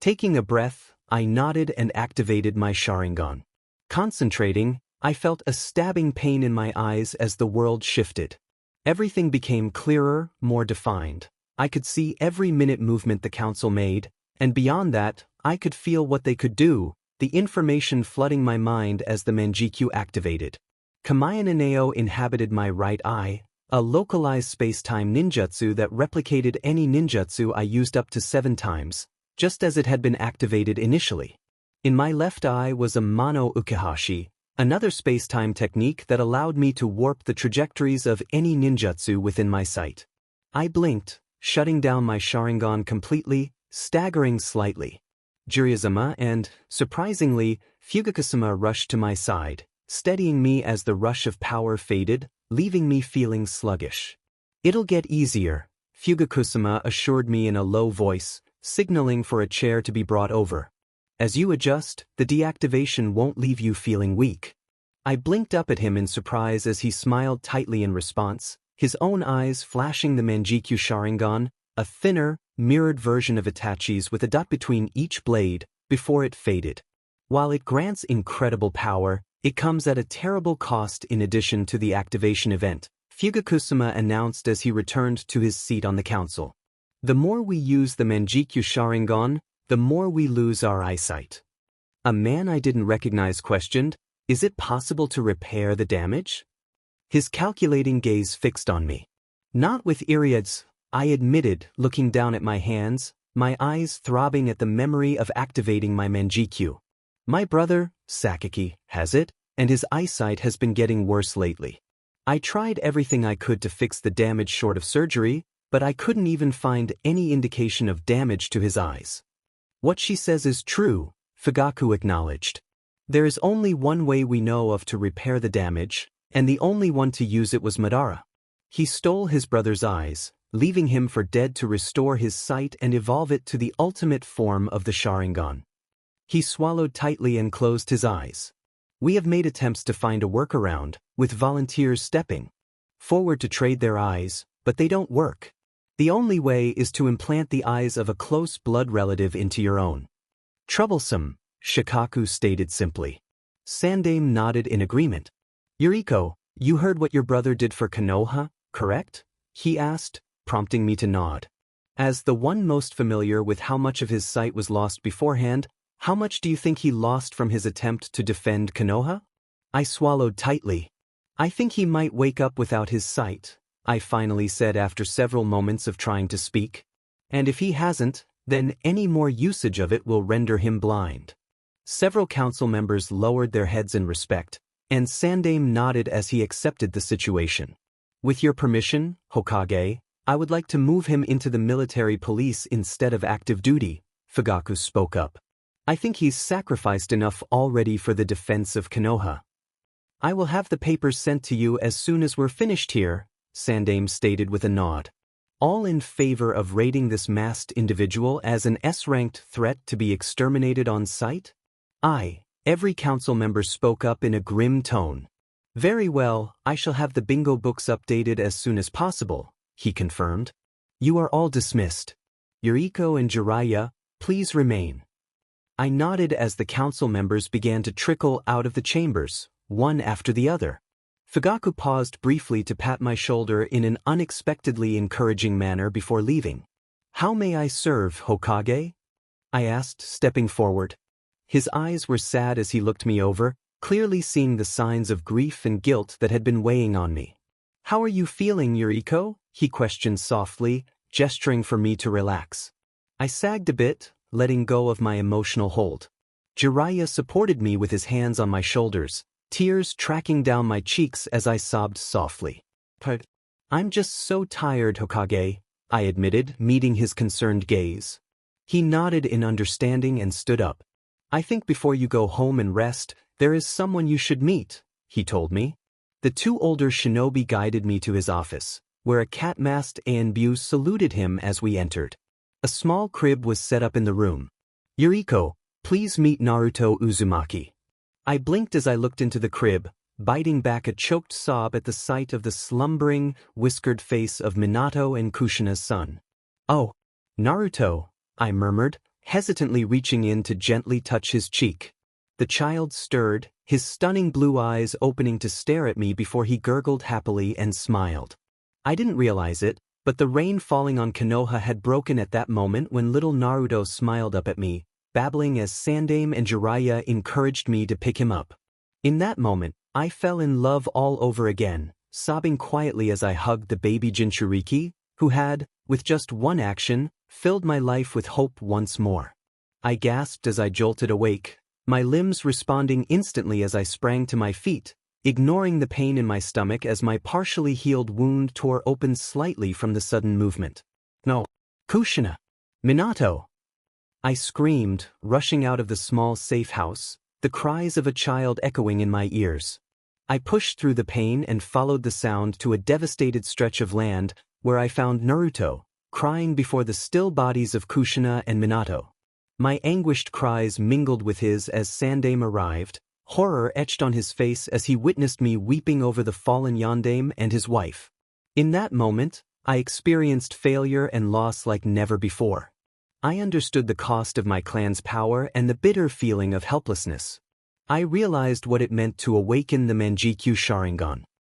Taking a breath, I nodded and activated my sharingan. Concentrating, I felt a stabbing pain in my eyes as the world shifted. Everything became clearer, more defined. I could see every minute movement the council made, and beyond that, I could feel what they could do, the information flooding my mind as the Manjikyu activated. Kamayananeo inhabited my right eye, a localized space-time ninjutsu that replicated any ninjutsu I used up to 7 times, just as it had been activated initially. In my left eye was a Mono Ukihashi, another space-time technique that allowed me to warp the trajectories of any ninjutsu within my sight. I blinked, shutting down my sharingan completely, staggering slightly. Jiraiya and, surprisingly, Fugakusuma rushed to my side, steadying me as the rush of power faded, leaving me feeling sluggish. "It'll get easier," Fugakusuma assured me in a low voice, signaling for a chair to be brought over. "As you adjust, the deactivation won't leave you feeling weak." I blinked up at him in surprise as he smiled tightly in response, his own eyes flashing the Manjikyu Sharingan, a thinner, mirrored version of Itachi's with a dot between each blade, before it faded. While it grants incredible power, it comes at a terrible cost in addition to the activation event, Fugakusuma announced as he returned to his seat on the council. "The more we use the Manjikyu Sharingan, the more we lose our eyesight." A man I didn't recognize questioned, "Is it possible to repair the damage?" His calculating gaze fixed on me. "Not with Iriads," I admitted, looking down at my hands, my eyes throbbing at the memory of activating my Manjikyu. "My brother, Sakaki, has it, and his eyesight has been getting worse lately. I tried everything I could to fix the damage short of surgery, but I couldn't even find any indication of damage to his eyes." "What she says is true," Fugaku acknowledged. There is only one way we know of to repair the damage, and the only one to use it was Madara. He stole his brother's eyes, leaving him for dead to restore his sight and evolve it to the ultimate form of the Sharingan. He swallowed tightly and closed his eyes. We have made attempts to find a workaround, with volunteers stepping forward to trade their eyes, but they don't work. The only way is to implant the eyes of a close blood relative into your own. Troublesome, Shikaku stated simply. Sandaime nodded in agreement. Yuriko, you heard what your brother did for Konoha, correct? He asked, prompting me to nod. As the one most familiar with how much of his sight was lost beforehand, how much do you think he lost from his attempt to defend Konoha? I swallowed tightly. I think he might wake up without his sight, I finally said after several moments of trying to speak. And if he hasn't, then any more usage of it will render him blind. Several council members lowered their heads in respect, and Sandaime nodded as he accepted the situation. With your permission, Hokage, I would like to move him into the military police instead of active duty, Fugaku spoke up. I think he's sacrificed enough already for the defense of Konoha. I will have the papers sent to you as soon as we're finished here, Sandaime stated with a nod. All in favor of rating this masked individual as an S-ranked threat to be exterminated on sight? Every council member spoke up in a grim tone. Very well, I shall have the bingo books updated as soon as possible, he confirmed. You are all dismissed. Yuriko and Jiraiya, please remain. I nodded as the council members began to trickle out of the chambers, one after the other. Fugaku paused briefly to pat my shoulder in an unexpectedly encouraging manner before leaving. How may I serve, Hokage? I asked, stepping forward. His eyes were sad as he looked me over, clearly seeing the signs of grief and guilt that had been weighing on me. How are you feeling, Yuriko? He questioned softly, gesturing for me to relax. I sagged a bit, letting go of my emotional hold. Jiraiya supported me with his hands on my shoulders, tears tracking down my cheeks as I sobbed softly. I'm just so tired, Hokage, I admitted, meeting his concerned gaze. He nodded in understanding and stood up. I think before you go home and rest, there is someone you should meet, he told me. The two older shinobi guided me to his office, where a cat-masked Anbu saluted him as we entered. A small crib was set up in the room. Yuriko, please meet Naruto Uzumaki. I blinked as I looked into the crib, biting back a choked sob at the sight of the slumbering, whiskered face of Minato and Kushina's son. Oh, Naruto, I murmured, hesitantly reaching in to gently touch his cheek. The child stirred, his stunning blue eyes opening to stare at me before he gurgled happily and smiled. I didn't realize it, but the rain falling on Konoha had broken at that moment when little Naruto smiled up at me, babbling as Sandaime and Jiraiya encouraged me to pick him up. In that moment, I fell in love all over again, sobbing quietly as I hugged the baby Jinchuriki, who had, with just one action, filled my life with hope once more. I gasped as I jolted awake, my limbs responding instantly as I sprang to my feet, ignoring the pain in my stomach as my partially healed wound tore open slightly from the sudden movement. No. Kushina! Minato! I screamed, rushing out of the small safe house, the cries of a child echoing in my ears. I pushed through the pain and followed the sound to a devastated stretch of land, where I found Naruto, crying before the still bodies of Kushina and Minato. My anguished cries mingled with his as Sandaime arrived, horror etched on his face as he witnessed me weeping over the fallen Yondaime and his wife. In that moment, I experienced failure and loss like never before. I understood the cost of my clan's power and the bitter feeling of helplessness. I realized what it meant to awaken the Manjikyu Sharingan.